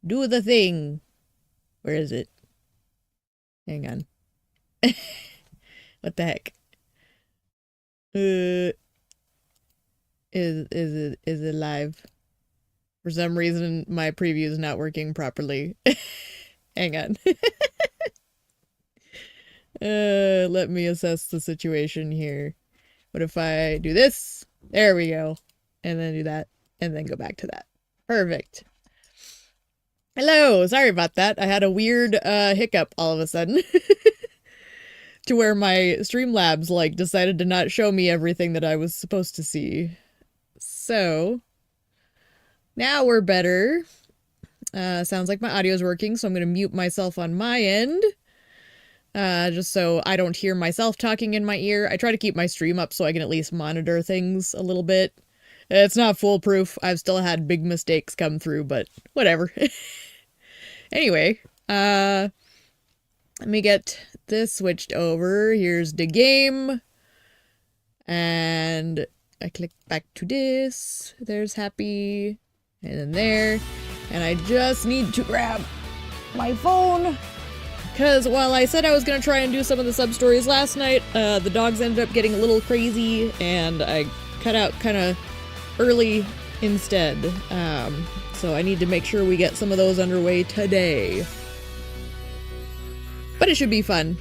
Do the thing. Where is it? Hang on. What the heck? Is it live? For some reason, my preview is not working properly. Hang on. Let me assess the situation here. What if I do this? There we go. And then do that. And then go back to that. Perfect. Hello! Sorry about that. I had a weird hiccup all of a sudden. To where my Streamlabs, like, decided to not show me everything that I was supposed to see. So, now we're better. Sounds like my audio is working, so I'm going to mute myself on my end. Just so I don't hear myself talking in my ear. I try to keep my stream up so I can at least monitor things a little bit. It's not foolproof. I've still had big mistakes come through, but whatever. Anyway, let me get this switched over. Here's the game. And I click back to this. There's happy. And then there. And I just need to grab my phone. Because while I said I was going to try and do some of the sub-stories last night, the dogs ended up getting a little crazy. And I cut out kind of early instead. So I need to make sure we get some of those underway today. But it should be fun.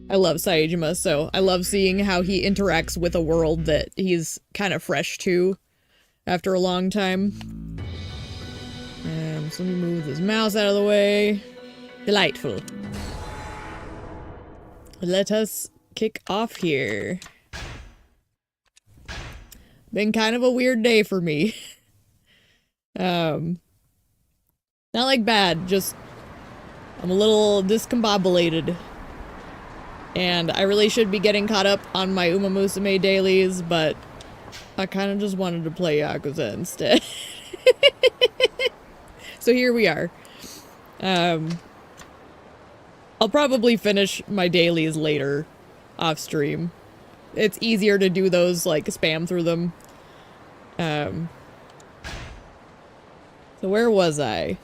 I love Saejima, so I love seeing how he interacts with a world that he's kind of fresh to after a long time. So let me move this mouse out of the way. Delightful. Let us kick off here. Been kind of a weird day for me. Not like bad, just I'm a little discombobulated. And I really should be getting caught up on my Uma Musume dailies, but I kind of just wanted to play Yakuza instead. So here we are. I'll probably finish my dailies later off stream. It's easier to do those, like, spam through them. So where was I?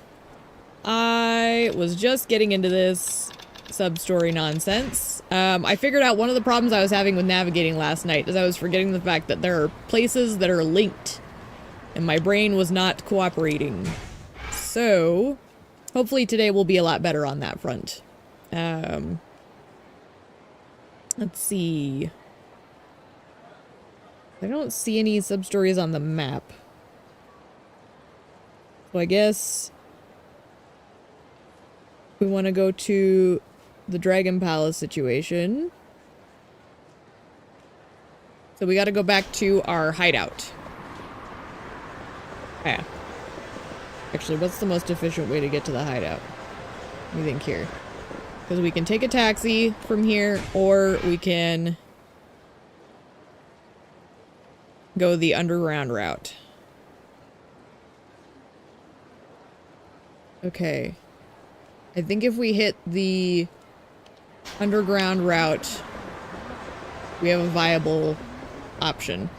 I was just getting into this sub-story nonsense. I figured out one of the problems I was having with navigating last night is I was forgetting the fact that there are places that are linked, and my brain was not cooperating. So, hopefully today will be a lot better on that front. Let's see. I don't see any sub-stories on the map. So I guess we want to go to the Dragon Palace situation. So we got to go back to our hideout. Yeah. Actually, what's the most efficient way to get to the hideout? What do you think here? Because we can take a taxi from here, or we can go the underground route. Okay. I think if we hit the underground route, we have a viable option.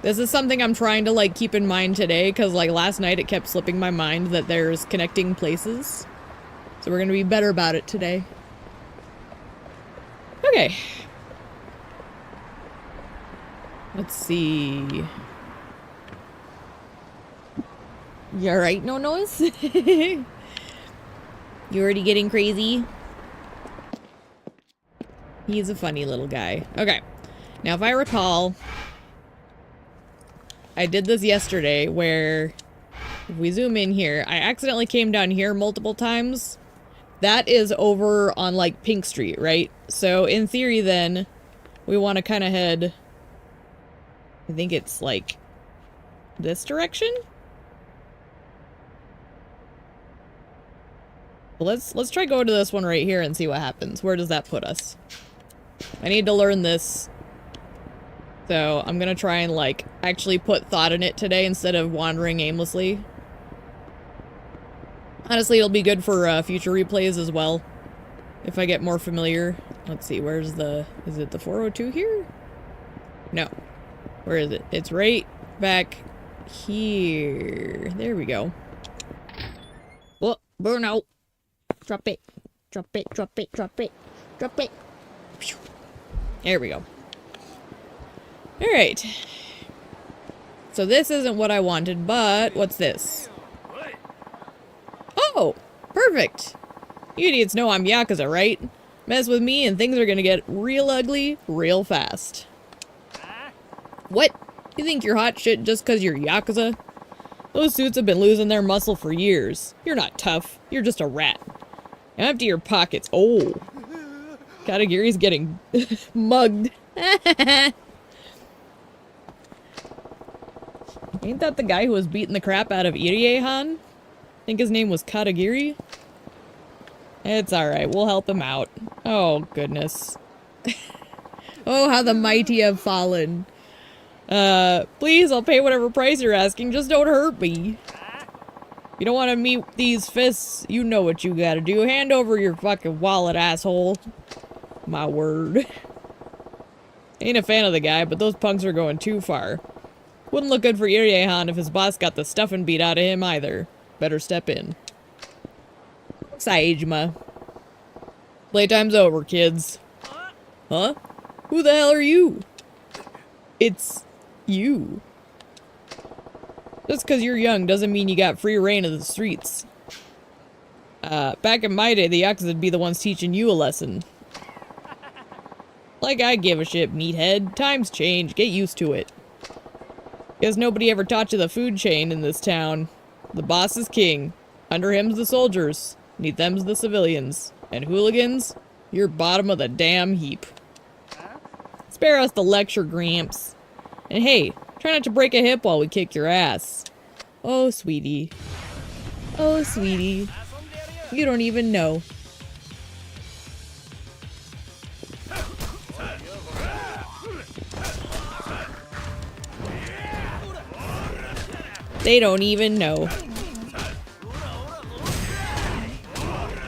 This is something I'm trying to, like, keep in mind today, because, like, last night it kept slipping my mind that there's connecting places. So we're gonna be better about it today. Okay. Let's see. You alright, no noise? You already getting crazy? He's a funny little guy. Okay. Now, if I recall, I did this yesterday where, if we zoom in here, I accidentally came down here multiple times. That is over on, like, Pink Street, right? So, in theory, then, we want to kind of head, I think it's, like, this direction? Let's try going to this one right here and see what happens. Where does that put us? I need to learn this. So I'm gonna try and, like, actually put thought in it today instead of wandering aimlessly. Honestly, it'll be good for future replays as well. If I get more familiar. Let's see, where's the... Is it the 402 here? No. Where is it? It's right back here. There we go. Burn out. Drop it. Drop it, drop it, drop it. Drop it. There we go. Alright. So this isn't what I wanted, but what's this? Oh! Perfect! You idiots know I'm Yakuza, right? Mess with me and things are gonna get real ugly real fast. What? You think you're hot shit just cause you're Yakuza? Those suits have been losing their muscle for years. You're not tough. You're just a rat. Empty your pockets. Oh. Katagiri's getting mugged. Ain't that the guy who was beating the crap out of Irie-han? I think his name was Katagiri? It's alright, we'll help him out. Oh, goodness. Oh, how the mighty have fallen. Please, I'll pay whatever price you're asking, just don't hurt me. If you don't want to meet these fists, you know what you gotta do. Hand over your fucking wallet, asshole. My word. Ain't a fan of the guy, but those punks are going too far. Wouldn't look good for Irie-han if his boss got the stuffing beat out of him either. Better step in. Saejima. Playtime's over, kids. Huh? Who the hell are you? It's you. Just because you're young doesn't mean you got free reign of the streets. Back in my day, the Yakuza'd be the ones teaching you a lesson. Like I give a shit, meathead. Times change. Get used to it. Guess nobody ever taught you the food chain in this town. The boss is king. Under him's the soldiers. Neath them's the civilians. And hooligans? You're bottom of the damn heap. Spare us the lecture, Gramps. And hey, try not to break a hip while we kick your ass. Oh, sweetie. Oh, sweetie. You don't even know. They don't even know.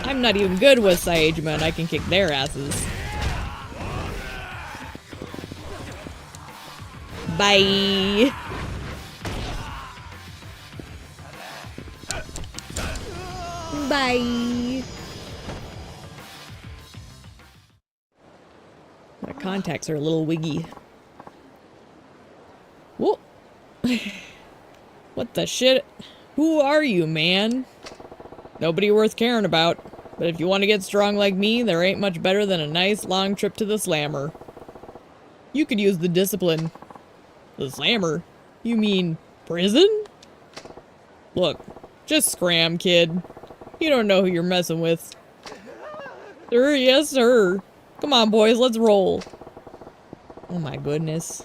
I'm not even good with Saejima and I can kick their asses. Bye. Bye. My contacts are a little wiggy. Whoa. What the shit? Who are you, man? Nobody worth caring about. But if you want to get strong like me, there ain't much better than a nice long trip to the slammer. You could use the discipline. The slammer? You mean prison? Look, just scram, kid. You don't know who you're messing with. Sir, yes, sir. Come on, boys, let's roll. Oh my goodness.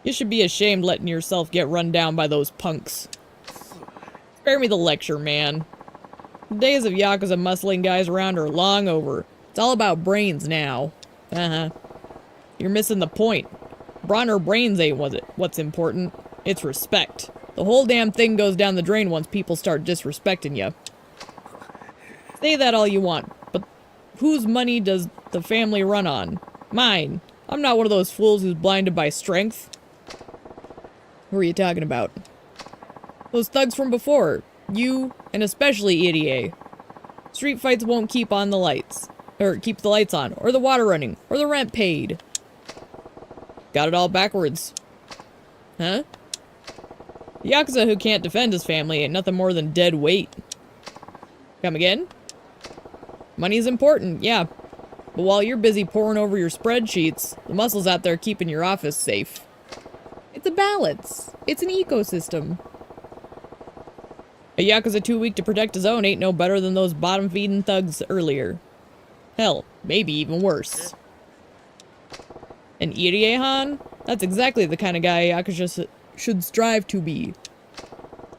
You should be ashamed letting yourself get run down by those punks. Spare me the lecture, man. The days of Yakuza muscling guys around are long over. It's all about brains now. Uh-huh. You're missing the point. Brawn or brains ain't what's important. It's respect. The whole damn thing goes down the drain once people start disrespecting you. Say that all you want, but whose money does the family run on? Mine. I'm not one of those fools who's blinded by strength. Who are you talking about? Those thugs from before. You, and especially Irie. Street fights won't keep on the lights. Or keep the lights on, or the water running, or the rent paid. Got it all backwards. Huh? The Yakuza who can't defend his family ain't nothing more than dead weight. Come again? Money's important, yeah. But while you're busy poring over your spreadsheets, the muscle's out there keeping your office safe. It's a balance. It's an ecosystem. A Yakuza too weak to protect his own ain't no better than those bottom-feeding thugs earlier. Hell, maybe even worse. And Irie-han? That's exactly the kind of guy Yakuza should strive to be.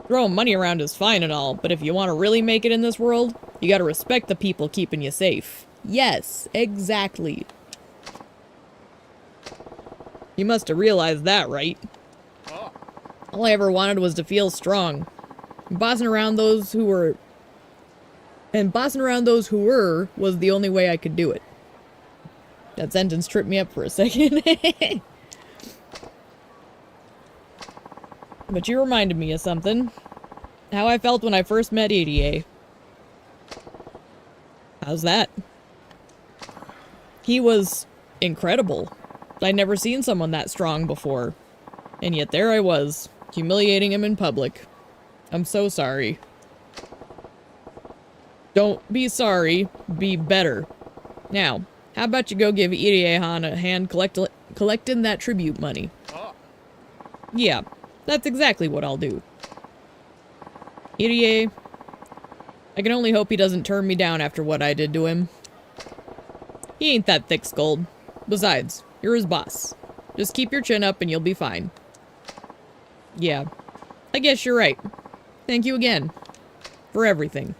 Throwing money around is fine and all, but if you want to really make it in this world, you gotta respect the people keeping you safe. Yes, exactly. You must have realized that, right? All I ever wanted was to feel strong. And bossing around those who were was the only way I could do it. That sentence tripped me up for a second. But you reminded me of something. how I felt when I first met EDA. How's that? He was incredible. I'd never seen someone that strong before. And yet there I was, humiliating him in public. I'm so sorry. Don't be sorry, be better. Now, how about you go give Irie-han a hand collecting that tribute money? Yeah, that's exactly what I'll do. Irie, I can only hope he doesn't turn me down after what I did to him. He ain't that thick-skulled. Besides, you're his boss. Just keep your chin up and you'll be fine. Yeah, I guess you're right. Thank you again. For everything.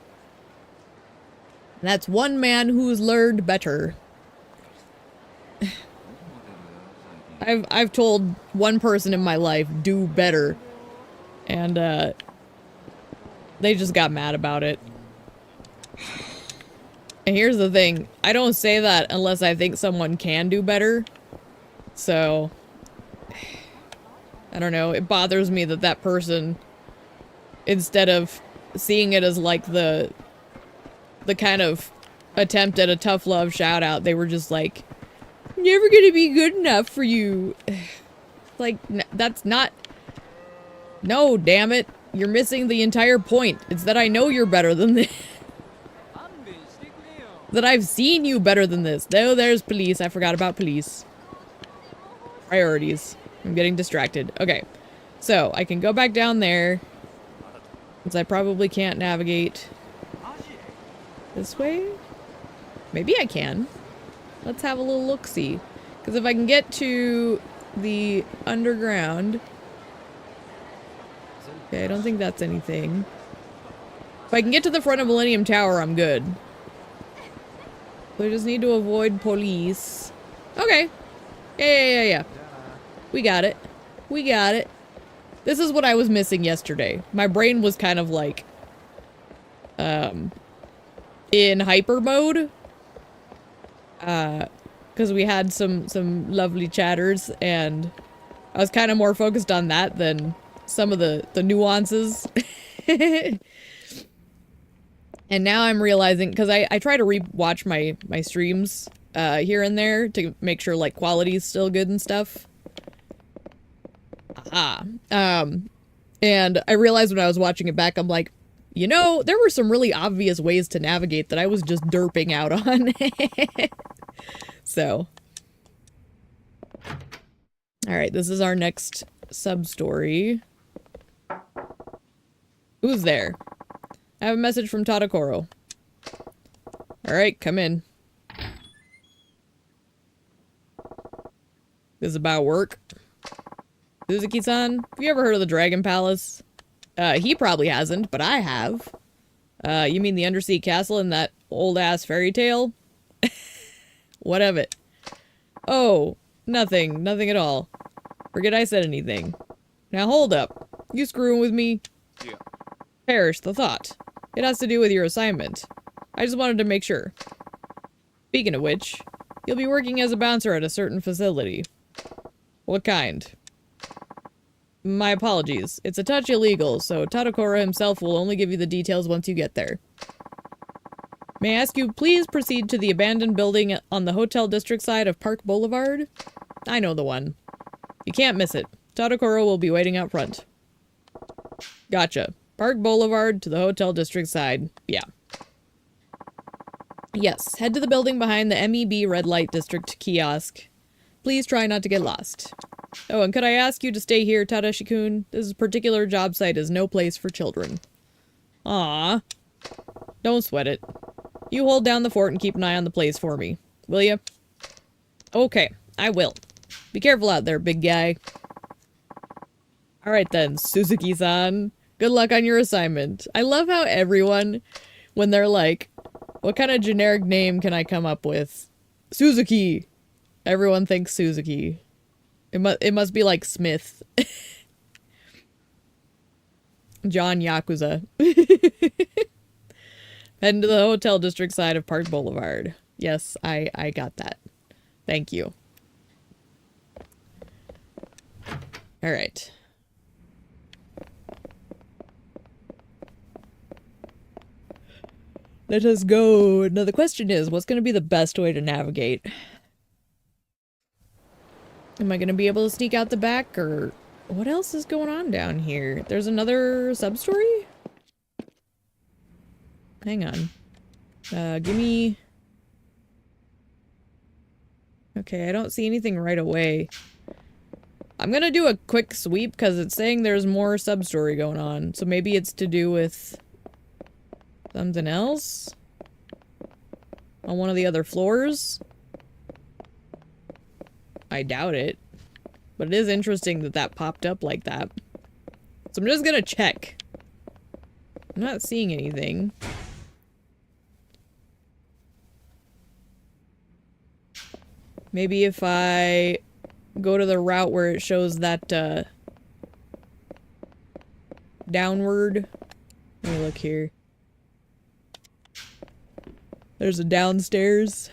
That's one man who's learned better. I've told one person in my life, do better. And, they just got mad about it. And here's the thing. I don't say that unless I think someone can do better. So, I don't know. It bothers me that that person, instead of seeing it as like the kind of attempt at a tough love shout out, they were just like, never gonna be good enough for you. Like, that's not... No, damn it. You're missing the entire point. It's that I know you're better than this. That I've seen you better than this. Oh, there's police. I forgot about police. Priorities. I'm getting distracted. Okay. So, I can go back down there. Since I probably can't navigate this way? Maybe I can. Let's have a little look-see. Because if I can get to the underground... Okay, I don't think that's anything. If I can get to the front of Millennium Tower, I'm good. We just need to avoid police. Okay. Yeah. We got it. We got it. This is what I was missing yesterday. My brain was kind of like... in hyper mode. Because we had some lovely chatters, and I was kind of more focused on that than some of the nuances. And now I'm realizing, because I try to re-watch my streams here and there to make sure like quality is still good and stuff. And I realized when I was watching it back, I'm like, you know, there were some really obvious ways to navigate that I was just derping out on. So. Alright, this is our next sub-story. Who's there? I have a message from Tadakoro. Alright, come in. This is about work. Suzuki-san, have you ever heard of the Dragon Palace? He probably hasn't, but I have. You mean the undersea castle in that old-ass fairy tale? What of it? Oh, nothing at all. Forget I said anything. Now hold up. You screwing with me? Yeah. Perish the thought. It has to do with your assignment. I just wanted to make sure. Speaking of which, you'll be working as a bouncer at a certain facility. What kind? My apologies. It's a touch illegal, so Tadakora himself will only give you the details once you get there. May I ask you please proceed to the abandoned building on the hotel district side of Park Boulevard? I know the one. You can't miss it. Tadakora will be waiting out front. Gotcha. Park Boulevard to the hotel district side. Yeah. Yes, head to the building behind the MEB Red Light District kiosk. Please try not to get lost. Oh, and could I ask you to stay here, Tadashi-kun? This particular job site is no place for children. Aww. Don't sweat it. You hold down the fort and keep an eye on the place for me. Will ya? Okay, I will. Be careful out there, big guy. Alright then, Suzuki-san. Good luck on your assignment. I love how everyone, when they're like, what kind of generic name can I come up with? Suzuki! Everyone thinks Suzuki. It must be like Smith. John Yakuza. Heading to the hotel district side of Park Boulevard. Yes, I got that. Thank you. Alright. Let us go. Now the question is, what's going to be the best way to navigate? Am I going to be able to sneak out the back, or what else is going on down here? There's another sub-story? Hang on. Give me... Okay, I don't see anything right away. I'm gonna do a quick sweep because it's saying there's more sub-story going on. So maybe it's to do with something else? On one of the other floors? I doubt it. But it is interesting that that popped up like that. So I'm just gonna check. I'm not seeing anything. Maybe if I go to the route where it shows that, downward. Let me look here. There's a downstairs.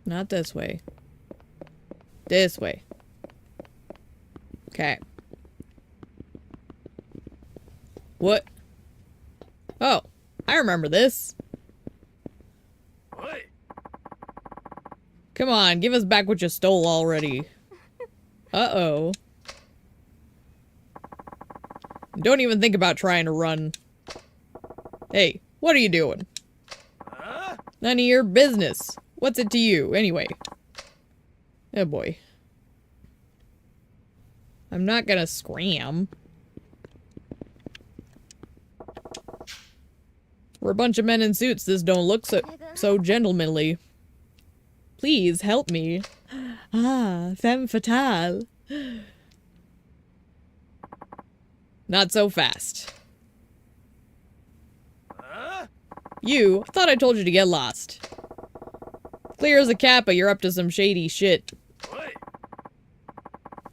Not this way. This way. Okay. What? Oh, I remember this. Come on, give us back what you stole already. Uh-oh. Don't even think about trying to run. Hey, what are you doing? None of your business. What's it to you, anyway? Oh boy. I'm not gonna scram. We're a bunch of men in suits. This don't look so gentlemanly. Please help me. Ah, femme fatale. Not so fast. You, thought I told you to get lost. Clear as a kappa, you're up to some shady shit.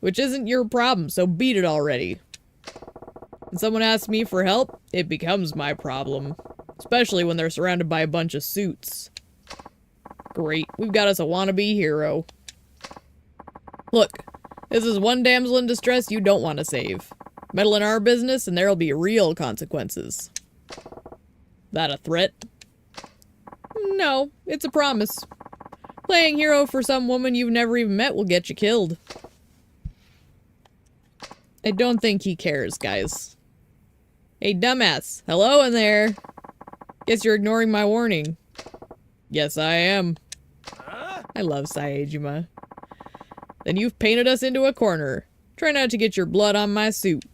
Which isn't your problem, so beat it already. When someone asks me for help, it becomes my problem. Especially when they're surrounded by a bunch of suits. Great, we've got us a wannabe hero. Look, this is one damsel in distress you don't want to save. Meddle in our business and there'll be real consequences. That a threat? No, it's a promise. Playing hero for some woman you've never even met will get you killed. I don't think he cares, guys. Hey, dumbass. Hello in there. Guess you're ignoring my warning. Yes, I am. I love Saejima. Then you've painted us into a corner. Try not to get your blood on my suit.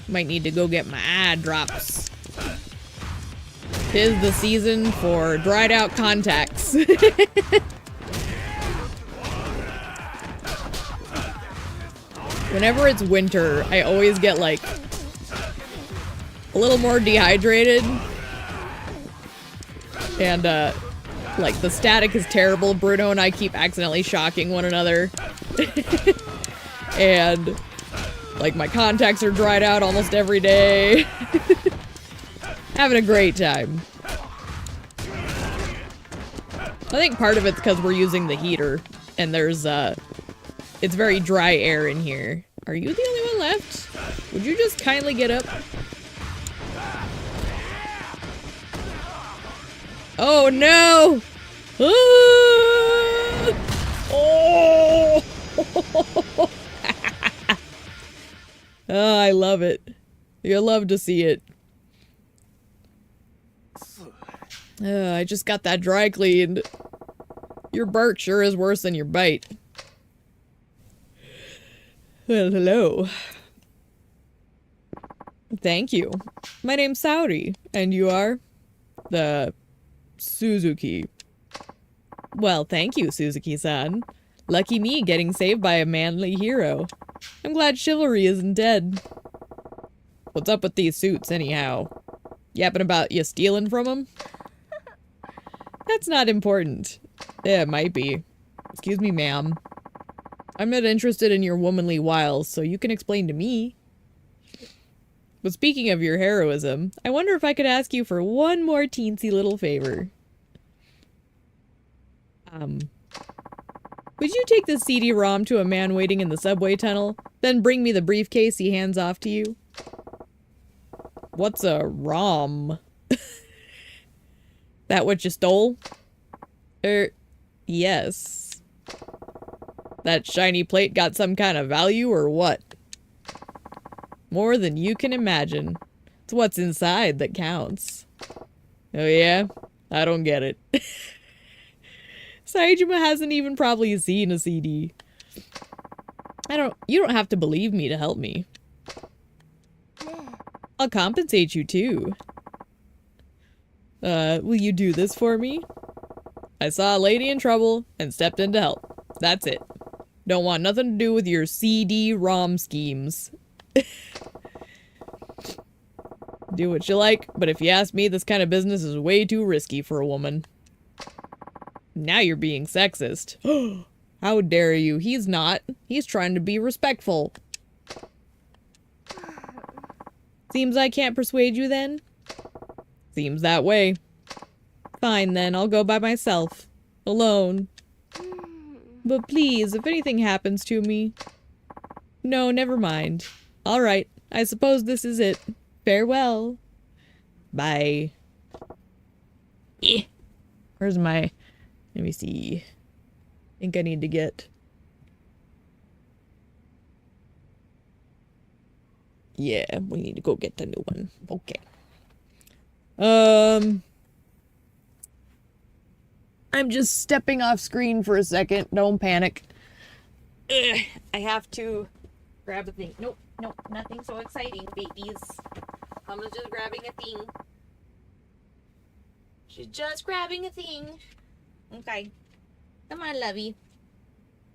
Might need to go get my eye drops. 'Tis the season for dried out contacts. Whenever it's winter, I always get like a little more dehydrated. And like the static is terrible. Bruno and I keep accidentally shocking one another. And like my contacts are dried out almost every day. Having a great time. I think part of it's because we're using the heater and there's it's very dry air in here. Are you the only one left? Would you just kindly get up? Oh no! Oh! Oh, I love it. You'll love to see it. I just got that dry cleaned. Your bark sure is worse than your bite. Well, hello. Thank you. My name's Saori, and you are? The Suzuki. Well, thank you, Suzuki-san. Lucky me getting saved by a manly hero. I'm glad chivalry isn't dead. What's up with these suits, anyhow? Yapping about you stealing from them? That's not important. Yeah, it might be. Excuse me, ma'am. I'm not interested in your womanly wiles, so you can explain to me. But speaking of your heroism, I wonder if I could ask you for one more teensy little favor. Would you take the CD-ROM to a man waiting in the subway tunnel, then bring me the briefcase he hands off to you? What's a ROM? That what you stole? Yes. That shiny plate got some kind of value or what? More than you can imagine. It's what's inside that counts. Oh yeah? I don't get it. Saejima hasn't even probably seen a CD. You don't have to believe me to help me. I'll compensate you too. Will you do this for me? I saw a lady in trouble and stepped in to help. That's it. Don't want nothing to do with your CD-ROM schemes. Do what you like, but if you ask me, this kind of business is way too risky for a woman. Now you're being sexist. How dare you? He's not. He's trying to be respectful. Seems I can't persuade you then? Seems that way. Fine then, I'll go by myself. Alone. But please, if anything happens to me... No, never mind. Alright, I suppose this is it. Farewell. Bye. Where's my... Let me see. I think I need to get... Yeah, we need to go get the new one. Okay. I'm just stepping off screen for a second. Don't panic. Ugh, I have to grab a thing. Nope, nothing so exciting, babies. Mama's just grabbing a thing. She's just grabbing a thing. Okay. Come on, lovey.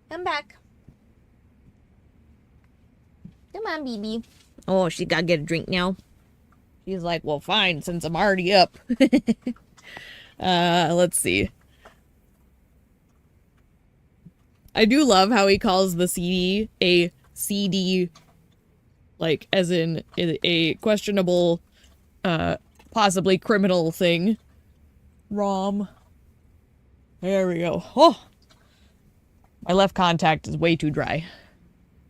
Come back. Come on, baby. Oh, she gotta get a drink now. She's like, well, fine, since I'm already up. Let's see. I do love how he calls the CD a CD, like, as in a questionable, possibly criminal thing. ROM. There we go. Oh! My left contact is way too dry.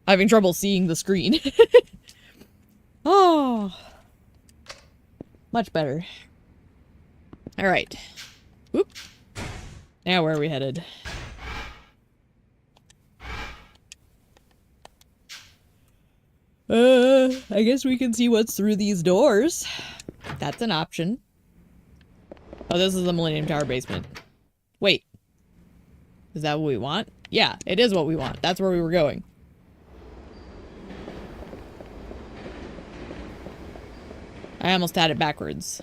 I'm having trouble seeing the screen. Oh! Much better. Alright. Whoop. Now where are we headed? I guess we can see what's through these doors. That's an option. Oh, this is the Millennium Tower basement. Wait. Is that what we want? Yeah, it is what we want. That's where we were going. I almost had it backwards.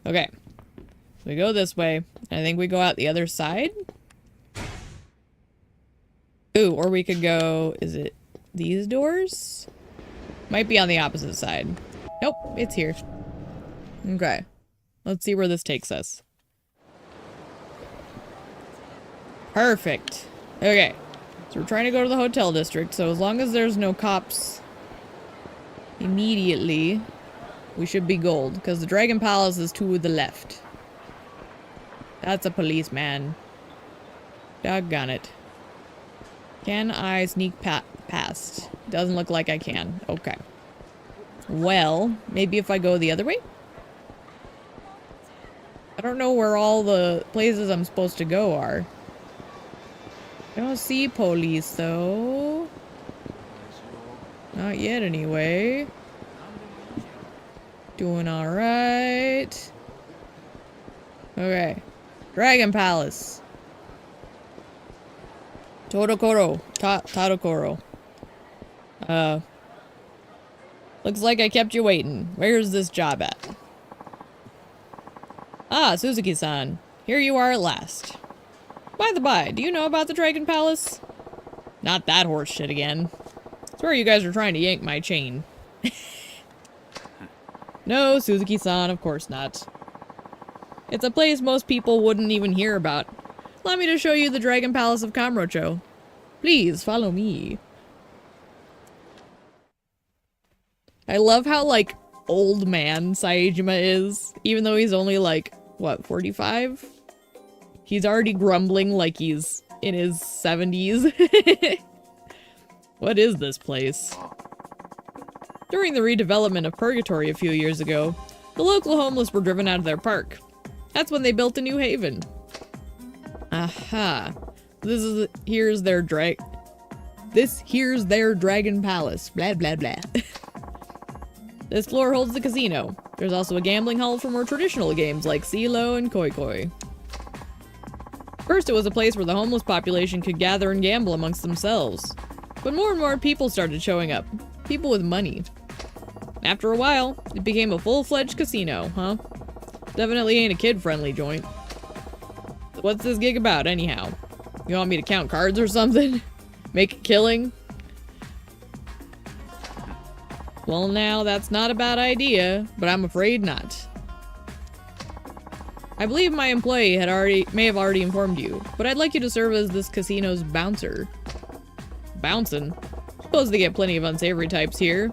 Okay. So we go this way. I think we go out the other side. Ooh, or we could go... Is it these doors? Might be on the opposite side. Nope, it's here. Okay. Let's see where this takes us. Perfect. Okay. So we're trying to go to the hotel district, so as long as there's no cops immediately, we should be gold, because the Dragon Palace is to the left. That's a policeman. Doggone it. Can I sneak past? Doesn't look like I can. Okay. Well, maybe if I go the other way? I don't know where all the places I'm supposed to go are. I don't see police, though. Not yet, anyway. Doing alright. Okay. Dragon Palace. Todokoro. Tadokoro. Looks like I kept you waiting. Where's this job at? Ah, Suzuki-san. Here you are at last. By the by, do you know about the Dragon Palace? Not that horse shit again. I swear you guys are trying to yank my chain. No, Suzuki-san, of course not. It's a place most people wouldn't even hear about. Allow me to show you the Dragon Palace of Kamurocho. Please, follow me. I love how, like, old man Saejima is. Even though he's only, like, what, 45? He's already grumbling like he's in his 70s. What is this place? During the redevelopment of Purgatory a few years ago, the local homeless were driven out of their park. That's when they built a new haven. Aha. Here's their dragon palace. Blah, blah, blah. This floor holds the casino. There's also a gambling hall for more traditional games like CeeLo and Koi Koi. First, it was a place where the homeless population could gather and gamble amongst themselves. But more and more people started showing up. People with money. After a while, it became a full-fledged casino, huh? Definitely ain't a kid-friendly joint. What's this gig about, anyhow? You want me to count cards or something? Make a killing? Well, now, that's not a bad idea, but I'm afraid not. I believe my employee may have already informed you, but I'd like you to serve as this casino's bouncer. Bouncing? Suppose they get plenty of unsavory types here.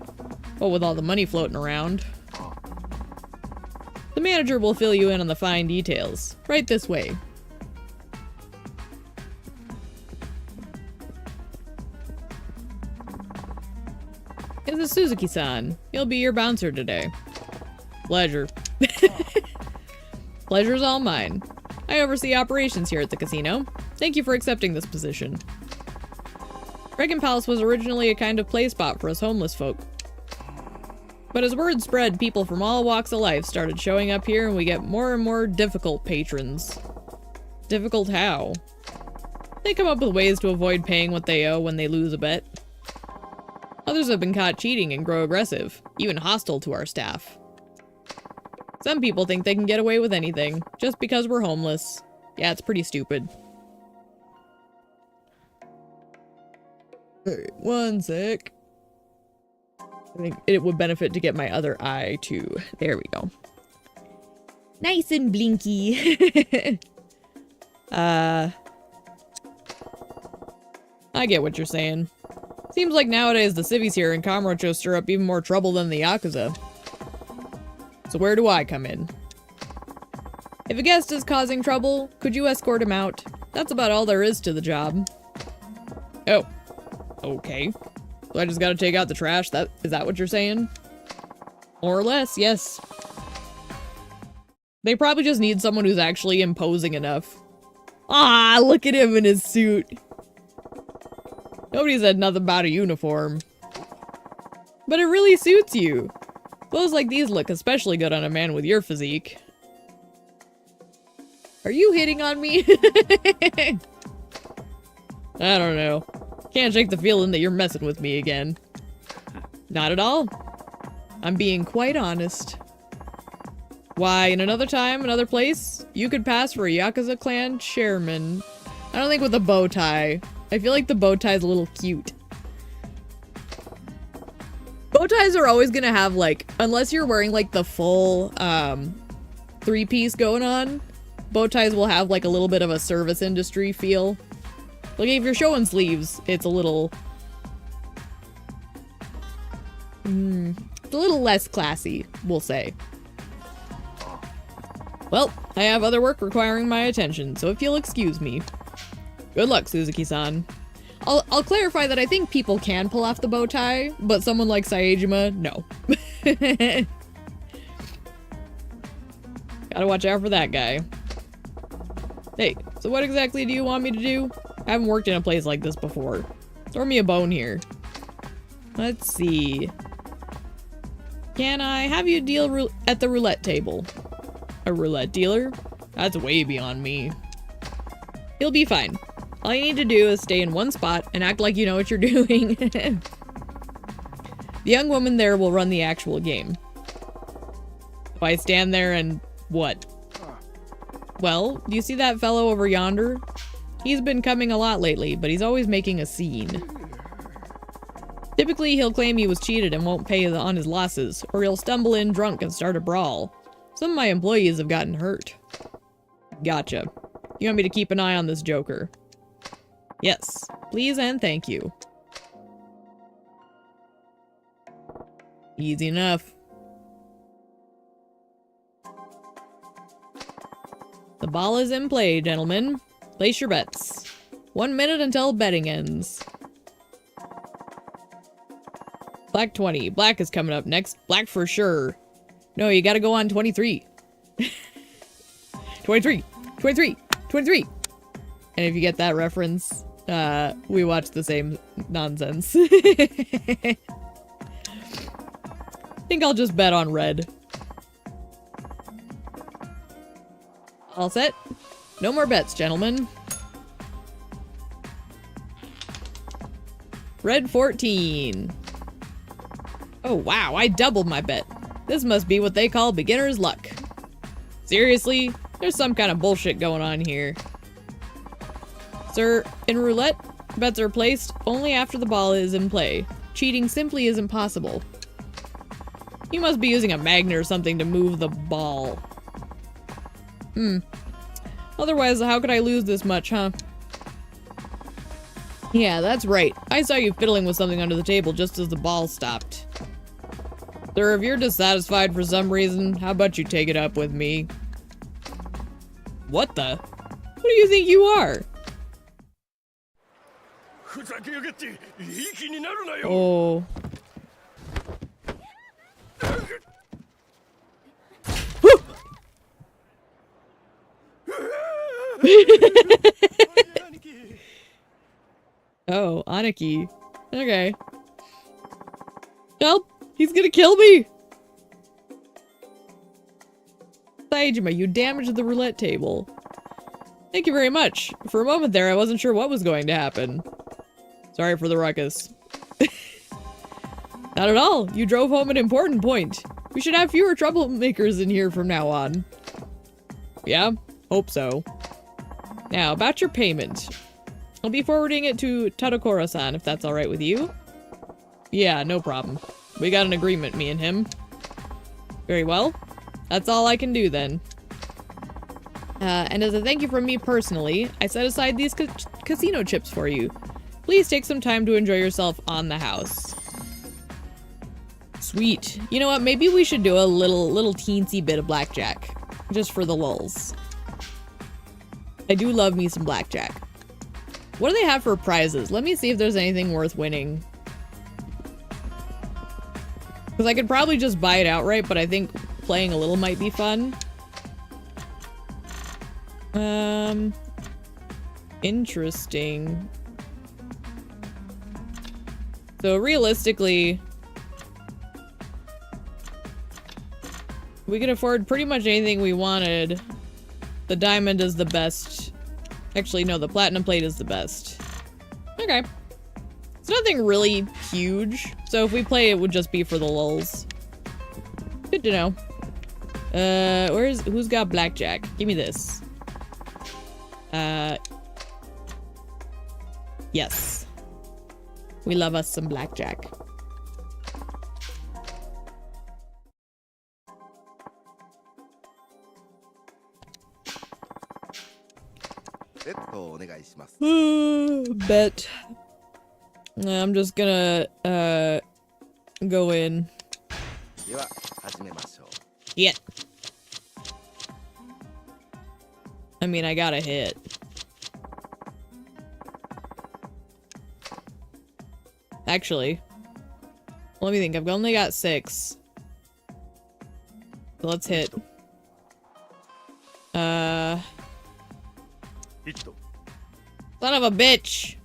What with all the money floating around. The manager will fill you in on the fine details. Right this way. This is Suzuki-san. He'll be your bouncer today. Pleasure. Pleasure's all mine. I oversee operations here at the casino. Thank you for accepting this position. Dragon Palace was originally a kind of play spot for us homeless folk. But as word spread, people from all walks of life started showing up here and we get more and more difficult patrons. Difficult how? They come up with ways to avoid paying what they owe when they lose a bet. Others have been caught cheating and grow aggressive, even hostile to our staff. Some people think they can get away with anything, just because we're homeless. Yeah, it's pretty stupid. Alright, one sec. I think it would benefit to get my other eye too. There we go. Nice and blinky. I get what you're saying. Seems like nowadays the civvies here in Kamurocho stir up even more trouble than the Yakuza. So where do I come in? If a guest is causing trouble, could you escort him out? That's about all there is to the job. Oh. Okay. So I just gotta take out the trash? Is that what you're saying? More or less, yes. They probably just need someone who's actually imposing enough. Ah, look at him in his suit. Nobody said nothing about a uniform. But it really suits you. Clothes like these look especially good on a man with your physique. Are you hitting on me? I don't know. Can't shake the feeling that you're messing with me again. Not at all. I'm being quite honest. Why, in another time, another place, you could pass for a Yakuza clan chairman. I don't think with a bow tie. I feel like the bow tie is a little cute. Bow ties are always gonna have, like, unless you're wearing, like, the full, three-piece going on, bow ties will have, like, a little bit of a service industry feel. Like, if you're showing sleeves, it's a little... it's a little less classy, we'll say. Well, I have other work requiring my attention, so if you'll excuse me. Good luck, Suzuki-san. I'll clarify that I think people can pull off the bow tie, but someone like Saejima, no. Gotta watch out for that guy. Hey, so what exactly do you want me to do? I haven't worked in a place like this before. Throw me a bone here. Let's see. Can I have you deal at the roulette table? A roulette dealer? That's way beyond me. You'll be fine. All you need to do is stay in one spot and act like you know what you're doing. The young woman there will run the actual game. If I stand there and what? Well, do you see that fellow over yonder? He's been coming a lot lately, but he's always making a scene. Typically, he'll claim he was cheated and won't pay on his losses, or he'll stumble in drunk and start a brawl. Some of my employees have gotten hurt. Gotcha. You want me to keep an eye on this joker? Yes, please and thank you. Easy enough. The ball is in play, gentlemen. Place your bets. 1 minute until betting ends. Black 20. Black is coming up next. Black for sure. No, you gotta go on 23. 23. 23. 23. And if you get that reference, we watch the same nonsense. I think I'll just bet on red. All set? No more bets, gentlemen. Red 14. Oh wow, I doubled my bet. This must be what they call beginner's luck. Seriously? There's some kind of bullshit going on here. Sir, in roulette, bets are placed only after the ball is in play. Cheating simply isn't possible. You must be using a magnet or something to move the ball. Otherwise, how could I lose this much, huh? Yeah, that's right. I saw you fiddling with something under the table just as the ball stopped. Sir, if you're dissatisfied for some reason, how about you take it up with me? What the? Who do you think you are? Oh. Oh, Aniki. Okay. Help! He's gonna kill me! Saejima, you damaged the roulette table. Thank you very much. For a moment there, I wasn't sure what was going to happen. Sorry for the ruckus. Not at all. You drove home an important point. We should have fewer troublemakers in here from now on. Yeah? Hope so. Now, about your payment. I'll be forwarding it to Tadokura-san if that's alright with you. Yeah, no problem. We got an agreement, me and him. Very well. That's all I can do then. And as a thank you from me personally, I set aside these casino chips for you. Please take some time to enjoy yourself on the house. Sweet. You know what? Maybe we should do a little teensy bit of blackjack. Just for the lulz. I do love me some blackjack. What do they have for prizes? Let me see if there's anything worth winning. Because I could probably just buy it outright, but I think playing a little might be fun. Interesting. So realistically, we could afford pretty much anything we wanted. The diamond is the best. Actually, no, the platinum plate is the best. Okay. It's nothing really huge, so if we play, it would just be for the lulz. Good to know. Who's got blackjack? Give me this. Yes. We love us some blackjack. Bet. I'm just gonna, go in. Yeah. I mean, I got a hit. Actually, let me think. I've only got 6. So let's hit. Son of a bitch.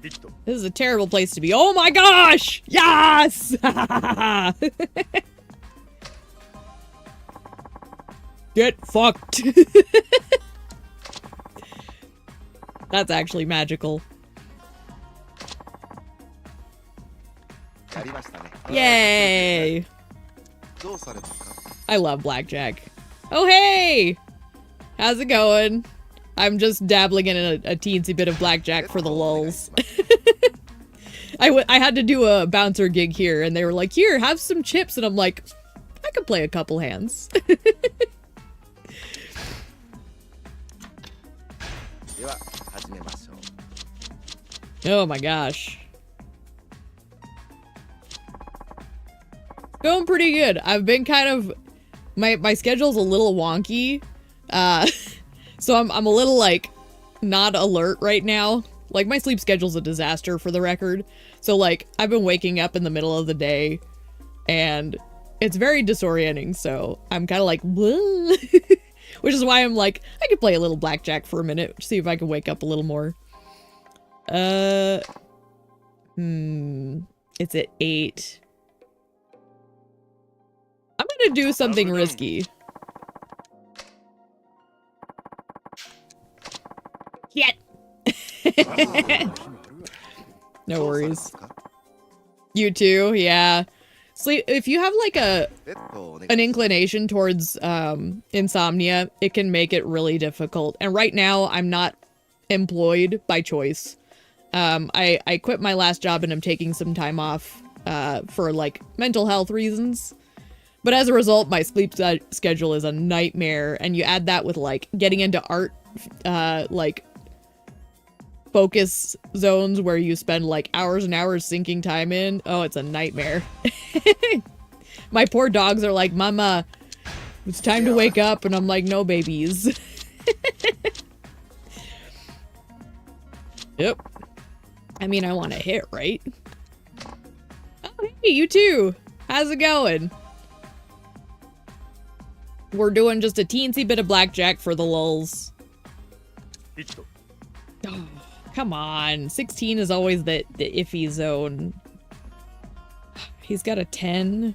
This is a terrible place to be. Oh my gosh! Yes! Get fucked. That's actually magical. Yay! I love blackjack. Oh hey! How's it going? I'm just dabbling in a teensy bit of blackjack for the lulz. I had to do a bouncer gig here, and they were like, here, have some chips, and I'm like, I could play a couple hands. Oh my gosh. Going pretty good. I've been kind of my schedule's a little wonky. So I'm a little, like, not alert right now. Like, my sleep schedule's a disaster, for the record. So, like, I've been waking up in the middle of the day, and it's very disorienting, so I'm kind of like, which is why I'm like, I could play a little blackjack for a minute, see if I can wake up a little more. It's at 8. I'm gonna do something risky. Yet. No worries. You too, yeah. Sleep, if you have like an inclination towards insomnia, it can make it really difficult. And right now, I'm not employed by choice. I quit my last job and I'm taking some time off for like mental health reasons. But as a result, my sleep schedule is a nightmare. And you add that with like getting into art, like focus zones where you spend like hours and hours sinking time in. Oh, it's a nightmare. My poor dogs are like, Mama, it's time to wake up. And I'm like, no, babies. Yep. I mean, I want to hit, right? Oh, hey, you too. How's it going? We're doing just a teensy bit of blackjack for the lulz. Oh, come on. 16 is always the iffy zone. He's got a 10.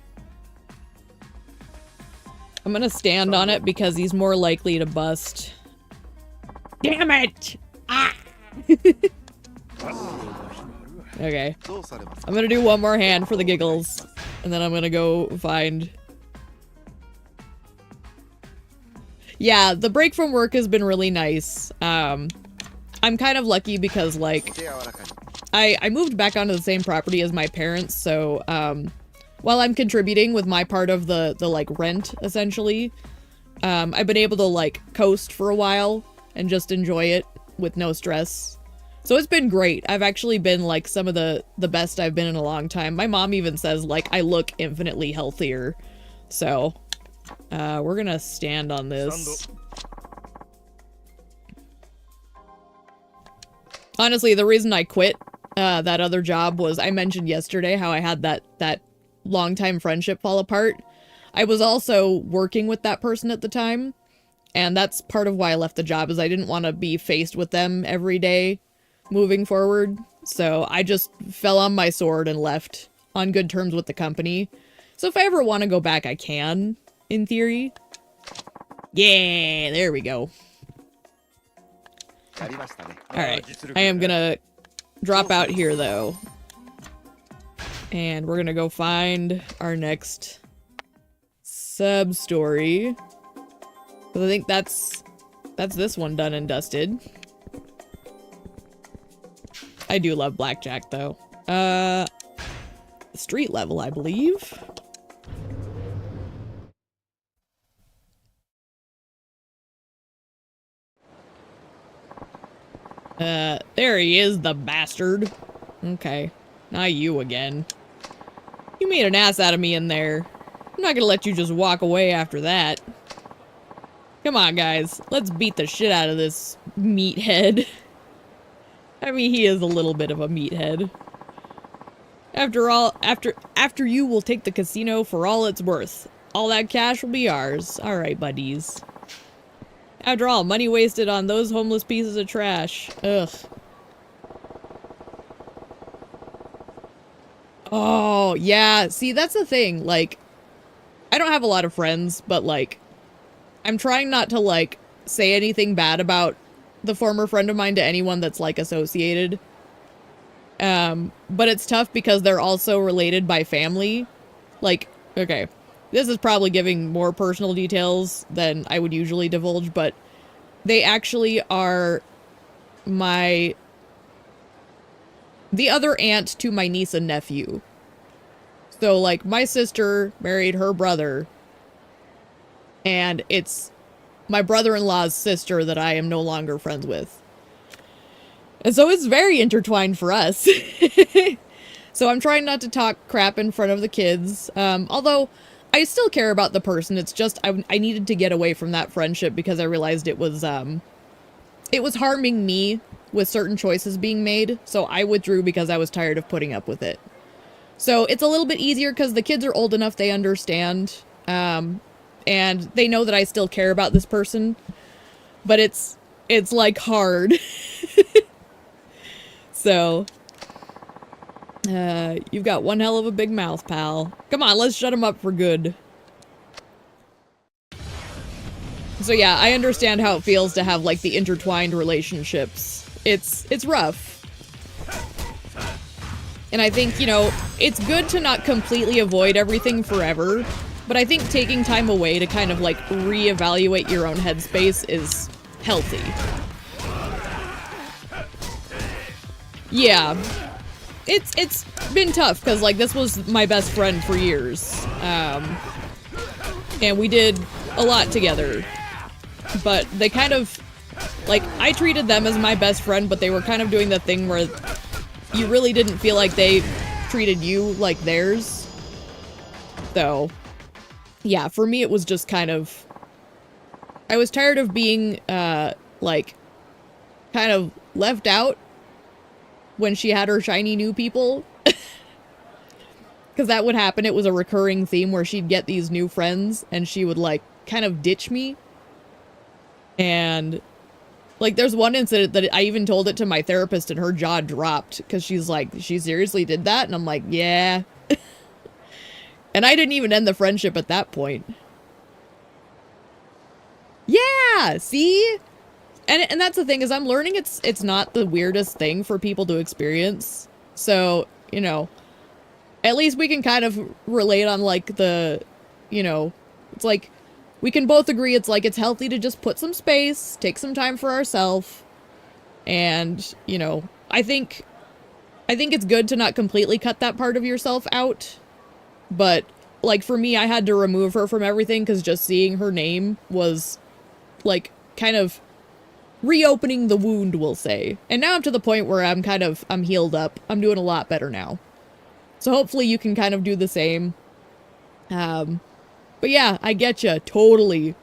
I'm gonna stand on it because he's more likely to bust. Damn it! Ah! Okay. I'm gonna do one more hand for the giggles. And then I'm gonna go find... Yeah, the break from work has been really nice. I'm kind of lucky because, like, I moved back onto the same property as my parents, so, while I'm contributing with my part of the like, rent, essentially, I've been able to, like, coast for a while and just enjoy it with no stress. So it's been great. I've actually been, like, some of the best I've been in a long time. My mom even says, like, I look infinitely healthier. So, we're gonna stand on this. Honestly, the reason I quit that other job was I mentioned yesterday how I had that longtime friendship fall apart. I was also working with that person at the time, and that's part of why I left the job, is I didn't want to be faced with them every day moving forward. So I just fell on my sword and left on good terms with the company. So if I ever want to go back, I can, in theory. Yeah, there we go. Alright, I am gonna drop out here, though. And we're gonna go find our next sub-story. Because I think that's this one done and dusted. I do love blackjack, though. Street level, I believe. There he is, the bastard. Okay. Not you again. You made an ass out of me in there. I'm not gonna let you just walk away after that. Come on, guys. Let's beat the shit out of this meathead. I mean, he is a little bit of a meathead. After all, after you, we'll take the casino for all it's worth. All that cash will be ours. Alright, buddies. After all, money wasted on those homeless pieces of trash. Ugh. Oh, yeah. See, that's the thing. Like, I don't have a lot of friends, but, like, I'm trying not to, like, say anything bad about the former friend of mine to anyone that's, like, associated. But it's tough because they're also related by family. Like, okay. This is probably giving more personal details than I would usually divulge, but they actually are the other aunt to my niece and nephew. So, like, my sister married her brother, and it's my brother-in-law's sister that I am no longer friends with. And so it's very intertwined for us. So I'm trying not to talk crap in front of the kids. Although, I still care about the person. It's just I needed to get away from that friendship because I realized it was harming me with certain choices being made. So I withdrew because I was tired of putting up with it. So it's a little bit easier because the kids are old enough, they understand. And they know that I still care about this person. But it's like hard. So, you've got one hell of a big mouth, pal. Come on, let's shut him up for good. So yeah, I understand how it feels to have, like, the intertwined relationships. It's rough. And I think, you know, it's good to not completely avoid everything forever, but I think taking time away to kind of, like, reevaluate your own headspace is healthy. Yeah. It's been tough, because, like, this was my best friend for years. And we did a lot together. But they kind of, like, I treated them as my best friend, but they were kind of doing the thing where you really didn't feel like they treated you like theirs. So, yeah, for me it was just kind of, I was tired of being, like, kind of left out when she had her shiny new people. Because that would happen. It was a recurring theme where she'd get these new friends and she would, like, kind of ditch me. And, like, there's one incident that I even told it to my therapist and her jaw dropped because she's like, she seriously did that? And I'm like, yeah. And I didn't even end the friendship at that point. Yeah, see? And that's the thing, is I'm learning it's not the weirdest thing for people to experience. So, you know, at least we can kind of relate on, like, the, you know, it's like, we can both agree it's like, it's healthy to just put some space, take some time for ourselves. And, you know, I think it's good to not completely cut that part of yourself out. But, like, for me, I had to remove her from everything because just seeing her name was, like, kind of reopening the wound, we'll say. And now I'm to the point where I'm healed up. I'm doing a lot better now. So hopefully you can kind of do the same. But yeah, I getcha, totally.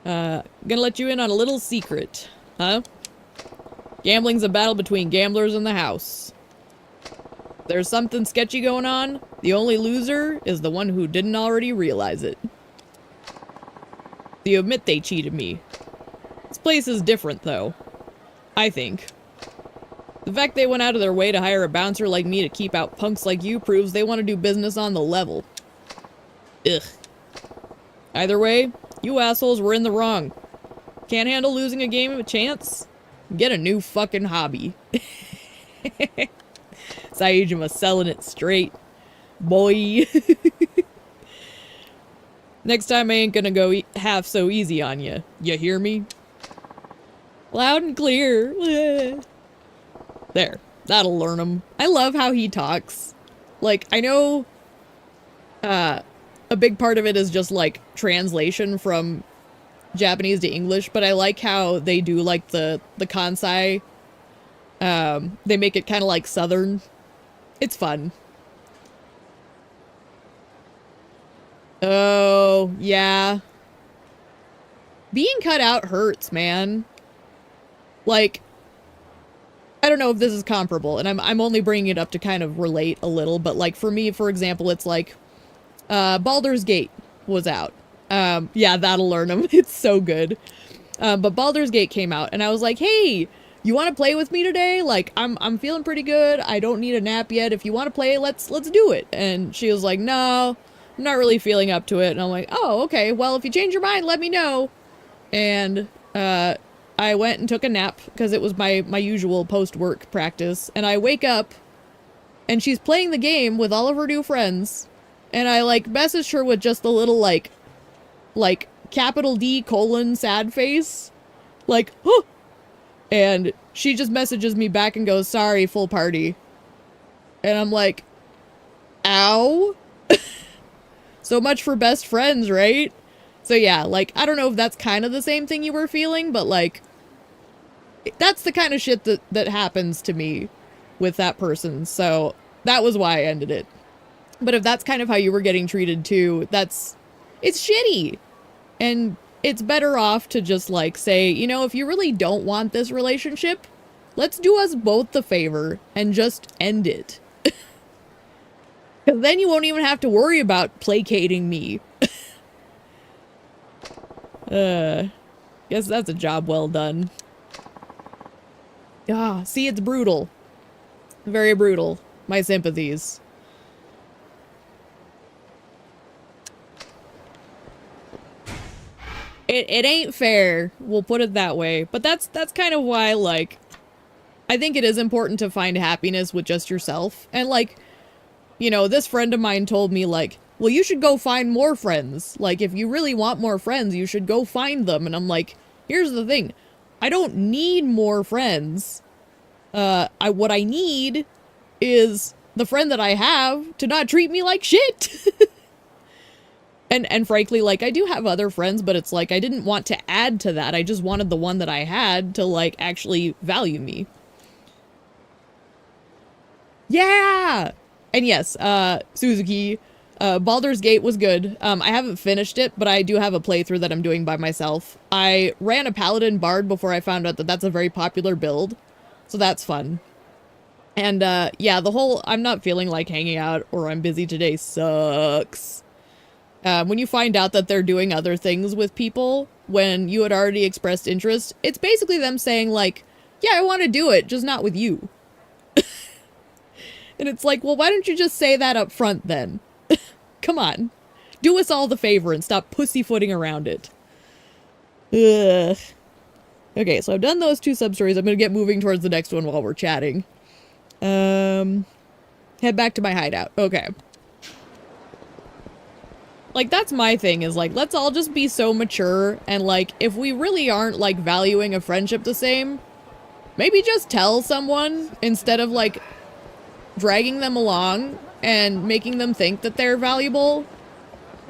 Gonna let you in on a little secret, huh? Gambling's a battle between gamblers in the house. There's something sketchy going on. The only loser is the one who didn't already realize it. They admit they cheated me. This place is different, though. I think. The fact they went out of their way to hire a bouncer like me to keep out punks like you proves they want to do business on the level. Ugh. Either way, you assholes were in the wrong. Can't handle losing a game of a chance? Get a new fucking hobby. Saejima selling it straight. Boy. Next time I ain't gonna go half so easy on you. You hear me? Loud and clear. There. That'll learn him. I love how he talks. Like, I know, a big part of it is just, like, translation from Japanese to English, but I like how they do, like, the Kansai. They make it kind of like Southern. It's fun. Oh, yeah. Being cut out hurts, man. Like, I don't know if this is comparable, and I'm only bringing it up to kind of relate a little, but, like, for me, for example, it's like, Baldur's Gate was out. Yeah, that'll learn them. It's so good. But Baldur's Gate came out, and I was like, hey, you want to play with me today? Like, I'm feeling pretty good. I don't need a nap yet. If you want to play, let's do it. And she was like, no, I'm not really feeling up to it. And I'm like, oh, okay. Well, if you change your mind, let me know. And, I went and took a nap because it was my usual post-work practice. And I wake up and she's playing the game with all of her new friends. And I, like, messaged her with just a little, like, capital D : sad face. Like, huh. And she just messages me back and goes, sorry, full party. And I'm like, ow. So much for best friends, right? So yeah, like, I don't know if that's kind of the same thing you were feeling, but, like, that's the kind of shit that happens to me with that person. So that was why I ended it. But if that's kind of how you were getting treated too, it's shitty. And it's better off to just like say, you know, if you really don't want this relationship, let's do us both the favor and just end it. Because then you won't even have to worry about placating me. Guess that's a job well done. Ah, see, it's brutal. Very brutal. My sympathies. It ain't fair, we'll put it that way. But that's kind of why, like, I think it is important to find happiness with just yourself. And, like, you know, this friend of mine told me, like, well, you should go find more friends. Like, if you really want more friends, you should go find them. And I'm like, here's the thing. I don't need more friends. What I need is the friend that I have to not treat me like shit. And frankly, like, I do have other friends, but it's like, I didn't want to add to that. I just wanted the one that I had to, like, actually value me. Yeah! And yes, Suzuki, Baldur's Gate was good. I haven't finished it, but I do have a playthrough that I'm doing by myself. I ran a Paladin Bard before I found out that that's a very popular build, so that's fun. And, yeah, the whole I'm not feeling like hanging out or I'm busy today sucks. When you find out that they're doing other things with people when you had already expressed interest, it's basically them saying, like, yeah, I want to do it, just not with you. And it's like, well, why don't you just say that up front then? Come on. Do us all the favor and stop pussyfooting around it. Ugh. Okay, so I've done those two sub-stories. I'm going to get moving towards the next one while we're chatting. Head back to my hideout. Okay. Like, that's my thing, is, like, let's all just be so mature, and, like, if we really aren't, like, valuing a friendship the same, maybe just tell someone instead of, like, dragging them along and making them think that they're valuable.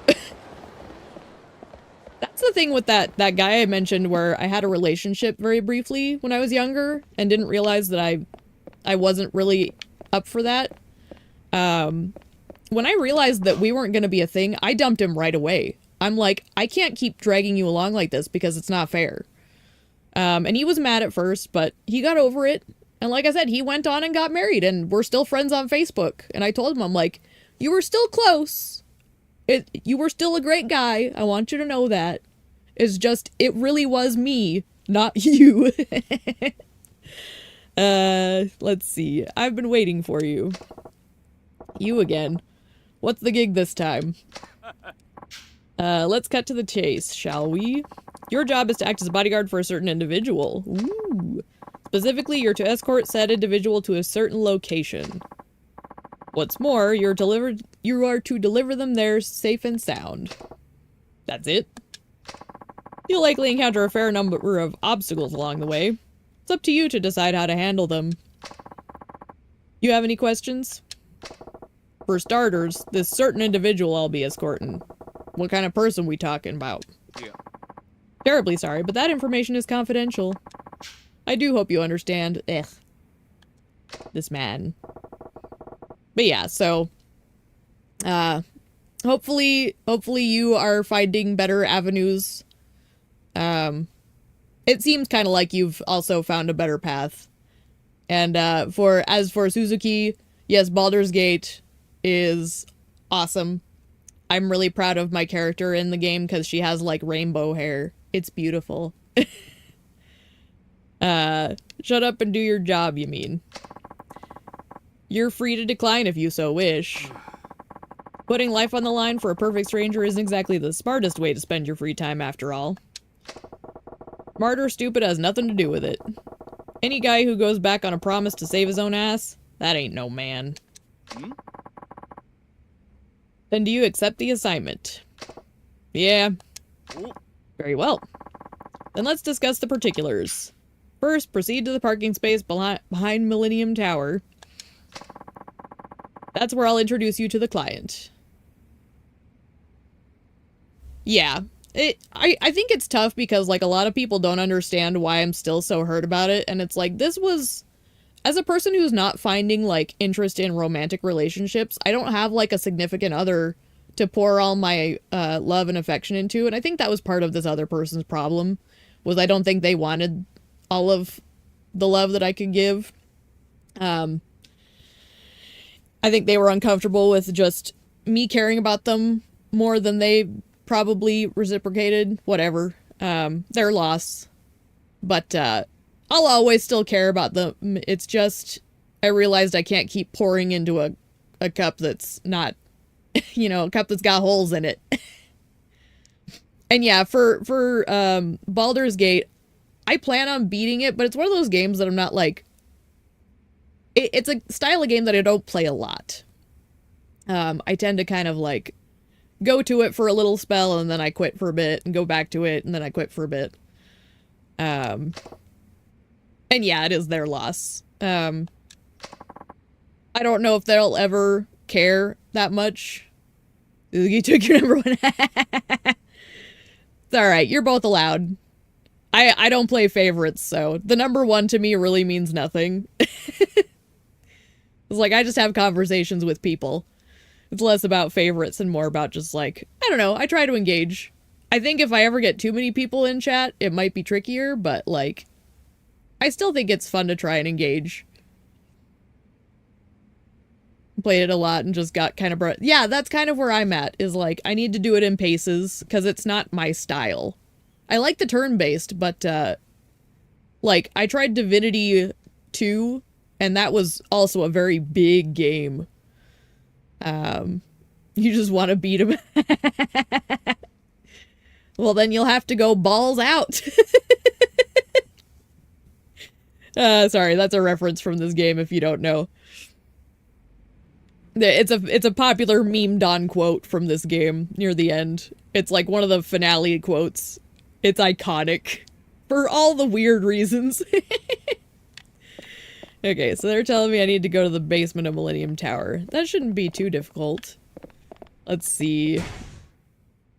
That's the thing with that guy I mentioned where I had a relationship very briefly when I was younger and didn't realize that I wasn't really up for that. When I realized that we weren't going to be a thing, I dumped him right away. I'm like, I can't keep dragging you along like this because it's not fair. And he was mad at first, but he got over it. And like I said, he went on and got married, and we're still friends on Facebook. And I told him, I'm like, you were still close. You were still a great guy. I want you to know that. It's just, it really was me, not you. Let's see. I've been waiting for you. You again. What's the gig this time? Let's cut to the chase, shall we? Your job is to act as a bodyguard for a certain individual. Ooh. Specifically, you're to escort said individual to a certain location. What's more, you are to deliver them there safe and sound. That's it. You'll likely encounter a fair number of obstacles along the way. It's up to you to decide how to handle them. You have any questions? For starters, this certain individual I'll be escorting. What kind of person we talking about? Yeah. Terribly sorry, but that information is confidential. I do hope you understand. Ugh. This man. But yeah, so hopefully you are finding better avenues. It seems kind of like you've also found a better path. And as for Suzuki, yes, Baldur's Gate is awesome. I'm really proud of my character in the game because she has like rainbow hair. It's beautiful. Shut up and do your job, you mean. You're free to decline if you so wish. Putting life on the line for a perfect stranger isn't exactly the smartest way to spend your free time, after all. Smart or stupid has nothing to do with it. Any guy who goes back on a promise to save his own ass, that ain't no man. Then do you accept the assignment? Yeah. Very well. Then let's discuss the particulars. First, proceed to the parking space behind Millennium Tower. That's where I'll introduce you to the client. Yeah. I think it's tough because, like, a lot of people don't understand why I'm still so hurt about it, and it's like, this was as a person who's not finding, like, interest in romantic relationships, I don't have, like, a significant other to pour all my love and affection into, and I think that was part of this other person's problem, was I don't think they wanted all of the love that I could give. I think they were uncomfortable with just me caring about them more than they probably reciprocated. Whatever. Their loss. But I'll always still care about them. It's just, I realized I can't keep pouring into a cup that's not, you know, a cup that's got holes in it. And yeah, for Baldur's Gate, I plan on beating it, but it's one of those games that I'm not like... It's a style of game that I don't play a lot. I tend to kind of like go to it for a little spell and then I quit for a bit and go back to it and then I quit for a bit. And yeah, it is their loss. I don't know if they'll ever care that much. You took your number one. It's alright, you're both allowed. I don't play favorites, so the number one to me really means nothing. It's like, I just have conversations with people. It's less about favorites and more about just like, I don't know, I try to engage. I think if I ever get too many people in chat, it might be trickier, but like, I still think it's fun to try and engage. Played it a lot and just got kind of... Yeah, that's kind of where I'm at, is like, I need to do it in paces, because it's not my style. I like the turn-based, but, like, I tried Divinity 2, and that was also a very big game. You just want to beat him. Well, then you'll have to go balls out. Sorry, that's a reference from this game if you don't know. It's a popular meme-don quote from this game near the end. It's like one of the finale quotes. It's iconic. For all the weird reasons. Okay, so they're telling me I need to go to the basement of Millennium Tower. That shouldn't be too difficult. Let's see.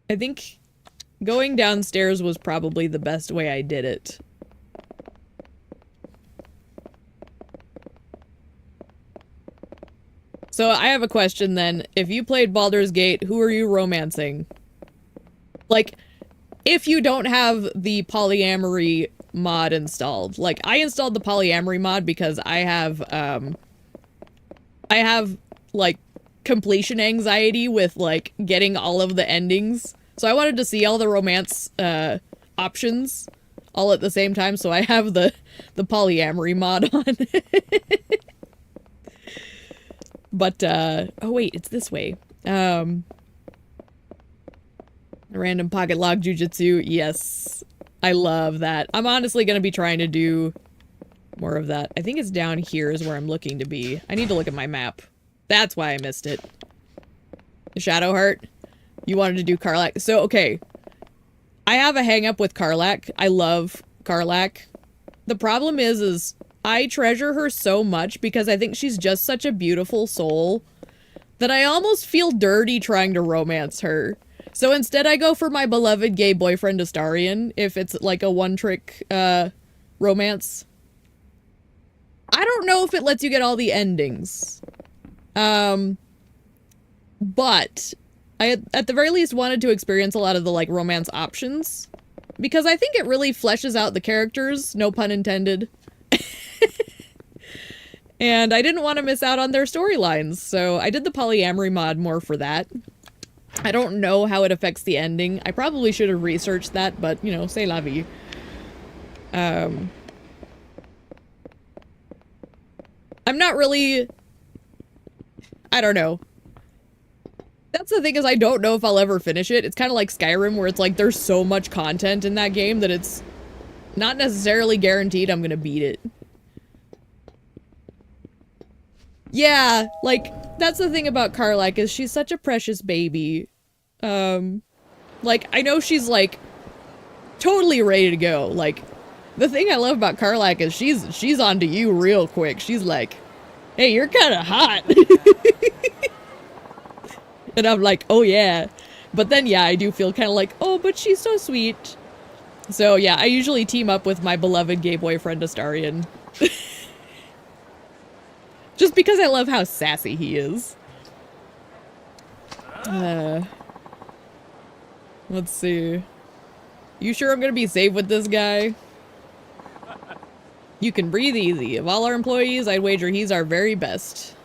I think going downstairs was probably the best way I did it. So I have a question then. If you played Baldur's Gate, who are you romancing? Like, if you don't have the polyamory mod installed. Like, I installed the polyamory mod because I have, like, completion anxiety with, like, getting all of the endings. So I wanted to see all the romance, options all at the same time, so I have the polyamory mod on. But, oh wait, it's this way. Random pocket lock jujutsu, yes. I love that. I'm honestly gonna be trying to do more of that. I think it's down here is where I'm looking to be. I need to look at my map. That's why I missed it. Shadowheart, you wanted to do Karlach. So, okay. I have a hang-up with Karlach. I love Karlach. The problem is I treasure her so much because I think she's just such a beautiful soul that I almost feel dirty trying to romance her. So instead I go for my beloved gay boyfriend Astarion, if it's like a one-trick, romance. I don't know if it lets you get all the endings. But I, at the very least, wanted to experience a lot of the, like, romance options. Because I think it really fleshes out the characters, no pun intended. And I didn't want to miss out on their storylines, so I did the polyamory mod more for that. I don't know how it affects the ending. I probably should have researched that, but, you know, c'est la vie. I'm not really... I don't know. That's the thing, is I don't know if I'll ever finish it. It's kind of like Skyrim, where it's like there's so much content in that game that it's not necessarily guaranteed I'm gonna beat it. Yeah, like, that's the thing about Karlach, is she's such a precious baby. Like, I know she's, like, totally ready to go. Like, the thing I love about Karlach is she's onto you real quick. She's like, hey, you're kinda hot. And I'm like, oh yeah. But then, yeah, I do feel kind of like, oh, but she's so sweet. So, yeah, I usually team up with my beloved gay boyfriend, Astarion. Just because I love how sassy he is. Let's see. You sure I'm gonna be safe with this guy? You can breathe easy. Of all our employees, I'd wager he's our very best.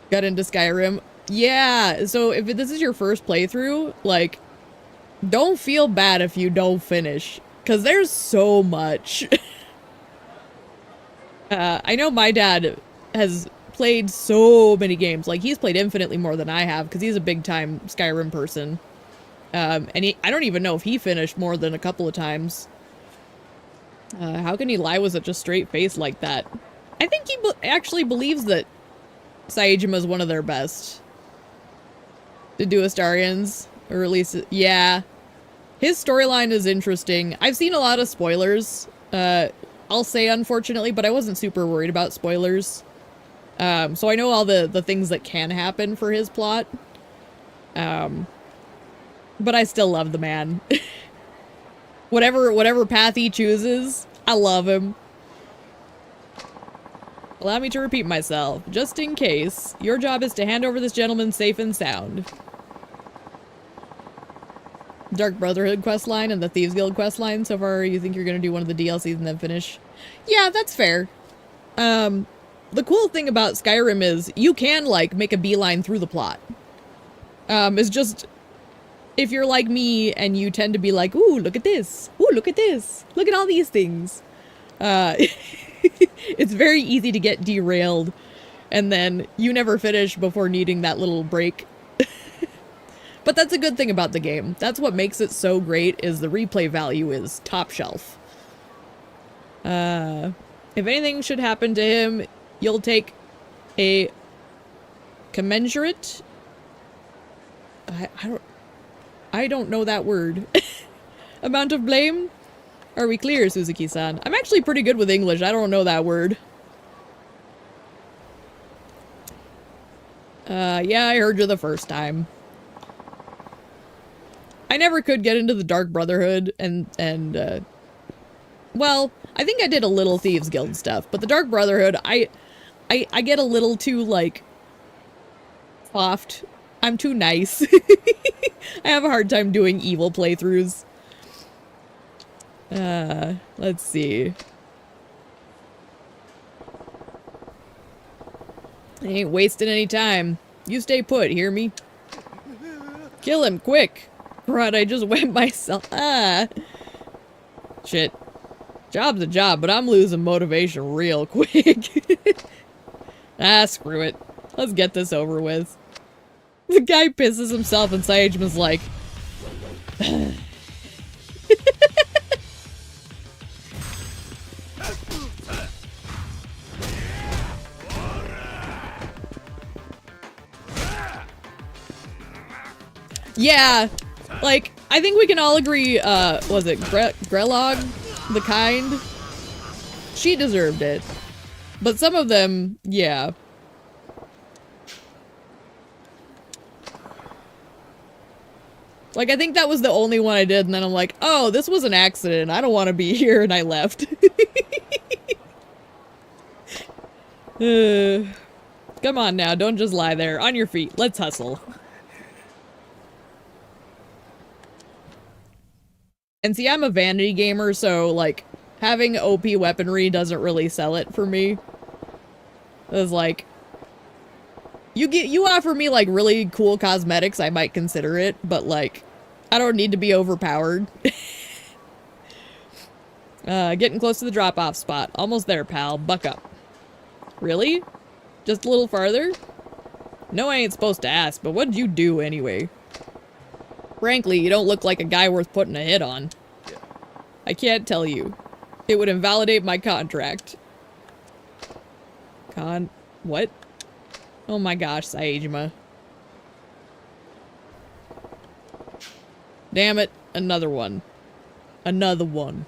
Got into Skyrim. Yeah, so if this is your first playthrough, like, don't feel bad if you don't finish. Because there's so much. I know my dad has played so many games. Like, he's played infinitely more than I have, because he's a big-time Skyrim person. And I don't even know if he finished more than a couple of times. How can he lie with such a straight face like that? I think he actually believes that Saejima is one of their best. To do Astarians, or at least, yeah. His storyline is interesting. I've seen a lot of spoilers, I'll say unfortunately, but I wasn't super worried about spoilers. So I know all the things that can happen for his plot. But I still love the man. Whatever path he chooses, I love him. Allow me to repeat myself, just in case. Your job is to hand over this gentleman safe and sound. Dark Brotherhood questline and the Thieves Guild questline. So far, you think you're gonna do one of the DLCs and then finish? Yeah, that's fair. The cool thing about Skyrim is you can, like, make a beeline through the plot. It's just, if you're like me and you tend to be like, ooh, look at this. Ooh, look at this. Look at all these things. It's very easy to get derailed, and then you never finish before needing that little break. But that's a good thing about the game. That's what makes it so great, is the replay value is top shelf. If anything should happen to him, you'll take a commensurate... I don't know that word. Amount of blame? Are we clear, Suzuki-san? I'm actually pretty good with English. I don't know that word. Yeah, I heard you the first time. I never could get into the Dark Brotherhood, well, I think I did a little Thieves Guild stuff, but the Dark Brotherhood, I get a little too, like, soft. I'm too nice. I have a hard time doing evil playthroughs. Let's see. I ain't wasting any time. You stay put, hear me? Kill him, quick! Right, I just went myself. Ah! Shit. Job's a job, but I'm losing motivation real quick. Ah, screw it. Let's get this over with. The guy pisses himself and Saejima's like... Yeah, like, I think we can all agree, was it Grelog, the Kind? She deserved it. But some of them, yeah. Like, I think that was the only one I did, and then I'm like, oh, this was an accident, I don't want to be here, and I left. Come on now, don't just lie there. On your feet, let's hustle. And see, I'm a vanity gamer, so, like, having OP weaponry doesn't really sell it for me. It's like, you offer me, like, really cool cosmetics, I might consider it, but, like, I don't need to be overpowered. Getting close to the drop-off spot. Almost there, pal. Buck up. Really? Just a little farther? No, I ain't supposed to ask, but what'd you do anyway? Frankly, you don't look like a guy worth putting a hit on. I can't tell you. It would invalidate my contract. What? Oh my gosh, Saejima. Damn it, another one. Another one.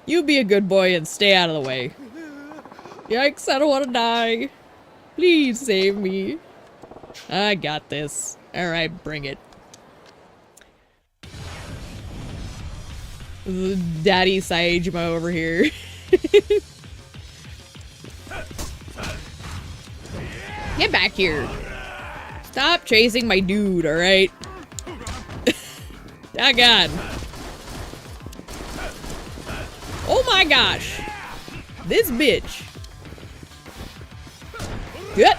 You be a good boy and stay out of the way. Yikes, I don't want to die. Please save me. I got this. Alright, bring it. Daddy Saejima over here. Get back here. Stop chasing my dude, alright? Ah, God. Oh my gosh. This bitch. Good.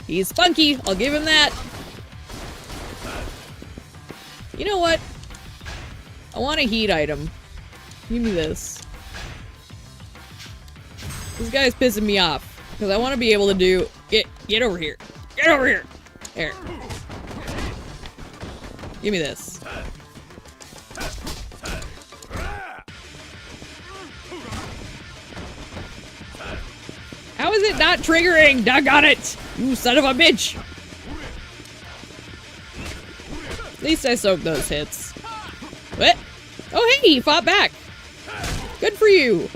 He's spunky. I'll give him that. You know what? I want a heat item. Give me this. This guy's pissing me off. Because I want to be able to do... Get over here. Get over here. There. Give me this. How is it not triggering? Doggone it! You son of a bitch! At least I soaked those hits. What? Oh hey, he fought back! Good for you!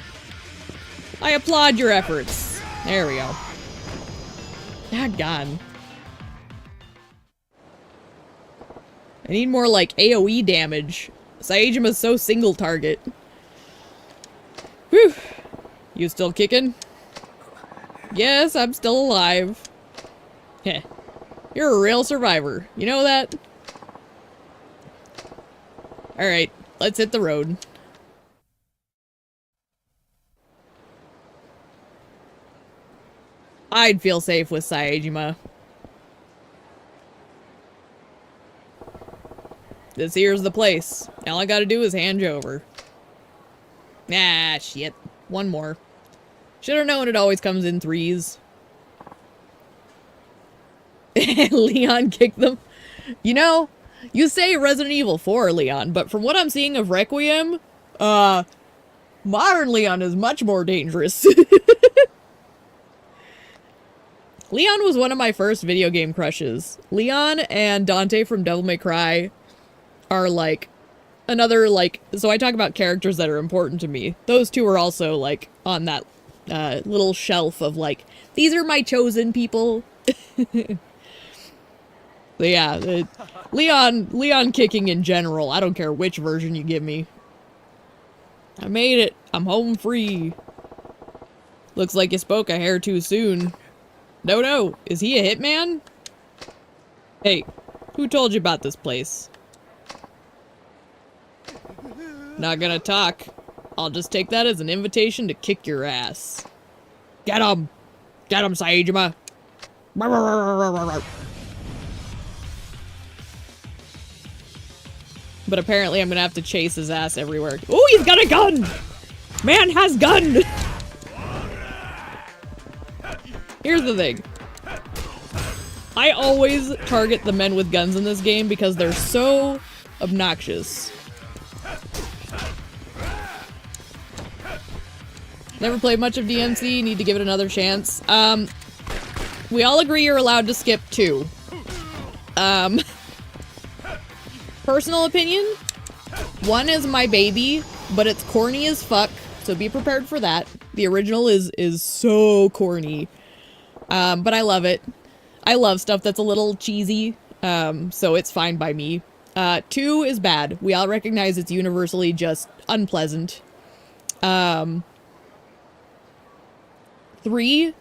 I applaud your efforts. There we go. Doggone. I need more, like, AoE damage. Saejima's so single target. Whew. You still kicking? Yes, I'm still alive. Heh. You're a real survivor. You know that? Alright, let's hit the road. I'd feel safe with Saejima. This here's the place. All I gotta do is hand you over. Ah, shit. One more. Should've known it always comes in threes. Leon kicked them. You know, you say Resident Evil 4, Leon, but from what I'm seeing of Requiem, modern Leon is much more dangerous. Leon was one of my first video game crushes. Leon and Dante from Devil May Cry are, like, another, like... So I talk about characters that are important to me. Those two are also, like, on that little shelf of, like, these are my chosen people. But yeah, Leon kicking in general. I don't care which version you give me. I made it. I'm home free. Looks like you spoke a hair too soon. No, is he a hitman? Hey, who told you about this place? Not gonna talk. I'll just take that as an invitation to kick your ass. Get him! Get him, Saejima! But apparently I'm gonna have to chase his ass everywhere. Oh, he's got a gun! Man has gun! Here's the thing. I always target the men with guns in this game because they're so obnoxious. Never played much of DMC, need to give it another chance. We all agree you're allowed to skip 2. Personal opinion, 1 is my baby, but it's corny as fuck, so be prepared for that. The original is so corny. But I love it. I love stuff that's a little cheesy, so it's fine by me. 2 is bad. We all recognize it's universally just unpleasant. 3,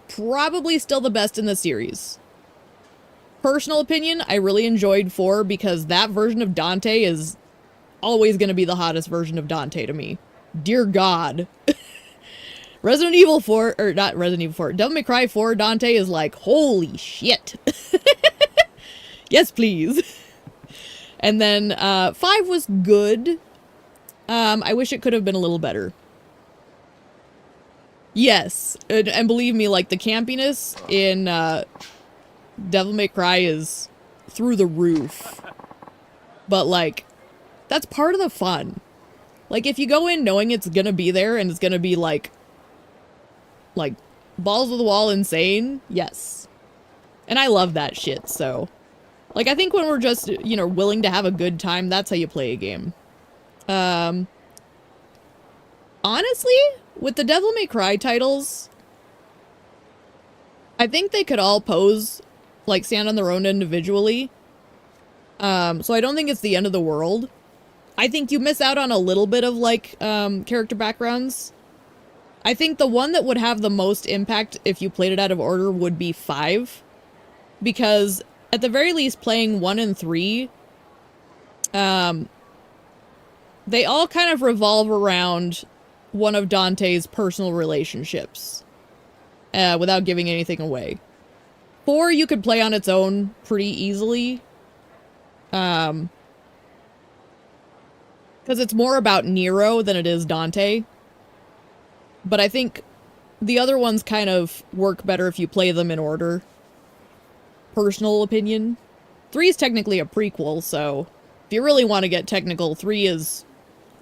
probably still the best in the series. Personal opinion, I really enjoyed 4 because that version of Dante is always going to be the hottest version of Dante to me. Dear God. Resident Evil 4, or not Resident Evil 4, Devil May Cry 4 Dante is like, holy shit. Yes, please. And then 5 was good. I wish it could have been a little better. Yes, and believe me, like, the campiness in Devil May Cry is through the roof. But, like, that's part of the fun. Like, if you go in knowing it's gonna be there and it's gonna be, like, balls to the wall insane, yes. And I love that shit, so. Like, I think when we're just, you know, willing to have a good time, that's how you play a game. Honestly, with the Devil May Cry titles, I think they could all pose, like, stand on their own individually. So I don't think it's the end of the world. I think you miss out on a little bit of, like, character backgrounds. I think the one that would have the most impact if you played it out of order would be 5. Because, at the very least, playing 1 and 3, they all kind of revolve around one of Dante's personal relationships. Without giving anything away. 4 you could play on its own pretty easily. Because it's more about Nero than it is Dante. But I think the other ones kind of work better if you play them in order. Personal opinion. 3 is technically a prequel, so if you really want to get technical, 3 is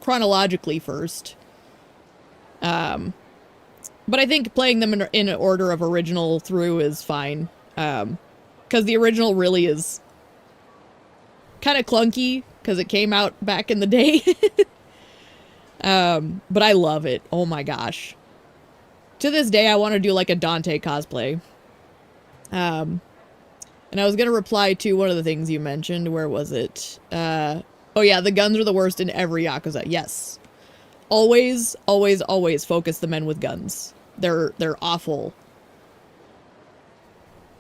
chronologically first. But I think playing them in order of original through is fine. Because the original really is kind of clunky, because it came out back in the day. But I love it. Oh my gosh. To this day, I want to do like a Dante cosplay. And I was going to reply to one of the things you mentioned. Where was it? Oh yeah, the guns are the worst in every Yakuza. Yes. Always, always, always focus the men with guns. They're awful.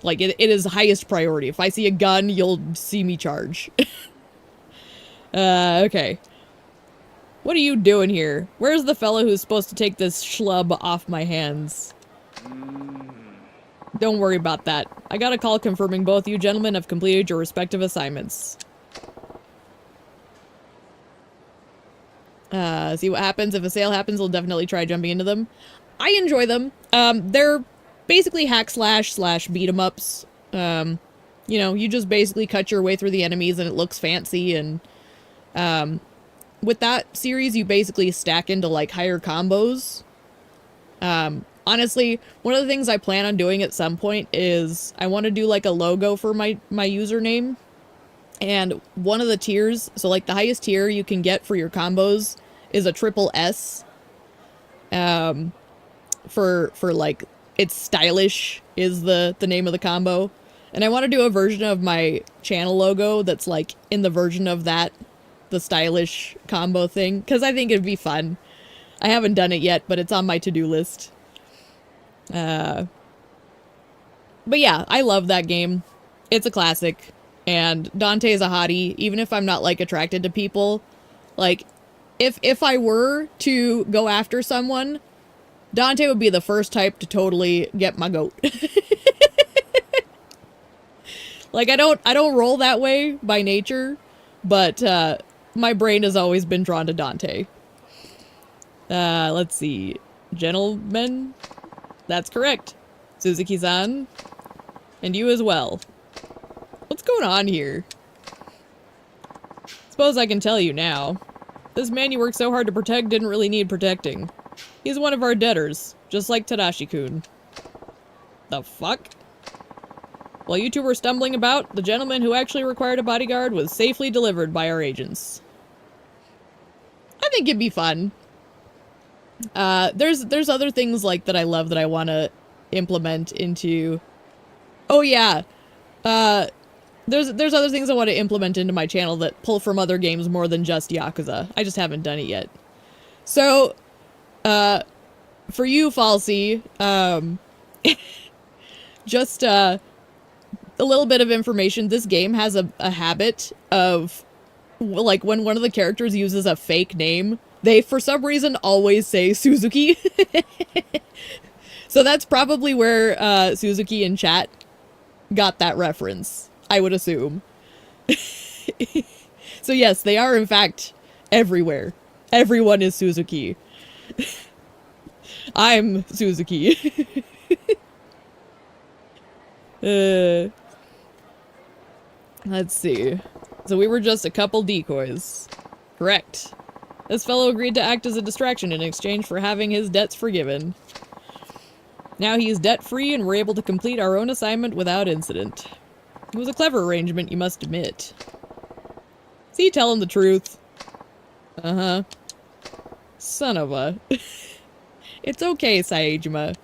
Like, it is highest priority. If I see a gun, you'll see me charge. Okay. What are you doing here? Where's the fellow who's supposed to take this schlub off my hands? Don't worry about that. I got a call confirming both you gentlemen have completed your respective assignments. See what happens. If a sale happens, I'll definitely try jumping into them. I enjoy them. They're basically hack slash beat 'em ups. You know, you just basically cut your way through the enemies and it looks fancy, and with that series you basically stack into like higher combos. Honestly, one of the things I plan on doing at some point is I want to do like a logo for my username. And one of the tiers, so like the highest tier you can get for your combos is a triple S. For like, it's stylish is the name of the combo. And I want to do a version of my channel logo that's like in the version of that, the stylish combo thing, because I think it'd be fun. I haven't done it yet, but it's on my to-do list. But yeah, I love that game. It's a classic. And Dante is a hottie, even if I'm not, like, attracted to people. Like, if I were to go after someone, Dante would be the first type to totally get my goat. Like, I don't roll that way by nature, but, my brain has always been drawn to Dante. Let's see. Gentlemen? That's correct. Suzuki-san. And you as well. What's going on here? Suppose I can tell you now. This man you worked so hard to protect didn't really need protecting. He's one of our debtors, just like Tadashi-kun. The fuck? While you two were stumbling about, the gentleman who actually required a bodyguard was safely delivered by our agents. I think it'd be fun. There's other things like that I love that I want to implement into... Oh yeah! There's other things I want to implement into my channel that pull from other games more than just Yakuza. I just haven't done it yet. So, for you, Falsey, just, a little bit of information. This game has a habit of, like, when one of the characters uses a fake name, they, for some reason, always say Suzuki. So that's probably where, Suzuki in chat got that reference, I would assume. So yes, they are in fact everywhere. Everyone is Suzuki. I'm Suzuki. Let's see. So we were just a couple decoys. Correct. This fellow agreed to act as a distraction in exchange for having his debts forgiven. Now he is debt-free and we're able to complete our own assignment without incident. It was a clever arrangement, you must admit. See, tell him the truth. Uh-huh. Son of a... It's okay, Saejima.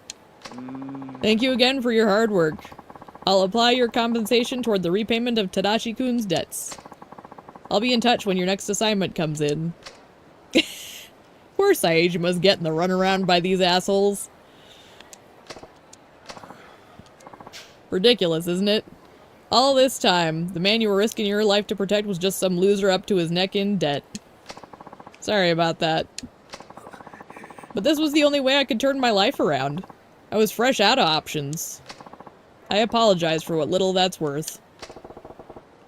Thank you again for your hard work. I'll apply your compensation toward the repayment of Tadashi-kun's debts. I'll be in touch when your next assignment comes in. Poor Saijima's getting the runaround by these assholes. Ridiculous, isn't it? All this time, the man you were risking your life to protect was just some loser up to his neck in debt. Sorry about that. But this was the only way I could turn my life around. I was fresh out of options. I apologize for what little that's worth.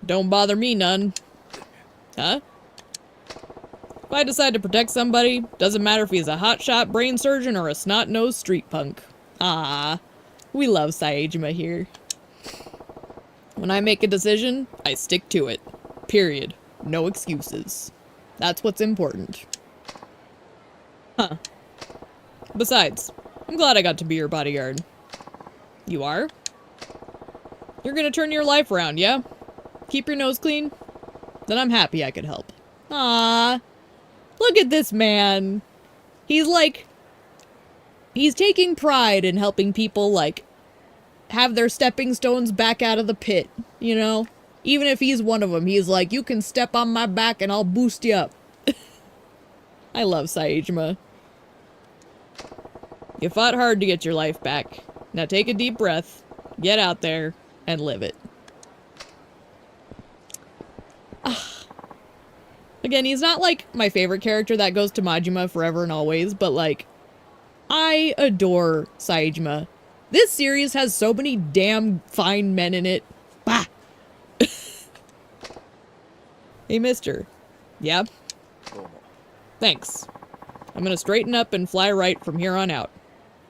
Don't bother me none. Huh? If I decide to protect somebody, doesn't matter if he's a hotshot brain surgeon or a snot-nosed street punk. Ah, we love Saejima here. When I make a decision, I stick to it. Period. No excuses. That's what's important. Huh. Besides, I'm glad I got to be your bodyguard. You are? You're gonna turn your life around, yeah? Keep your nose clean? Then I'm happy I could help. Ah, look at this man. He's like... He's taking pride in helping people, like, have their stepping stones back out of the pit, you know? Even if he's one of them, he's like, you can step on my back and I'll boost you up. I love Saejima. You fought hard to get your life back. Now take a deep breath, get out there, and live it. Again, he's not, like, my favorite character that goes to Majima forever and always, but, like, I adore Saejima. This series has so many damn fine men in it. Bah! Hey, mister. Yeah? Thanks. I'm gonna straighten up and fly right from here on out.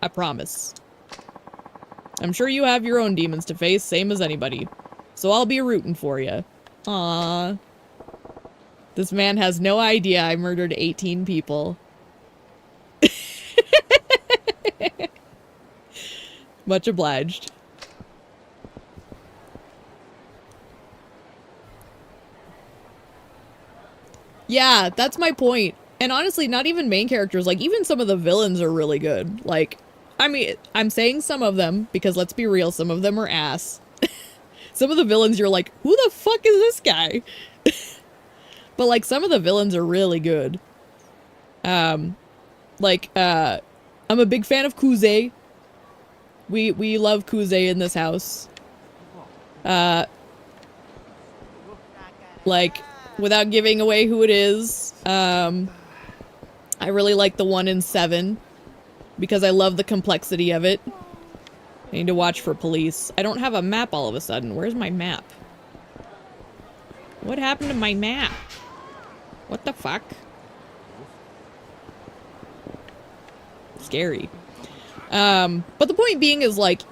I promise. I'm sure you have your own demons to face, same as anybody. So I'll be rooting for you. Aww. This man has no idea I murdered 18 people. Much obliged. Yeah, that's my point. And honestly, not even main characters, like, even some of the villains are really good. Like, I mean, I'm saying some of them, because let's be real, some of them are ass. Some of the villains, you're like, who the fuck is this guy? But, like, some of the villains are really good. I'm a big fan of Kuze. We love Kuze in this house. Like, without giving away who it is, I really like the one in 7, because I love the complexity of it. I need to watch for police. I don't have a map all of a sudden. Where's my map? What happened to my map? What the fuck? Scary. But the point being is, like,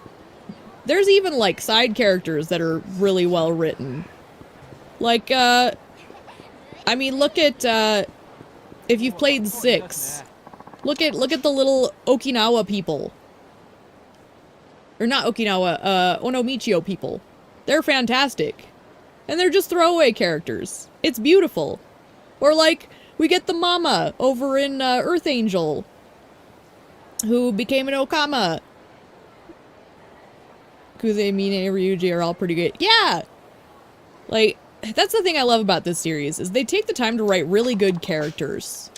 there's even, like, side characters that are really well written. Like, I mean, look at, if you've played 6, look at the little Okinawa people. Or not Okinawa, Onomichio people. They're fantastic. And they're just throwaway characters. It's beautiful. Or, like, we get the mama over in, Earth Angel, who became an Okama. Kuze, Mine, Ryuji are all pretty good. Yeah! Like, that's the thing I love about this series, is they take the time to write really good characters.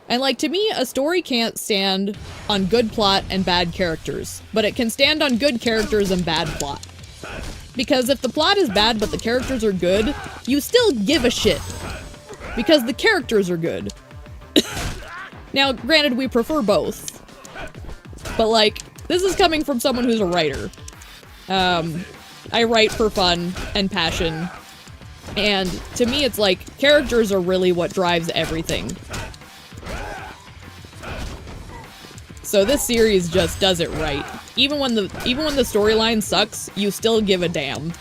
And, like, to me, a story can't stand on good plot and bad characters, but it can stand on good characters and bad plot. Because if the plot is bad but the characters are good, you still give a shit. Because the characters are good. Now, granted, we prefer both. But, like, this is coming from someone who's a writer. I write for fun and passion. And to me, it's like, characters are really what drives everything. So this series just does it right. Even when the storyline sucks, you still give a damn.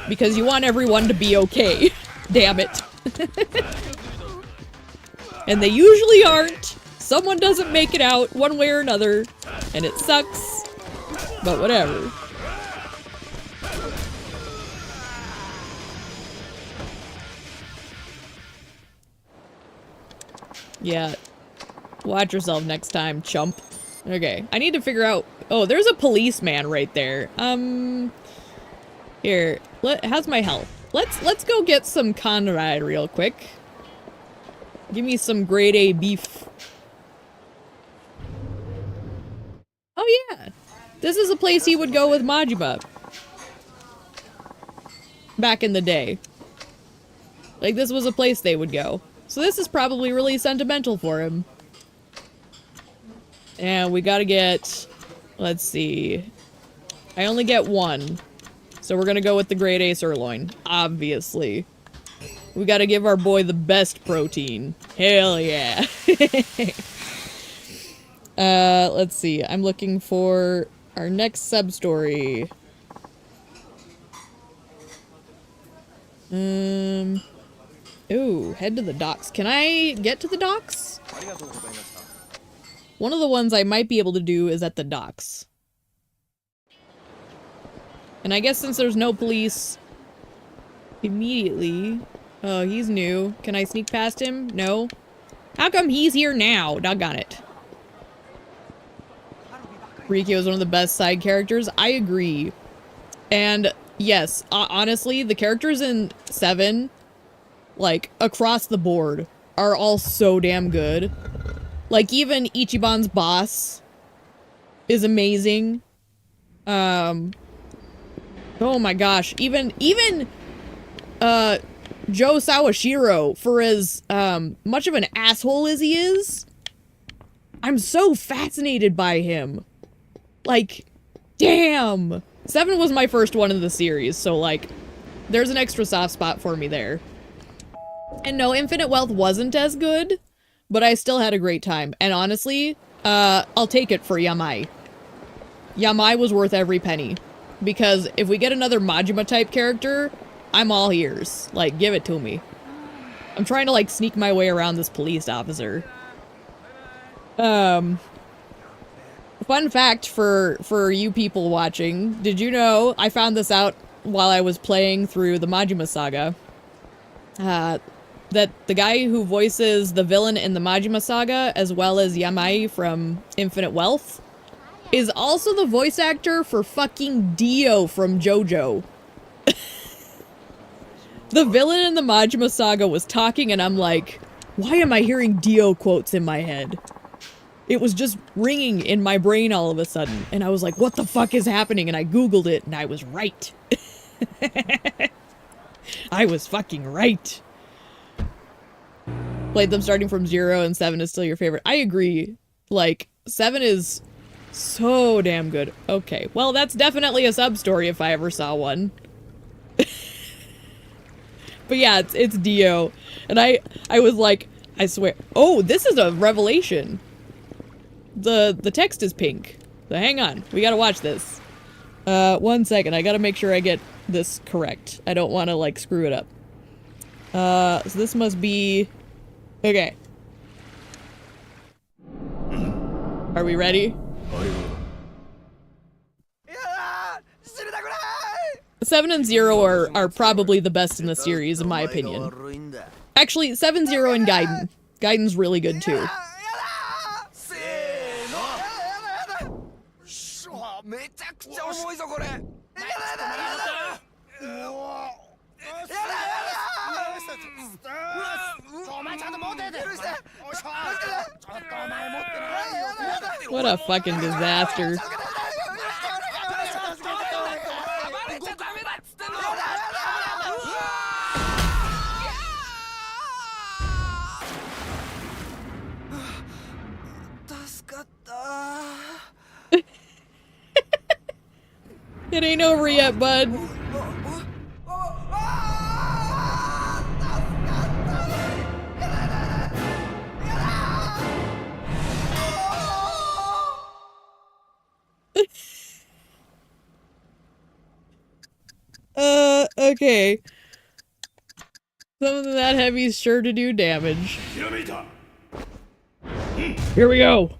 Because you want everyone to be okay. Damn it. And they usually aren't. Someone doesn't make it out one way or another. And it sucks. But whatever. Yeah. Watch yourself next time, chump. Okay, I need to figure out... Oh, there's a policeman right there. Here. How's my health? Let's go get some Conrad real quick. Give me some grade A beef. Oh yeah. This is a place he would go with Majima. Back in the day. Like, this was a place they would go. So this is probably really sentimental for him. And we gotta get... Let's see. I only get one. So we're gonna go with the grade A sirloin. Obviously. We gotta give our boy the best protein. Hell yeah. Let's see. I'm looking for our next sub-story. Ooh, head to the docks. Can I get to the docks? One of the ones I might be able to do is at the docks. And I guess since there's no police immediately... Oh, he's new. Can I sneak past him? No. How come he's here now? Doggone it. Rikyo is one of the best side characters. I agree. And yes, honestly, the characters in 7, like, across the board, are all so damn good. Like, even Ichiban's boss is amazing. Oh my gosh. Even Joe Sawashiro, for as, much of an asshole as he is, I'm so fascinated by him. Like, damn! 7 was my first one in the series, so, like, there's an extra soft spot for me there. And no, Infinite Wealth wasn't as good, but I still had a great time. And honestly, I'll take it for Yamai. Yamai was worth every penny. Because if we get another Majima-type character, I'm all ears. Like, give it to me. I'm trying to, like, sneak my way around this police officer. Fun fact for you people watching, did you know, I found this out while I was playing through the Majima Saga, that the guy who voices the villain in the Majima Saga, as well as Yamai from Infinite Wealth, is also the voice actor for fucking Dio from JoJo. The villain in the Majima Saga was talking and I'm like, why am I hearing Dio quotes in my head? It was just ringing in my brain all of a sudden, and I was like, what the fuck is happening? And I googled it, and I was right. I was fucking right. Played them starting from 0, and 7 is still your favorite. I agree. Like, 7 is so damn good. Okay, well, that's definitely a sub-story if I ever saw one. But yeah, it's Dio. And I was like, I swear. Oh, this is a revelation. The text is pink. So hang on, we gotta watch this. 1 second, I gotta make sure I get this correct. I don't want to, like, screw it up. So this must be... Okay. Are we ready? 7 and 0 are probably the best in the series, in my opinion. Actually, 7, 0, and Gaiden. Gaiden's really good, too. What a fucking disaster. It ain't over yet, bud. Okay. Something that heavy is sure to do damage. Here we go.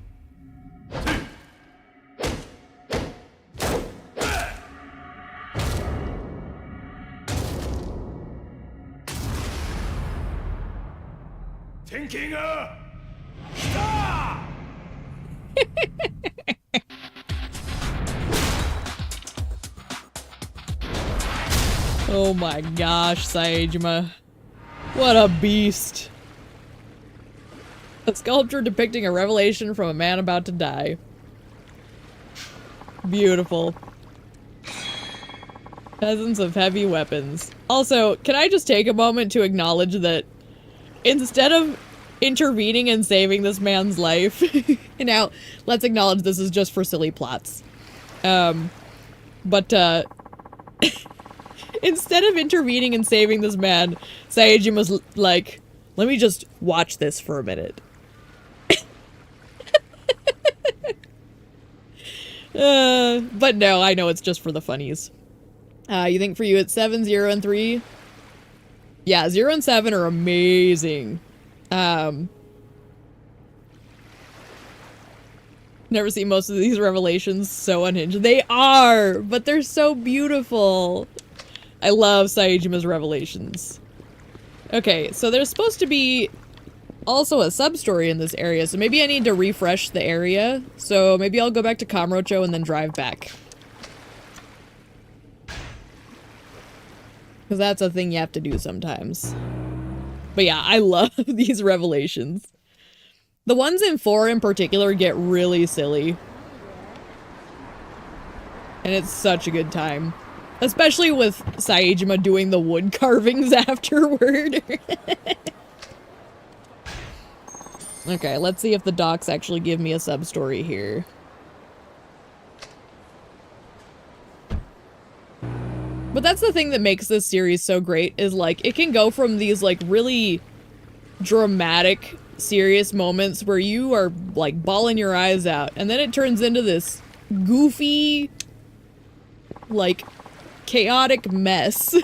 Oh my gosh, Saejima. What a beast. A sculpture depicting a revelation from a man about to die. Beautiful. Peasants of heavy weapons. Also, can I just take a moment to acknowledge that instead of intervening and saving this man's life, and now let's acknowledge this is just for silly plots. Instead of intervening and saving this man, Saejima's like, let me just watch this for a minute. But no, I know it's just for the funnies. You think for you it's 7, 0, and 3? Yeah, 0 and 7 are amazing. Never seen most of these revelations so unhinged. They are, but they're so beautiful. I love Saejima's revelations. Okay, so there's supposed to be also a sub-story in this area, so maybe I need to refresh the area. So maybe I'll go back to Kamurocho and then drive back. Because that's a thing you have to do sometimes. But yeah, I love these revelations. The ones in 4 in particular get really silly. And it's such a good time. Especially with Saejima doing the wood carvings afterward. Okay, let's see if the docs actually give me a sub-story here. But that's the thing that makes this series so great, is like, it can go from these like really dramatic, serious moments where you are like bawling your eyes out, and then it turns into this goofy, like, chaotic mess.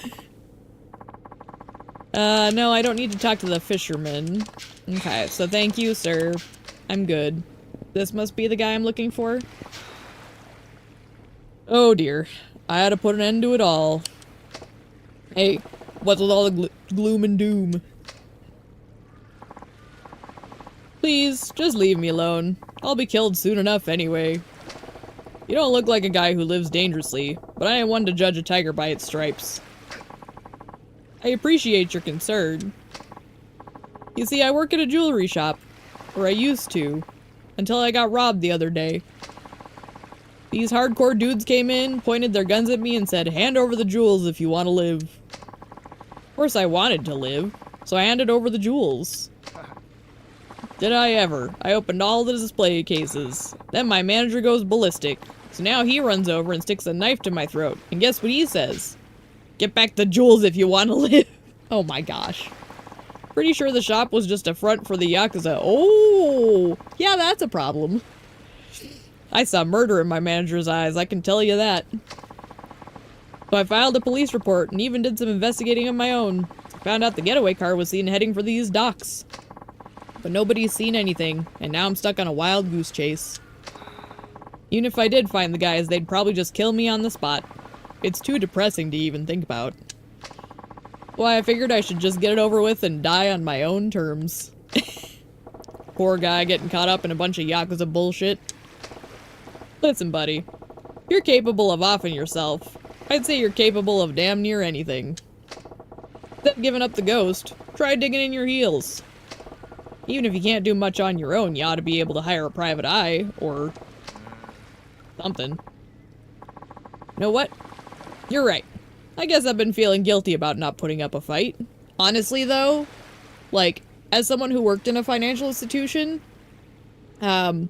No, I don't need to talk to the fisherman. Okay, so thank you, sir. I'm good. This must be the guy I'm looking for. Oh dear. I had to put an end to it all. Hey, what's with all the gloom and doom? Please, just leave me alone. I'll be killed soon enough anyway. You don't look like a guy who lives dangerously, but I ain't one to judge a tiger by its stripes. I appreciate your concern. You see, I work at a jewelry shop. Or I used to. Until I got robbed the other day. These hardcore dudes came in, pointed their guns at me, and said, hand over the jewels if you want to live. Of course I wanted to live, so I handed over the jewels. Did I ever? I opened all the display cases. Then my manager goes ballistic. So now he runs over and sticks a knife to my throat. And guess what he says? Get back the jewels if you want to live. Oh my gosh. Pretty sure the shop was just a front for the Yakuza. Oh, yeah, that's a problem. I saw murder in my manager's eyes, I can tell you that. So I filed a police report and even did some investigating of my own. Found out the getaway car was seen heading for these docks. But nobody's seen anything, and now I'm stuck on a wild goose chase. Even if I did find the guys, they'd probably just kill me on the spot. It's too depressing to even think about. Why, I figured I should just get it over with and die on my own terms. Poor guy getting caught up in a bunch of Yakuza bullshit. Listen, buddy. You're capable of offing yourself. I'd say you're capable of damn near anything. Instead of giving up the ghost, try digging in your heels. Even if you can't do much on your own, you ought to be able to hire a private eye, or something. You know what? You're right. I guess I've been feeling guilty about not putting up a fight. Honestly, though, like, as someone who worked in a financial institution, it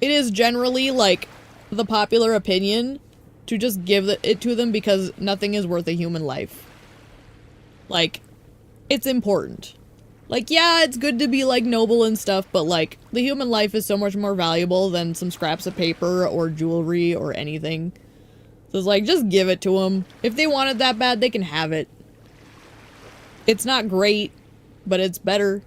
is generally, like, the popular opinion to just give it to them because nothing is worth a human life. Like, it's important. Like, yeah, it's good to be, like, noble and stuff, but, like, the human life is so much more valuable than some scraps of paper or jewelry or anything. So it's like, just give it to them. If they want it that bad, they can have it. It's not great, but it's better.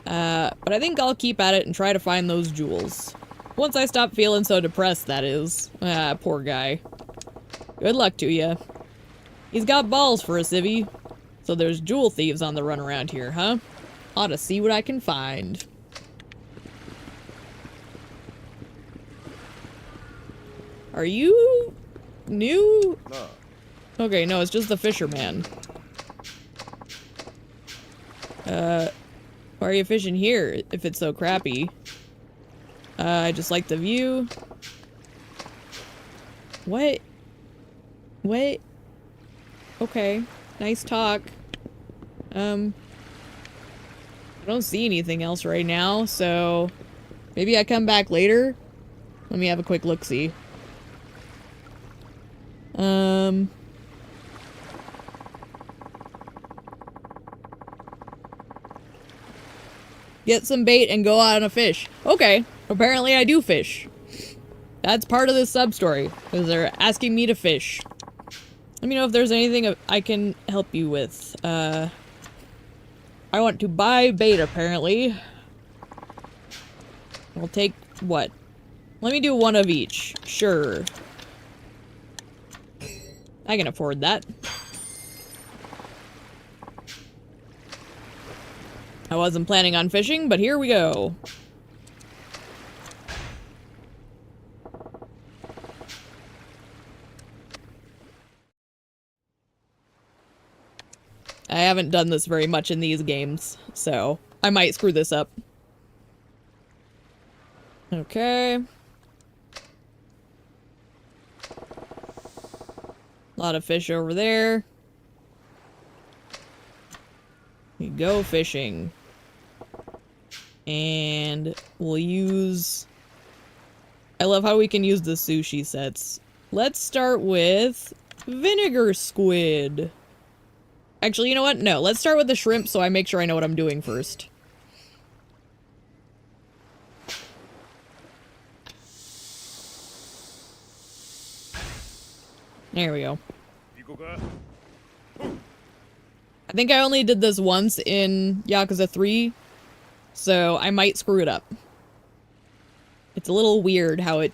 But I think I'll keep at it and try to find those jewels. Once I stop feeling so depressed, that is. Poor guy. Good luck to ya. He's got balls for a civvy. So there's jewel thieves on the run around here, huh? Ought to see what I can find. Are you new? No. Okay, no, it's just the fisherman. Why are you fishing here if it's so crappy? I just like the view. What? What? Okay. Nice talk. I don't see anything else right now, so maybe I come back later. Let me have a quick look-see. Get some bait and go out on a fish. Okay, apparently I do fish. That's part of this sub-story, because they're asking me to fish. Let me know if there's anything I can help you with. I want to buy bait, apparently. I'll take what? Let me do one of each. Sure. I can afford that. I wasn't planning on fishing, but here we go. I haven't done this very much in these games, so I might screw this up. Okay. A lot of fish over there. We go fishing. And we'll use... I love how we can use the sushi sets. Let's start with vinegar squid. Actually, you know what? No, let's start with the shrimp so I make sure I know what I'm doing first. There we go. I think I only did this once in Yakuza 3, so I might screw it up. It's a little weird how it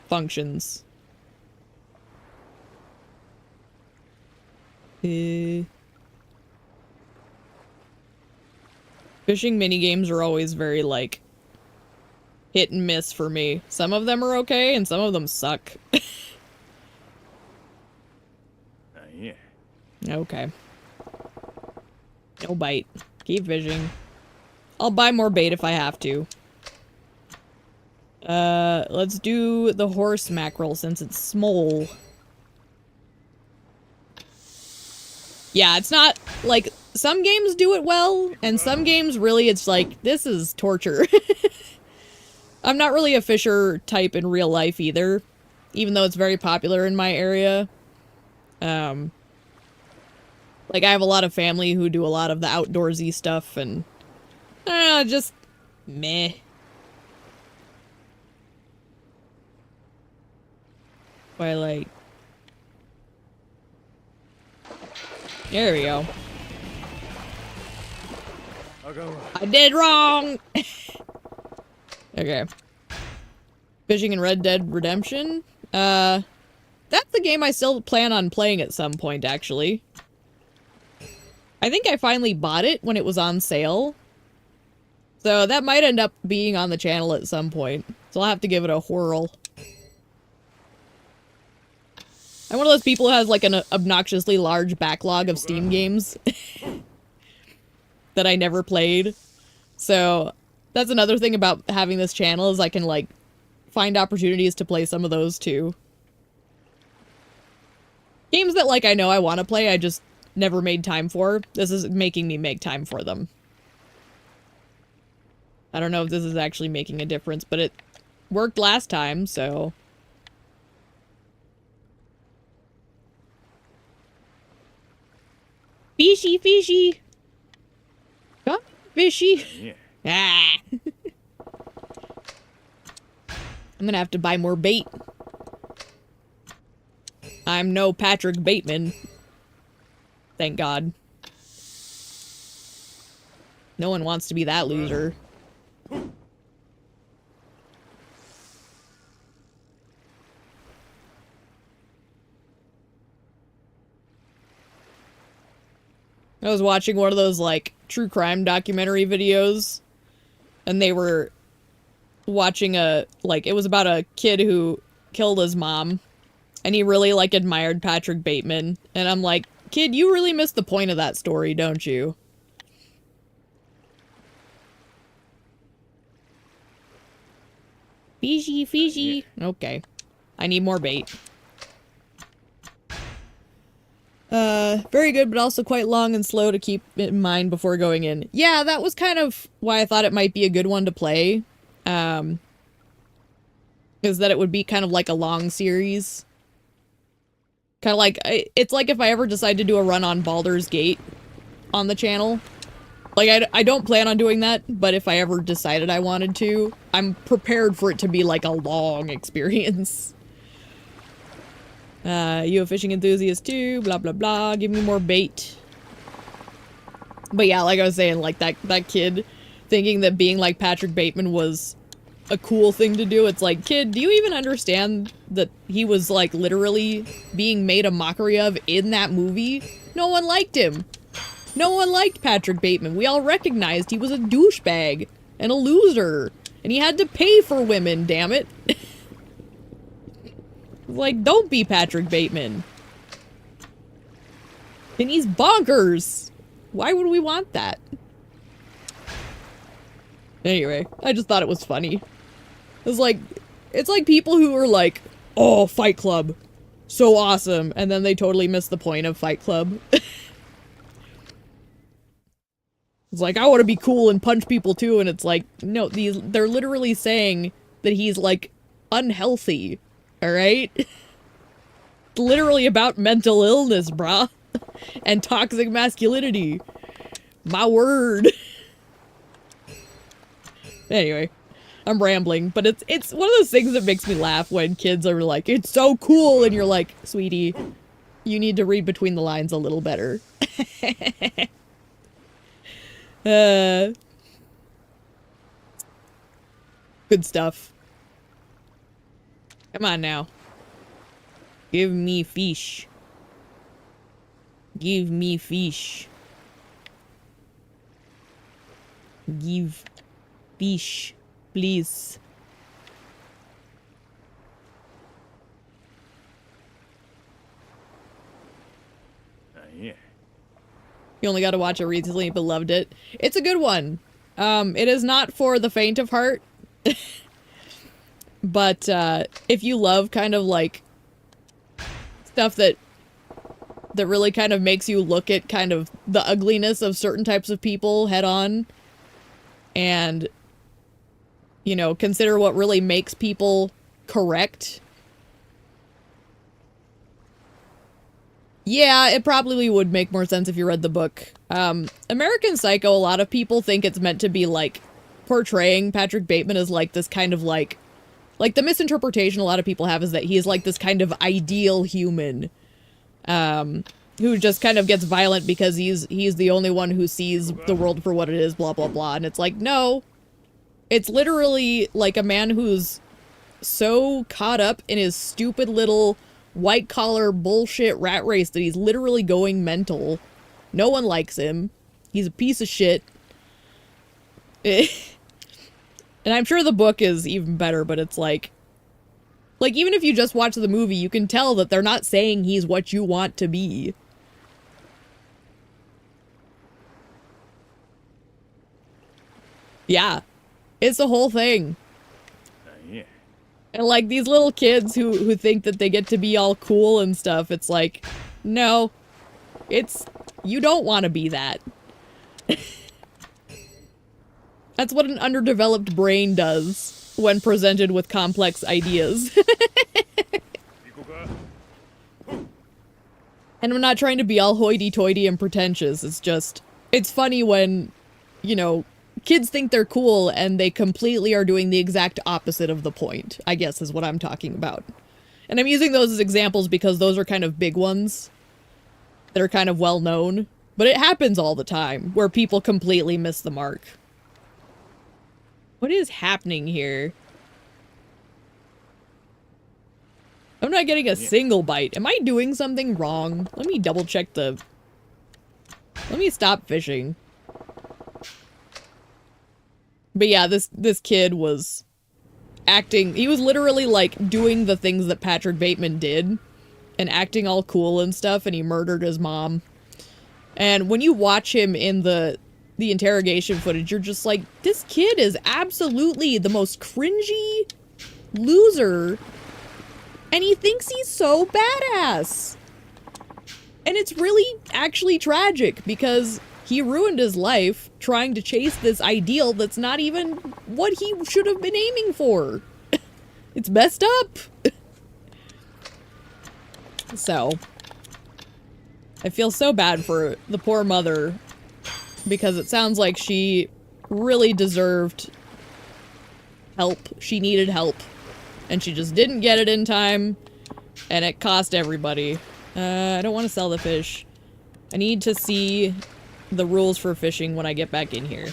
functions. Fishing minigames are always very, like, hit and miss for me. Some of them are okay, and some of them suck. Yeah. Okay. No bite. Keep fishing. I'll buy more bait if I have to. Let's do the horse mackerel since it's small. Yeah, it's not, like, some games do it well, and some games really it's like, this is torture. I'm not really a fisher type in real life either, even though it's very popular in my area. Like, I have a lot of family who do a lot of the outdoorsy stuff, and just meh. Twilight. There we go. I did wrong! Okay. Fishing in Red Dead Redemption? That's the game I still plan on playing at some point, actually. I think I finally bought it when it was on sale. So that might end up being on the channel at some point. So I'll have to give it a whirl. I'm one of those people who has like an obnoxiously large backlog of Steam games that I never played. So that's another thing about having this channel is I can like find opportunities to play some of those too. Games that like I know I want to play, I just never made time for. This is making me make time for them. I don't know if this is actually making a difference, but it worked last time, so... Fishy, fishy! Come, fishy! Yeah. Ah! I'm gonna have to buy more bait. I'm no Patrick Bateman. Thank God. No one wants to be that loser. I was watching one of those, like, true crime documentary videos, and they were watching a, like, it was about a kid who killed his mom, And he really, like, admired Patrick Bateman. And I'm like, kid, you really missed the point of that story, don't you? Fiji, Fiji. Okay. I need more bait. Very good, but also quite long and slow to keep in mind before going in. Yeah, that was kind of why I thought it might be a good one to play. Is that it would be kind of like a long series. Kind of like, it's like if I ever decide to do a run on Baldur's Gate on the channel. Like, I don't plan on doing that, but if I ever decided I wanted to, I'm prepared for it to be like a long experience. You a fishing enthusiast too, blah blah blah, give me more bait. But yeah, like I was saying, like that kid thinking that being like Patrick Bateman was a cool thing to do. It's like, kid, do you even understand that he was like literally being made a mockery of in that movie? No one liked him. No one liked Patrick Bateman. We all recognized he was a douchebag and a loser. And he had to pay for women, damn it. Like, don't be Patrick Bateman. And he's bonkers. Why would we want that? Anyway, I just thought it was funny. It's like people who are like, oh, Fight Club. So awesome. And then they totally miss the point of Fight Club. It's like, I want to be cool and punch people too, and it's like, no, they're literally saying that he's, like, unhealthy, alright? It's literally about mental illness, brah. And toxic masculinity. My word. Anyway, I'm rambling, but it's one of those things that makes me laugh when kids are like, it's so cool, and you're like, sweetie, you need to read between the lines a little better. Good stuff. Come on now. Give me fish. Give me fish. Give fish, please. Yeah. You only got to watch it recently, but loved it. It's a good one. It is not for the faint of heart. But, if you love kind of, like, stuff that really kind of makes you look at kind of the ugliness of certain types of people head on, and, you know, consider what really makes people correct. Yeah, it probably would make more sense if you read the book. American Psycho, a lot of people think it's meant to be, like, portraying Patrick Bateman as, like, this kind of, like, the misinterpretation a lot of people have is that he is, like, this kind of ideal human, who just kind of gets violent because he's the only one who sees the world for what it is, blah, blah, blah. And it's like, no. It's literally, like, a man who's so caught up in his stupid little white-collar bullshit rat race that he's literally going mental. No one likes him. He's a piece of shit. And I'm sure the book is even better, but it's like, even if you just watch the movie, you can tell that they're not saying he's what you want to be. Yeah. It's the whole thing. Yeah. And, like, these little kids who think that they get to be all cool and stuff, it's like, no. You don't want to be that. That's what an underdeveloped brain does when presented with complex ideas. And I'm not trying to be all hoity-toity and pretentious, it's just, it's funny when, you know, kids think they're cool and they completely are doing the exact opposite of the point, I guess is what I'm talking about. And I'm using those as examples because those are kind of big ones that are kind of well known, but it happens all the time where people completely miss the mark. What is happening here? I'm not getting a single bite. Am I doing something wrong? Let me double check the... Let me stop fishing. But yeah, this kid was acting... He was literally, like, doing the things that Patrick Bateman did. and acting all cool and stuff, and he murdered his mom. And when you watch him in the interrogation footage, you're just like, this kid is absolutely the most cringy loser, and he thinks he's so badass. And it's really actually tragic, because he ruined his life trying to chase this ideal that's not even what he should have been aiming for. It's messed up. So, I feel so bad for the poor mother, because it sounds like she really deserved help. She needed help, and she just didn't get it in time, and it cost everybody. I don't want to sell the fish. I need to see the rules for fishing when I get back in here.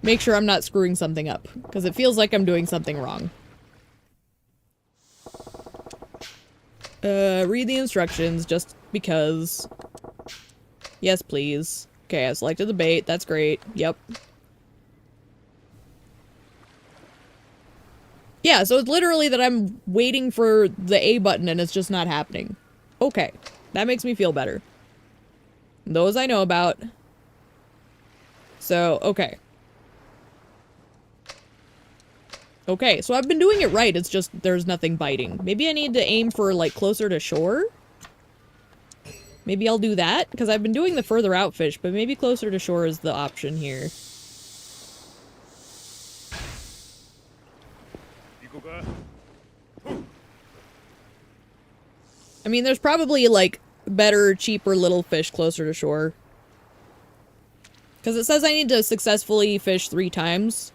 Make sure I'm not screwing something up, because it feels like I'm doing something wrong. Read the instructions, just because. Yes, please. Okay, I selected the bait. That's great. Yep. Yeah, so it's literally that I'm waiting for the A button and it's just not happening. Okay, that makes me feel better. Those I know about. So, okay. Okay, so I've been doing it right, it's just there's nothing biting. Maybe I need to aim for, like, closer to shore? Maybe I'll do that, because I've been doing the further out fish, but maybe closer to shore is the option here. I mean, there's probably, like, better, cheaper little fish closer to shore. Because it says I need to successfully fish 3 times.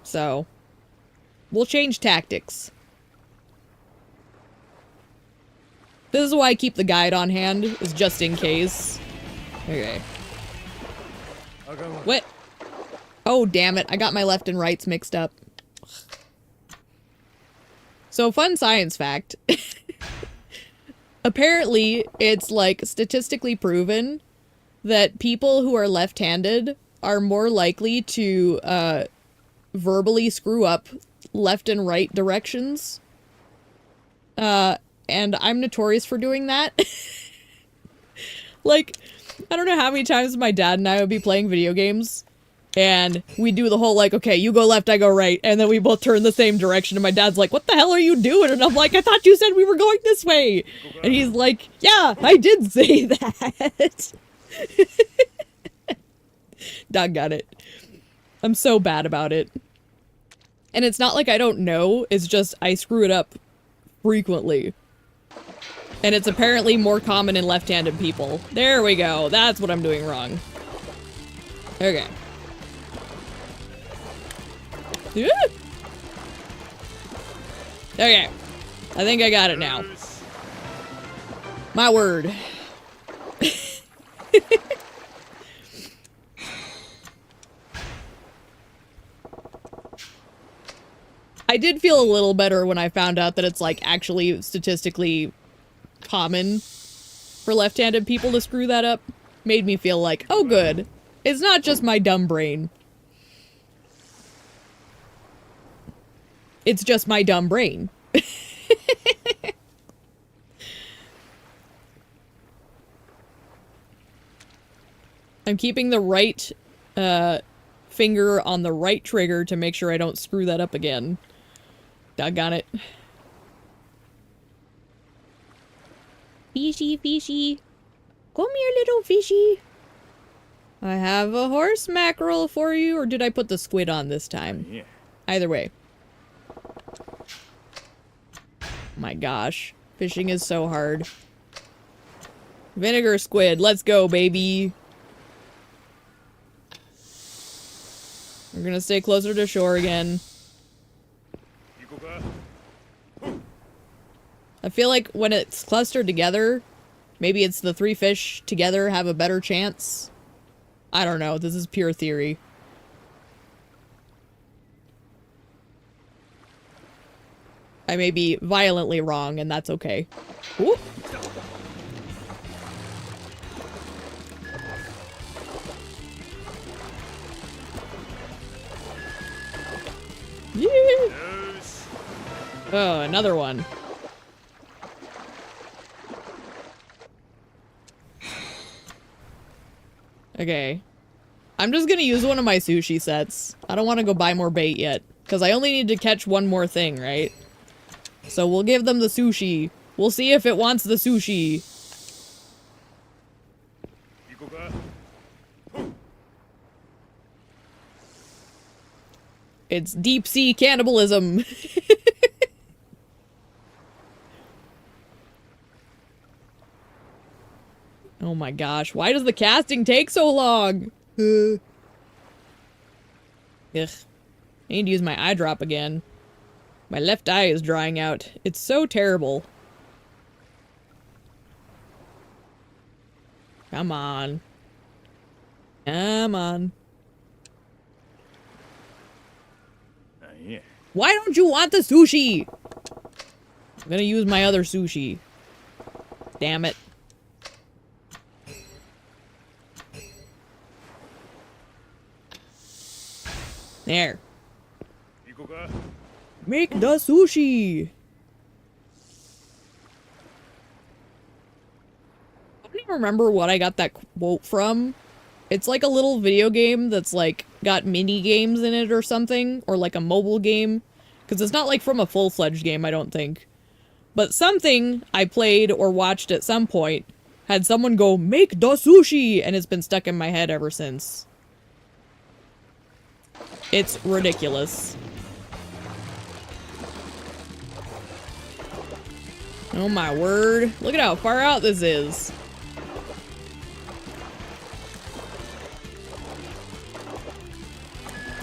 So, we'll change tactics. This is why I keep the guide on hand, is just in case. Okay. What? Oh, damn it. I got my left and rights mixed up. So, fun science fact. Apparently, it's, like, statistically proven that people who are left-handed are more likely to, verbally screw up left and right directions. And I'm notorious for doing that. Like, I don't know how many times my dad and I would be playing video games, and we do the whole, like, okay, you go left, I go right, and then we both turn the same direction, and my dad's like, what the hell are you doing? And I'm like, I thought you said we were going this way! And he's like, yeah, I did say that! Doggone it. I'm so bad about it. And it's not like I don't know, it's just I screw it up frequently. And it's apparently more common in left-handed people. There we go. That's what I'm doing wrong. Okay. Okay. I think I got it now. My word. I did feel a little better when I found out that it's, like, actually statistically common for left-handed people to screw that up. Made me feel like, oh good, it's not just my dumb brain. It's just my dumb brain. I'm keeping the right finger on the right trigger to make sure I don't screw that up again. Doggone it. Fishy, fishy. Come here, little fishy. I have a horse mackerel for you, or did I put the squid on this time? Yeah. Either way. My gosh. Fishing is so hard. Vinegar squid, let's go, baby. We're gonna stay closer to shore again. I feel like when it's clustered together, maybe it's the 3 fish together have a better chance. I don't know, this is pure theory. I may be violently wrong, and that's okay. Ooh. Yeah. Oh, another one. Okay. I'm just gonna use one of my sushi sets. I don't want to go buy more bait yet. Because I only need to catch one more thing, right? So we'll give them the sushi. We'll see if it wants the sushi. It's deep sea cannibalism. Oh my gosh, why does the casting take so long? Ugh. I need to use my eye drop again. My left eye is drying out. It's so terrible. Come on. Come on. Yeah. Why don't you want the sushi? I'm gonna use my other sushi. Damn it. There. Make the sushi! I don't even remember what I got that quote from. It's like a little video game that's like got mini games in it or something, or like a mobile game. Because it's not like from a full-fledged game, I don't think. But something I played or watched at some point had someone go, "Make the sushi!" and it's been stuck in my head ever since. It's ridiculous. Oh my word. Look at how far out this is.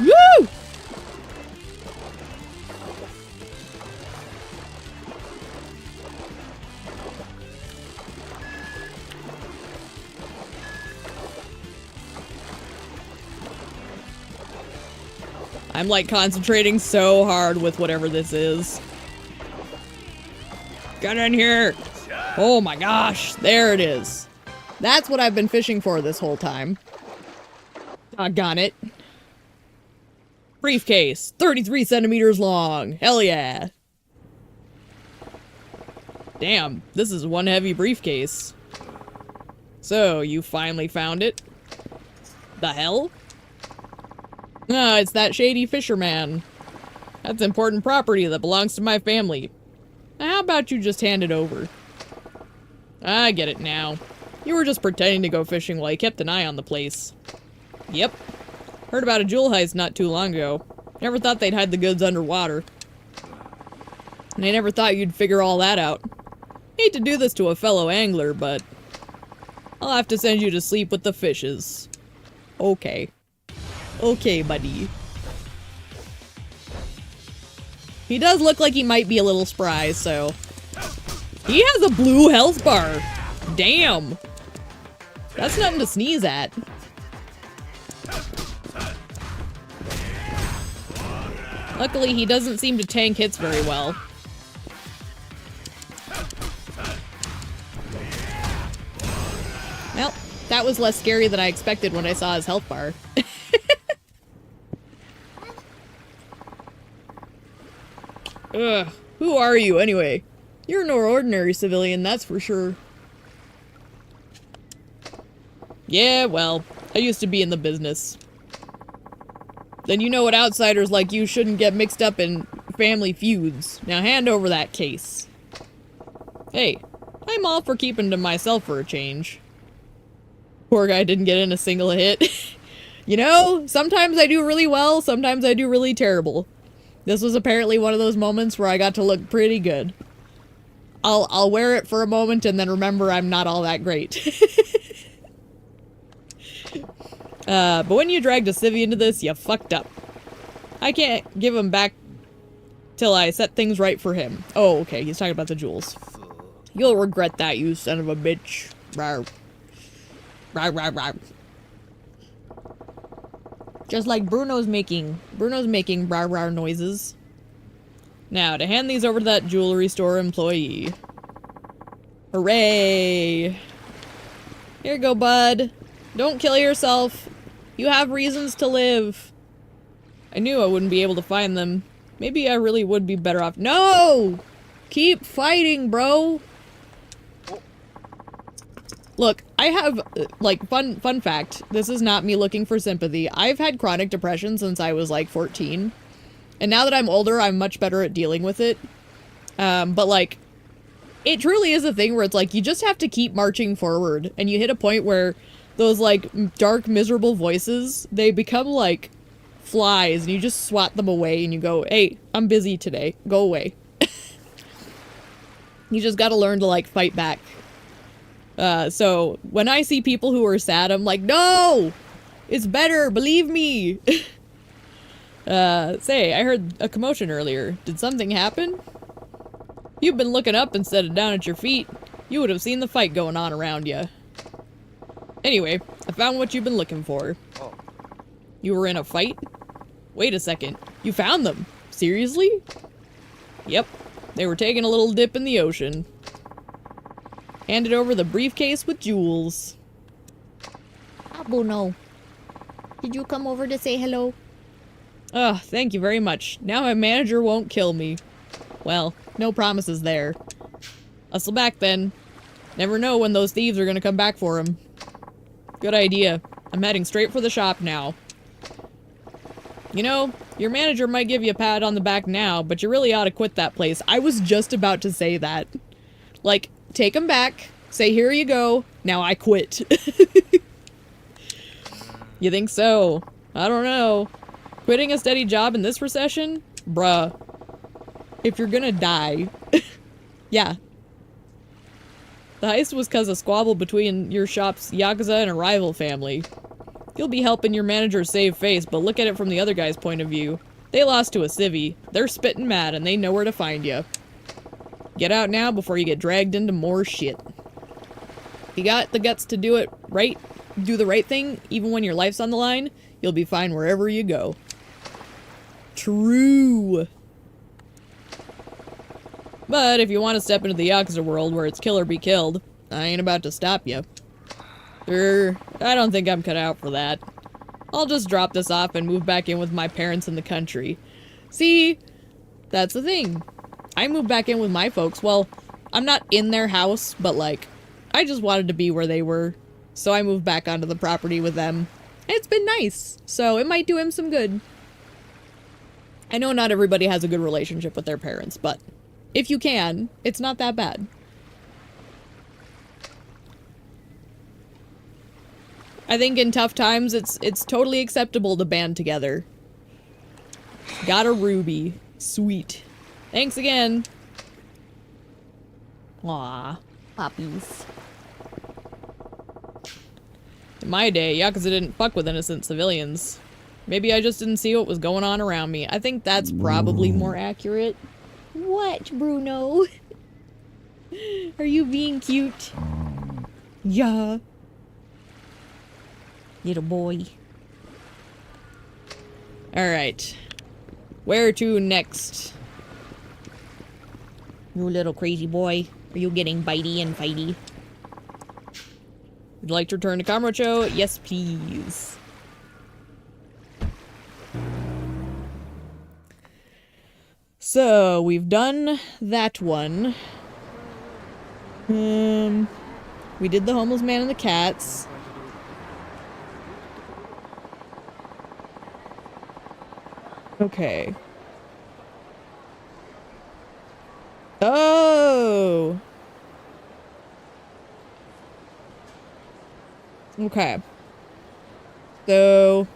Woo! I'm like concentrating so hard with whatever this is. Get in here! Oh my gosh, there it is. That's what I've been fishing for this whole time. Doggone it. Briefcase, 33 centimeters long. Hell yeah. Damn, this is one heavy briefcase. So, you finally found it? The hell? Ah, it's that shady fisherman. That's important property that belongs to my family. Now, how about you just hand it over? I get it now. You were just pretending to go fishing while you kept an eye on the place. Yep. Heard about a jewel heist not too long ago. Never thought they'd hide the goods underwater. And I never thought you'd figure all that out. Hate to do this to a fellow angler, but I'll have to send you to sleep with the fishes. Okay. Okay, buddy. He does look like he might be a little spry, so... He has a blue health bar! Damn! That's nothing to sneeze at. Luckily, he doesn't seem to tank hits very well. Well, that was less scary than I expected when I saw his health bar. Ugh, who are you anyway? You're no ordinary civilian, that's for sure. Yeah, well, I used to be in the business. Then you know what outsiders like you shouldn't get mixed up in family feuds. Now hand over that case. Hey, I'm all for keeping to myself for a change. Poor guy didn't get in a single hit. You know, sometimes I do really well, sometimes I do really terrible. This was apparently one of those moments where I got to look pretty good. I'll wear it for a moment and then remember I'm not all that great. But when you dragged a civvy into this, you fucked up. I can't give him back till I set things right for him. Oh, okay, he's talking about the jewels. You'll regret that, you son of a bitch. Rawr. Rawr, rawr, rawr. Just like Bruno's making rawr rawr noises. Now, to hand these over to that jewelry store employee. Hooray! Here you go, bud. Don't kill yourself. You have reasons to live. I knew I wouldn't be able to find them. Maybe I really would be better off. No! Keep fighting, bro! Look, I have, like, fun fact. This is not me looking for sympathy. I've had chronic depression since I was, like, 14. And now that I'm older, I'm much better at dealing with it. But, like, it truly is a thing where it's like, you just have to keep marching forward. And you hit a point where those, like, dark, miserable voices, they become, like, flies. And you just swat them away and you go, hey, I'm busy today. Go away. You just gotta learn to, like, fight back. So when I see people who are sad, I'm like, no! It's better, believe me! Say, I heard a commotion earlier. Did something happen? You've been looking up instead of down at your feet. You would have seen the fight going on around you. Anyway, I found what you've been looking for. Oh. You were in a fight? Wait a second. You found them? Seriously? Yep. They were taking a little dip in the ocean. Handed over the briefcase with jewels. Bruno, did you come over to say hello? Oh, thank you very much. Now my manager won't kill me. Well, no promises there. Hustle back then. Never know when those thieves are gonna come back for him. Good idea. I'm heading straight for the shop now. You know, your manager might give you a pat on the back now, but you really ought to quit that place. I was just about to say that. Like, take him back, say here you go, now I quit. You think so? I don't know. Quitting a steady job in this recession? Bruh. If you're gonna die. Yeah. The heist was cause of squabble between your shop's Yakuza and a rival family. You'll be helping your manager save face, but look at it from the other guy's point of view. They lost to a civvy. They're spitting mad and they know where to find you. Get out now before you get dragged into more shit. If you got the guts to do it right, do the right thing, even when your life's on the line, you'll be fine wherever you go. True. But if you want to step into the Yakuza world where it's kill or be killed, I ain't about to stop you. I don't think I'm cut out for that. I'll just drop this off and move back in with my parents in the country. See? That's the thing. I moved back in with my folks. Well, I'm not in their house, but like, I just wanted to be where they were. So I moved back onto the property with them. And it's been nice. So it might do him some good. I know not everybody has a good relationship with their parents, but if you can, it's not that bad. I think in tough times, it's totally acceptable to band together. Got a ruby. Sweet. Thanks again. Aw, puppies. In my day, Yakuza didn't fuck with innocent civilians. Maybe I just didn't see what was going on around me. I think that's probably more accurate. What, Bruno? Are you being cute? Yeah. Little boy. Alright. Where to next? You little crazy boy. Are you getting bitey and fighty? Would you like to return to Kamurocho? Yes, please. So, we've done that one. We did the homeless man and the cats. Okay. Oh! Okay. So...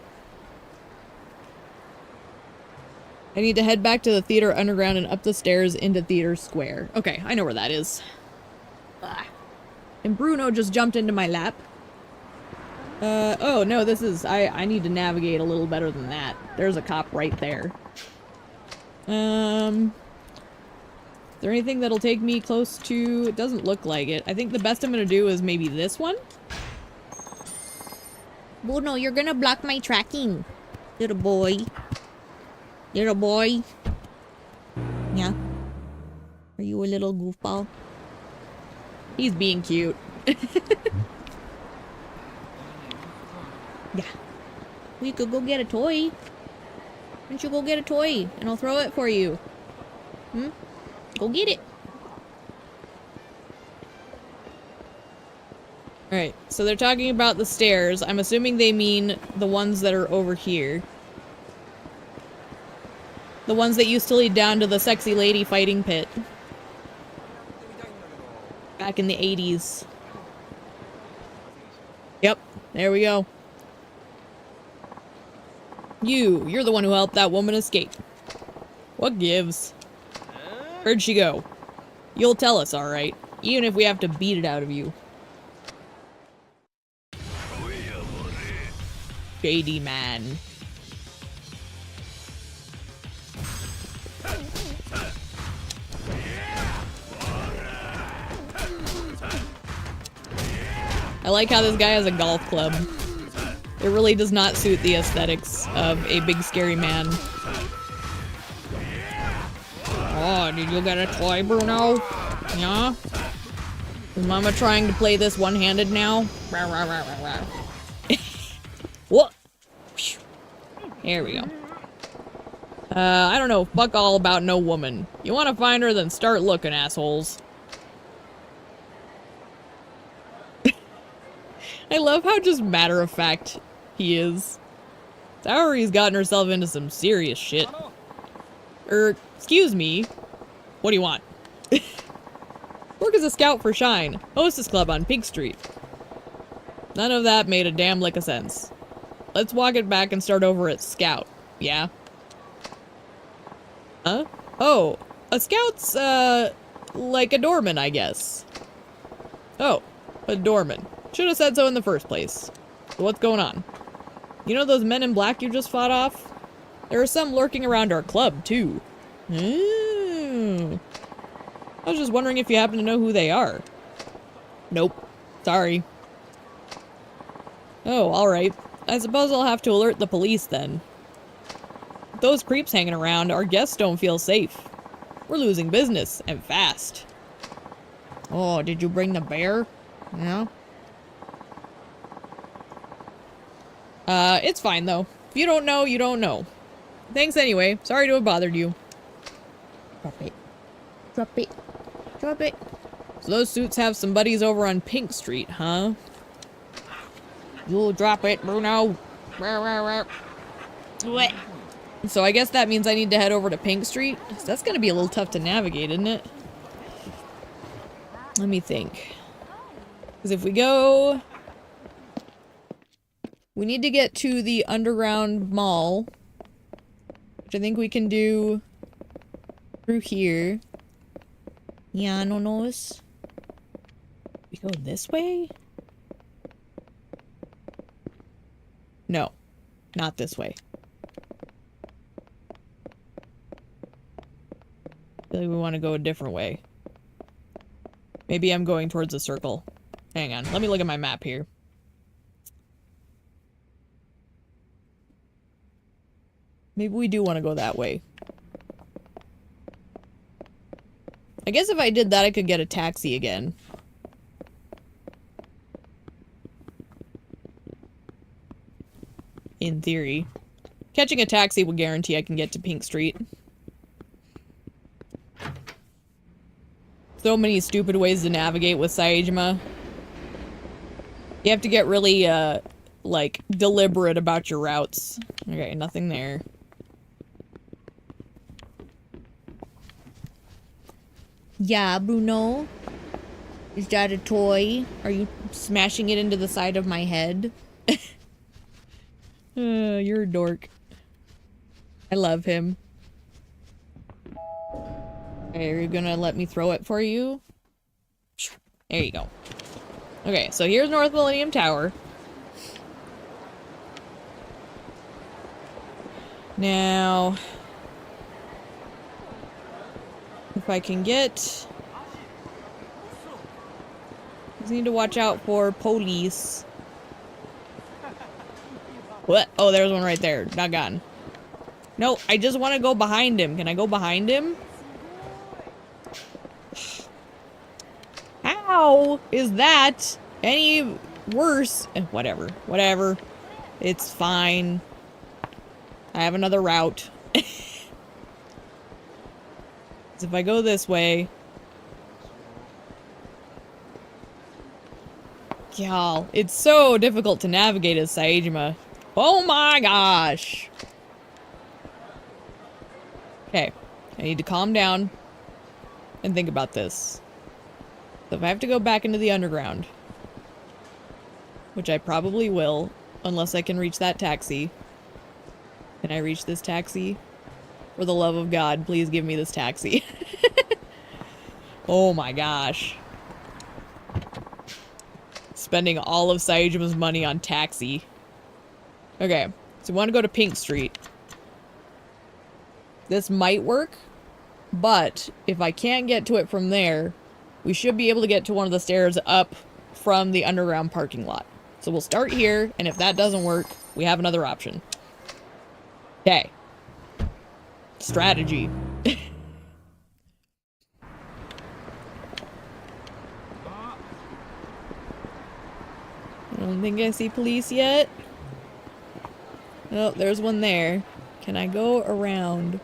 I need to head back to the theater underground and up the stairs into Theater Square. Okay, I know where that is. Ah. And Bruno just jumped into my lap. Oh, no, this is... I need to navigate a little better than that. There's a cop right there. Is there anything that'll take me close to... It doesn't look like it. I think the best I'm gonna do is maybe this one? Bruno, you're gonna block my tracking. Little boy. Little boy. Yeah? Are you a little goofball? He's being cute. Yeah. We could go get a toy. don't you go get a toy and I'll throw it for you? Hmm? Go get it. Alright, so they're talking about the stairs. I'm assuming they mean the ones that are over here. The ones that used to lead down to the sexy lady fighting pit. Back in the 80s. Yep, there we go. You're the one who helped that woman escape. What gives? Where'd she go? You'll tell us, alright. Even if we have to beat it out of you. Shady man. I like how this guy has a golf club. It really does not suit the aesthetics of a big scary man. Oh, did you get a toy, Bruno? Yeah? Is Mama trying to play this one-handed now? What? There we go. I don't know. Fuck all about no woman. You want to find her, then start looking, assholes. I love how just matter-of-fact he is. Saori's gotten herself into some serious shit. Excuse me. What do you want? Work as a scout for Shine. Hostess Club on Pink Street. None of that made a damn lick of sense. Let's walk it back and start over at Scout. Yeah? Huh? Oh, a scout's, like a doorman, I guess. Oh, a doorman. Should have said so in the first place. So what's going on? You know those men in black you just fought off? There are some lurking around our club, too. I was just wondering if you happen to know who they are. Nope. Sorry. Oh, alright. I suppose I'll have to alert the police then. With those creeps hanging around, our guests don't feel safe. We're losing business, and fast. Oh, did you bring the bear? Yeah? It's fine though. If you don't know, you don't know. Thanks anyway. Sorry to have bothered you. Drop it. Drop it. Drop it. So those suits have some buddies over on Pink Street, huh? You'll drop it, Bruno. What? So I guess that means I need to head over to Pink Street. So that's gonna be a little tough to navigate, isn't it? Let me think. Because if we go... We need to get to the underground mall. Which I think we can do through here. Yeah, I don't know. We go this way? No, not this way. I feel like we want to go a different way. Maybe I'm going towards a circle. Hang on, let me look at my map here. Maybe we do want to go that way. I guess if I did that, I could get a taxi again. In theory. Catching a taxi will guarantee I can get to Pink Street. So many stupid ways to navigate with Saejima. You have to get really, like, deliberate about your routes. Okay, nothing there. Yeah, Bruno? Is that a toy? Are you smashing it into the side of my head? You're a dork. I love him. Okay, are you gonna let me throw it for you? There you go. Okay, so here's North Millennium Tower. Now... if I can get... I need to watch out for police. What? Oh, there's one right there. Doggone. No, I just want to go behind him. Can I go behind him? How is that any worse? Whatever. Whatever. It's fine. I have another route. If I go this way... Y'all, it's so difficult to navigate as Saejima. Oh my gosh! Okay, I need to calm down and think about this. So if I have to go back into the underground, which I probably will, unless I can reach that taxi. Can I reach this taxi? For the love of God, please give me this taxi. Oh my gosh. Spending all of Saejima's money on taxi. Okay, so we want to go to Pink Street. This might work, but if I can't get to it from there, we should be able to get to one of the stairs up from the underground parking lot. So we'll start here, and if that doesn't work, we have another option. Okay. Strategy. I don't think I see police yet. Oh, there's one there. Can I go around?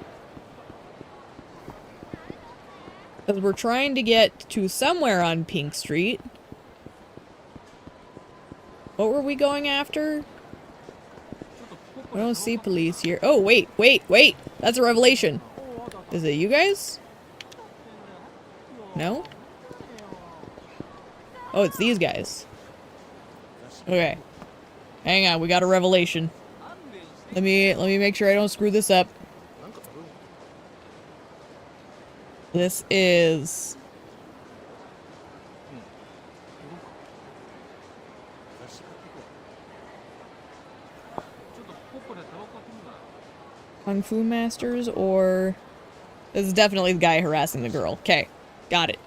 Because we're trying to get to somewhere on Pink Street. What were we going after? I don't see police here. Oh, wait. That's a revelation. Is it you guys? No? Oh, it's these guys. Okay. Hang on, we got a revelation. Let me make sure I don't screw this up. This is... Kung Fu Masters, or... This is definitely the guy harassing the girl. Okay, got it.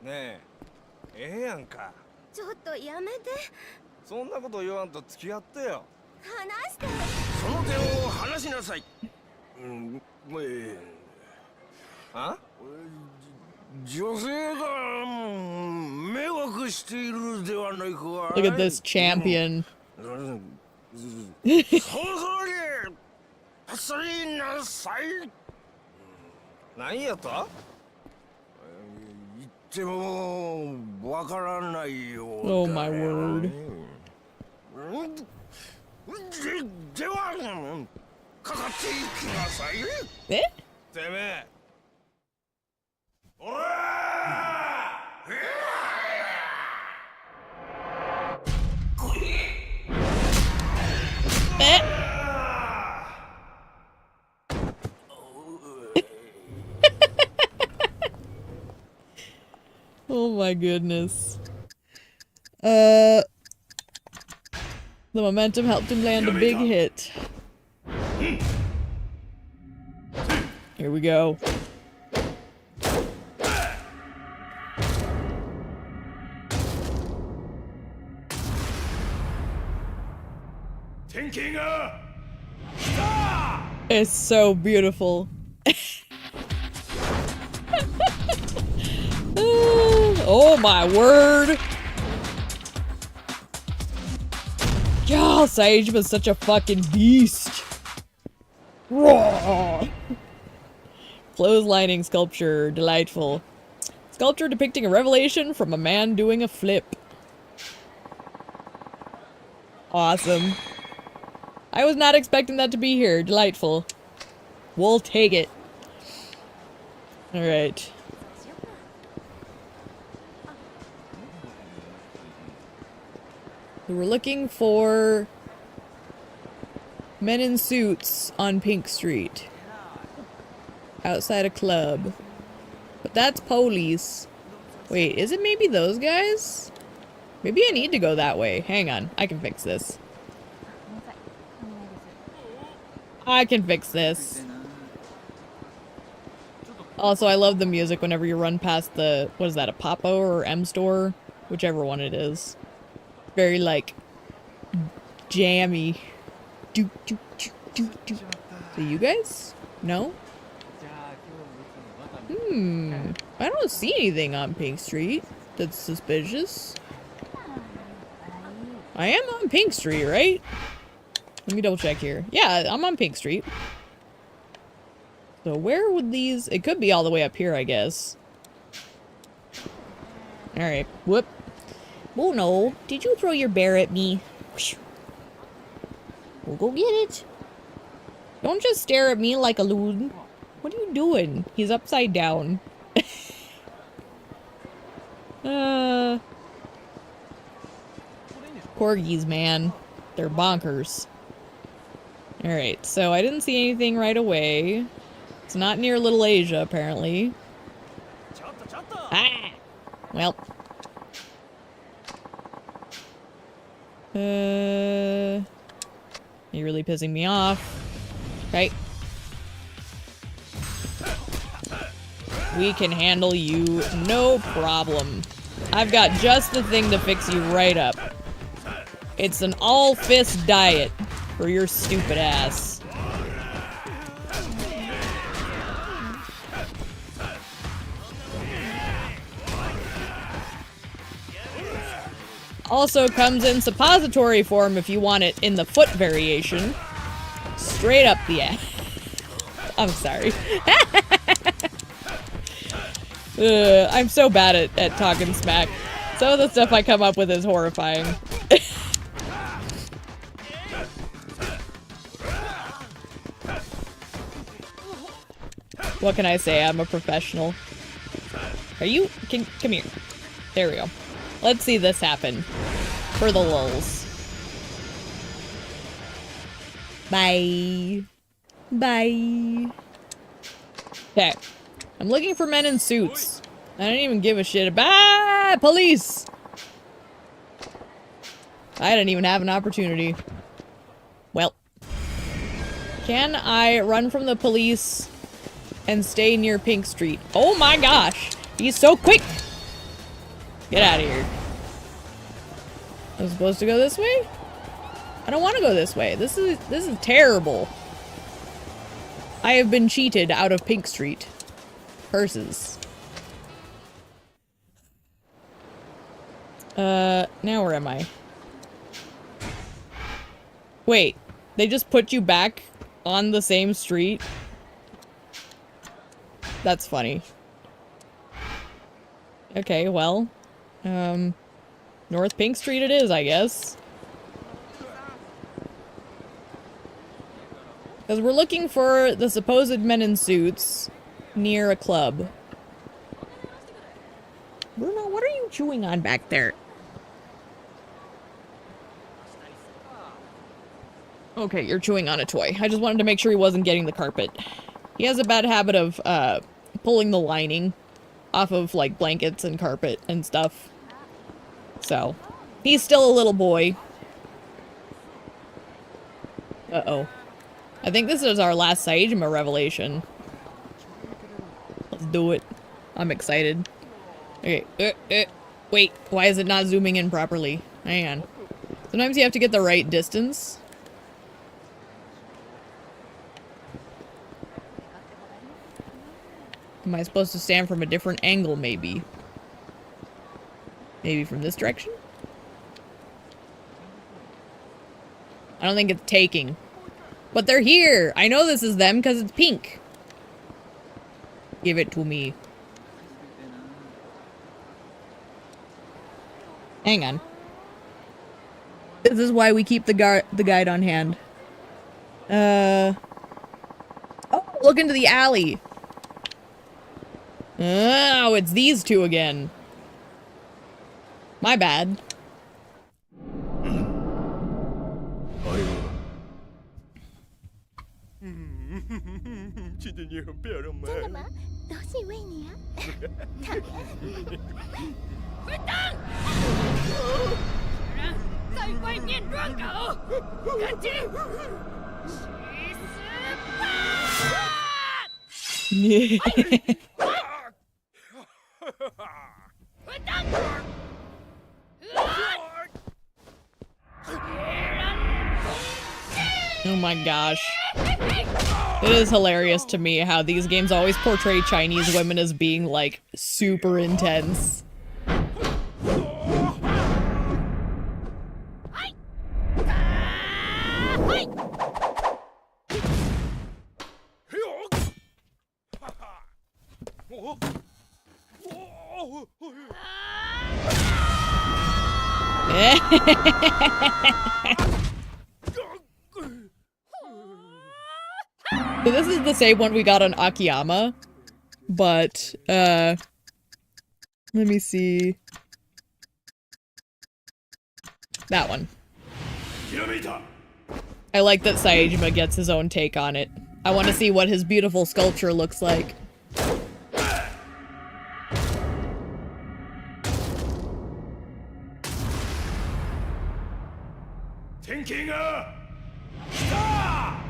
ねえ、ええやんか。ちょっとやめて。そんなこと言わんと付き合ってよ。話して。その手を離しなさい。あ？女性が迷惑しているではないか。 Look at this champion. そろそろにあっさりなさい。何やと？言ってもわからないよ。Oh my word. ではかかっていきなさい。え？てめえ。おら！え？ Oh my goodness. The momentum helped him land a big hit. Here we go. It's so beautiful. Oh my word! Y'all, Saejima's such a fucking beast. Raw. Clotheslining sculpture, delightful. Sculpture depicting a revelation from a man doing a flip. Awesome. I was not expecting that to be here. Delightful. We'll take it. Alright. So we're looking for men in suits on Pink Street. Outside a club. But that's police. Wait, is it maybe those guys? Maybe I need to go that way. Hang on, I can fix this. I can fix this. Also, I love the music whenever you run past the, what is that, a Popo or M store? Whichever one it is. Very, like, jammy. Do, do, do, do, do. So you guys? No? I don't see anything on Pink Street that's suspicious. I am on Pink Street, right? Let me double check here. Yeah, I'm on Pink Street. So where would these... It could be all the way up here, I guess. Alright. Whoop. Oh no, did you throw your bear at me? We'll go get it. Don't just stare at me like a loon. What are you doing? He's upside down. Corgis, man. They're bonkers. Alright, so I didn't see anything right away. It's not near Little Asia, apparently. Ah! Well. You're really pissing me off. Right? We can handle you, no problem. I've got just the thing to fix you right up. It's an all-fist diet for your stupid ass. Also comes in suppository form if you want it in the foot variation. Straight up the ass. I'm sorry. I'm so bad at talking smack. Some of the stuff I come up with is horrifying. What can I say? I'm a professional. Are you? Come here. There we go. Let's see this happen. For the lulz. Bye. Bye. Okay. I'm looking for men in suits. I don't even give a shit about police. I didn't even have an opportunity. Well. Can I run from the police and stay near Pink Street? Oh my gosh. He's so quick. Get out of here. I'm supposed to go this way? I don't want to go this way. This is terrible. I have been cheated out of Pink Street. Curses. Now where am I? Wait, they just put you back on the same street? That's funny. Okay, well, North Pink Street it is, I guess. Because we're looking for the supposed men in suits near a club. Bruno, what are you chewing on back there? Okay, you're chewing on a toy. I just wanted to make sure he wasn't getting the carpet. He has a bad habit of, pulling the lining off of, like, blankets and carpet and stuff. So, he's still a little boy. Uh-oh. I think this is our last Saejima revelation. Let's do it. I'm excited. Okay, wait, why is it not zooming in properly? Hang on. Sometimes you have to get the right distance. Am I supposed to stand from a different angle, maybe? Maybe from this direction? I don't think it's taking. But they're here! I know this is them because it's pink. Give it to me. Hang on. This is why we keep the guide on hand. Oh, look into the alley. Oh, it's these two again. My bad. Oh my gosh. It is hilarious to me how these games always portray Chinese women as being, like, super intense. So this is the same one we got on Akiyama, but, let me see. That one. I like that Saejima gets his own take on it. I want to see what his beautiful sculpture looks like.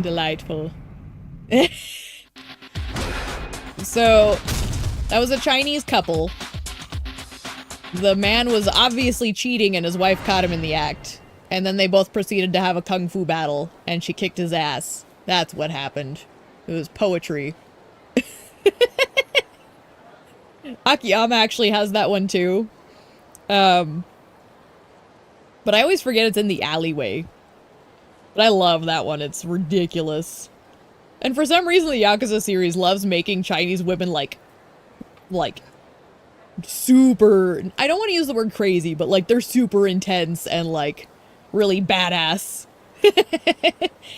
Delightful. So, that was a Chinese couple. The man was obviously cheating and his wife caught him in the act. And then they both proceeded to have a kung fu battle, and she kicked his ass. That's what happened. It was poetry. Akiyama actually has that one too. But I always forget it's in the alleyway. But I love that one. It's ridiculous. And for some reason, the Yakuza series loves making Chinese women like, super, I don't want to use the word crazy, but like, they're super intense and like, really badass.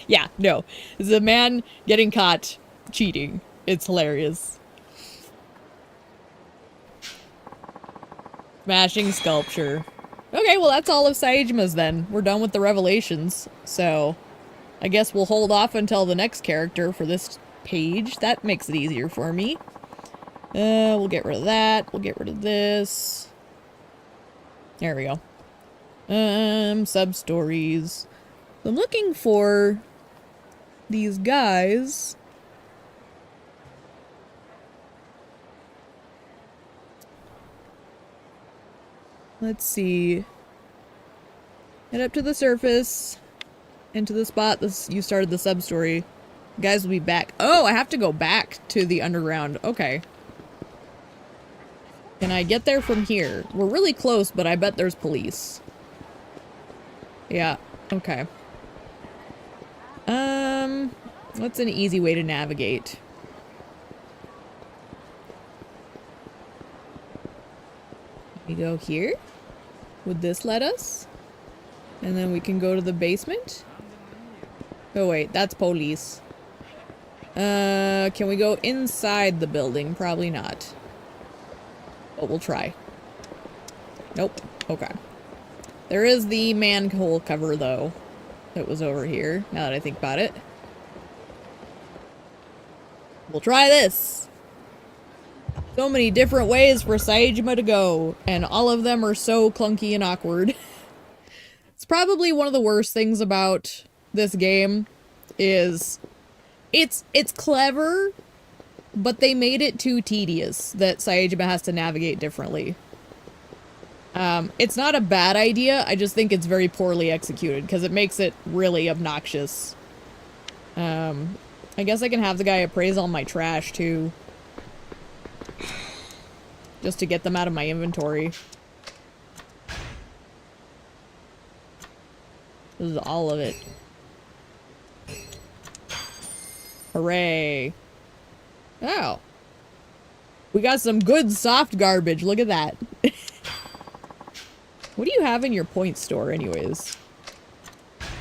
Yeah, no. This is a man getting caught cheating. It's hilarious. Smashing sculpture. Okay, well that's all of Saejima's then. We're done with the revelations. So, I guess we'll hold off until the next character for this page. That makes it easier for me. We'll get rid of that. We'll get rid of this. There we go. Sub-stories. I'm looking for these guys. Let's see. Head up to the surface. Into the spot you started the sub-story. Guys will be back. Oh, I have to go back to the underground. Okay. Can I get there from here? We're really close, but I bet there's police. Yeah, okay. What's an easy way to navigate? We go here? Would this let us? And then we can go to the basement? Oh wait, that's police. Can we go inside the building? Probably not. But we'll try. Nope. Okay. There is the manhole cover, though, that was over here, now that I think about it. We'll try this! So many different ways for Saejima to go, and all of them are so clunky and awkward. It's probably one of the worst things about this game, is it's clever, but they made it too tedious that Saejima has to navigate differently. It's not a bad idea, I just think it's very poorly executed, because it makes it really obnoxious. I guess I can have the guy appraise all my trash, too. Just to get them out of my inventory. This is all of it. Hooray. Oh. We got some good soft garbage, look at that. What do you have in your point store, anyways?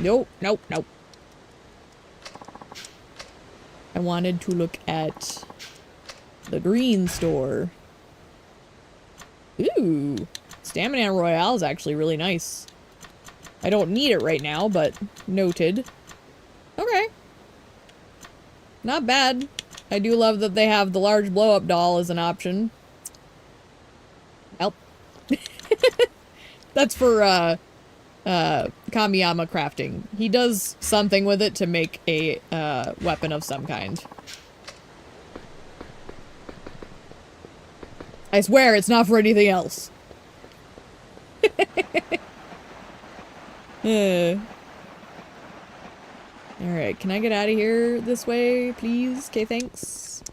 Nope, nope, nope. I wanted to look at the green store. Ooh, Stamina Royale is actually really nice. I don't need it right now, but noted. Okay. Not bad. I do love that they have the large blow-up doll as an option. Help. That's for, Kamiyama crafting. He does something with it to make a, weapon of some kind. I swear it's not for anything else. Alright, can I get out of here this way, please? Okay, thanks.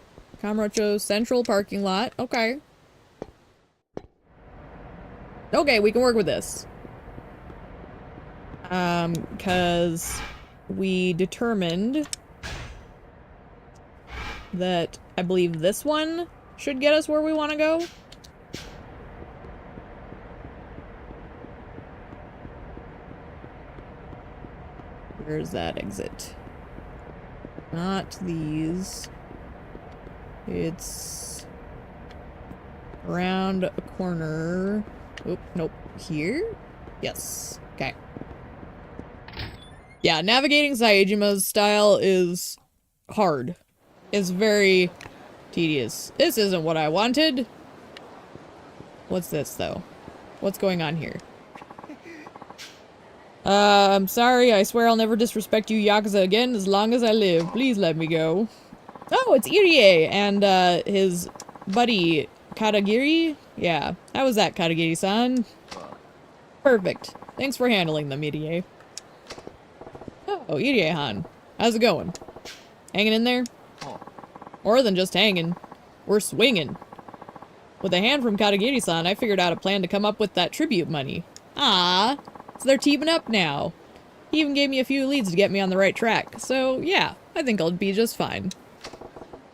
Kamurocho Central parking lot. Okay. Okay, we can work with this. Because we determined that I believe this one should get us where we want to go. Where's that exit? Not these. It's around a corner. Oop, nope. Here? Yes. Okay. Yeah, navigating Saejima's style is hard. It's very tedious. This isn't what I wanted. What's this, though? What's going on here? I'm sorry. I swear I'll never disrespect you Yakuza again as long as I live. Please let me go. Oh, it's Irie and, his buddy Katagiri? Yeah, how was that, Katagiri-san? Perfect. Thanks for handling them, Irie. Oh, Irie-han. How's it going? Hanging in there? More than just hanging. We're swinging. With a hand from Katagiri-san, I figured out a plan to come up with that tribute money. Ah, so they're teaming up now. He even gave me a few leads to get me on the right track. So, yeah, I think I'll be just fine.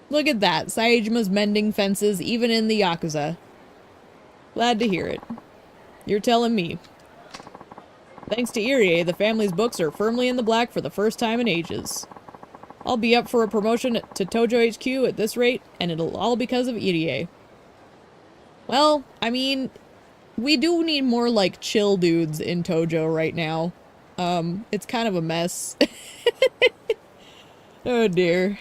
Look at that. Saejima's mending fences even in the Yakuza. Glad to hear it. You're telling me. Thanks to Irie, the family's books are firmly in the black for the first time in ages. I'll be up for a promotion to Tojo HQ at this rate, and it'll all because of Irie. Well, I mean, we do need more, like, chill dudes in Tojo right now. It's kind of a mess. Oh dear.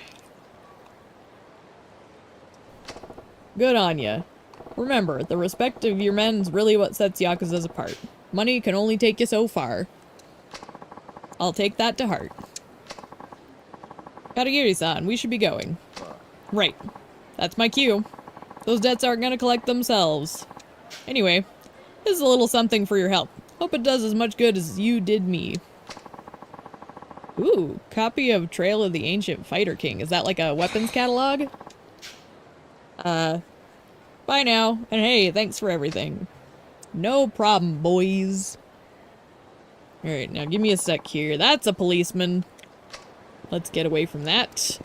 Good on ya. Remember, the respect of your men is really what sets Yakuzas apart. Money can only take you so far. I'll take that to heart. Katagiri-san, we should be going. Right. That's my cue. Those debts aren't gonna collect themselves. Anyway, this is a little something for your help. Hope it does as much good as you did me. Ooh, copy of Trail of the Ancient Fighter King. Is that like a weapons catalog? Bye now, and hey, thanks for everything. No problem, boys. Alright, now give me a sec here. That's a policeman. Let's get away from that.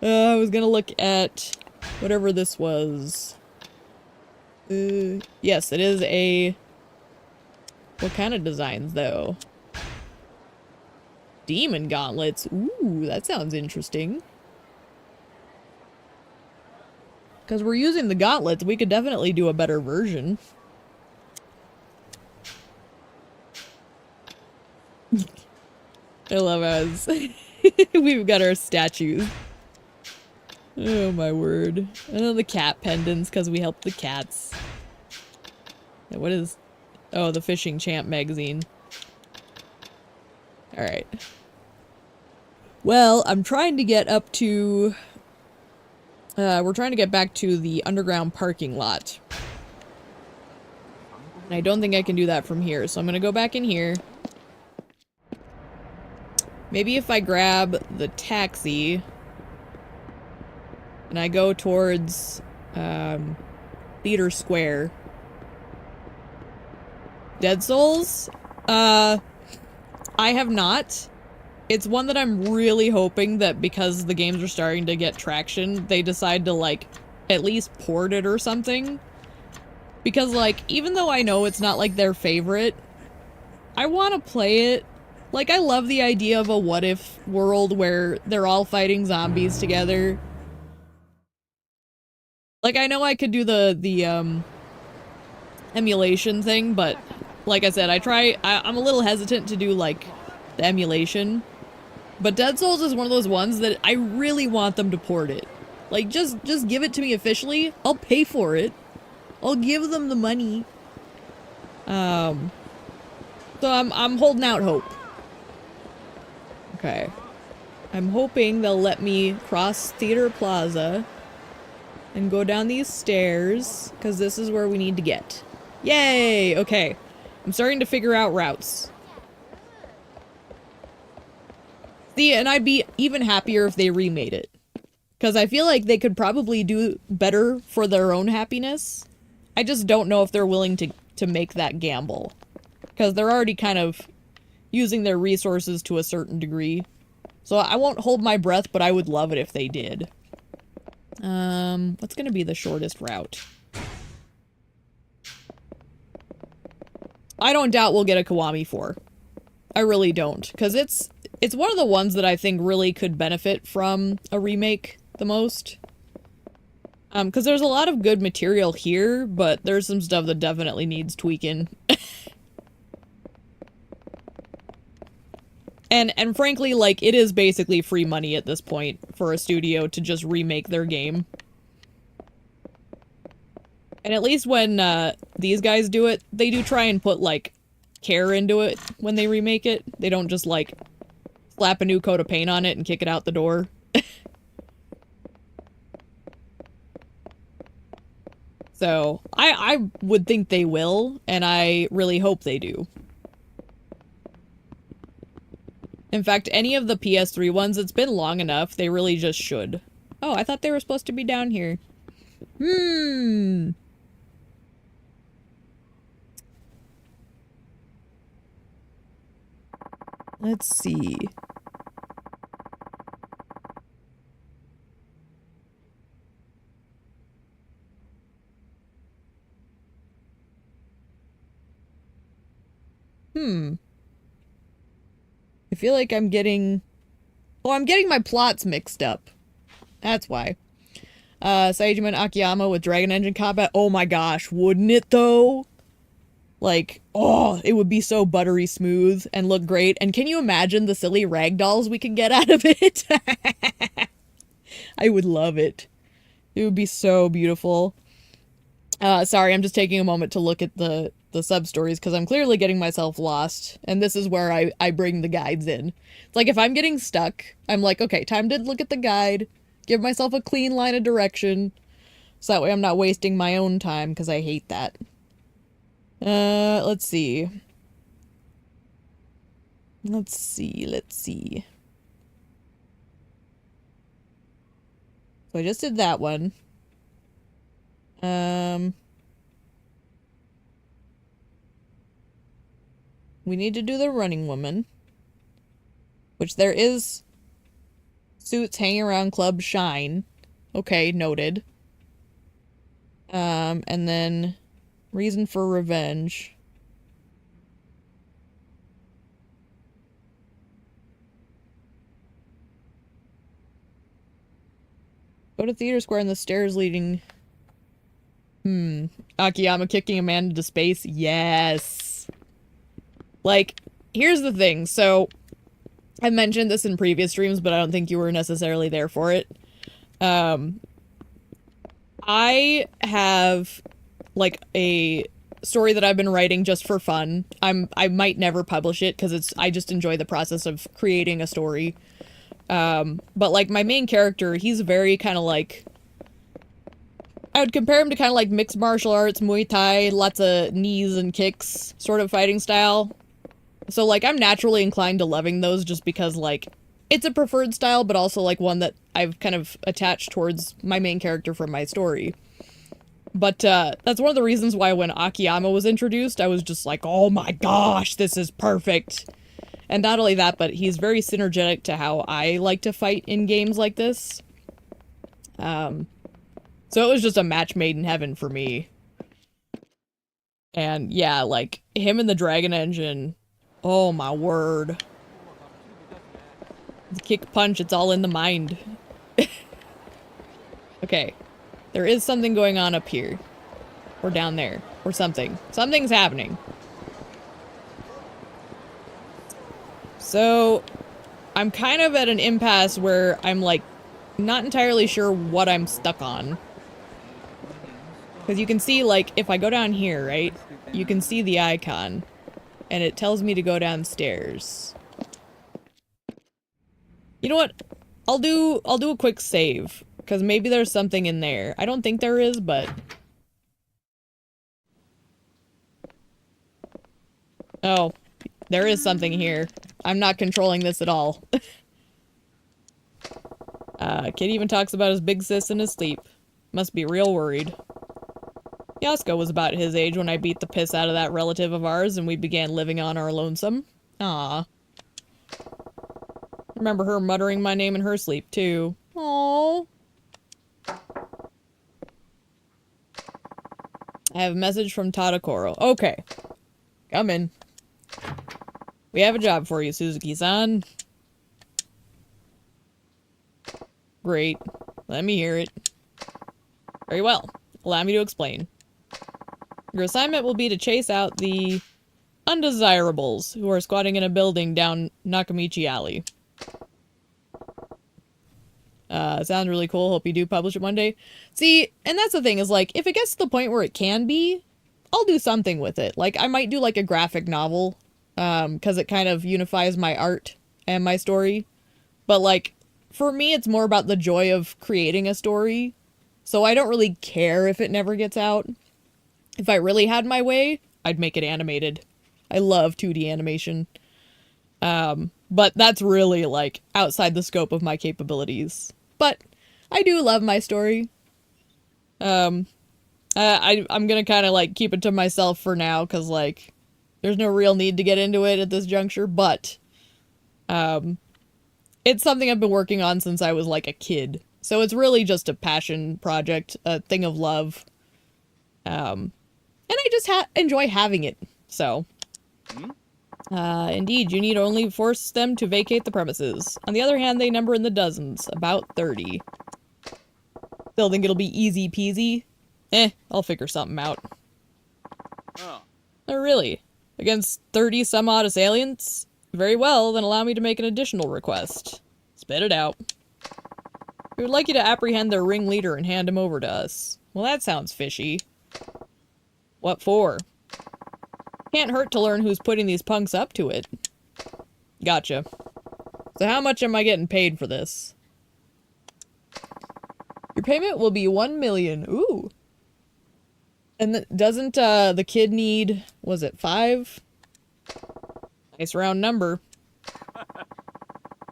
I was gonna look at whatever this was. Yes, it is a... What kind of designs, though? Demon gauntlets. Ooh, that sounds interesting. Because we're using the gauntlets, we could definitely do a better version. I love us. We've got our statues. Oh my word. And then the cat pendants, because we help the cats. Yeah, what is... Oh, the Fishing Champ magazine. Alright. Well, I'm trying to get up to... we're trying to get back to the underground parking lot. And I don't think I can do that from here, so I'm gonna go back in here. Maybe if I grab the taxi... and I go towards... Theater Square. Dead Souls? I have not. It's one that I'm really hoping that because the games are starting to get traction, they decide to, like, at least port it or something. Because, like, even though I know it's not, like, their favorite, I want to play it. Like, I love the idea of a what-if world where they're all fighting zombies together. Like, I know I could do the emulation thing, but, like I said, I'm a little hesitant to do, like, the emulation. But Dead Souls is one of those ones that I really want them to port it. Like, just give it to me officially. I'll pay for it. I'll give them the money. So I'm holding out hope. Okay. I'm hoping they'll let me cross Theater Plaza and go down these stairs, because this is where we need to get. Yay! Okay. I'm starting to figure out routes. See, and I'd be even happier if they remade it. Because I feel like they could probably do better for their own happiness. I just don't know if they're willing to make that gamble. Because they're already kind of using their resources to a certain degree. So I won't hold my breath, but I would love it if they did. What's gonna be the shortest route? I don't doubt we'll get a Kiwami 4. I really don't, because it's one of the ones that I think really could benefit from a remake the most. Because there's a lot of good material here, but there's some stuff that definitely needs tweaking. And frankly, like, it is basically free money at this point for a studio to just remake their game. And at least when these guys do it, they do try and put, like, care into it when they remake it. They don't just, like, slap a new coat of paint on it and kick it out the door. So, I would think they will, and I really hope they do. In fact, any of the PS3 ones, it's been long enough, they really just should. Oh, I thought they were supposed to be down here. Let's see. I feel like I'm getting... Oh, I'm getting my plots mixed up. That's why. Saejima and Akiyama with Dragon Engine combat. Oh my gosh, wouldn't it though? Like, oh, it would be so buttery smooth and look great. And can you imagine the silly ragdolls we could get out of it? I would love it. It would be so beautiful. Sorry, I'm just taking a moment to look at the sub-stories because I'm clearly getting myself lost. And this is where I bring the guides in. It's like if I'm getting stuck, I'm like, okay, time to look at the guide, give myself a clean line of direction, so that way I'm not wasting my own time because I hate that. Let's see. Let's see. So I just did that one. We need to do the running woman. Which there is suits hanging around Club Shine. Okay, noted. And then reason for revenge. Go to Theater Square and the stairs leading... Akiyama kicking a man into space? Yes! Like, here's the thing. So, I mentioned this in previous streams, but I don't think you were necessarily there for it. I have, like, a story that I've been writing just for fun. I might never publish it, because I just enjoy the process of creating a story. But, like, my main character, he's very kind of, like... I would compare him to kind of like mixed martial arts, Muay Thai, lots of knees and kicks sort of fighting style. So, like, I'm naturally inclined to loving those just because, like, it's a preferred style, but also, like, one that I've kind of attached towards my main character from my story. But, that's one of the reasons why when Akiyama was introduced, I was just like, oh my gosh, this is perfect! And not only that, but he's very synergetic to how I like to fight in games like this. So it was just a match made in heaven for me. And yeah, like, him and the Dragon Engine, oh my word. The kick punch, it's all in the mind. Okay. There is something going on up here. Or down there. Or something. Something's happening. So, I'm kind of at an impasse where I'm, like, not entirely sure what I'm stuck on. Because you can see, like, if I go down here, right? You can see the icon. And it tells me to go downstairs. You know what? I'll do a quick save. Because maybe there's something in there. I don't think there is, but... Oh. There is something here. I'm not controlling this at all. Kid even talks about his big sis in his sleep. Must be real worried. Yasuko was about his age when I beat the piss out of that relative of ours and we began living on our lonesome. Aww. Remember her muttering my name in her sleep, too. Aww. I have a message from Tadakoro. Okay. Come in. We have a job for you, Suzuki-san. Great. Let me hear it. Very well. Allow me to explain. Your assignment will be to chase out the undesirables who are squatting in a building down Nakamichi Alley. Sounds really cool. Hope you do publish it one day. See, and that's the thing is, like, if it gets to the point where it can be, I'll do something with it. Like, I might do, like, a graphic novel, because it kind of unifies my art and my story. But, like, for me, it's more about the joy of creating a story. So I don't really care if it never gets out. If I really had my way, I'd make it animated. I love 2D animation. But that's really, like, outside the scope of my capabilities. But I do love my story. I'm gonna kind of, like, keep it to myself for now, because, like, there's no real need to get into it at this juncture, but it's something I've been working on since I was, like, a kid. So it's really just a passion project, a thing of love. And I just enjoy having it, so... Indeed, you need only force them to vacate the premises. On the other hand, they number in the dozens, about 30. Still think it'll be easy peasy? I'll figure something out. Oh, really? Against 30 some odd assailants? Very well, then allow me to make an additional request. Spit it out. We would like you to apprehend their ringleader and hand him over to us. Well, that sounds fishy. What for? Can't hurt to learn who's putting these punks up to it. Gotcha. So how much am I getting paid for this? Your payment will be 1 million. Ooh. And doesn't the kid need, was it 5? Nice round number.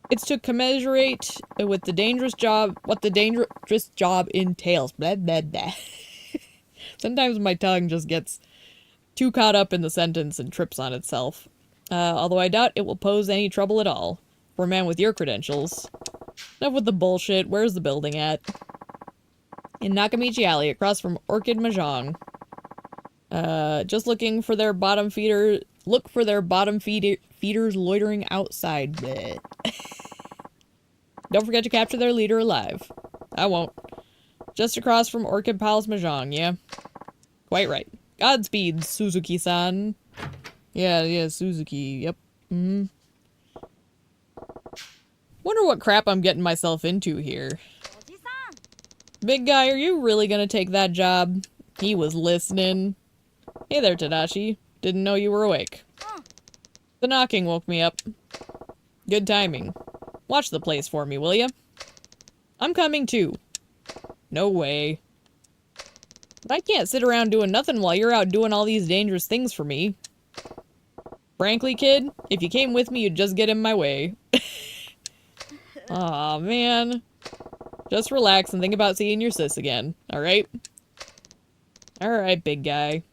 It's to commiserate with the dangerous job, what the dangerous job entails. Blah, blah, blah. Sometimes my tongue just gets too caught up in the sentence and trips on itself. Although I doubt it will pose any trouble at all. For a man with your credentials. Enough with the bullshit. Where's the building at? In Nakamichi Alley, across from Orchid Mahjong. Just looking for their bottom feeder. Look for their bottom feeders loitering outside. Bleh. Don't forget to capture their leader alive. I won't. Just across from Orchid Palace Mahjong, yeah? Quite right. Godspeed, Suzuki-san. Yeah, Suzuki, yep. Wonder what crap I'm getting myself into here. Big guy, are you really gonna take that job? He was listening. Hey there, Tadashi. Didn't know you were awake. The knocking woke me up. Good timing. Watch the place for me, will ya? I'm coming too. No way. But I can't sit around doing nothing while you're out doing all these dangerous things for me. Frankly, kid, if you came with me, you'd just get in my way. Aw, man. Just relax and think about seeing your sis again, alright? Alright, big guy.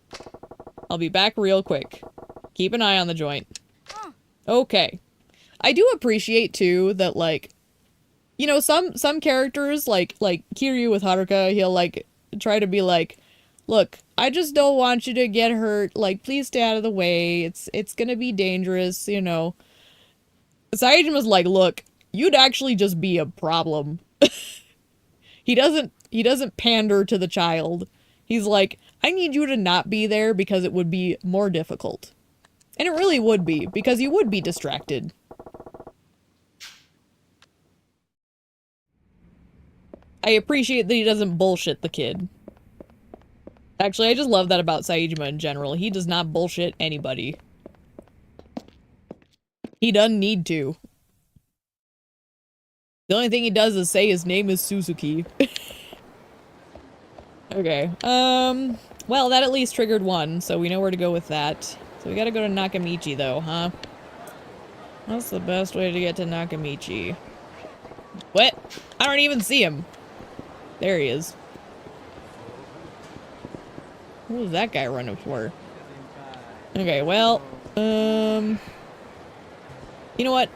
I'll be back real quick. Keep an eye on the joint. Okay. I do appreciate, too, that, like, you know, some characters, like Kiryu with Haruka, he'll, like, try to be like, look, I just don't want you to get hurt, like, please stay out of the way, it's gonna be dangerous, you know. Saijin like, look, you'd actually just be a problem. He doesn't pander to the child. He's like, I need you to not be there because it would be more difficult. And it really would be, because you would be distracted. I appreciate that he doesn't bullshit the kid. Actually, I just love that about Saejima in general. He does not bullshit anybody. He doesn't need to. The only thing he does is say his name is Suzuki. Okay, well, that at least triggered one, so we know where to go with that. So we gotta go to Nakamichi, though, huh? What's the best way to get to Nakamichi? What? I don't even see him. There he is. What was that guy running for? Okay, well, you know what?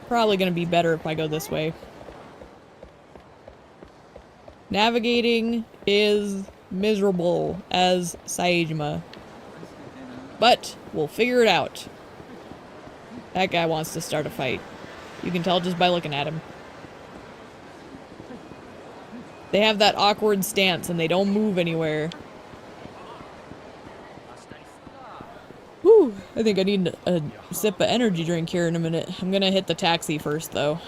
Probably gonna be better if I go this way. Navigating is miserable as Saejima. But we'll figure it out. That guy wants to start a fight. You can tell just by looking at him. They have that awkward stance and they don't move anywhere. Whew, I think I need a sip of energy drink here in a minute. I'm gonna hit the taxi first, though.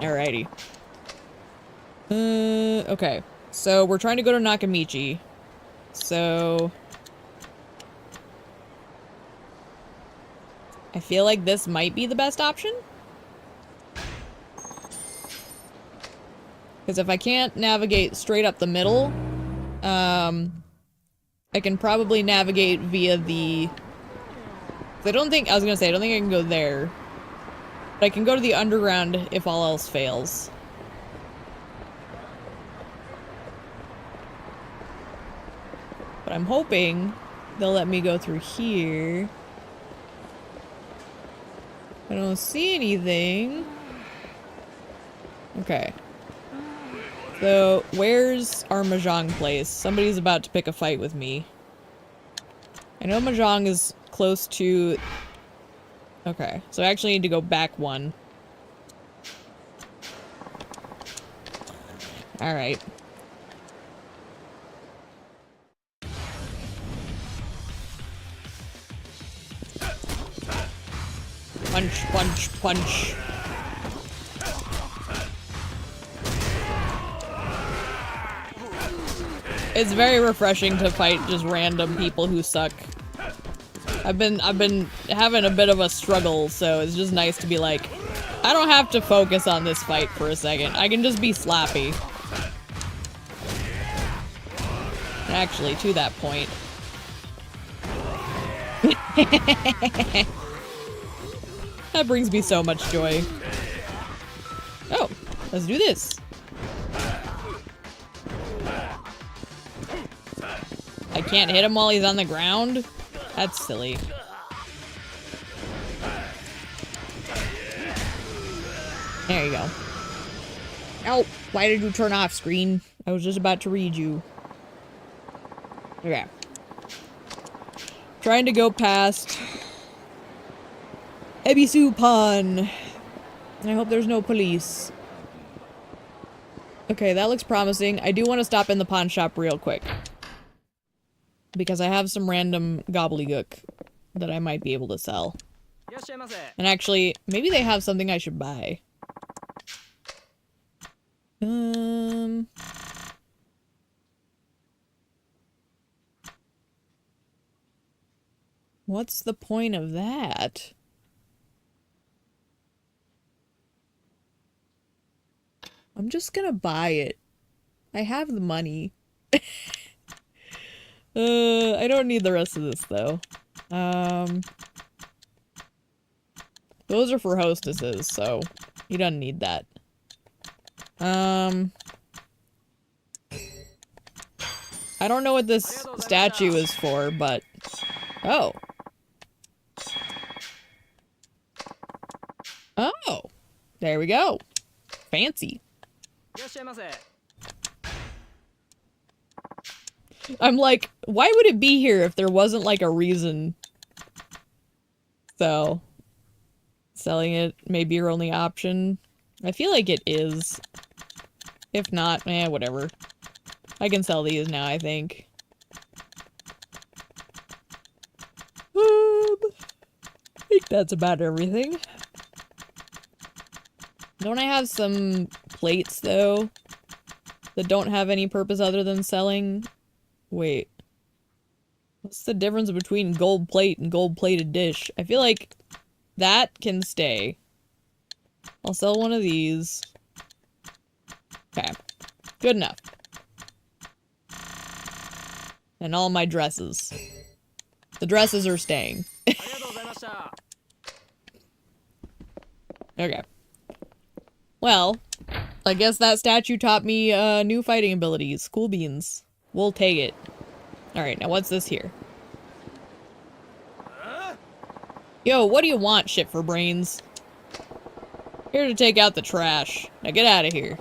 Alrighty. Okay. So, we're trying to go to Nakamichi. So... I feel like this might be the best option. Because if I can't navigate straight up the middle, I can probably navigate via the... I don't think I can go there. But I can go to the underground if all else fails. But I'm hoping they'll let me go through here. I don't see anything. Okay. So, where's our Mahjong place? Somebody's about to pick a fight with me. I know Mahjong is close to... Okay, so I actually need to go back one. Alright. Punch, punch, punch. It's very refreshing to fight just random people who suck. I've been having a bit of a struggle, so it's just nice to be like, I don't have to focus on this fight for a second. I can just be slappy. Actually, to that point. That brings me so much joy. Oh, let's do this. I can't hit him while he's on the ground? That's silly. There you go. Oh, why did you turn off screen? I was just about to read you. Okay. Trying to go past Ebisu Pond. And I hope there's no police. Okay, that looks promising. I do want to stop in the pawn shop real quick. Because I have some random gobbledygook that I might be able to sell. And actually, maybe they have something I should buy. What's the point of that? I'm just gonna buy it. I have the money. I don't need the rest of this, though. Those are for hostesses, so he doesn't need that. I don't know what this statue is for, but... Oh. Oh! There we go. Fancy. I'm like, why would it be here if there wasn't, like, a reason? So, selling it may be your only option. I feel like it is. If not, whatever. I can sell these now, I think. I think that's about everything. Don't I have some plates, though, that don't have any purpose other than selling? Wait. What's the difference between gold plate and gold-plated dish? I feel like that can stay. I'll sell one of these. Okay. Good enough. And all my dresses. The dresses are staying. Okay. Well, I guess that statue taught me new fighting abilities. Cool beans. We'll take it. Alright, now what's this here? Yo, what do you want, shit for brains? Here to take out the trash. Now get out of here.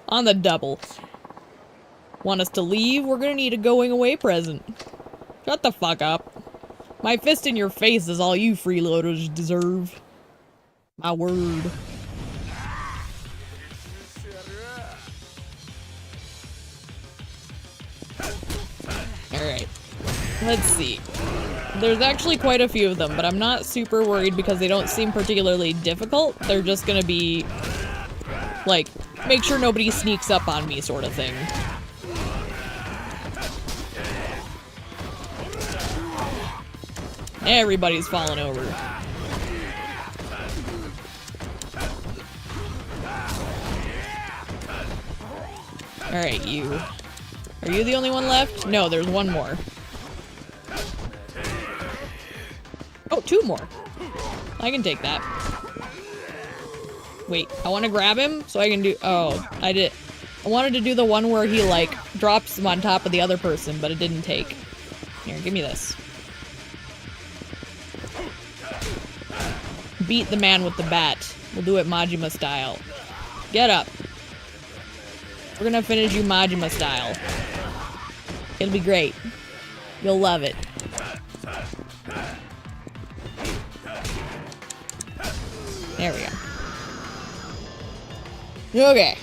On the double. Want us to leave? We're gonna need a going away present. Shut the fuck up. My fist in your face is all you freeloaders deserve. My word. Alright. Let's see. There's actually quite a few of them, but I'm not super worried because they don't seem particularly difficult. They're just gonna be, like, make sure nobody sneaks up on me sort of thing. Everybody's falling over. Alright, you. Are you the only one left? No, there's one more. Oh, two more. I can take that. Wait, I want to grab him so I can do... Oh, I wanted to do the one where he, like, drops him on top of the other person, but it didn't take. Here, give me this. Beat the man with the bat. We'll do it Majima style. Get up. We're gonna finish you Majima style. It'll be great. You'll love it. There we go. Okay.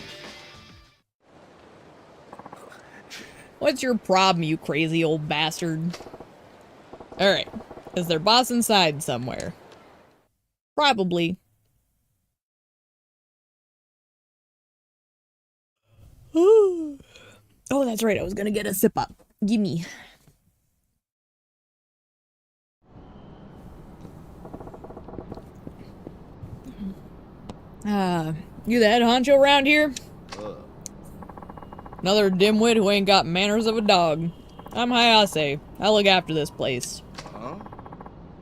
What's your problem, you crazy old bastard? Alright. Is there boss inside somewhere? Probably. Oh, that's right. I was gonna get a sip up. Gimme. You the head honcho around here? Another dimwit who ain't got manners of a dog. I'm Hayase. I look after this place.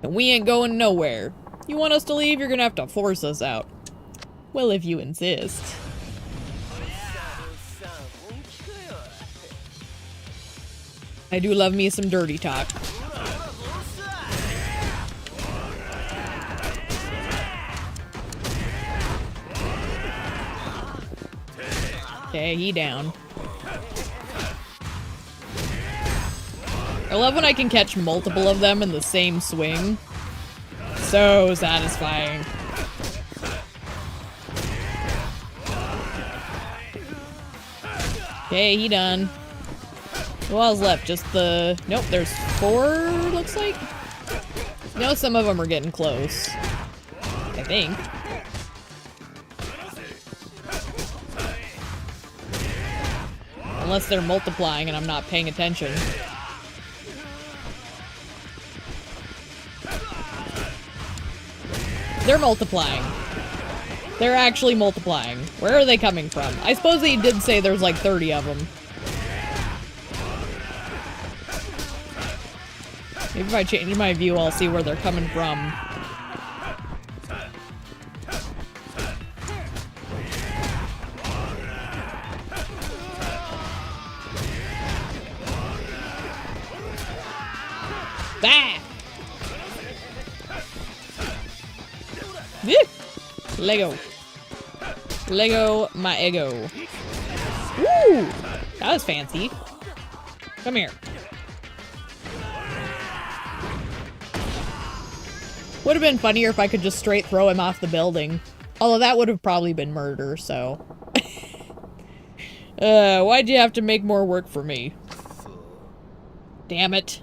And we ain't going nowhere. You want us to leave, you're gonna have to force us out. Well, if you insist. I do love me some dirty talk. Okay, he down. I love when I can catch multiple of them in the same swing. So satisfying. Okay, he done. Who else left? Just the... Nope, there's 4, looks like? No, some of them are getting close. I think. Unless they're multiplying and I'm not paying attention. They're multiplying. They're actually multiplying. Where are they coming from? I suppose they did say there's like 30 of them. Maybe if I change my view, I'll see where they're coming from. Bah! Lego. Lego my ego. Woo! That was fancy. Come here. Would have been funnier if I could just straight throw him off the building. Although that would have probably been murder, so. Why'd you have to make more work for me? Damn it.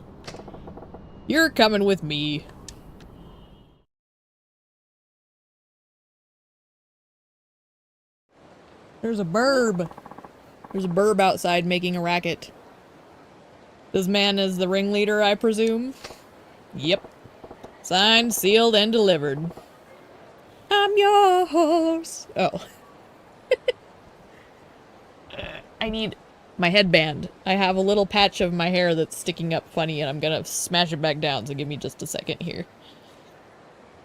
You're coming with me. There's a burb. There's a burb outside making a racket. This man is the ringleader, I presume? Yep. Signed, sealed, and delivered. I'm yours. Oh. I need my headband. I have a little patch of my hair that's sticking up funny, and I'm gonna smash it back down, so give me just a second here.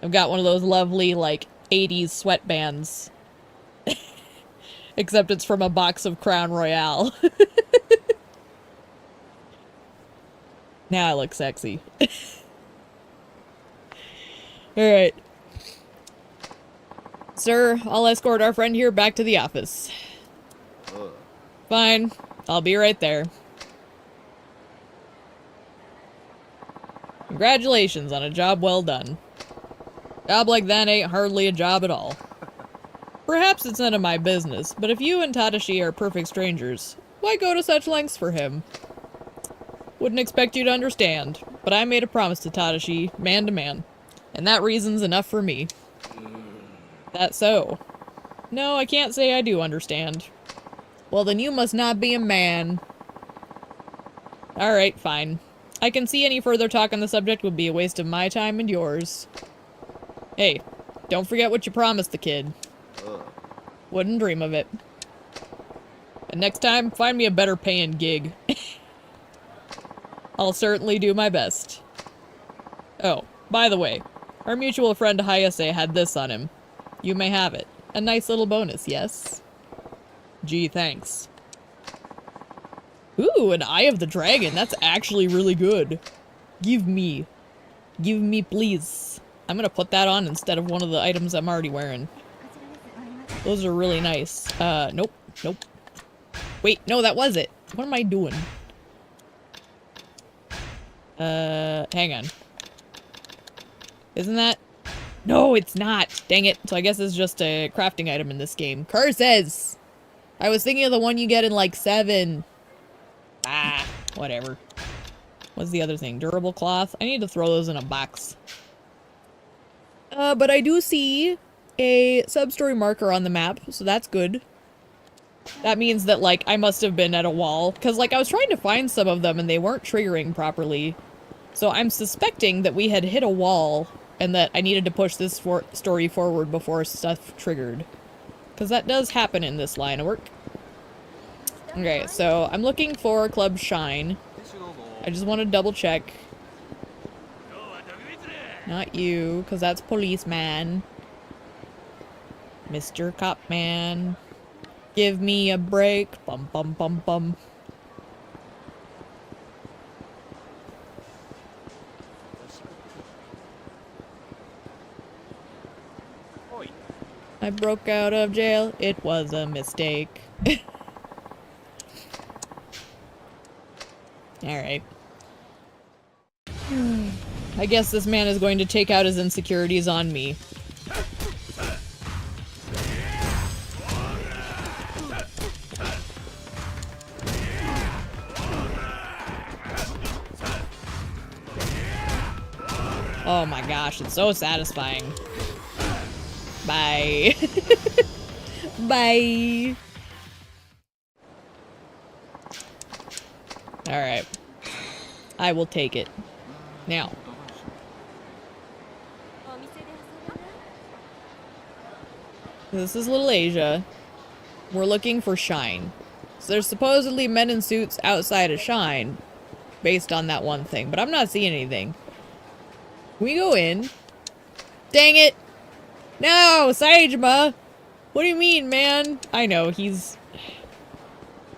I've got one of those lovely, like, 80s sweatbands. Except it's from a box of Crown Royale. Now I look sexy. Alright. Sir, I'll escort our friend here back to the office. Fine. I'll be right there. Congratulations on a job well done. Job like that ain't hardly a job at all. Perhaps it's none of my business, but if you and Tadashi are perfect strangers, why go to such lengths for him? Wouldn't expect you to understand, but I made a promise to Tadashi, man to man, and that reason's enough for me. That so? No, I can't say I do understand. Well, then you must not be a man. Alright, fine. I can see any further talk on the subject would be a waste of my time and yours. Hey, don't forget what you promised the kid. Wouldn't dream of it. And next time, find me a better paying gig. I'll certainly do my best. Oh, by the way, our mutual friend Hayase had this on him. You may have it. A nice little bonus, yes? Gee, thanks. Ooh, an Eye of the Dragon. That's actually really good. Give me. Give me, please. I'm gonna put that on instead of one of the items I'm already wearing. Those are really nice. Nope. Nope. Wait, no, that was it. What am I doing? Hang on. Isn't that? No, it's not. Dang it. So I guess it's just a crafting item in this game. Curses! I was thinking of the one you get in, like, 7. Ah, whatever. What's the other thing? Durable cloth? I need to throw those in a box. But I do see a sub-story marker on the map, so that's good. That means that, like, I must have been at a wall. Because, like, I was trying to find some of them and they weren't triggering properly. So I'm suspecting that we had hit a wall and that I needed to push this story forward before stuff triggered. Because that does happen in this line of work. Okay, so I'm looking for Club Shine. I just want to double check. Not you, because that's policeman. Mr. Copman. Give me a break. Bum bum bum bum. I broke out of jail. It was a mistake. Alright. I guess this man is going to take out his insecurities on me. Oh my gosh, it's so satisfying. Bye. Bye. Alright. I will take it. Now. This is Little Asia. We're looking for Shine. So there's supposedly men in suits outside of Shine. Based on that one thing. But I'm not seeing anything. We go in. Dang it! No! Saejima! What do you mean, man? I know, he's...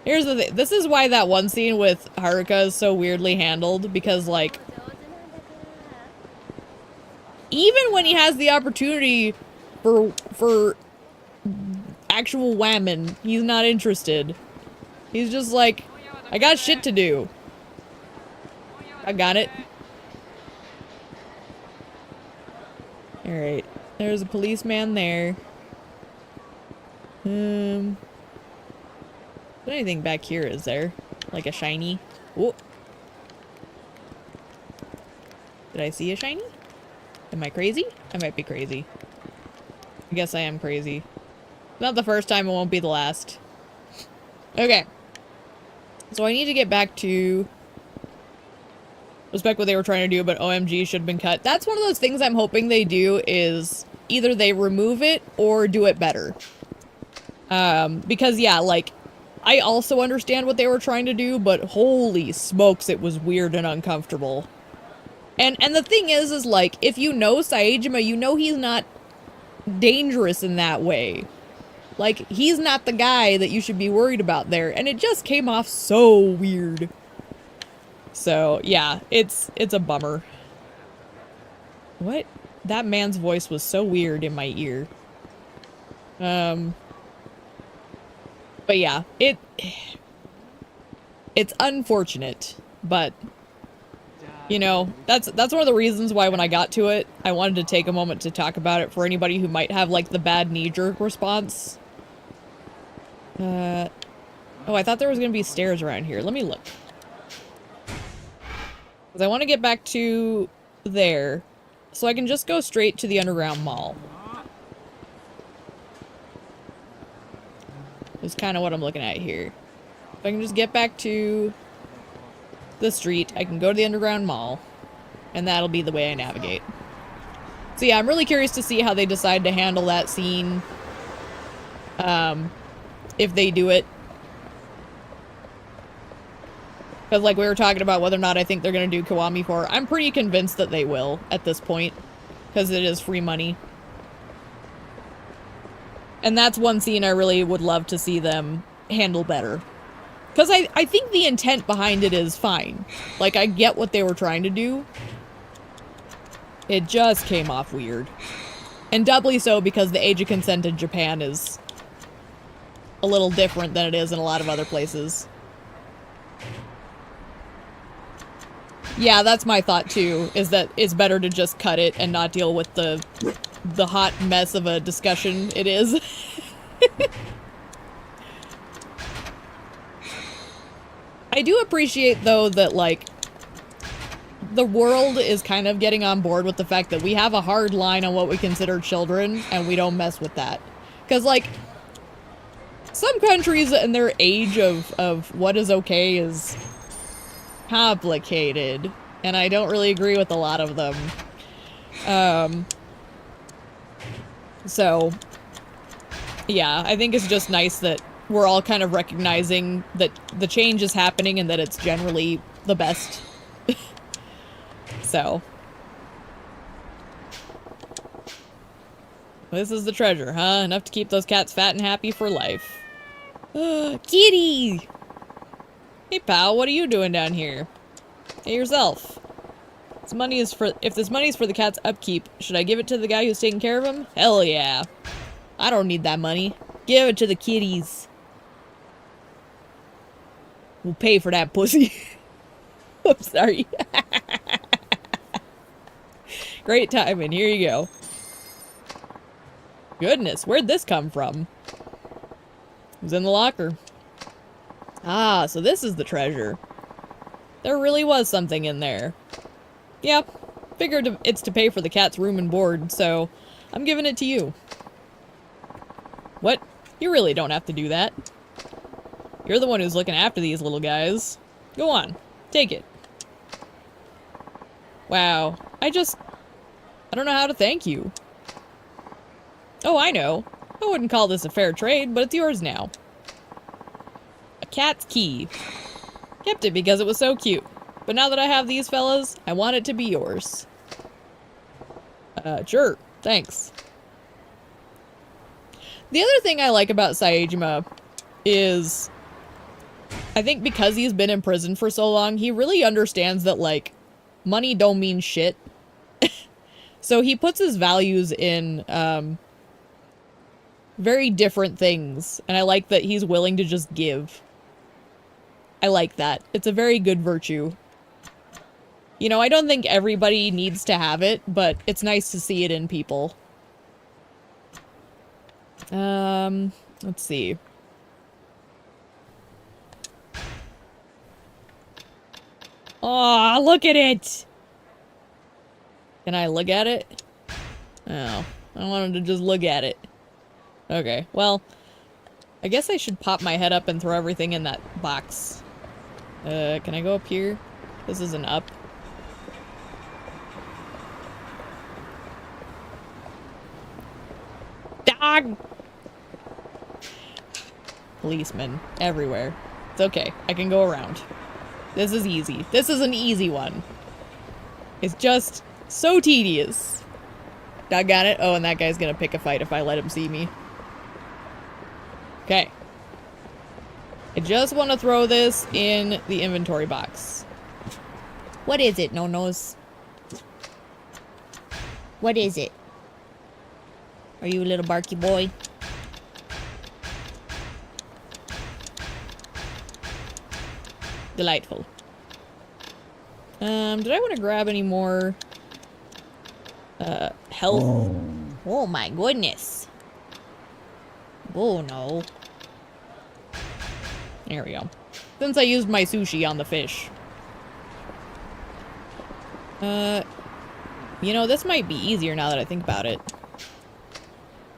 Here's the thing. This is why that one scene with Haruka is so weirdly handled. Because, like... Even when he has the opportunity for actual whammon, he's not interested. He's just like, I got shit to do. I got it. Alright. There's a policeman there. Anything back here, is there? Like a shiny? Oh. Did I see a shiny? Am I crazy? I might be crazy. I guess I am crazy. Not the first time, it won't be the last. Okay. So I need to get back to... Respect what they were trying to do, but OMG should have been cut. That's one of those things I'm hoping they do is either they remove it or do it better. Because yeah, like, I also understand what they were trying to do, but holy smokes, it was weird and uncomfortable. And the thing is like, if you know Saejima, you know he's not dangerous in that way. Like, he's not the guy that you should be worried about there, and it just came off so weird. So, yeah, it's a bummer. What? That man's voice was so weird in my ear. But yeah, it's unfortunate, but you know, that's one of the reasons why when I got to it, I wanted to take a moment to talk about it for anybody who might have like the bad knee-jerk response. Oh, I thought there was gonna be stairs around here. Let me look. Because I want to get back to there, so I can just go straight to the underground mall. That's kind of what I'm looking at here. If I can just get back to the street, I can go to the underground mall, and that'll be the way I navigate. So yeah, I'm really curious to see how they decide to handle that scene. If they do it. Because like we were talking about whether or not I think they're going to do Kiwami 4. I'm pretty convinced that they will at this point. Because it is free money. And that's one scene I really would love to see them handle better. Because I think the intent behind it is fine. Like, I get what they were trying to do. It just came off weird. And doubly so because the age of consent in Japan is a little different than it is in a lot of other places. Yeah, that's my thought too, is that it's better to just cut it and not deal with the hot mess of a discussion it is. I do appreciate, though, that, like, the world is kind of getting on board with the fact that we have a hard line on what we consider children, and we don't mess with that. Because, like, some countries and their age of what is okay is complicated, and I don't really agree with a lot of them. So, yeah, I think it's just nice that we're all kind of recognizing that the change is happening and that it's generally the best. So. This is the treasure, huh? Enough to keep those cats fat and happy for life. Kitty! Hey, pal, what are you doing down here? Hey, yourself. If this money is for the cat's upkeep, should I give it to the guy who's taking care of him? Hell yeah. I don't need that money. Give it to the kitties. We'll pay for that pussy. I'm sorry. Great timing. Here you go. Goodness, where'd this come from? It was in the locker. Ah, so this is the treasure. There really was something in there. Yep. Figured it's to pay for the cat's room and board, so I'm giving it to you. What? You really don't have to do that. You're the one who's looking after these little guys. Go on. Take it. Wow. I don't know how to thank you. Oh, I know. I wouldn't call this a fair trade, but it's yours now. A cat's key. Kept it because it was so cute. But now that I have these fellas, I want it to be yours. Sure. Thanks. The other thing I like about Saejima is, I think because he's been in prison for so long, he really understands that, like, money don't mean shit. So he puts his values in, very different things. And I like that he's willing to just give. I like that. It's a very good virtue. You know, I don't think everybody needs to have it, but it's nice to see it in people. Let's see. Oh, look at it! Can I look at it? Oh, I wanted to just look at it. Okay, well, I guess I should pop my head up and throw everything in that box. Can I go up here? This isn't up. Dog! Policemen everywhere. It's okay. I can go around. This is easy. This is an easy one. It's just so tedious. I got it. Oh, and that guy's gonna pick a fight if I let him see me. Okay. I just want to throw this in the inventory box. What is it, no-nos? What is it? Are you a little barky boy? Delightful. Did I want to grab any more health? Oh my goodness. Oh no. There we go. Since I used my sushi on the fish. You know, this might be easier now that I think about it.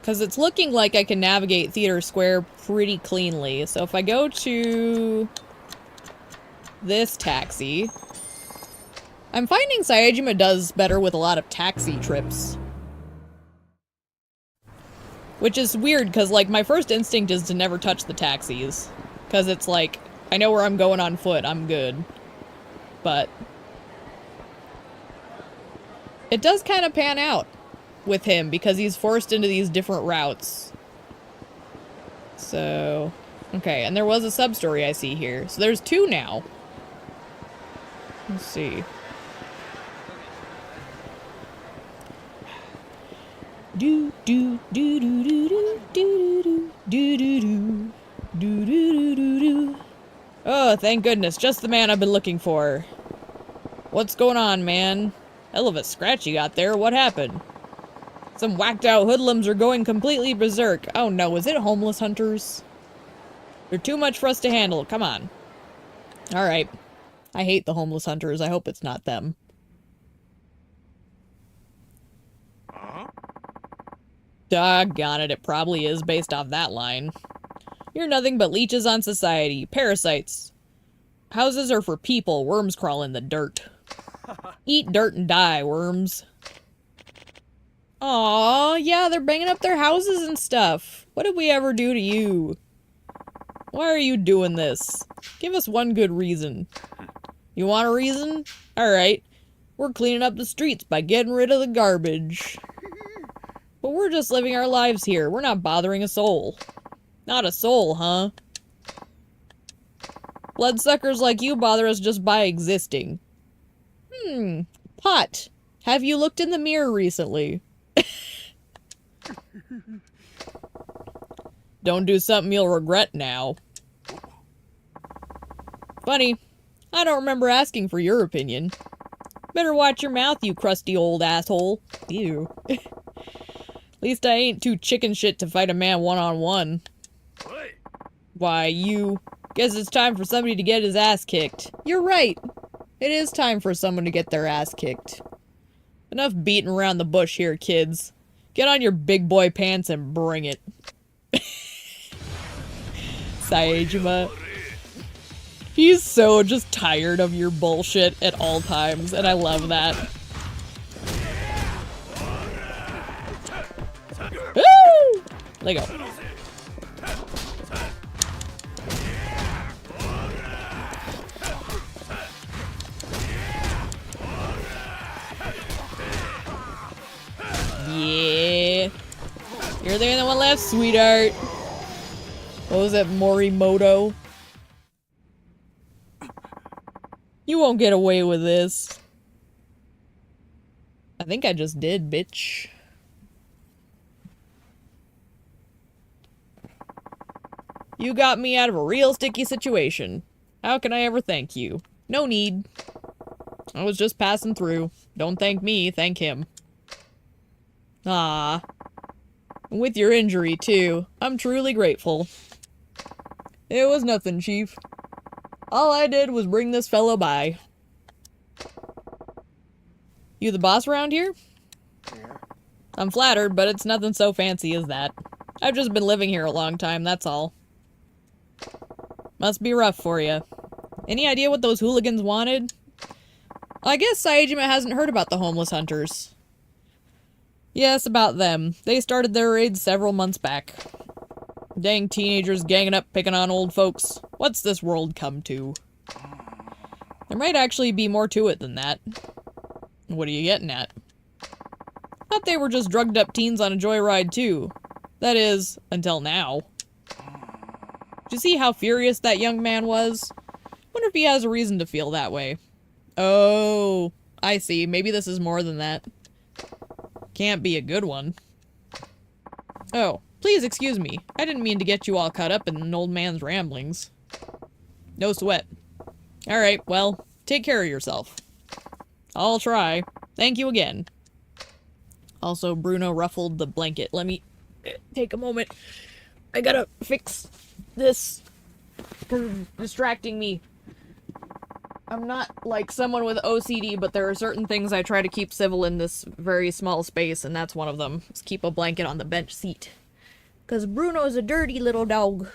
Because it's looking like I can navigate Theater Square pretty cleanly. So if I go to this taxi... I'm finding Saejima does better with a lot of taxi trips. Which is weird, because, like, my first instinct is to never touch the taxis. Because it's like, I know where I'm going on foot, I'm good. But... it does kind of pan out with him, because he's forced into these different routes. So... okay, and there was a sub-story I see here. So there's 2 now. Let's see. Do do do do do do do do do do do do do do do. Oh, thank goodness, just the man I've been looking for. What's going on, man? Hell of a scratch you got there. What happened? Some whacked out hoodlums are going completely berserk. Oh no, is it homeless hunters? They're too much for us to handle. Come on. Alright. I hate the homeless hunters. I hope it's not them. Doggone it, it probably is based off that line. You're nothing but leeches on society. Parasites. Houses are for people. Worms crawl in the dirt. Eat dirt and die, worms. Aw, yeah, they're banging up their houses and stuff. What did we ever do to you? Why are you doing this? Give us one good reason. You want a reason? Alright. We're cleaning up the streets by getting rid of the garbage. But we're just living our lives here. We're not bothering a soul. Not a soul, huh? Bloodsuckers like you bother us just by existing. Pot. Have you looked in the mirror recently? Don't do something you'll regret now. Funny. I don't remember asking for your opinion. Better watch your mouth, you crusty old asshole. Ew. At least I ain't too chicken shit to fight a man one-on-one. Why, you... guess it's time for somebody to get his ass kicked. You're right. It is time for someone to get their ass kicked. Enough beating around the bush here, kids. Get on your big boy pants and bring it. Saejima. He's so just tired of your bullshit at all times, and I love that. Woo! Let go. Yeah. You're the only one left, sweetheart. What was that, Morimoto? You won't get away with this. I think I just did, bitch. You got me out of a real sticky situation. How can I ever thank you? No need. I was just passing through. Don't thank me, thank him. Ah. With your injury, too. I'm truly grateful. It was nothing, Chief. All I did was bring this fellow by. You the boss around here? Yeah. I'm flattered, but it's nothing so fancy as that. I've just been living here a long time, that's all. Must be rough for you. Any idea what those hooligans wanted? I guess Saejima hasn't heard about the homeless hunters. Yes, about them. They started their raids several months back. Dang teenagers ganging up picking on old folks. What's this world come to? There might actually be more to it than that. What are you getting at? Thought they were just drugged up teens on a joyride too. That is, until now. Did you see how furious that young man was? Wonder if he has a reason to feel that way. Oh, I see. Maybe this is more than that. Can't be a good one. Oh, please excuse me. I didn't mean to get you all caught up in an old man's ramblings. No sweat. Alright, well, take care of yourself. I'll try. Thank you again. Also, Bruno ruffled the blanket. Let me take a moment. I gotta fix this for distracting me. I'm not like someone with OCD, but there are certain things I try to keep civil in this very small space, and that's one of them. Is keep a blanket on the bench seat. Because Bruno's a dirty little dog.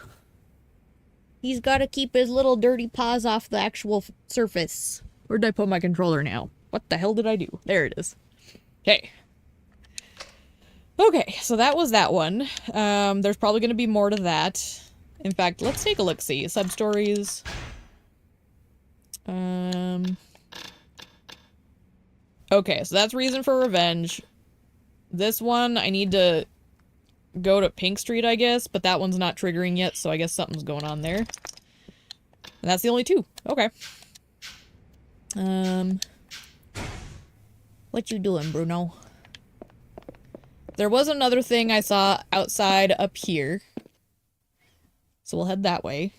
He's gotta keep his little dirty paws off the actual surface. Where did I put my controller now? What the hell did I do? There it is. Okay. Okay, so that was that one. There's probably gonna be more to that. In fact, let's take a look-see. Sub-stories. Okay, so that's Reason for Revenge. This one, I need to go to Pink Street, I guess, but that one's not triggering yet, so I guess something's going on there. And that's the only two. Okay. What you doing, Bruno? There was another thing I saw outside up here. So we'll head that way.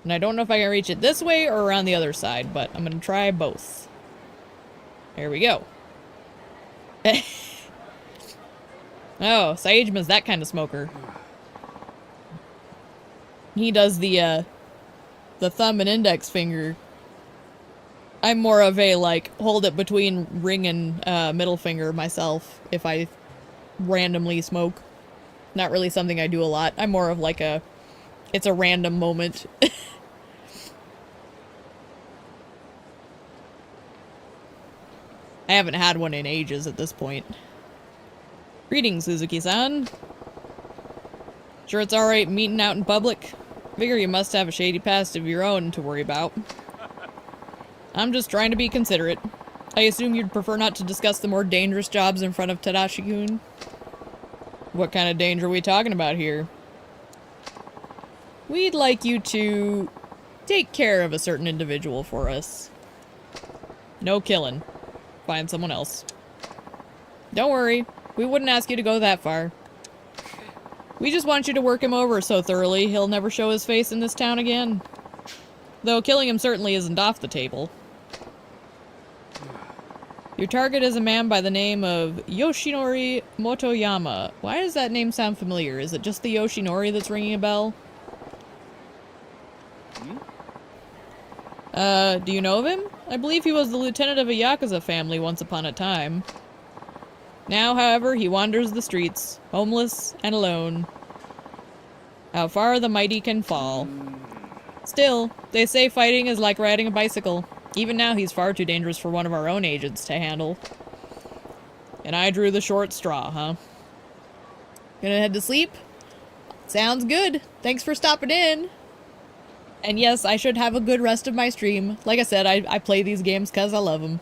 And I don't know if I can reach it this way or around the other side, but I'm gonna try both. There we go. Oh, Saejma's that kind of smoker. He does the thumb and index finger. I'm more of a, like, hold it between ring and middle finger myself if I randomly smoke. Not really something I do a lot. I'm more of like it's a random moment. I haven't had one in ages at this point. Greetings, Suzuki-san. Sure it's alright meeting out in public? Figure you must have a shady past of your own to worry about. I'm just trying to be considerate. I assume you'd prefer not to discuss the more dangerous jobs in front of Tadashi-kun? What kind of danger are we talking about here? We'd like you to take care of a certain individual for us. No killing. Find someone else. Don't worry, we wouldn't ask you to go that far. We just want you to work him over so thoroughly he'll never show his face in this town again. Though killing him certainly isn't off the table. Your target is a man by the name of Yoshinori Motoyama. Why does that name sound familiar? Is it just the Yoshinori that's ringing a bell? Do you know of him? I believe he was the lieutenant of a Yakuza family once upon a time. Now, however, he wanders the streets, homeless and alone. How far the mighty can fall. Still, they say fighting is like riding a bicycle. Even now, he's far too dangerous for one of our own agents to handle. And I drew the short straw, huh? Gonna head to sleep? Sounds good. Thanks for stopping in. And yes, I should have a good rest of my stream. Like I said, I play these games because I love them.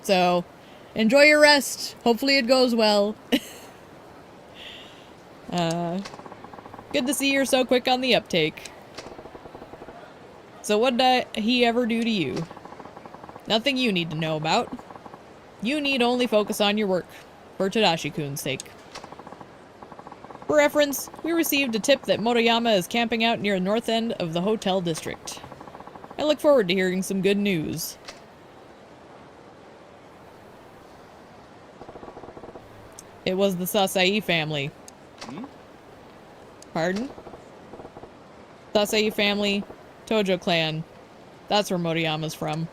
So, enjoy your rest. Hopefully it goes well. Good to see you're so quick on the uptake. So what did he ever do to you? Nothing you need to know about. You need only focus on your work, for Tadashi-kun's sake. For reference, we received a tip that Motoyama is camping out near the north end of the hotel district. I look forward to hearing some good news. It was the Sasai family. Pardon? Sasai family, Tojo clan. That's where Motoyama's from.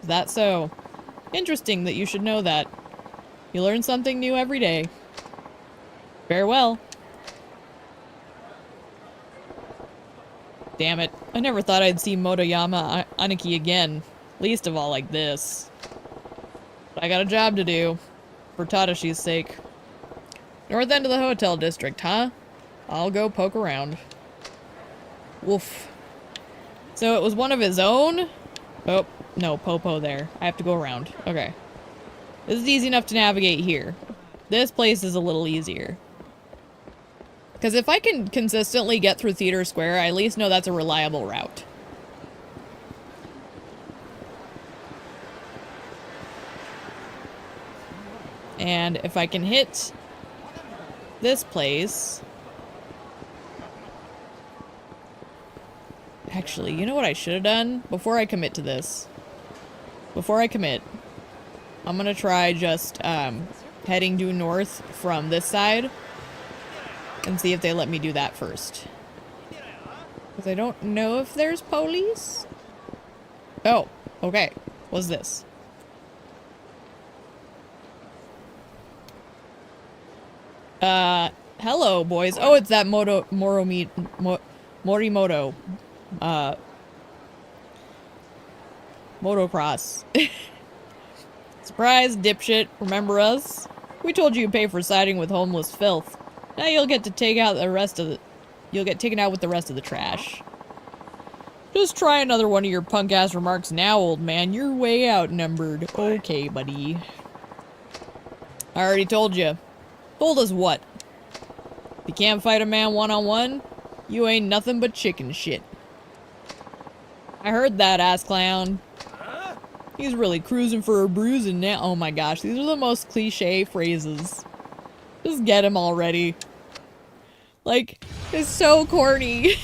Is that so? Interesting that you should know that. You learn something new every day. Farewell. Damn it. I never thought I'd see Motoyama Aniki again. Least of all like this. But I got a job to do. For Tadashi's sake. North end of the hotel district, huh? I'll go poke around. Woof. So it was one of his own? Oh, no, Popo there. I have to go around. Okay. This is easy enough to navigate here. This place is a little easier. Because if I can consistently get through Theater Square, I at least know that's a reliable route. And if I can hit this place... Actually, you know what I should have done? Before I commit to this. Before I commit, I'm gonna try just, heading due north from this side. And see if they let me do that first. Because I don't know if there's police. Oh, okay. What's this? Hello, boys. Oh, it's that Morimoto. Motocross. Surprise, dipshit. Remember us? We told you you'd pay for siding with homeless filth. Now you'll get to take out the rest of the... You'll get taken out with the rest of the trash. Just try another one of your punk-ass remarks now, old man. You're way outnumbered. Okay, buddy. I already told you. Told us what? If you can't fight a man one-on-one, you ain't nothing but chicken shit. I heard that, ass clown. He's really cruising for a bruising now. Oh my gosh, these are the most cliche phrases. Just get him already. Like, it's so corny.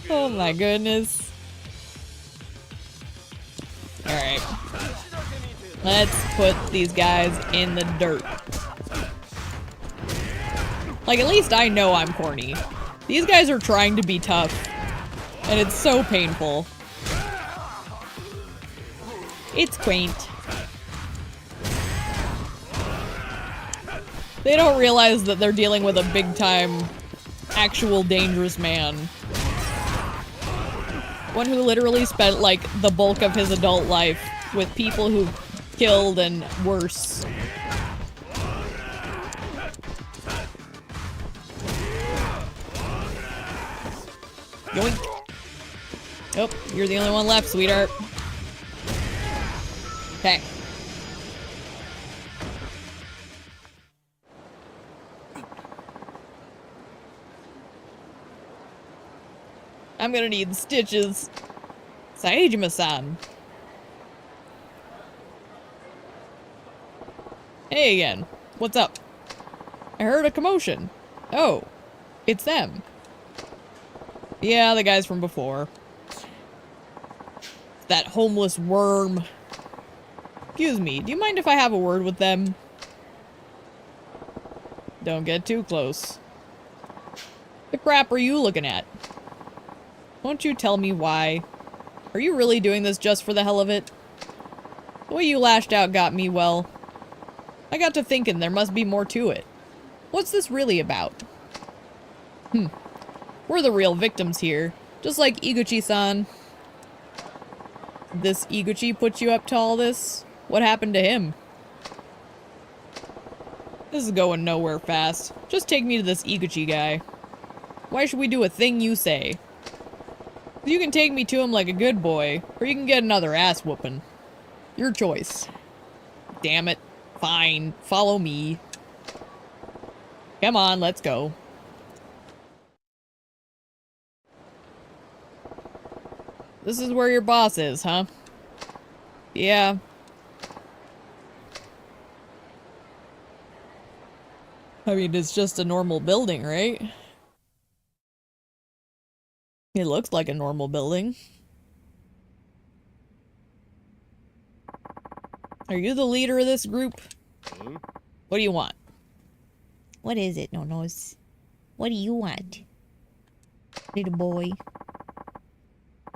Oh my goodness. Alright. Let's put these guys in the dirt. Like, at least I know I'm corny. These guys are trying to be tough. And it's so painful. It's quaint. They don't realize that they're dealing with a big-time, actual dangerous man. One who literally spent, like, the bulk of his adult life with people who killed and worse. Yoink. Oh, you're the only one left, sweetheart. Okay. I'm gonna need stitches. Saejima-san. Hey again. What's up? I heard a commotion. Oh. It's them. Yeah, the guys from before. That homeless worm. Excuse me, do you mind if I have a word with them? Don't get too close. The crap are you looking at? Won't you tell me why? Are you really doing this just for the hell of it? The way you lashed out got me, well... I got to thinking there must be more to it. What's this really about? We're the real victims here. Just like Iguchi-san. This Iguchi put you up to all this? What happened to him? This is going nowhere fast. Just take me to this Iguchi guy. Why should we do a thing you say? You can take me to him like a good boy, or you can get another ass whooping. Your choice. Damn it. Fine. Follow me. Come on, let's go. This is where your boss is, huh? Yeah. I mean, it's just a normal building, right? It looks like a normal building. Are you the leader of this group? What do you want? What is it, no-nos? What do you want? Little boy.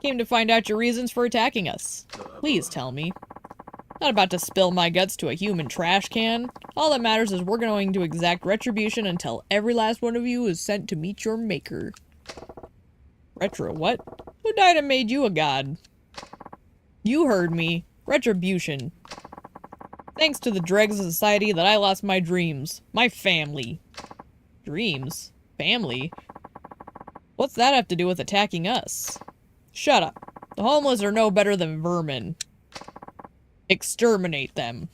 Came to find out your reasons for attacking us. Please tell me. Not about to spill my guts to a human trash can. All that matters is we're going to exact retribution until every last one of you is sent to meet your maker. Retro what? Who died and made you a god? You heard me. Retribution. Thanks to the dregs of society that I lost my dreams. My family. Dreams? Family? What's that have to do with attacking us? Shut up. The homeless are no better than vermin. Exterminate them.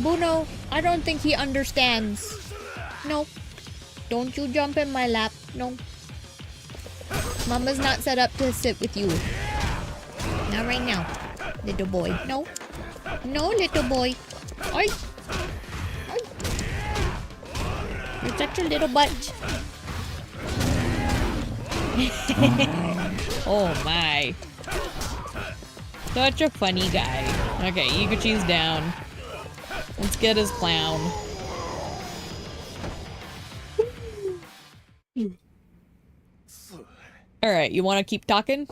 Bruno, I don't think he understands. No. Don't you jump in my lap. No. Mama's not set up to sit with you. Not right now, little boy. No. No, little boy. Oi. Oi. You're such a little butt. Oh my. Such a funny guy. Okay, Iguchi's down. Let's get his clown. Alright, you wanna keep talking?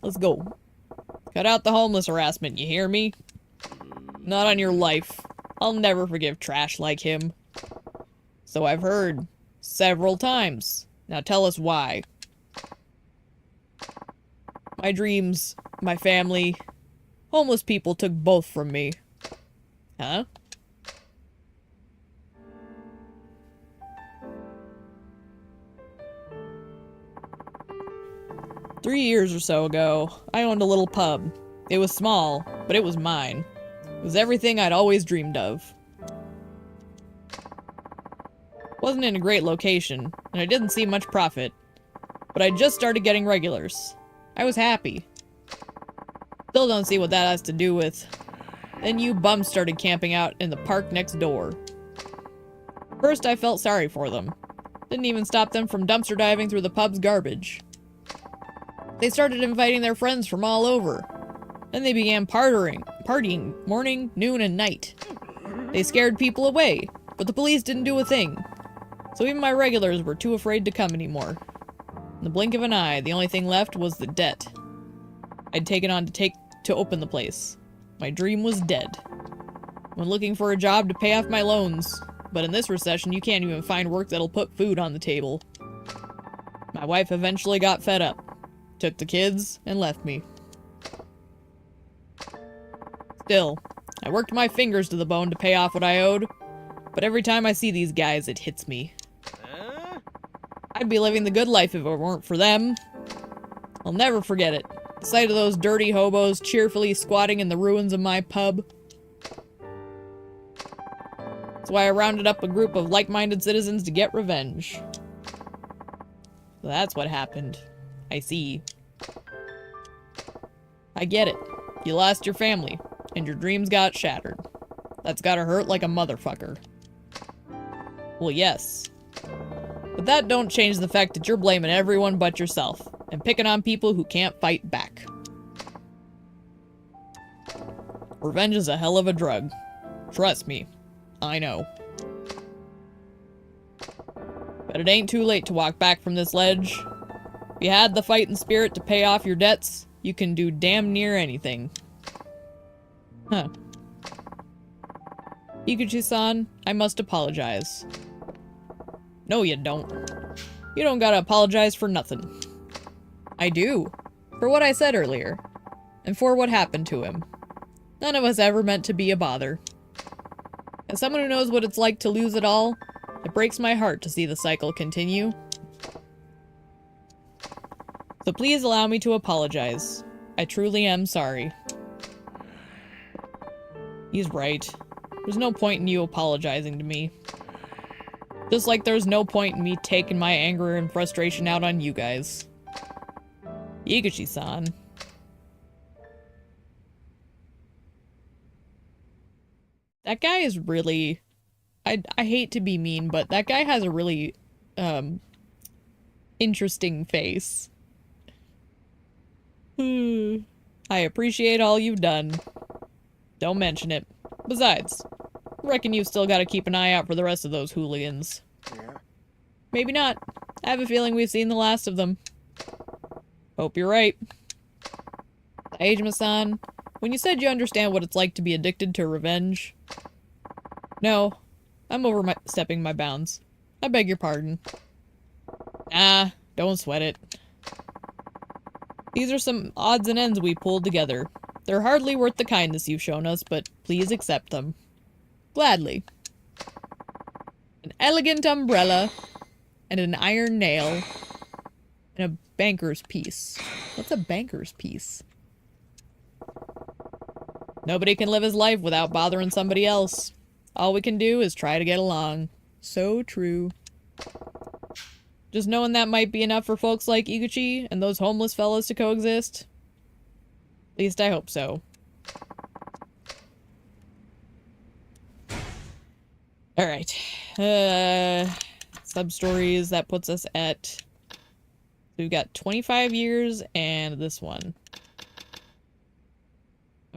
Let's go. Cut out the homeless harassment, you hear me? Not on your life. I'll never forgive trash like him. So I've heard. Several times. Now tell us why. My dreams, my family, homeless people took both from me. Huh? Three years or so ago, I owned a little pub. It was small, but it was mine. It was everything I'd always dreamed of. Wasn't in a great location, and I didn't see much profit. But I just started getting regulars. I was happy. Still don't see what that has to do with. Then you bums started camping out in the park next door. First I felt sorry for them. Didn't even stop them from dumpster diving through the pub's garbage. They started inviting their friends from all over. Then they began partying morning, noon, and night. They scared people away, but the police didn't do a thing. So even my regulars were too afraid to come anymore. In the blink of an eye, the only thing left was the debt I'd taken on to open the place. My dream was dead. When looking for a job to pay off my loans, but in this recession you can't even find work that'll put food on the table. My wife eventually got fed up, took the kids, and left me. Still, I worked my fingers to the bone to pay off what I owed, but every time I see these guys, it hits me. I'd be living the good life if it weren't for them. I'll never forget it. The sight of those dirty hobos cheerfully squatting in the ruins of my pub. That's why I rounded up a group of like-minded citizens to get revenge. So that's what happened. I see. I get it. You lost your family, and your dreams got shattered. That's gotta hurt like a motherfucker. Well, yes. But that don't change the fact that you're blaming everyone but yourself, and picking on people who can't fight back. Revenge is a hell of a drug. Trust me. I know. But it ain't too late to walk back from this ledge. If you had the fighting spirit to pay off your debts, you can do damn near anything. Huh. Iguchi-san, I must apologize. No, you don't. You don't gotta apologize for nothing. I do. For what I said earlier. And for what happened to him. None of us ever meant to be a bother. As someone who knows what it's like to lose it all, it breaks my heart to see the cycle continue. So please allow me to apologize. I truly am sorry. He's right. There's no point in you apologizing to me. Just like there's no point in me taking my anger and frustration out on you guys. Iguchi-san. That guy is really... I hate to be mean, but that guy has a really, interesting face. I appreciate all you've done. Don't mention it. Besides, I reckon you've still got to keep an eye out for the rest of those hooligans. Yeah. Maybe not. I have a feeling we've seen the last of them. Hope you're right. Aijima-san, when you said you understand what it's like to be addicted to revenge... No, I'm overstepping my bounds. I beg your pardon. Ah, don't sweat it. These are some odds and ends we pulled together. They're hardly worth the kindness you've shown us, but please accept them. Gladly. An elegant umbrella, and an iron nail, and a banker's piece. What's a banker's piece? Nobody can live his life without bothering somebody else. All we can do is try to get along. So true. Just knowing that might be enough for folks like Iguchi and those homeless fellas to coexist. At least I hope so. Alright. Sub-stories, that puts us at We've got 25 years and this one.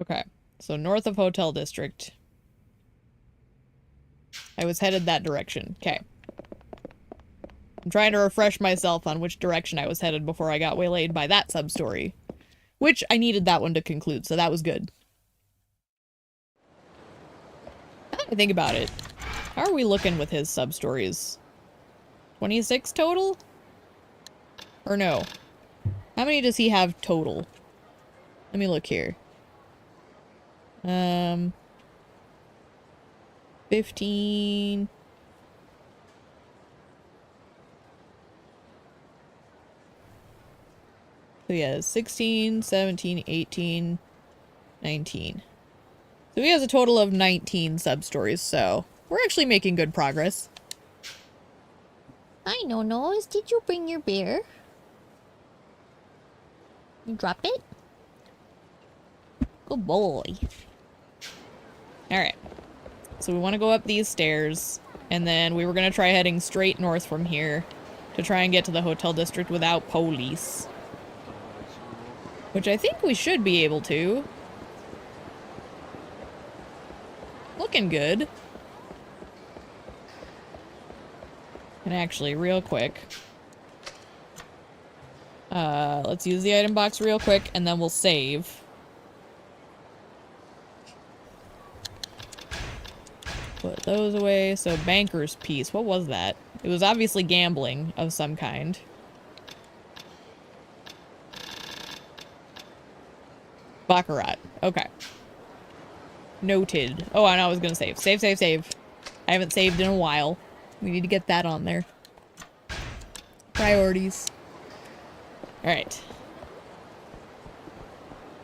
Okay, so north of Hotel District. I was headed that direction. Okay. I'm trying to refresh myself on which direction I was headed before I got waylaid by that sub-story. Which, I needed that one to conclude, so that was good. Now that I think about it, how are we looking with his sub-stories? 26 total? Or no? How many does he have total? Let me look here. 15... So he has 16, 17, 18, 19. So he has a total of 19 sub-stories, so we're actually making good progress. I know, Nose. Did you bring your beer? You drop it? Good boy. Alright. So we want to go up these stairs, and then we were going to try heading straight north from here to try and get to the Hotel District without police. Which I think we should be able to. Looking good. And actually, real quick. Let's use the item box real quick, and then we'll save. Put those away. So, banker's piece. What was that? It was obviously gambling of some kind. Baccarat. Okay. Noted. Oh, I know I was gonna save. Save, save, save. I haven't saved in a while. We need to get that on there. Priorities. Alright.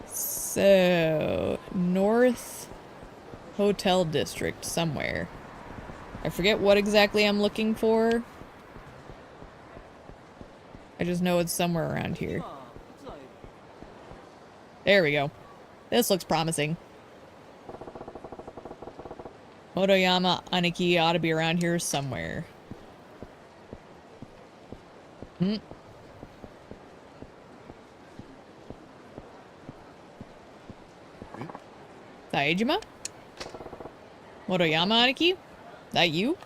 So, North Hotel District somewhere. I forget what exactly I'm looking for. I just know it's somewhere around here. There we go. This looks promising. Motoyama Aniki ought to be around here somewhere. Saejima? Motoyama Aniki? That you?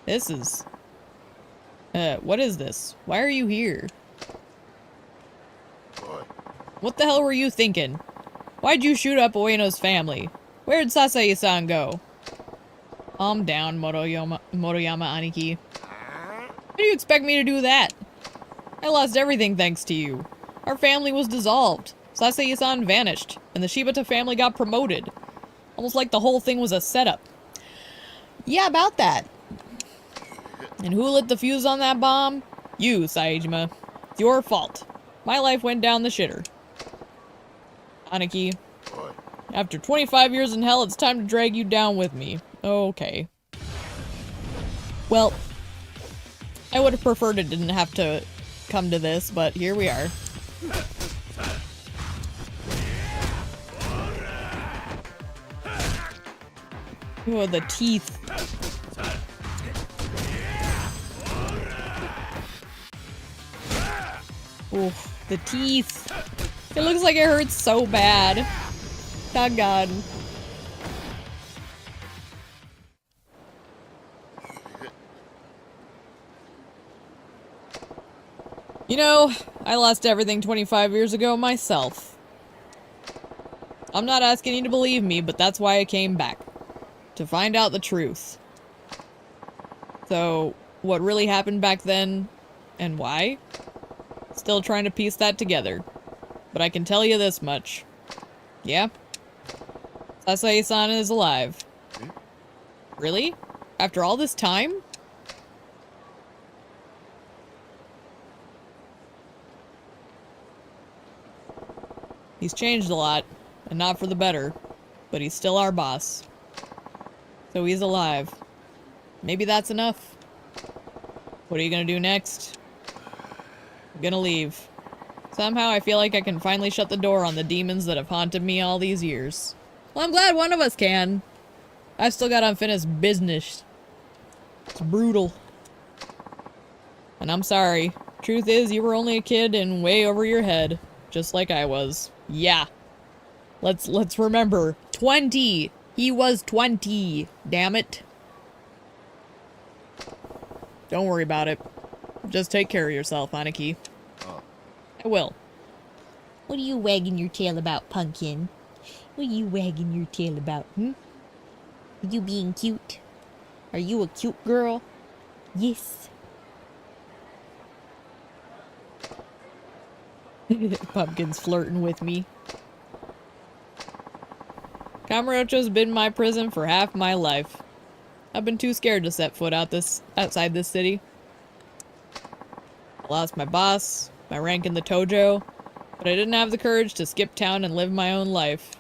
This is... what is this? Why are you here? What the hell were you thinking? Why'd you shoot up Ueno's family? Where'd Sasai-san go? Calm down, Motoyama Aniki. How do you expect me to do that? I lost everything thanks to you. Our family was dissolved. Sasai-san vanished, and the Shibata family got promoted. Almost like the whole thing was a setup. Yeah, about that. And who lit the fuse on that bomb? You, Saejima. It's your fault. My life went down the shitter. Aniki. After 25 years in hell, it's time to drag you down with me. Okay. Well, I would have preferred it didn't have to come to this, but here we are. Oh, the teeth. Oof, the teeth. It looks like it hurts so bad. Oh god. You know, I lost everything 25 years ago myself. I'm not asking you to believe me, but that's why I came back. To find out the truth. So, what really happened back then, and why? Still trying to piece that together. But I can tell you this much. Yeah? Sasai-san is alive. Really? After all this time? He's changed a lot, and not for the better, but he's still our boss. So he's alive. Maybe that's enough. What are you gonna do next? I'm gonna leave. Somehow I feel like I can finally shut the door on the demons that have haunted me all these years. Well, I'm glad one of us can. I still got unfinished business. It's brutal. And I'm sorry. Truth is, you were only a kid and way over your head. Just like I was. Yeah. Let's remember. 20! He was 20! Damn it. Don't worry about it. Just take care of yourself, Aniki. I will. What are you wagging your tail about, Pumpkin? What are you wagging your tail about, Are you being cute? Are you a cute girl? Yes. Pumpkin's flirting with me. Kamurocho's been my prison for half my life. I've been too scared to set foot outside this city. I lost my boss, my rank in the Tojo, but I didn't have the courage to skip town and live my own life.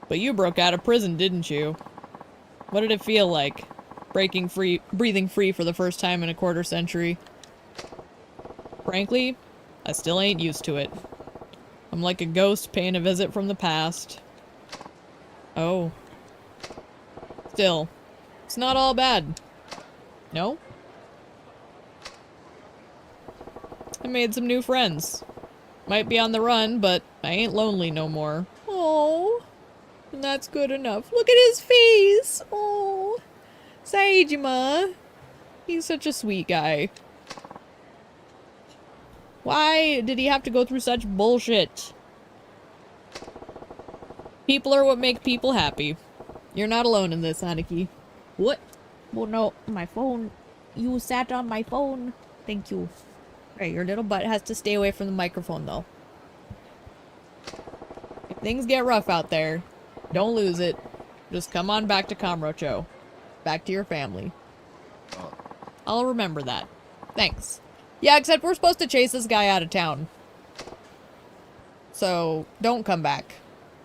But you broke out of prison, didn't you? What did it feel like? Breathing free for the first time in a quarter century. Frankly, I still ain't used to it. I'm like a ghost paying a visit from the past. Oh. Still, it's not all bad. No? I made some new friends. Might be on the run, but I ain't lonely no more. Oh, and that's good enough. Look at his face. Oh, Saejima. He's such a sweet guy. Why did he have to go through such bullshit? People are what make people happy. You're not alone in this, Aniki. What? Well, no, my phone. You sat on my phone. Thank you. Alright, your little butt has to stay away from the microphone, though. If things get rough out there, don't lose it. Just come on back to Kamurocho. Back to your family. I'll remember that. Thanks. Yeah, except we're supposed to chase this guy out of town. So, don't come back.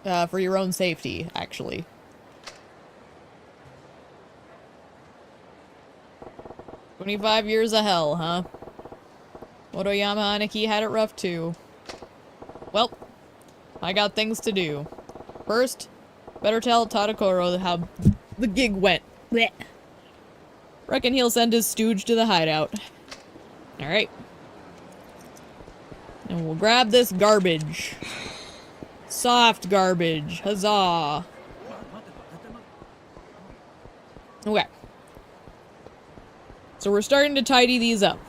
For your own safety, actually. 25 years of hell, huh? Motoyama Aniki had it rough too. Well, I got things to do. First, better tell Tadakoro how the gig went. Blech. Reckon he'll send his stooge to the hideout. Alright. And we'll grab this garbage. Soft garbage. Huzzah. Okay. So we're starting to tidy these up.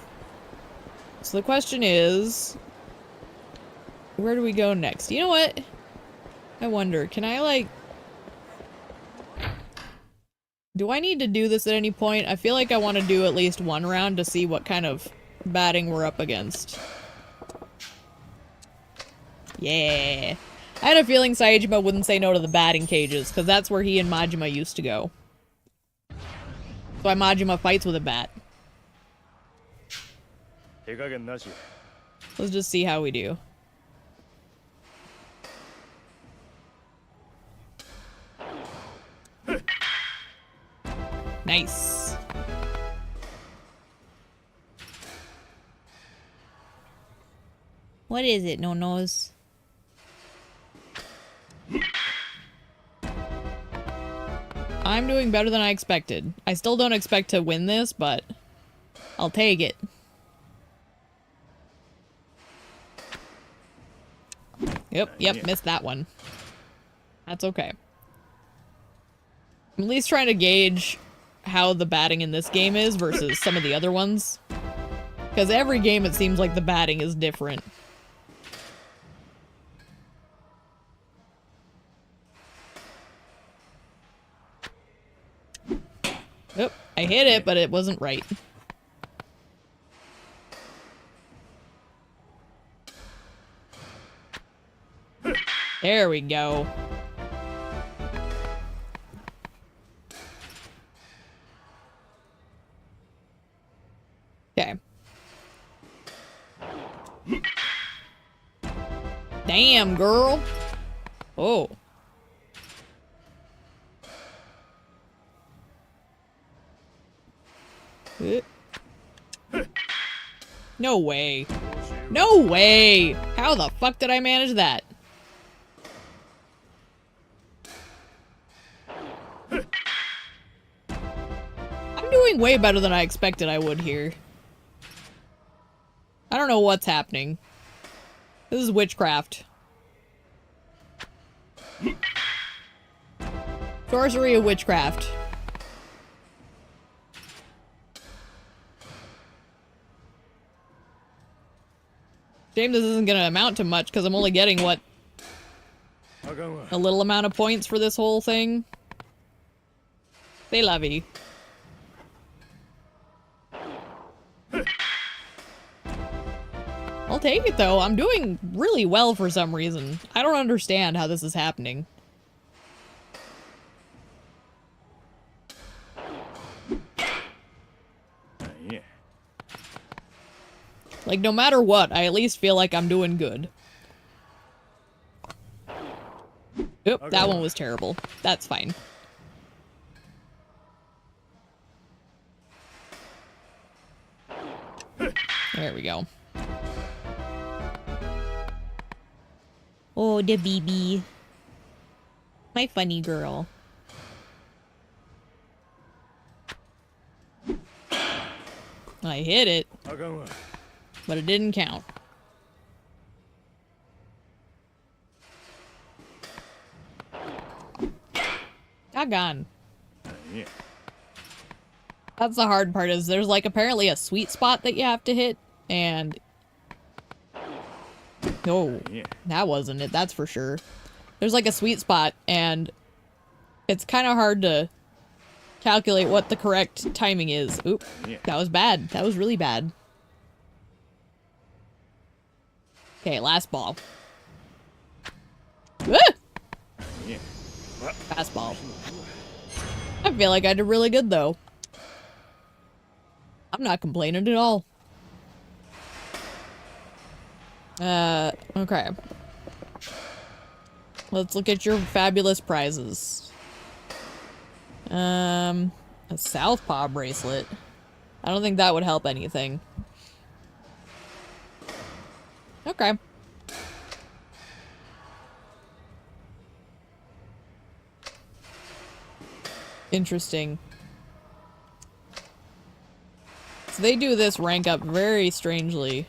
So the question is, where do we go next? You know what? I wonder, can I like... Do I need to do this at any point? I feel like I want to do at least one round to see what kind of batting we're up against. Yeah. I had a feeling Saejima wouldn't say no to the batting cages, because that's where he and Majima used to go. That's why Majima fights with a bat. Let's just see how we do. Nice. What is it, no-nos? I'm doing better than I expected. I still don't expect to win this, but I'll take it. Yep, missed that one. That's okay. I'm at least trying to gauge how the batting in this game is versus some of the other ones. Because every game it seems like the batting is different. Oop, I hit it, but it wasn't right. There we go. Okay. Damn, girl. Oh. No way. No way! How the fuck did I manage that? doing way better than I expected I would here. I don't know what's happening. This is witchcraft. Sorcery of witchcraft. Shame this isn't gonna amount to much because I'm only getting, what, a little amount of points for this whole thing. C'est la vie. I'll take it though. I'm doing really well for some reason. I don't understand how this is happening. Yeah. Like, no matter what, I at least feel like I'm doing good. Oop, that one was terrible. That's fine. There we go. Oh, the baby. My funny girl. I hit it, but it didn't count. Doggone. Yeah. That's the hard part, is there's like apparently a sweet spot that you have to hit, and no, Yeah. that wasn't it, that's for sure. There's like a sweet spot, and it's kind of hard to calculate what the correct timing is. Oop, Yeah. that was bad. That was really bad. Okay, last ball. Ah! Yeah. Fast ball. I feel like I did really good, though. I'm not complaining at all. Okay. Let's look at your fabulous prizes. A southpaw bracelet. I don't think that would help anything. Okay. Interesting. So they do this rank up very strangely.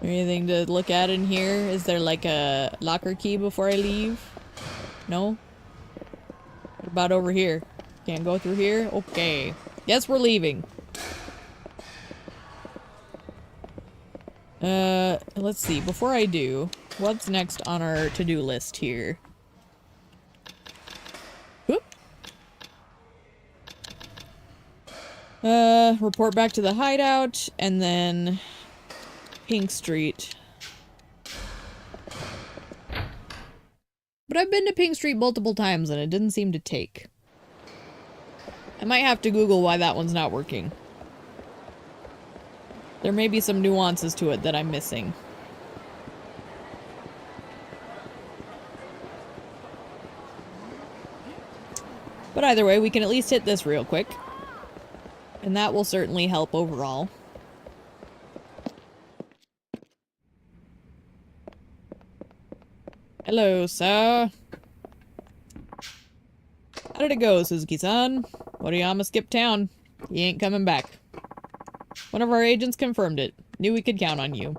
Anything to look at in here? Is there like a locker key before I leave? No? What about over here? Can't go through here? Okay. Guess we're leaving. Let's see. Before I do, what's next on our to-do list here? Whoop. Report back to the hideout, and then Pink Street. But I've been to Pink Street multiple times and it didn't seem to take. I might have to Google why that one's not working. There may be some nuances to it that I'm missing. But either way, we can at least hit this real quick. And that will certainly help overall. Hello, sir. How did it go, Suzuki-san? Moriyama skipped town. He ain't coming back. One of our agents confirmed it. Knew we could count on you.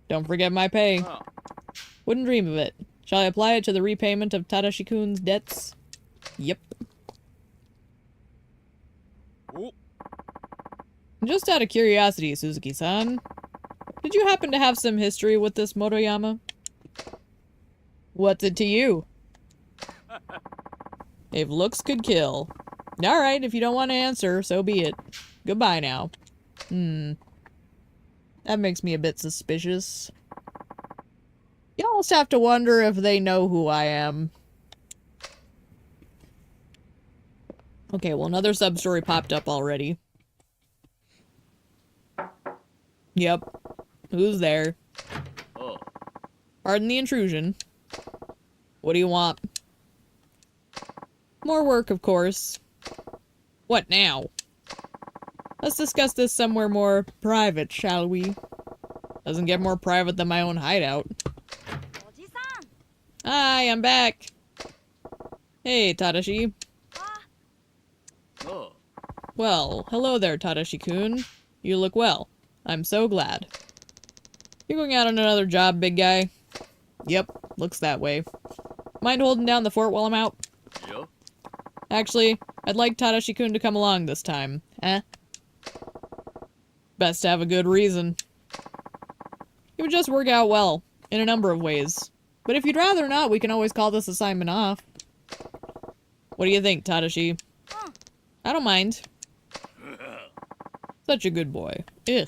Don't forget my pay. Oh. Wouldn't dream of it. Shall I apply it to the repayment of Tadashi-kun's debts? Yep. Oh. Just out of curiosity, Suzuki-san, did you happen to have some history with this Motoyama? What's it to you? If looks could kill. Alright, if you don't want to answer, so be it. Goodbye now. That makes me a bit suspicious. You almost have to wonder if they know who I am. Okay, well, another sub-story popped up already. Yep. Who's there? Oh. Pardon the intrusion. What do you want? More work, of course. What now? Let's discuss this somewhere more private, shall we? Doesn't get more private than my own hideout. Hi, I'm back. Hey, Tadashi. Well, hello there, Tadashi-kun. You look well. I'm so glad. You going out on another job, big guy? Yep, looks that way. Mind holding down the fort while I'm out? Yeah. Actually, I'd like Tadashi-kun to come along this time. Eh? Best to have a good reason. It would just work out well, in a number of ways. But if you'd rather not, we can always call this assignment off. What do you think, Tadashi? I don't mind. Such a good boy. Ugh.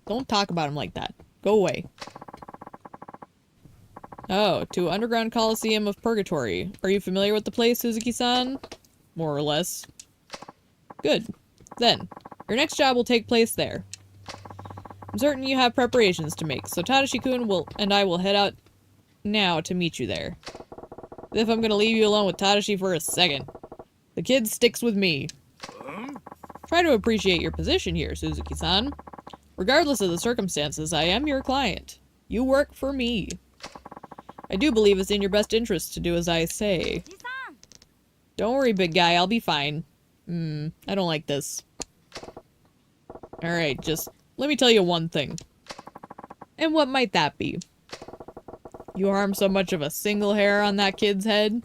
Don't talk about him like that. Go away. Oh, to Underground Coliseum of Purgatory. Are you familiar with the place, Suzuki-san? More or less. Good. Then, your next job will take place there. I'm certain you have preparations to make, so Tadashi-kun and I will head out now to meet you there. As if I'm gonna leave you alone with Tadashi for a second. The kid sticks with me. Try to appreciate your position here, Suzuki-san. Regardless of the circumstances, I am your client. You work for me. I do believe it's in your best interest to do as I say. Don't worry, big guy, I'll be fine. I don't like this. Alright, just let me tell you one thing. And what might that be? You harm so much of a single hair on that kid's head,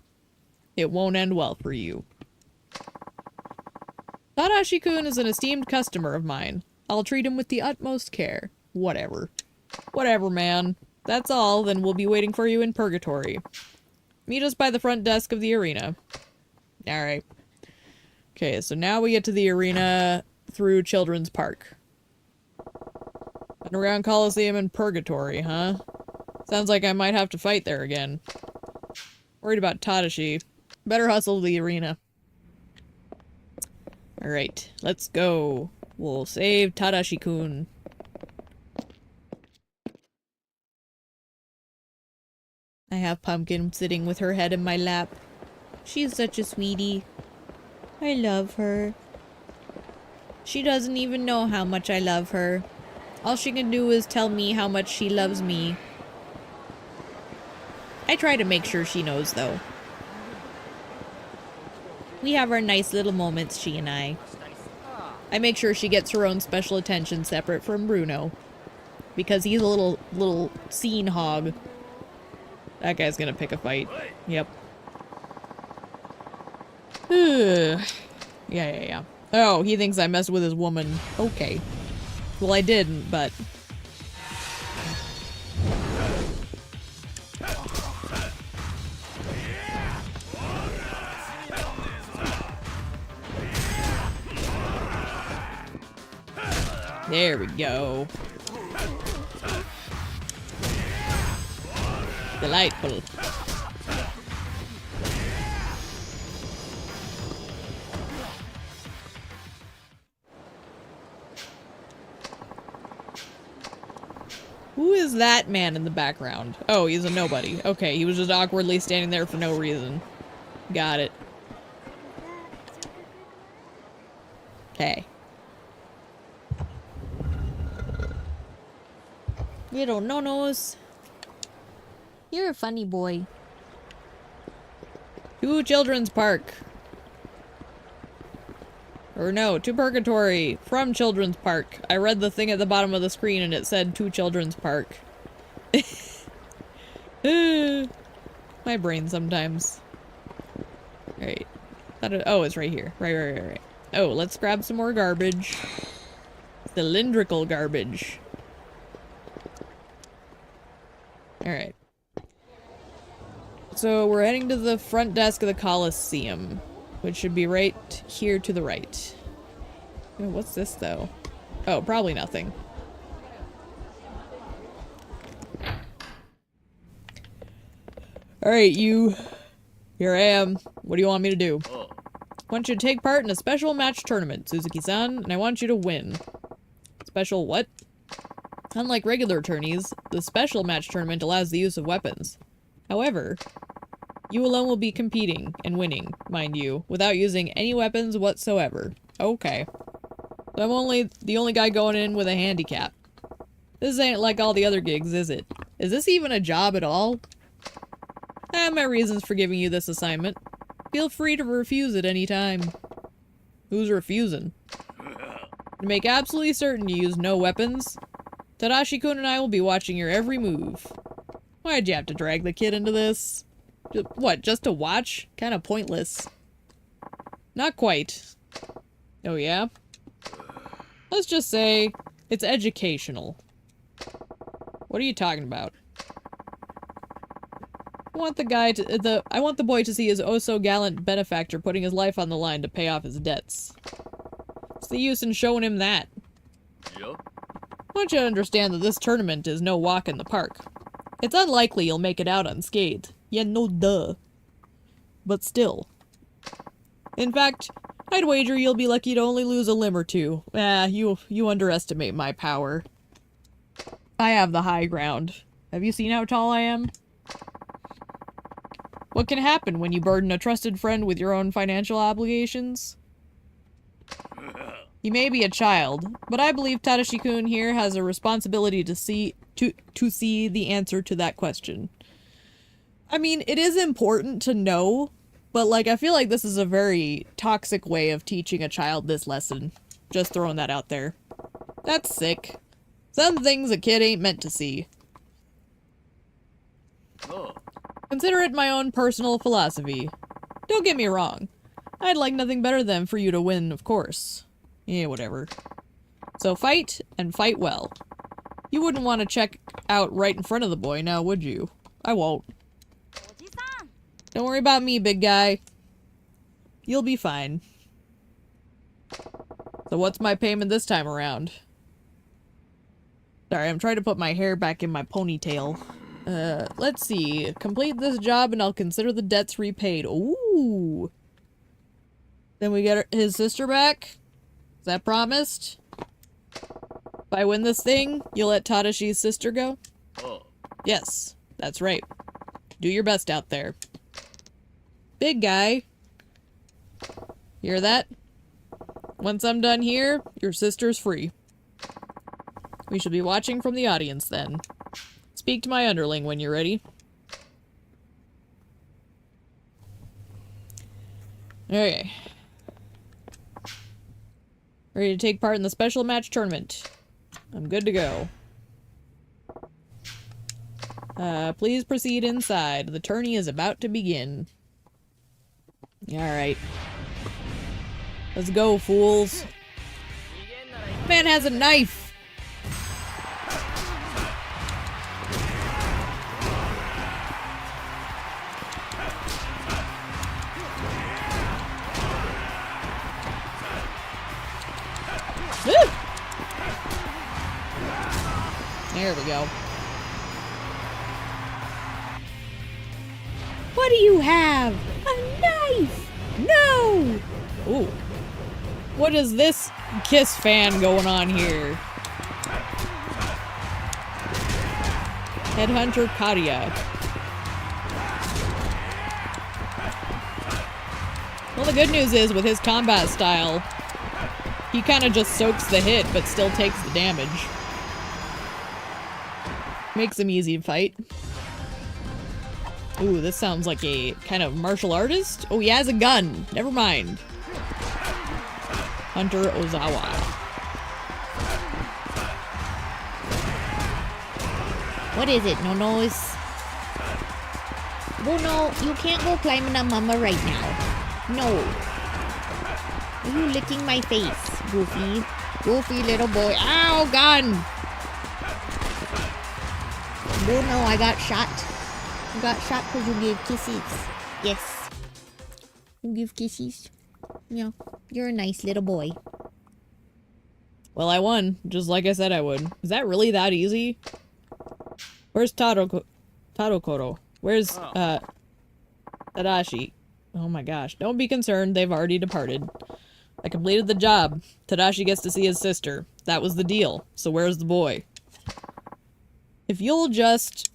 it won't end well for you. Tadashi-kun is an esteemed customer of mine. I'll treat him with the utmost care. Whatever. Whatever, man. That's all, then we'll be waiting for you in Purgatory. Meet us by the front desk of the arena. Alright. Okay, so now we get to the arena through Children's Park. Underground Coliseum in Purgatory, huh? Sounds like I might have to fight there again. Worried about Tadashi. Better hustle the arena. Alright, let's go. We'll save Tadashi-kun. I have Pumpkin sitting with her head in my lap. She's such a sweetie. I love her. She doesn't even know how much I love her. All she can do is tell me how much she loves me. I try to make sure she knows, though. We have our nice little moments, she and I. I make sure she gets her own special attention separate from Bruno. Because he's a little scene hog. That guy's gonna pick a fight. Yep. Yeah. Oh, he thinks I messed with his woman. Okay. Well, I didn't, but... There we go. Delightful. Who is that man in the background? Oh, he's a nobody. Okay, he was just awkwardly standing there for no reason. Got it. Okay. Little no-nos. You're a funny boy. To Children's Park. Or no, to Purgatory. From Children's Park. I read the thing at the bottom of the screen and it said to Children's Park. My brain sometimes. Alright. Oh, it's right here. Right. Oh, let's grab some more garbage. Cylindrical garbage. Alright. So we're heading to the front desk of the Coliseum, which should be right here to the right. Oh, what's this, though? Oh, probably nothing. Alright, you. Here I am. What do you want me to do? Oh. I want you to take part in a special match tournament, Suzuki-san, and I want you to win. Special what? Unlike regular tourneys, the special match tournament allows the use of weapons. However, you alone will be competing and winning, mind you, without using any weapons whatsoever. Okay. So I'm the only guy going in with a handicap. This ain't like all the other gigs, is it? Is this even a job at all? I have my reasons for giving you this assignment. Feel free to refuse at any time. Who's refusing? To make absolutely certain you use no weapons, Tadashi-kun and I will be watching your every move. Why'd you have to drag the kid into this? What, just to watch? Kinda pointless. Not quite. Oh yeah? Let's just say it's educational. What are you talking about? I want the boy to see his oh-so-gallant benefactor putting his life on the line to pay off his debts. What's the use in showing him that? Yeah. I want you to understand that this tournament is no walk in the park. It's unlikely you'll make it out unscathed. Yeah, no duh. But still. In fact, I'd wager you'll be lucky to only lose a limb or two. You underestimate my power. I have the high ground. Have you seen how tall I am? What can happen when you burden a trusted friend with your own financial obligations? He may be a child, but I believe Tadashi-kun here has a responsibility to see the answer to that question. I mean, it is important to know, but like, I feel like this is a very toxic way of teaching a child this lesson. Just throwing that out there. That's sick. Some things a kid ain't meant to see. Oh. Consider it my own personal philosophy. Don't get me wrong. I'd like nothing better than for you to win, of course. Yeah, whatever. So fight, and fight well. You wouldn't want to check out right in front of the boy now, would you? I won't. Don't worry about me, big guy. You'll be fine. So what's my payment this time around? Sorry, I'm trying to put my hair back in my ponytail. Let's see. Complete this job and I'll consider the debts repaid. Ooh. Then we get his sister back? Is that promised? If I win this thing, you'll let Tadashi's sister go? Oh. Yes, that's right. Do your best out there. Big guy. Hear that? Once I'm done here, your sister's free. We should be watching from the audience then. Speak to my underling when you're ready. Okay. Ready to take part in the special match tournament. I'm good to go. Please proceed inside. The tourney is about to begin. Alright. Let's go, fools. Man has a knife! Woo! There we go. What do you have? A knife! No! Ooh. What is this Kiss fan going on here? Headhunter Kadia. Well, the good news is, with his combat style, he kind of just soaks the hit, but still takes the damage. Makes him easy to fight. Ooh, this sounds like a kind of martial artist? Oh, he has a gun. Never mind. Hunter Ozawa. What is it, Nonos? Oh no, you can't go climbing on Mama right now. No. Are you licking my face, Goofy? Goofy little boy. Ow, gun! Oh no, I got shot. You got shot because you gave kisses. Yes. You give kisses. Yeah, you're a nice little boy. Well, I won, just like I said I would. Is that really that easy? Where's Tadokoro? Where's, Tadashi? Oh my gosh. Don't be concerned, they've already departed. I completed the job. Tadashi gets to see his sister. That was the deal. So where's the boy? If you'll just...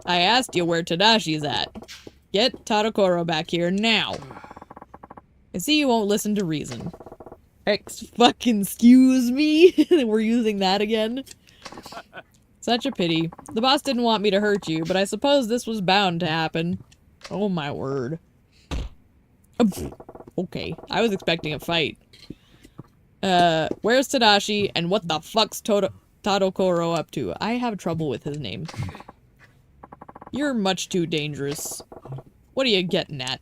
I asked you where Tadashi's at. Get Tadokoro back here now. I see you won't listen to reason. Fucking excuse me? We're using that again? Such a pity. The boss didn't want me to hurt you, but I suppose this was bound to happen. Oh my word. Okay, I was expecting a fight. Where's Tadashi, and what the fuck's Tadokoro up to? I have trouble with his name. You're much too dangerous. What are you getting at?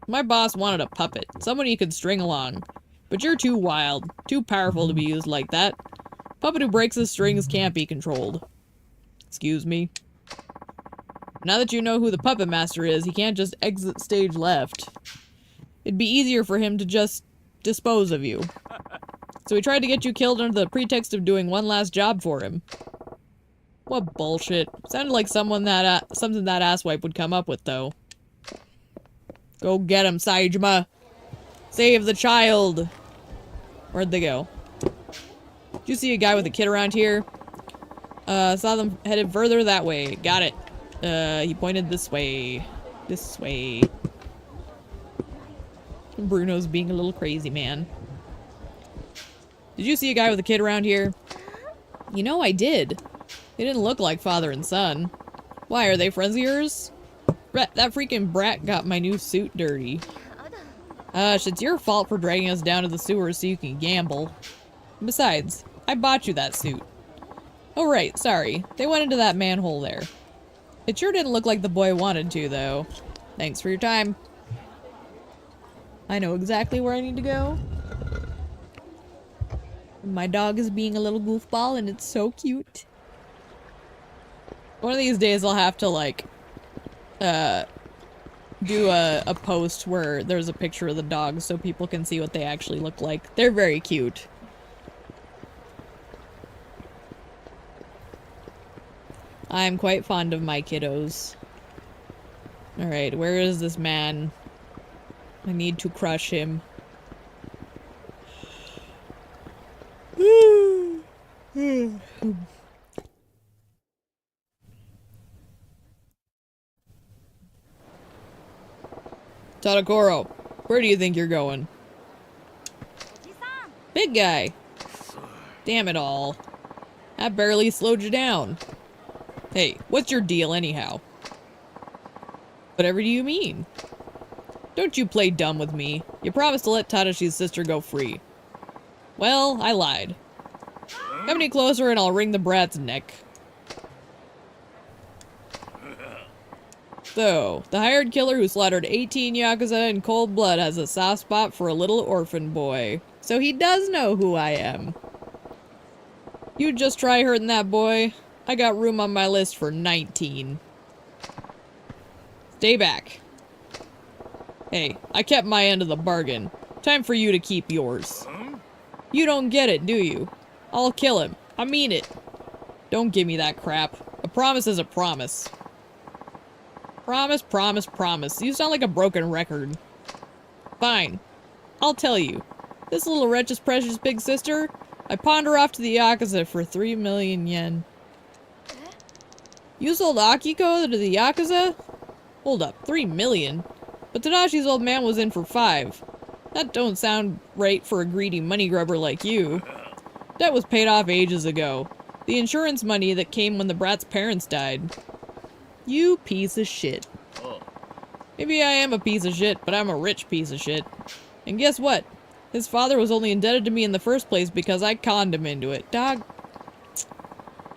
My boss wanted a puppet, someone he could string along. But you're too wild, too powerful to be used like that. Puppet who breaks his strings can't be controlled. Excuse me. Now that you know who the puppet master is, he can't just exit stage left. It'd be easier for him to just dispose of you. So he tried to get you killed under the pretext of doing one last job for him. What bullshit. Sounded like something that asswipe would come up with, though. Go get him, Saejima! Save the child! Where'd they go? Did you see a guy with a kid around here? Saw them headed further that way. Got it. He pointed this way. This way. Bruno's being a little crazy, man. Did you see a guy with a kid around here? You know, I did. They didn't look like father and son. Why, are they friends of yours? That freaking brat got my new suit dirty. It's your fault for dragging us down to the sewers so you can gamble. Besides, I bought you that suit. Oh right, sorry. They went into that manhole there. It sure didn't look like the boy wanted to, though. Thanks for your time. I know exactly where I need to go. My dog is being a little goofball and it's so cute. One of these days I'll have to, like, do a post where there's a picture of the dogs so people can see what they actually look like. They're very cute. I'm quite fond of my kiddos. Alright, where is this man? I need to crush him. Tadokoro, where do you think you're going? Big guy! Damn it all. That barely slowed you down. Hey, what's your deal anyhow? Whatever do you mean? Don't you play dumb with me. You promised to let Tadashi's sister go free. Well, I lied. Come any closer and I'll wring the brat's neck. So, the hired killer who slaughtered 18 Yakuza in cold blood has a soft spot for a little orphan boy. So he does know who I am. You just try hurting that boy. I got room on my list for 19. Stay back. Hey, I kept my end of the bargain. Time for you to keep yours. You don't get it, do you? I'll kill him. I mean it. Don't give me that crap. A promise is a promise. Promise, promise, promise. You sound like a broken record. Fine. I'll tell you. This little wretch's precious big sister, I pawned her off to the Yakuza for 3 million yen. You sold Akiko to the Yakuza? Hold up, 3 million? But Tadashi's old man was in for 5. That don't sound right for a greedy money grubber like you. Debt was paid off ages ago. The insurance money that came when the brat's parents died. You piece of shit. Maybe I am a piece of shit, but I'm a rich piece of shit. And guess what? His father was only indebted to me in the first place because I conned him into it. Dog.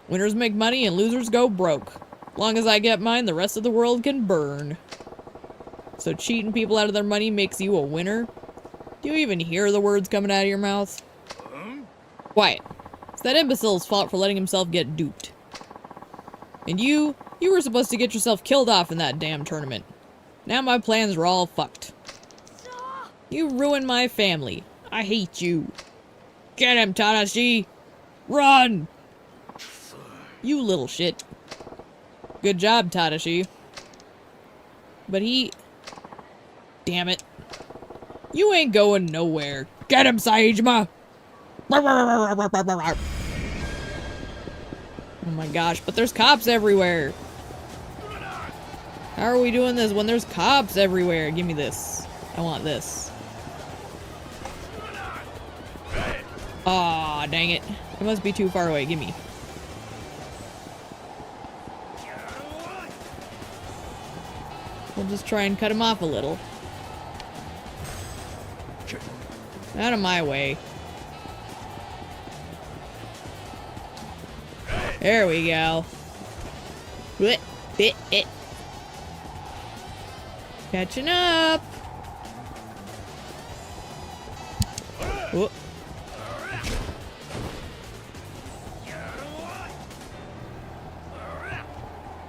Winners make money and losers go broke. Long as I get mine, the rest of the world can burn. So cheating people out of their money makes you a winner? Do you even hear the words coming out of your mouth? Quiet. It's that imbecile's fault for letting himself get duped. And you were supposed to get yourself killed off in that damn tournament. Now my plans are all fucked. You ruined my family. I hate you. Get him, Tadashi! Run! You little shit. Good job, Tadashi. But he... Damn it. You ain't going nowhere. Get him, Saejima! Oh my gosh, but there's cops everywhere. How are we doing this when there's cops everywhere? Give me this. I want this. Aw, dang it. It must be too far away. Gimme. We'll just try and cut him off a little. Out of my way. There we go. Blech, bit it. Catching up. Whoop.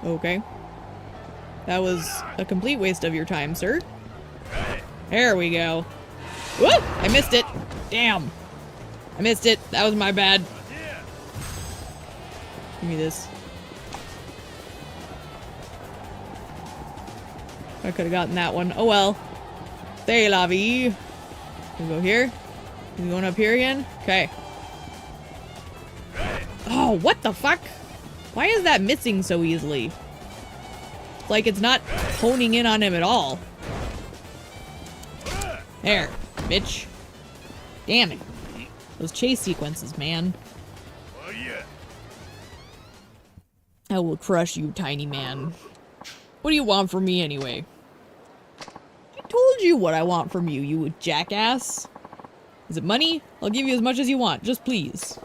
Okay. That was a complete waste of your time, sir. There we go. Whoop! I missed it. Damn. I missed it. That was my bad. Give me this. I could have gotten that one. Oh well. C'est la vie. We go here. Is he going up here again? Okay. Oh, what the fuck? Why is that missing so easily? It's like it's not honing in on him at all. There, bitch. Damn it. Those chase sequences, man. I will crush you, tiny man. What do you want from me, anyway? I told you what I want from you, you jackass. Is it money? I'll give you as much as you want, just please.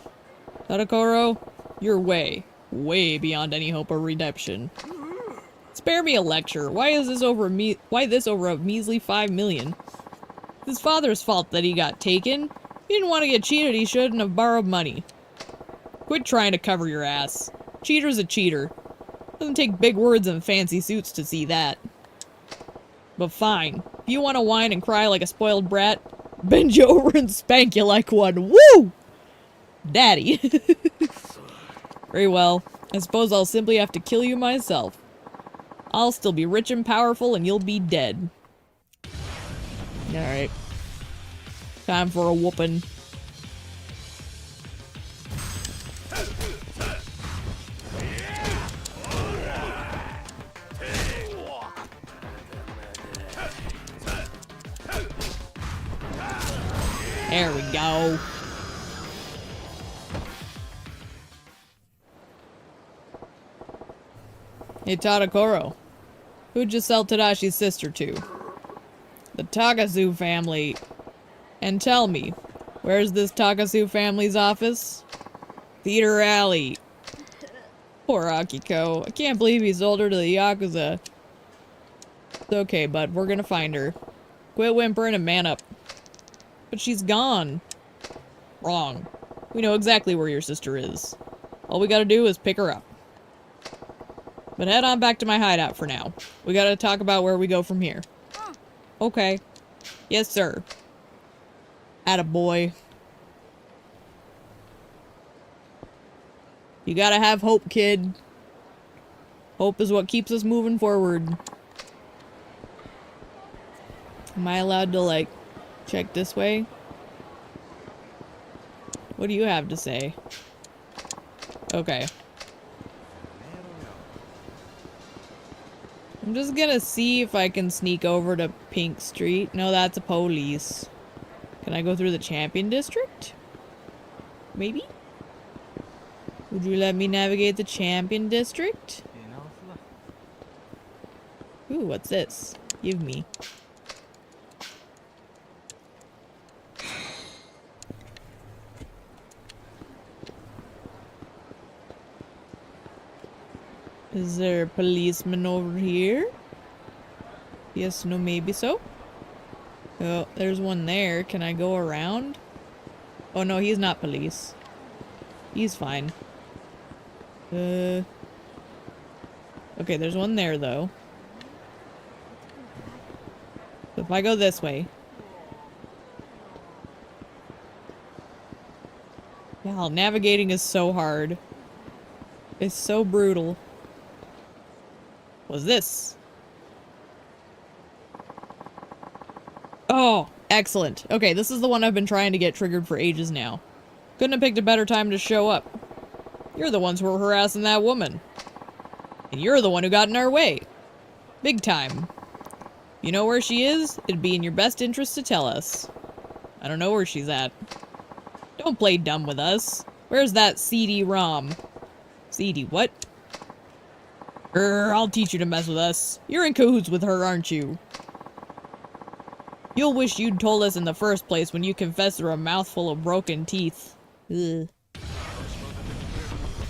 Tadakoro, you're way beyond any hope of redemption. Spare me a lecture. Why this over a measly 5 million? It's his father's fault that he got taken. He didn't want to get cheated, he shouldn't have borrowed money. Quit trying to cover your ass. Cheater's a cheater. Doesn't take big words and fancy suits to see that. But fine. If you want to whine and cry like a spoiled brat, bend you over and spank you like one. Woo! Daddy. Very well. I suppose I'll simply have to kill you myself. I'll still be rich and powerful and you'll be dead. Alright. Time for a whooping. There we go. Hey, Tadakoro. Who'd you sell Tadashi's sister to? The Takasu family. And tell me, where's this Takasu family's office? Theater Alley. Poor Akiko. I can't believe he sold her to the Yakuza. It's okay, bud. We're gonna find her. Quit whimpering and man up. But she's gone. Wrong. We know exactly where your sister is. All we gotta do is pick her up. But head on back to my hideout for now. We gotta talk about where we go from here. Okay. Yes, sir. Attaboy. You gotta have hope, kid. Hope is what keeps us moving forward. Am I allowed to, like, check this way? What do you have to say? Okay. I'm just gonna see if I can sneak over to Pink Street. No, that's a police. Can I go through the Champion District? Maybe? Would you let me navigate the Champion District? Ooh, what's this? Give me. Is there a policeman over here? Yes, no, maybe so. Oh, there's one there. Can I go around? Oh no, he's not police. He's fine. Okay, there's one there though. So if I go this way. Wow, navigating is so hard. It's so brutal. What's this? Oh, excellent. Okay, this is the one I've been trying to get triggered for ages now. Couldn't have picked a better time to show up. You're the ones who were harassing that woman. And you're the one who got in our way. Big time. You know where she is? It'd be in your best interest to tell us. I don't know where she's at. Don't play dumb with us. Where's that CD-ROM? CD what? I'll teach you to mess with us. You're in cahoots with her, aren't you? You'll wish you'd told us in the first place when you confessed through a mouthful of broken teeth. Ugh.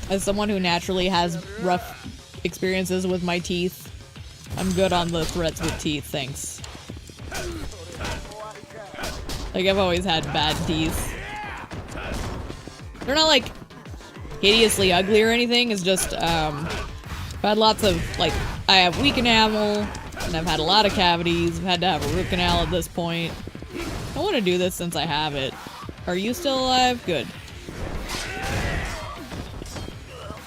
As someone who naturally has rough experiences with my teeth, I'm good on the threats with teeth, thanks. Like, I've always had bad teeth. They're not, like, hideously ugly or anything, it's just, I've had lots of, like, I have weak enamel, and I've had a lot of cavities, I've had to have a root canal at this point. I want to do this since I have it. Are you still alive? Good.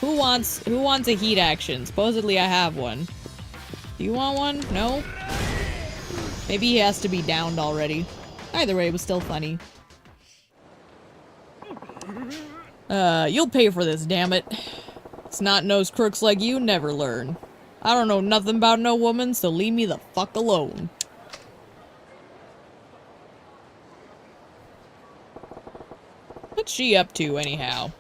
Who wants a heat action? Supposedly I have one. Do you want one? No? Maybe he has to be downed already. Either way, it was still funny. You'll pay for this, damn it. Snot-nosed crooks like you never learn. I don't know nothing about no woman, so leave me the fuck alone. What's she up to, anyhow?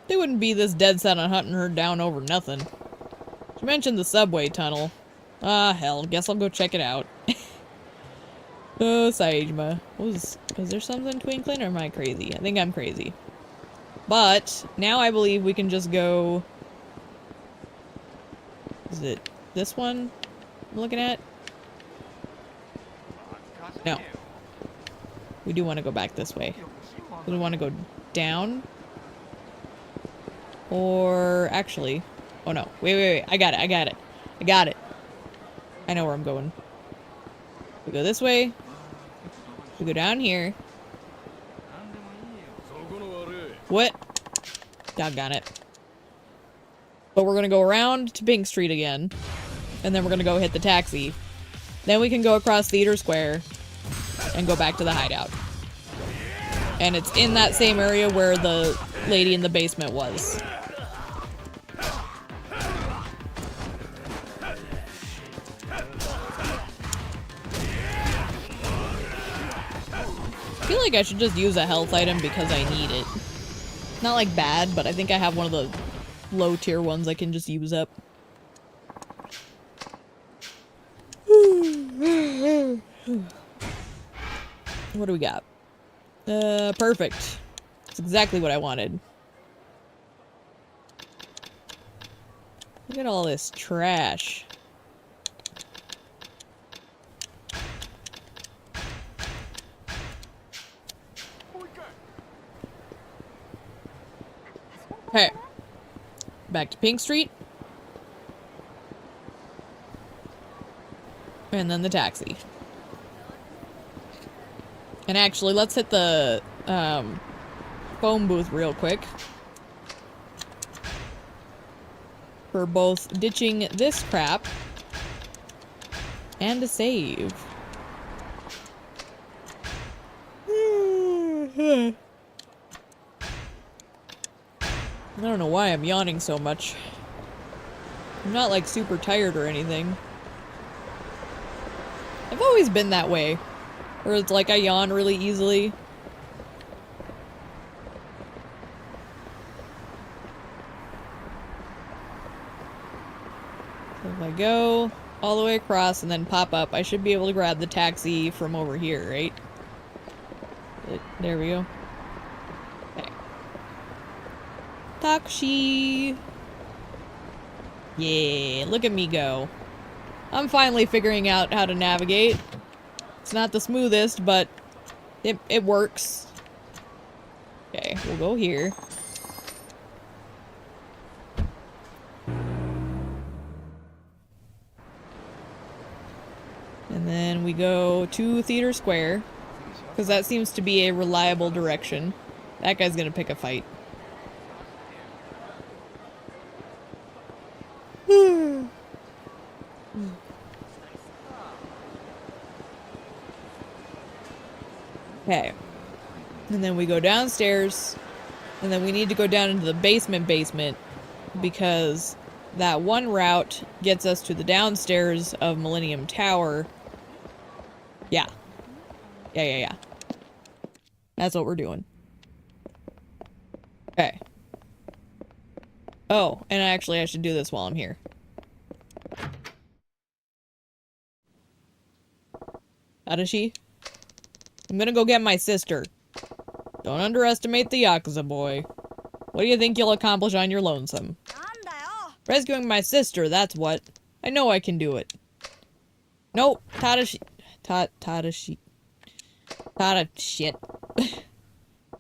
They wouldn't be this dead set on hunting her down over nothing. She mentioned the subway tunnel. Ah, hell, guess I'll go check it out. Oh, Saejima. Was there something twinkling, or am I crazy? I think I'm crazy. But, now I believe we can just go... Is it this one I'm looking at? No. We do want to go back this way. Do we want to go down? Or, actually... Oh no. Wait. I got it. I know where I'm going. We go this way. We go down here. What? Doggone it. But we're gonna go around to Pink Street again. And then we're gonna go hit the taxi. Then we can go across Theater Square and go back to the hideout. And it's in that same area where the lady in the basement was. I feel like I should just use a health item because I need it. Not like bad, but I think I have one of the low tier ones I can just use up. What do we got? Perfect. That's exactly what I wanted. Look at all this trash. Okay. Back to Pink Street. And then the taxi. And actually, let's hit the phone booth real quick. For both ditching this crap and to save. I don't know why I'm yawning so much. I'm not like super tired or anything. I've always been that way. Where it's like I yawn really easily. So if I go all the way across and then pop up, I should be able to grab the taxi from over here, right? There we go. Okay. Taxi! Yeah, look at me go. I'm finally figuring out how to navigate. It's not the smoothest, but it works. Okay, we'll go here. And then we go to Theater Square, because that seems to be a reliable direction. That guy's gonna pick a fight. Okay. And then we go downstairs, and then we need to go down into the basement because that one route gets us to the downstairs of Millennium Tower. Yeah. Yeah. That's what we're doing. Okay. Oh, and actually I should do this while I'm here. Adachi? I'm gonna go get my sister. Don't underestimate the Yakuza boy. What do you think you'll accomplish on your lonesome? なんだよ Rescuing my sister, that's what. I know I can do it. Nope. Shit.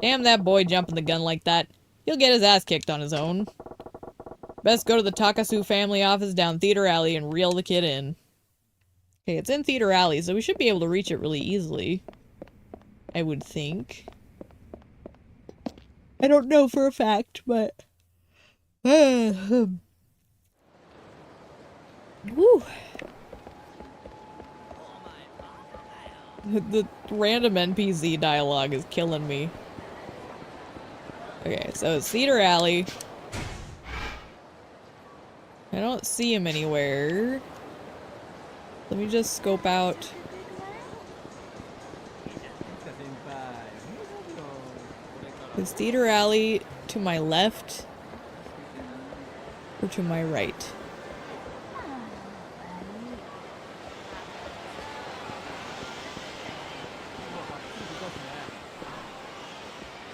Damn that boy jumping the gun like that. He'll get his ass kicked on his own. Best go to the Takasu family office down Theater Alley and reel the kid in. Okay, it's in Theater Alley, so we should be able to reach it really easily. I would think. I don't know for a fact, but... Woo. The random NPC dialogue is killing me. Okay, so it's Cedar Alley. I don't see him anywhere. Let me just scope out. Is Cedar Alley to my left or to my right?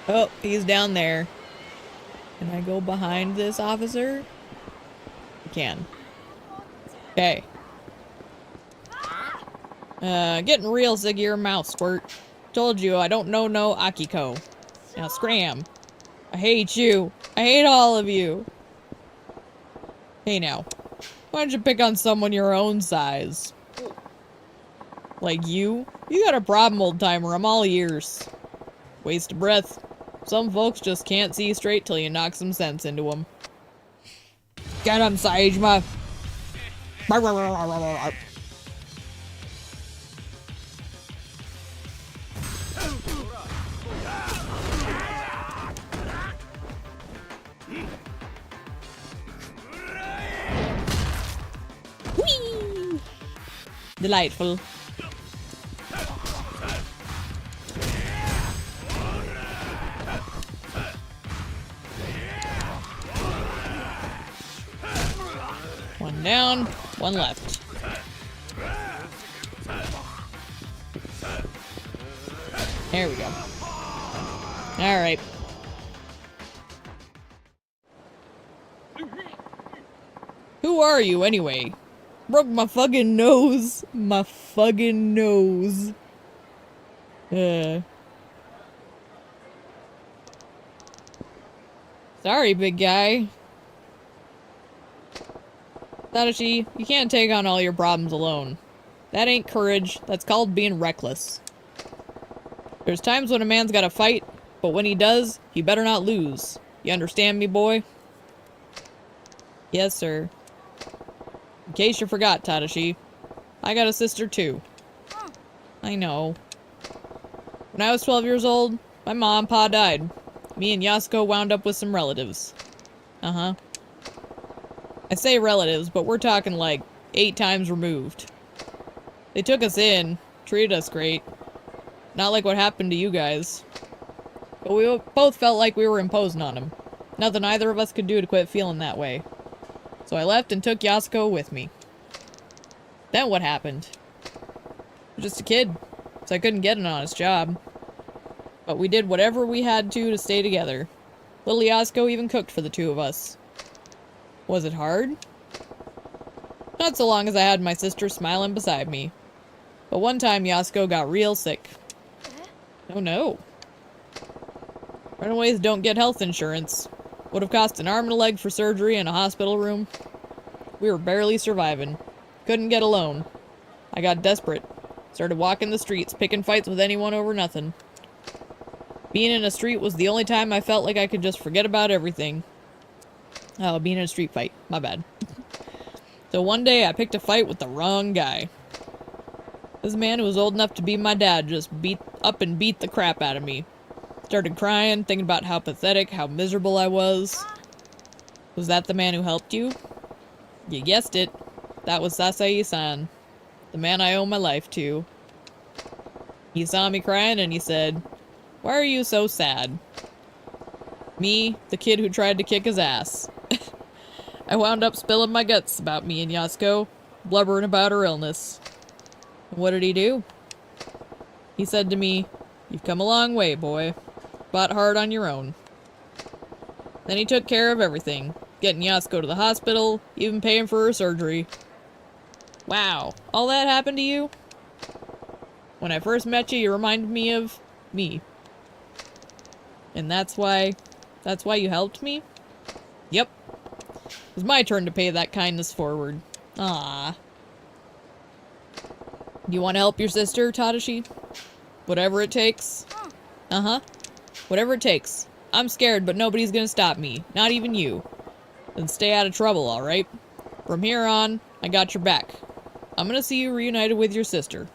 Oh, he's down there. Can I go behind this officer? I can. Okay. Getting real sick of your mouth, Squirt. Told you I don't know no Akiko. Now scram. I hate you. I hate all of you. Hey now. Why don't you pick on someone your own size? Like you? You got a problem, old timer. I'm all ears. Waste of breath. Some folks just can't see straight till you knock some sense into them. Get him, Saejima! Whee! Delightful. One down, one left. There we go. Alright. Who are you, anyway? Broke my fucking nose. My fucking nose. Sorry, big guy. Tadashi, you can't take on all your problems alone. That ain't courage, that's called being reckless. There's times when a man's gotta fight, but when he does, he better not lose. You understand me, boy? Yes, sir. In case you forgot, Tadashi, I got a sister too. I know. When I was 12 years old, my mom and pa died. Me and Yasuko wound up with some relatives. Uh-huh. I say relatives, but we're talking like 8 times removed. They took us in, treated us great. Not like what happened to you guys. But we both felt like we were imposing on them. Nothing either of us could do to quit feeling that way. So I left and took Yasuko with me. Then what happened? I was just a kid, so I couldn't get an honest job. But we did whatever we had to stay together. Little Yasuko even cooked for the two of us. Was it hard? Not so long as I had my sister smiling beside me. But one time Yasuko got real sick. Oh no. Runaways don't get health insurance. Would have cost an arm and a leg for surgery and a hospital room. We were barely surviving. Couldn't get a loan. I got desperate. Started walking the streets, picking fights with anyone over nothing. Being in a street was the only time I felt like I could just forget about everything. Oh, being in a street fight. My bad. So one day I picked a fight with the wrong guy. This man who was old enough to be my dad just beat the crap out of me. Started crying, thinking about how pathetic, how miserable I was. Was that the man who helped you? You guessed it. That was Sasai-san. The man I owe my life to. He saw me crying and he said, "Why are you so sad?" Me, the kid who tried to kick his ass. I wound up spilling my guts about me and Yasuko, blubbering about her illness. And what did he do? He said to me, "You've come a long way, boy. Fought hard on your own." Then he took care of everything. Getting Yasuko to the hospital, even paying for her surgery. Wow, all that happened to you? When I first met you, you reminded me of me. And that's why you helped me? Yep. It was my turn to pay that kindness forward. Ah. You want to help your sister, Tadashi? Whatever it takes? Uh-huh. Whatever it takes. I'm scared, but nobody's gonna stop me. Not even you. Then stay out of trouble, alright? From here on, I got your back. I'm gonna see you reunited with your sister.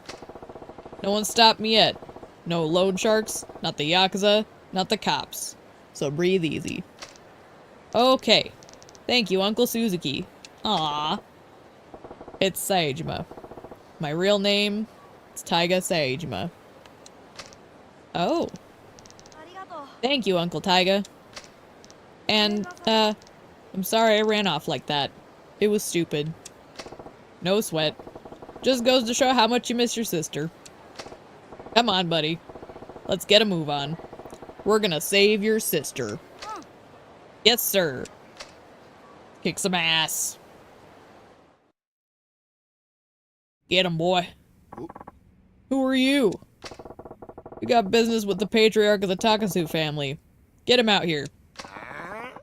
No one stopped me yet. No loan sharks, not the Yakuza, not the cops. So breathe easy. Okay. Thank you, Uncle Suzuki. Ah. It's Saejima. My real name is Taiga Saejima. Oh. Thank you, Uncle Taiga. And, I'm sorry I ran off like that. It was stupid. No sweat. Just goes to show how much you miss your sister. Come on, buddy. Let's get a move on. We're gonna save your sister. Yes, sir. Kick some ass. Get him, boy. Who are you? We got business with the patriarch of the Takasu family. Get him out here.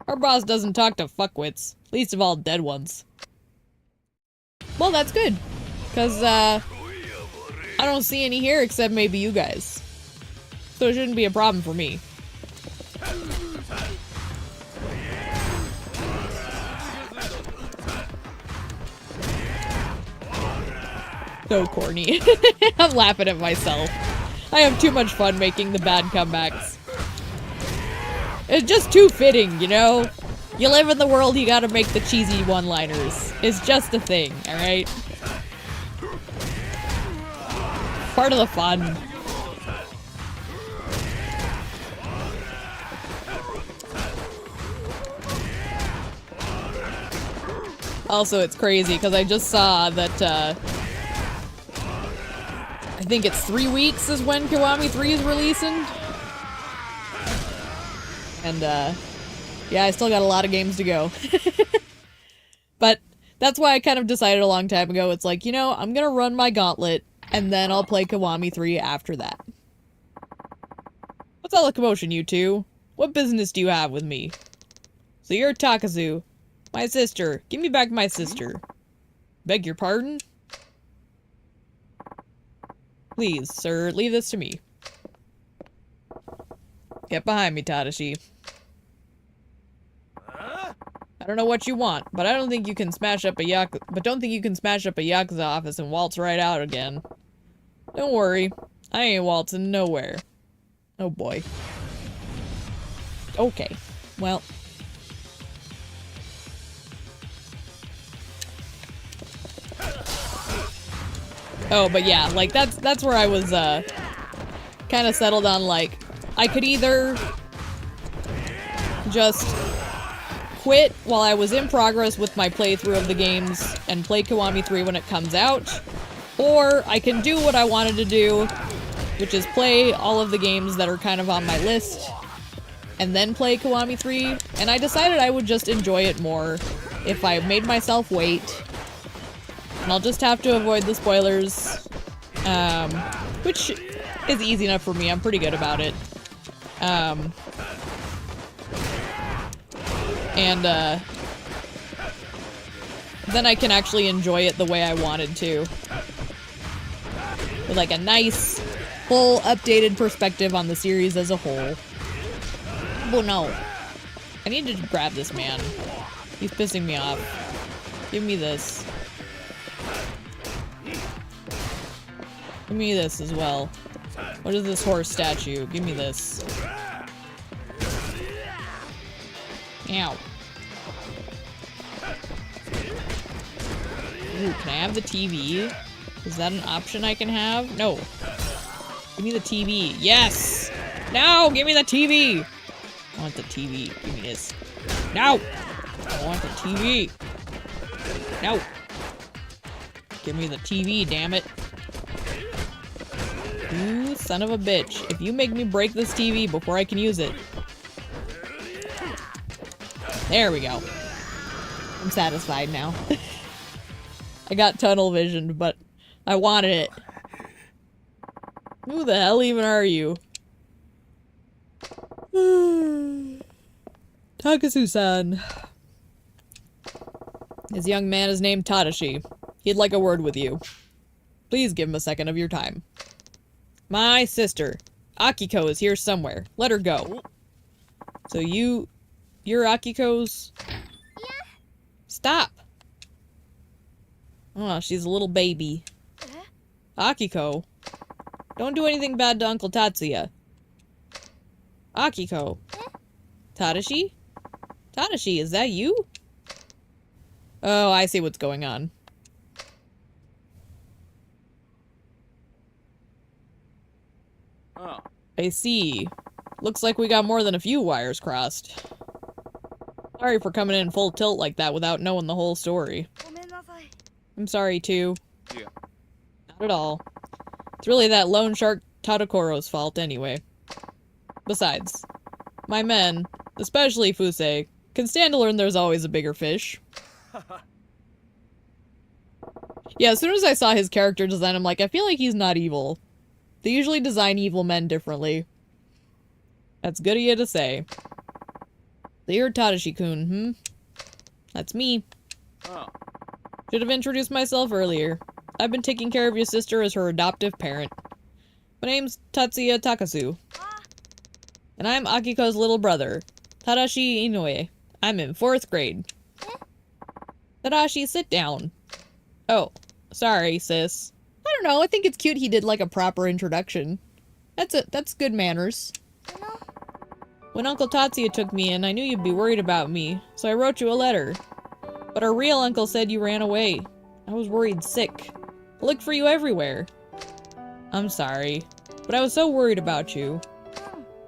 Our boss doesn't talk to fuckwits. Least of all dead ones. Well, that's good. Because, I don't see any here except maybe you guys. So it shouldn't be a problem for me. So corny. I'm laughing at myself. I have too much fun making the bad comebacks. It's just too fitting, you know? You live in the world, you gotta make the cheesy one-liners. It's just a thing, alright? Part of the fun. Also, it's crazy, because I just saw that, I think it's 3 weeks is when Kiwami 3 is releasing. And, yeah, I still got a lot of games to go. But that's why I kind of decided a long time ago, it's like, you know, I'm gonna run my gauntlet, and then I'll play Kiwami 3 after that. What's all the commotion, you two? What business do you have with me? So you're Takazu. My sister. Give me back my sister. Beg your pardon? Please, sir, leave this to me. Get behind me, Tadashi. I don't know what you want, but I don't think you can smash up a Yakuza office and waltz right out again. Don't worry. I ain't waltzing nowhere. Oh boy. Okay. Well. Oh, but yeah, like, that's where I was, kind of settled on, like, I could either just quit while I was in progress with my playthrough of the games and play Kiwami 3 when it comes out, or I can do what I wanted to do, which is play all of the games that are kind of on my list, and then play Kiwami 3, and I decided I would just enjoy it more if I made myself wait. And I'll just have to avoid the spoilers, which is easy enough for me. I'm pretty good about it. Then I can actually enjoy it the way I wanted to. With like a nice, full, updated perspective on the series as a whole. Oh no. I need to grab this man. He's pissing me off. Give me this. Give me this as well. What is this horse statue? Give me this. Ow. Ooh, can I have the TV? Is that an option I can have? No. Give me the TV. Yes! No! Give me the TV! I want the TV. Give me this. No! I want the TV. No! Give me the TV, damn it. You son of a bitch. If you make me break this TV before I can use it. There we go. I'm satisfied now. I got tunnel visioned, but I wanted it. Who the hell even are you? Takasu-san. This young man is named Tadashi. He'd like a word with you. Please give him a second of your time. My sister, Akiko, is here somewhere. Let her go. So you're Akiko's? Yeah. Stop! Oh, she's a little baby. Akiko. Don't do anything bad to Uncle Tatsuya. Akiko. Tadashi? Tadashi, is that you? Oh, I see what's going on. Oh. I see. Looks like we got more than a few wires crossed. Sorry for coming in full tilt like that without knowing the whole story. I'm sorry, too. Yeah. Not at all. It's really that lone shark Tadokoro's fault anyway. Besides, my men, especially Fusei, can stand to learn there's always a bigger fish. Yeah, as soon as I saw his character design, I'm like, I feel like he's not evil. They usually design evil men differently. That's good of you to say. So you're Tadashi-kun, hmm? That's me. Oh. Should have introduced myself earlier. I've been taking care of your sister as her adoptive parent. My name's Tatsuya Takasu. And I'm Akiko's little brother, Tadashi Inoue. I'm in 4th grade. Tadashi, sit down. Oh, sorry, sis. I don't know, I think it's cute he did like a proper introduction. That's good manners. When Uncle Tatsuya took me in, I knew you'd be worried about me, so I wrote you a letter. But our real uncle said you ran away. I was worried sick. I looked for you everywhere. I'm sorry, but I was so worried about you.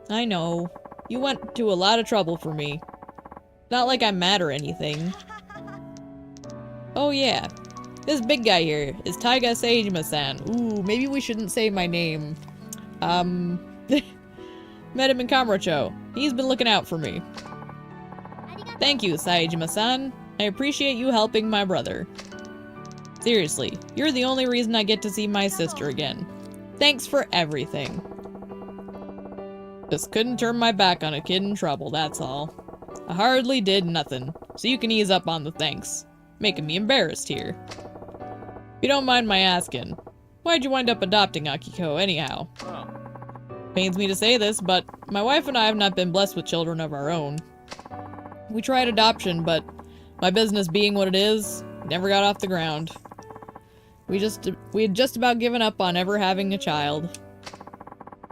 I know. You went to a lot of trouble for me. Not like I'm mad or anything. Oh yeah. This big guy here is Taiga Seijima-san. Ooh, maybe we shouldn't say my name. Met him in Kamurocho. He's been looking out for me. Thank you, Saejima-san. I appreciate you helping my brother. Seriously, you're the only reason I get to see my sister again. Thanks for everything. Just couldn't turn my back on a kid in trouble, that's all. I hardly did nothing, so you can ease up on the thanks. Making me embarrassed here. If you don't mind my asking, why'd you wind up adopting Akiko anyhow? Oh. Pains me to say this, but my wife and I have not been blessed with children of our own. We tried adoption, but my business being what it is, never got off the ground. We had just about given up on ever having a child.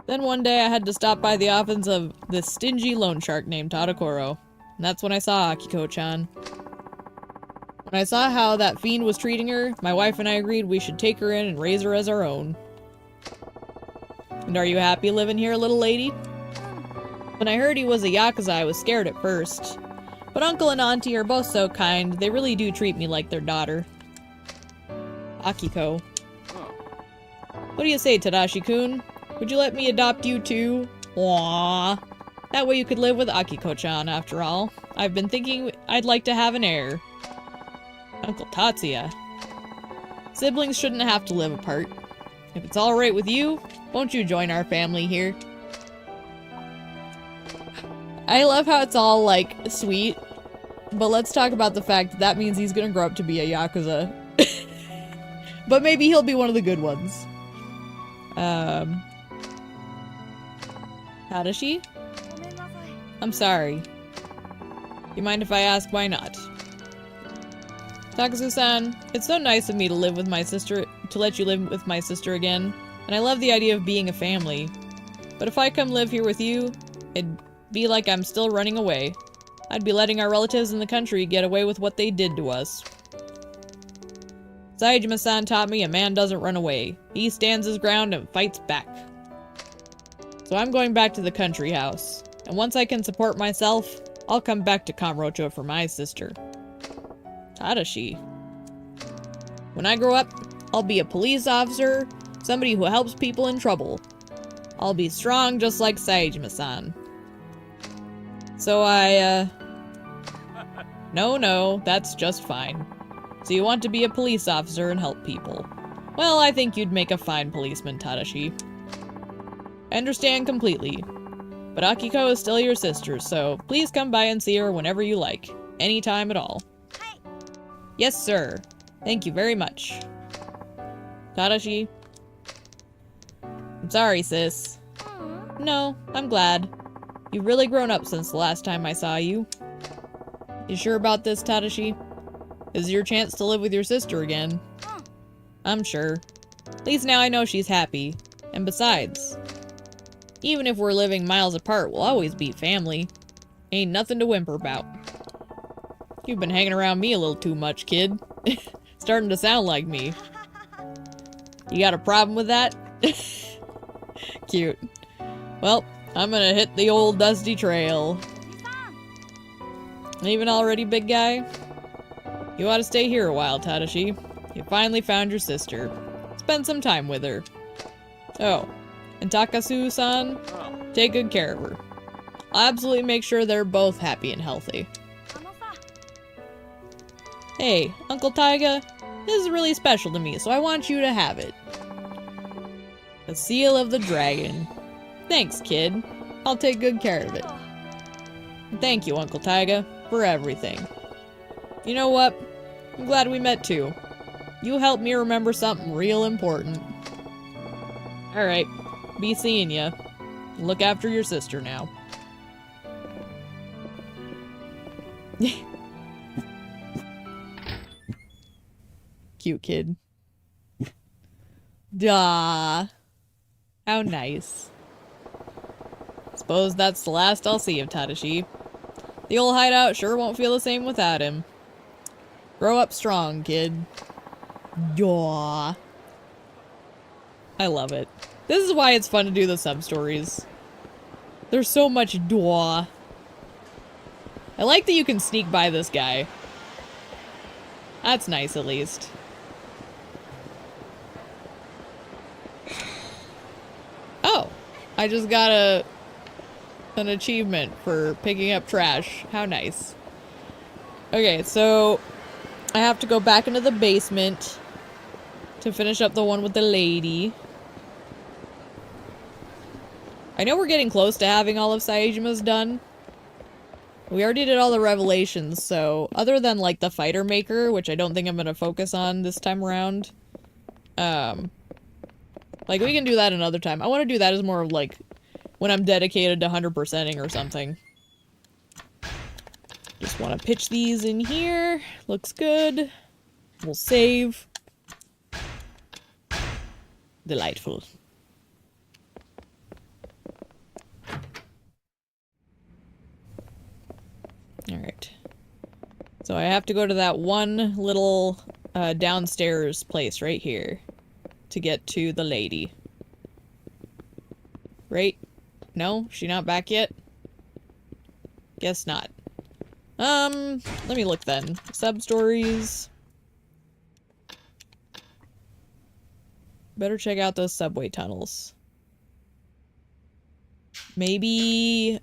Then one day I had to stop by the office of this stingy loan shark named Tadokoro, and that's when I saw Akiko-chan. When I saw how that fiend was treating her, my wife and I agreed we should take her in and raise her as our own. And are you happy living here, little lady? When I heard he was a Yakuza, I was scared at first. But Uncle and Auntie are both so kind, they really do treat me like their daughter. Akiko. Oh. What do you say, Tadashi-kun? Would you let me adopt you too? Aww. That way you could live with Akiko-chan, after all. I've been thinking I'd like to have an heir. Uncle Tatsuya. Siblings shouldn't have to live apart. If it's alright with you, won't you join our family here? I love how it's all, like, sweet. But let's talk about the fact that that means he's gonna grow up to be a Yakuza. But maybe he'll be one of the good ones. Tadashi? I'm sorry. You mind if I ask why not? Takasu-san, it's so nice of me to live with my sister, to let you live with my sister again, and I love the idea of being a family. But if I come live here with you, it'd be like I'm still running away. I'd be letting our relatives in the country get away with what they did to us. Saejima-san taught me a man doesn't run away. He stands his ground and fights back. So I'm going back to the country house, and once I can support myself, I'll come back to Kamurocho for my sister. Tadashi. When I grow up, I'll be a police officer, somebody who helps people in trouble. I'll be strong just like Saejima-san. So No, that's just fine. So you want to be a police officer and help people. Well, I think you'd make a fine policeman, Tadashi. I understand completely. But Akiko is still your sister, so please come by and see her whenever you like. Anytime at all. Yes, sir. Thank you very much. Tadashi. I'm sorry, sis. No, I'm glad. You've really grown up since the last time I saw you. You sure about this, Tadashi? This is your chance to live with your sister again. I'm sure. At least now I know she's happy. And besides, even if we're living miles apart, we'll always be family. Ain't nothing to whimper about. You've been hanging around me a little too much, kid. Starting to sound like me. You got a problem with that? Cute. Well, I'm gonna hit the old dusty trail. Leaving already, big guy? You ought to stay here a while, Tadashi. You finally found your sister. Spend some time with her. Oh, and Takasu-san, take good care of her. I'll absolutely make sure they're both happy and healthy. Hey, Uncle Taiga, this is really special to me, so I want you to have it. The Seal of the Dragon. Thanks, kid. I'll take good care of it. And thank you, Uncle Taiga, for everything. You know what? I'm glad we met too. You helped me remember something real important. Alright, be seeing ya. Look after your sister now. Cute kid. Duh. How nice. Suppose that's the last I'll see of Tadashi. The old hideout sure won't feel the same without him. Grow up strong, kid. Yaw. I love it. This is why it's fun to do the sub-stories. There's so much daw. I like that you can sneak by this guy. That's nice, at least. Oh, I just got an achievement for picking up trash. How nice. Okay, so I have to go back into the basement to finish up the one with the lady. I know we're getting close to having all of Saejima's done. We already did all the revelations, so other than like the fighter maker, which I don't think I'm gonna focus on this time around, like we can do that another time. I want to do that as more of like when I'm dedicated to 100%ing or something. Just want to pitch these in here. Looks good. We'll save. Delightful. Alright. So I have to go to that one little downstairs place right here to get to the lady. Right? No? She not back yet? Guess not. Let me look then. Sub-stories. Better check out those subway tunnels. Maybe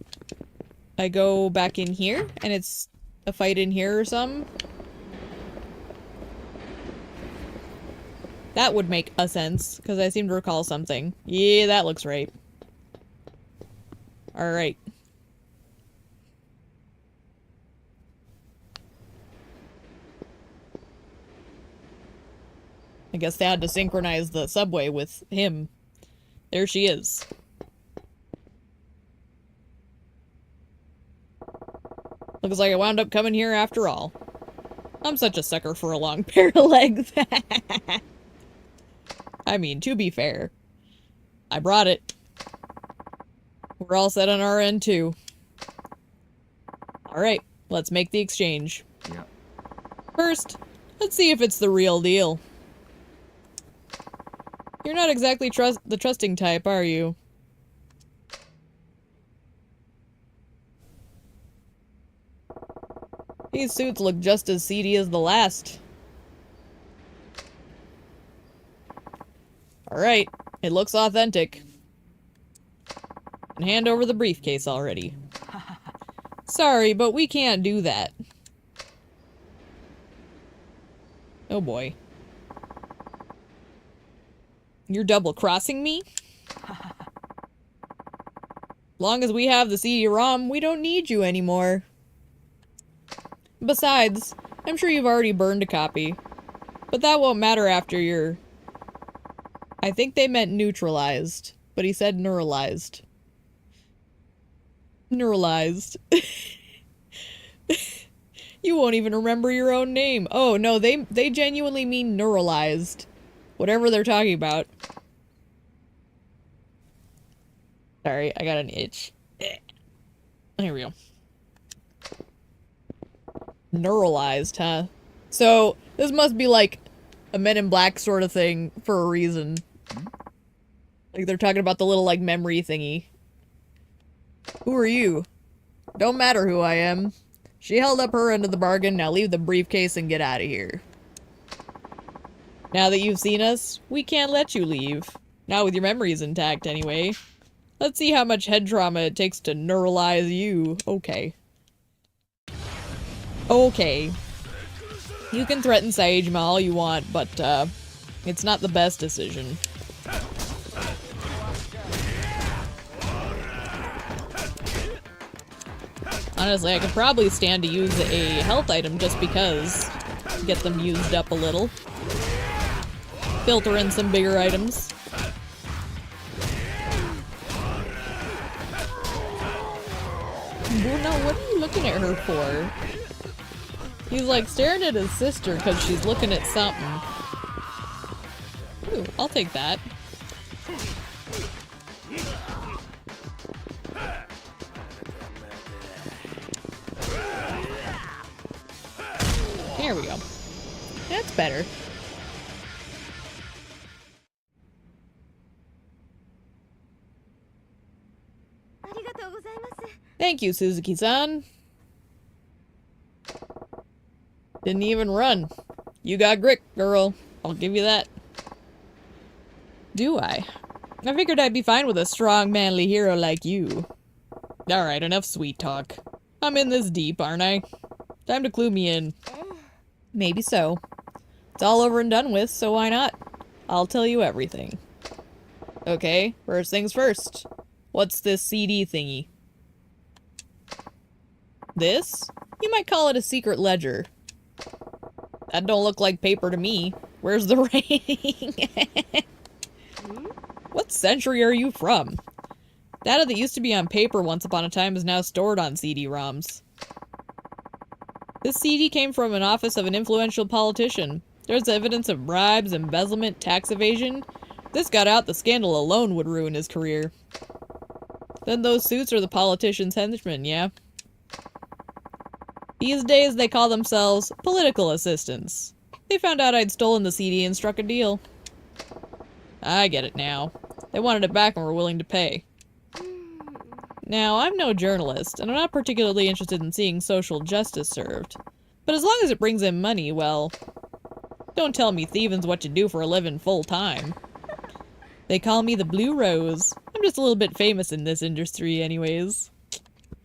I go back in here and it's a fight in here or something. That would make a sense, because I seem to recall something. Yeah, that looks right. Alright. I guess they had to synchronize the subway with him. There she is. Looks like I wound up coming here after all. I'm such a sucker for a long pair of legs. I mean, to be fair, I brought it. We're all set on our end, too. Alright, let's make the exchange. Yeah. First, let's see if it's the real deal. You're not exactly the trusting type, are you? These suits look just as seedy as the last. Alright, it looks authentic. And hand over the briefcase already. Sorry, but we can't do that. Oh boy. You're double-crossing me? Long as we have the CD-ROM, we don't need you anymore. Besides, I'm sure you've already burned a copy. But that won't matter after you're... I think they meant neutralized, but he said neuralized. Neuralized. You won't even remember your own name. Oh, no, they genuinely mean neuralized. Whatever they're talking about. Sorry, I got an itch. Here we go. Neuralized, huh? So, this must be like a Men in Black sort of thing for a reason. Like they're talking about the little like memory thingy. Who are you? Don't matter who I am. She held up her end of the bargain, now leave the briefcase and get out of here. Now that you've seen us, we can't let you leave. Not with your memories intact, anyway. Let's see how much head trauma it takes to neuralize you. Okay. Okay. You can threaten Saejima all you want, but, it's not the best decision. Honestly, I could probably stand to use a health item just because. Get them used up a little. Filter in some bigger items. Bruno, what are you looking at her for? He's like staring at his sister because she's looking at something. Ooh, I'll take that. There we go. That's better. Thank you, Suzuki-san. Didn't even run. You got grit, girl. I'll give you that. Do I? I figured I'd be fine with a strong, manly hero like you. Alright, enough sweet talk. I'm in this deep, aren't I? Time to clue me in. Maybe so. It's all over and done with, so why not? I'll tell you everything. Okay, first things first. What's this CD thingy? This? You might call it a secret ledger. That don't look like paper to me. Where's the ring? What century are you from? Data that used to be on paper once upon a time is now stored on CD-ROMs. This CD came from an office of an influential politician. There's evidence of bribes, embezzlement, tax evasion. If this got out, the scandal alone would ruin his career. Then those suits are the politician's henchmen, yeah? These days, they call themselves political assistants. They found out I'd stolen the CD and struck a deal. I get it now. They wanted it back and were willing to pay. Now, I'm no journalist, and I'm not particularly interested in seeing social justice served. But as long as it brings in money, well... Don't tell me thieving's what you do for a living full-time. They call me the Blue Rose. I'm just a little bit famous in this industry anyways.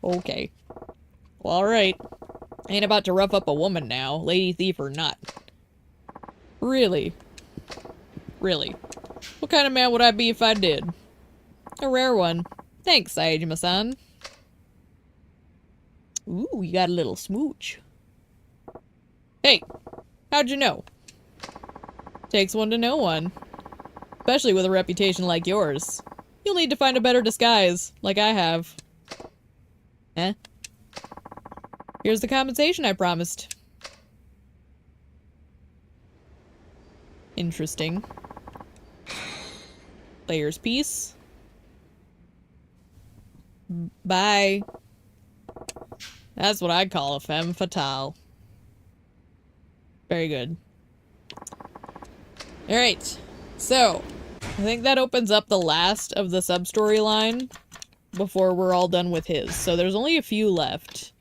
Okay. Well, alright. Ain't about to rough up a woman now, lady thief or not. Really? Really? What kind of man would I be if I did? A rare one. Thanks, Saejima-san. Ooh, you got a little smooch. Hey, how'd you know? Takes one to know one. Especially with a reputation like yours. You'll need to find a better disguise, like I have. Eh? Here's the compensation I promised. Interesting. Player's piece. Bye. That's what I'd call a femme fatale. Very good. Alright. So, I think that opens up the last of the sub-storyline before we're all done with his. So there's only a few left.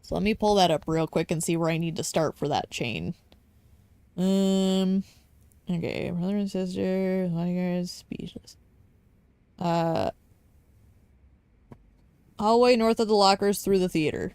So let me pull that up real quick and see where I need to start for that chain. Okay, brother and sister, bodyguards, speechless. Hallway north of the lockers through the theater.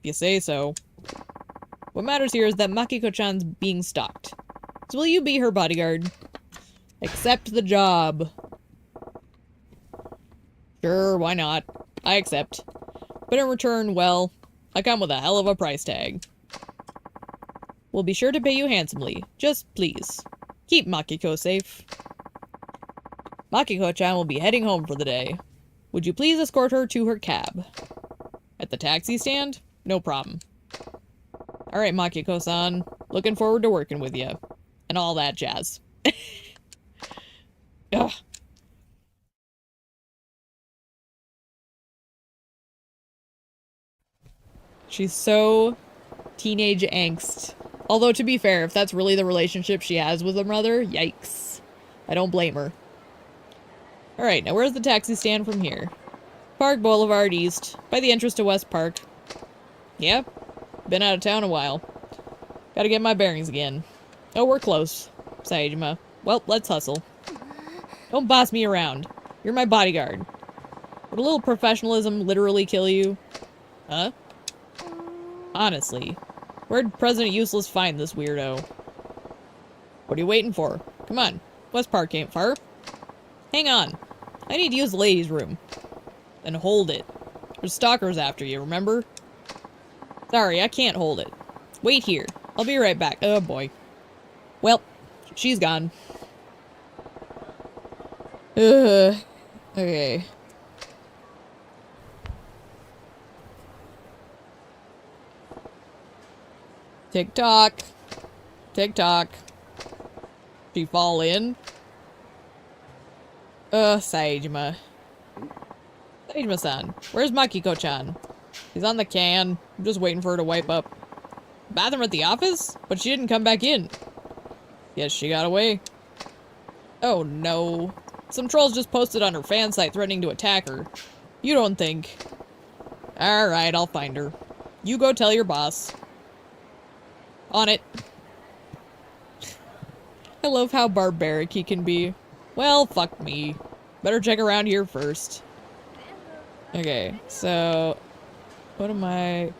If you say so. What matters here is that Makiko-chan's being stalked. So will you be her bodyguard? Accept the job. Sure, why not? I accept. But in return, well, I come with a hell of a price tag. We'll be sure to pay you handsomely. Just please, keep Makiko safe. Makiko-chan will be heading home for the day. Would you please escort her to her cab? At the taxi stand? No problem. Alright, Makiko-san. Looking forward to working with you. And all that jazz. Ugh. She's so teenage angst. Although, to be fair, if that's really the relationship she has with her mother, yikes. I don't blame her. Alright, now where's the taxi stand from here? Park Boulevard East, by the entrance to West Park. Yep, been out of town a while. Gotta get my bearings again. Oh, we're close, Saejima. Well, let's hustle. Don't boss me around. You're my bodyguard. Would a little professionalism literally kill you? Huh? Honestly, where'd President Useless find this weirdo? What are you waiting for? Come on, West Park ain't far. Hang on. I need to use the ladies' room. Then hold it. There's stalkers after you, remember? Sorry, I can't hold it. Wait here. I'll be right back. Oh boy. Well, she's gone. Okay. Tick tock. Tick tock. She fall in? Saejima. Saejima-san, where's Makiko-chan? She's on the can. I'm just waiting for her to wipe up. Bathroom at the office? But she didn't come back in. Guess she got away. Oh no. Some trolls just posted on her fan site threatening to attack her. You don't think. Alright, I'll find her. You go tell your boss. On it. I love how barbaric he can be. Well, fuck me. Better check around here first. Okay, so... what am I...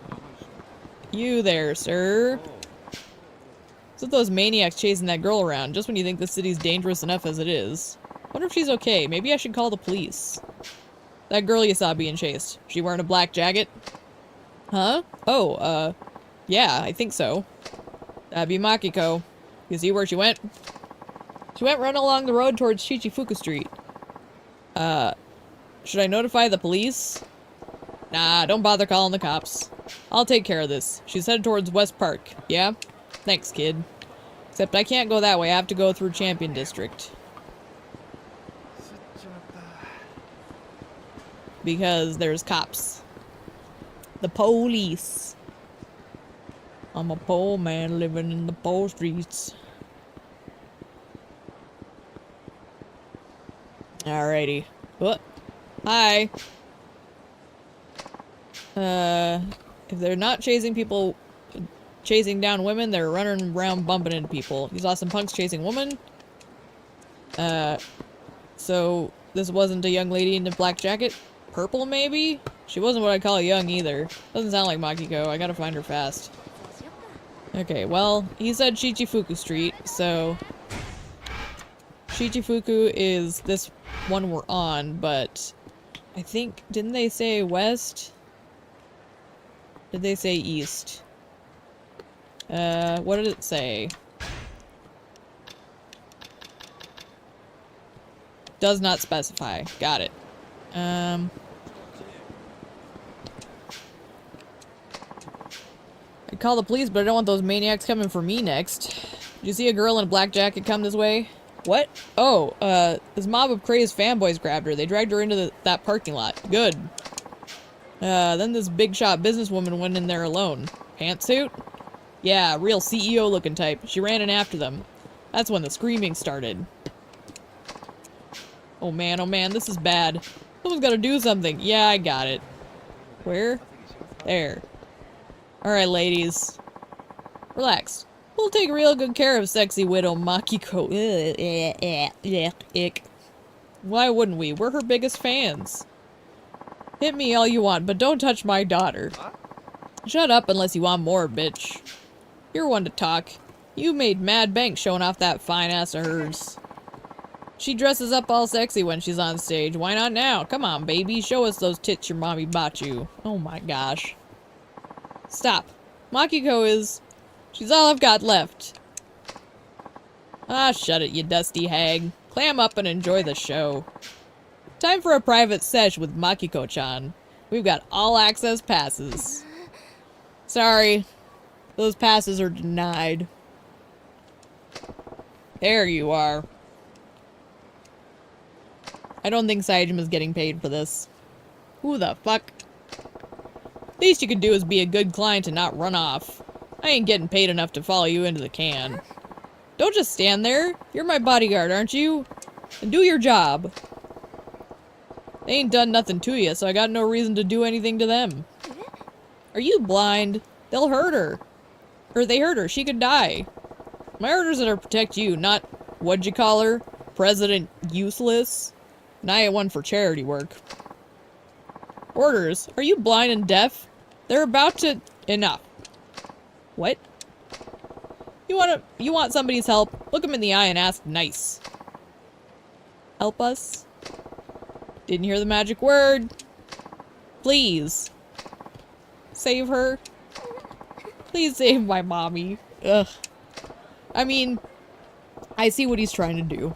You there, sir. What's with those maniacs chasing that girl around, just when you think the city's dangerous enough as it is? Wonder if she's okay. Maybe I should call the police. That girl you saw being chased. She wearing a black jacket? Huh? Oh, yeah, I think so. That'd be Makiko. You see where she went? She went running along the road towards Shichifuku Street. Should I notify the police? Nah, don't bother calling the cops. I'll take care of this. She's headed towards West Park. Yeah? Thanks, kid. Except I can't go that way. I have to go through Champion District. Because there's cops. The police. I'm a poor man living in the poor streets. Alrighty. What? Hi. If they're not chasing people, chasing down women, they're running around bumping into people. You saw some punks chasing women? So this wasn't a young lady in a black jacket? Purple, maybe? She wasn't what I'd call young either. Doesn't sound like Makiko. I gotta find her fast. Okay, well, he said Shichifuku Street, so... Shichifuku is this one we're on, but... I think... didn't they say west? Did they say east? What did it say? Does not specify. Got it. I'd call the police, but I don't want those maniacs coming for me next. Did you see a girl in a black jacket come this way? What? Oh, this mob of crazed fanboys grabbed her. They dragged her into that parking lot. Good. Then this big shot businesswoman went in there alone. Pantsuit? Yeah, real CEO looking type. She ran in after them. That's when the screaming started. Oh man, this is bad. Someone's gotta do something. Yeah, I got it. Where? There. Alright, ladies. Relax. We'll take real good care of sexy widow Makiko. Ick. Why wouldn't we? We're her biggest fans. Hit me all you want, but don't touch my daughter. Shut up unless you want more, bitch. You're one to talk. You made mad bank showing off that fine ass of hers. She dresses up all sexy when she's on stage. Why not now? Come on, baby. Show us those tits your mommy bought you. Oh my gosh. Stop. Makiko is... She's all I've got left. Ah, shut it, you dusty hag. Clam up and enjoy the show. Time for a private sesh with Makiko-chan. We've got all access passes. Sorry. Those passes are denied. There you are. I don't think Saijima's getting paid for this. Who the fuck? Least you could do is be a good client and not run off. I ain't getting paid enough to follow you into the can. Don't just stand there. You're my bodyguard, aren't you? And do your job. They ain't done nothing to you, so I got no reason to do anything to them. Are you blind? They'll hurt her. Or they hurt her. She could die. My orders are to protect you, not, what'd you call her? President Useless? And I ain't one for charity work. Orders? Are you blind and deaf? They're about to... Enough. What? You want somebody's help? Look them in the eye and ask nice. Help us? Didn't hear the magic word. Please. Save her. Please save my mommy. Ugh. I mean, I see what he's trying to do.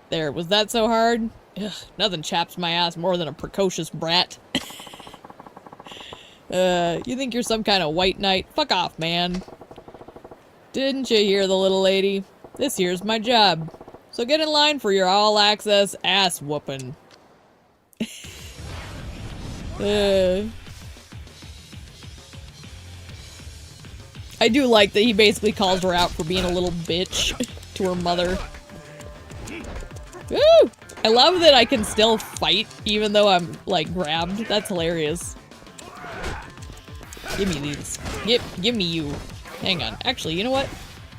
There, was that so hard? Ugh, nothing chaps my ass more than a precocious brat. You think you're some kind of white knight? Fuck off, man. Didn't you hear the little lady? This here's my job. So get in line for your all-access ass whooping. I do like that he basically calls her out for being a little bitch to her mother. Woo! I love that I can still fight even though I'm, like, grabbed. That's hilarious. Give me these. Give me you. Hang on. Actually, you know what?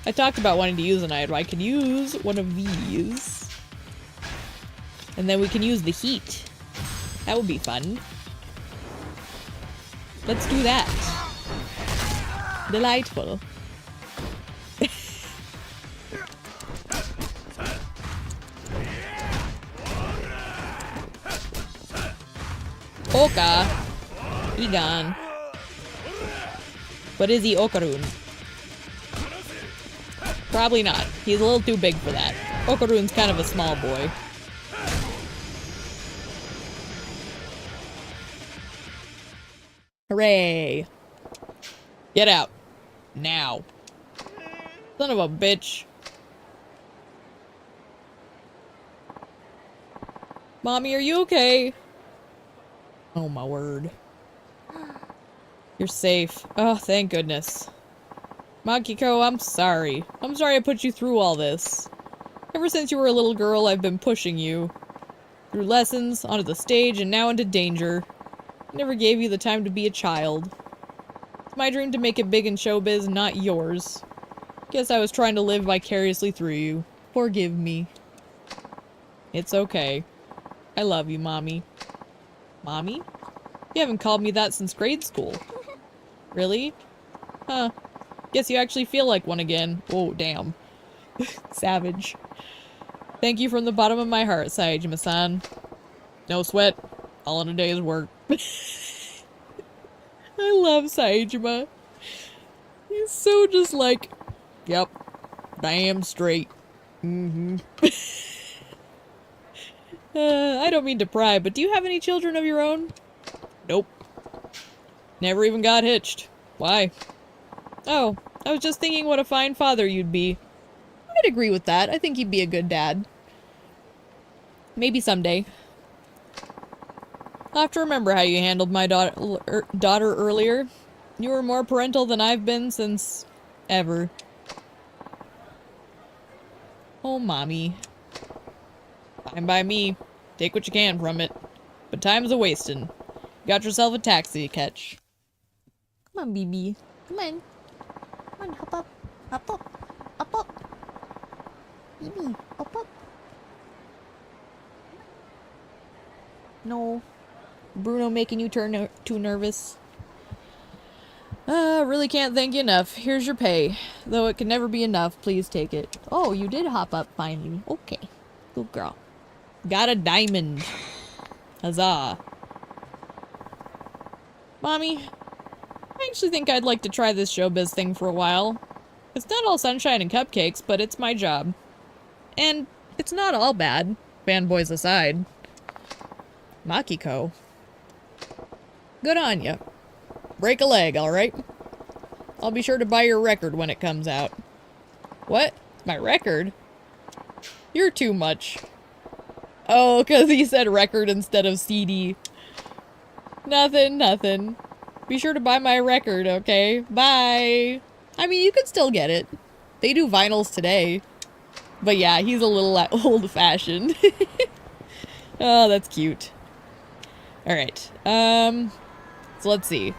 I talked about wanting to use an item. I could use one of these. And then we can use the heat. That would be fun. Let's do that. Delightful. Oka. He gone. But is he Okarun? Probably not. He's a little too big for that. Okarun's kind of a small boy. Hooray! Get out. Now. Son of a bitch. Mommy, are you okay? Oh my word. You're safe. Oh, thank goodness. Makiko, I'm sorry. I'm sorry I put you through all this. Ever since you were a little girl, I've been pushing you. Through lessons, onto the stage, and now into danger. I never gave you the time to be a child. It's my dream to make it big in showbiz, not yours. Guess I was trying to live vicariously through you. Forgive me. It's okay. I love you, Mommy. Mommy? You haven't called me that since grade school. Really? Huh. Guess you actually feel like one again. Oh, damn. Savage. Thank you from the bottom of my heart, Saejima-san. No sweat. All in a day's work. I love Saejima. He's so just like, yep, damn straight. Mm-hmm. I don't mean to pry, but do you have any children of your own? Nope. Never even got hitched. Why? Oh, I was just thinking what a fine father you'd be. I'd agree with that. I think you'd be a good dad. Maybe someday. I'll have to remember how you handled my daughter earlier. You were more parental than I've been since... ever. Oh, Mommy. Fine by me. Take what you can from it. But time's a-wastin'. You got yourself a taxi to catch. Come on, BB. Come on. Come on, hop up. Hop up. Hop up. BB, hop up. No. Bruno making you turn too nervous. Really can't thank you enough. Here's your pay. Though it can never be enough, please take it. Oh, you did hop up finally. Okay. Good girl. Got a diamond. Huzzah. Mommy, I actually think I'd like to try this showbiz thing for a while. It's not all sunshine and cupcakes, but it's my job. And it's not all bad, fanboys aside. Makiko. Good on ya. Break a leg, alright? I'll be sure to buy your record when it comes out. What? My record? You're too much. Oh, because he said record instead of CD. Nothing. Be sure to buy my record, okay? Bye! I mean, you could still get it. They do vinyls today. But yeah, he's a little old-fashioned. Oh, that's cute. Alright, so let's see.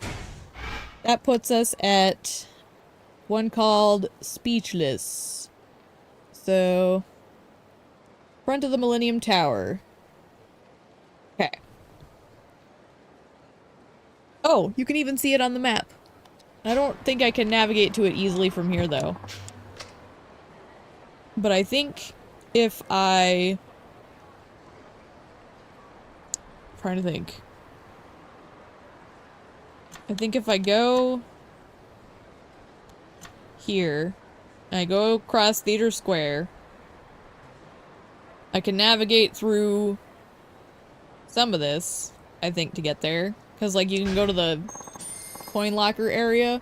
That puts us at one called Speechless. So, front of the Millennium Tower. Okay. Oh, you can even see it on the map. I don't think I can navigate to it easily from here, though. But I think if I'm trying to think. I think if I go here, and I go across Theater Square, I can navigate through some of this, I think, to get there. Because, like, you can go to the coin locker area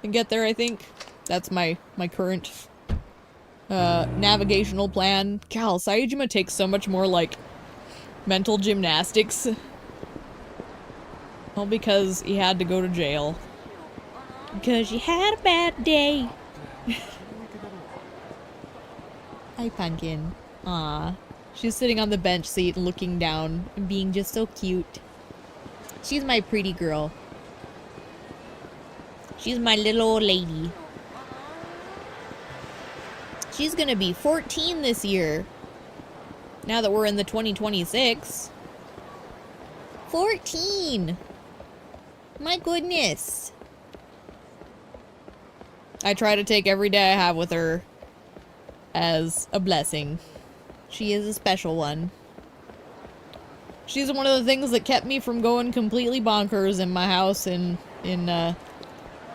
and get there, I think. That's my current navigational plan. Cal, Saejima takes so much more, like, mental gymnastics. All because he had to go to jail. Because you had a bad day. Hi, Pumpkin. Aw. She's sitting on the bench seat looking down and being just so cute. She's my pretty girl. She's my little old lady. She's gonna be 14 this year. Now that we're in the 2026. 14! My goodness. I try to take every day I have with her as a blessing. She is a special one. She's one of the things that kept me from going completely bonkers in my house in the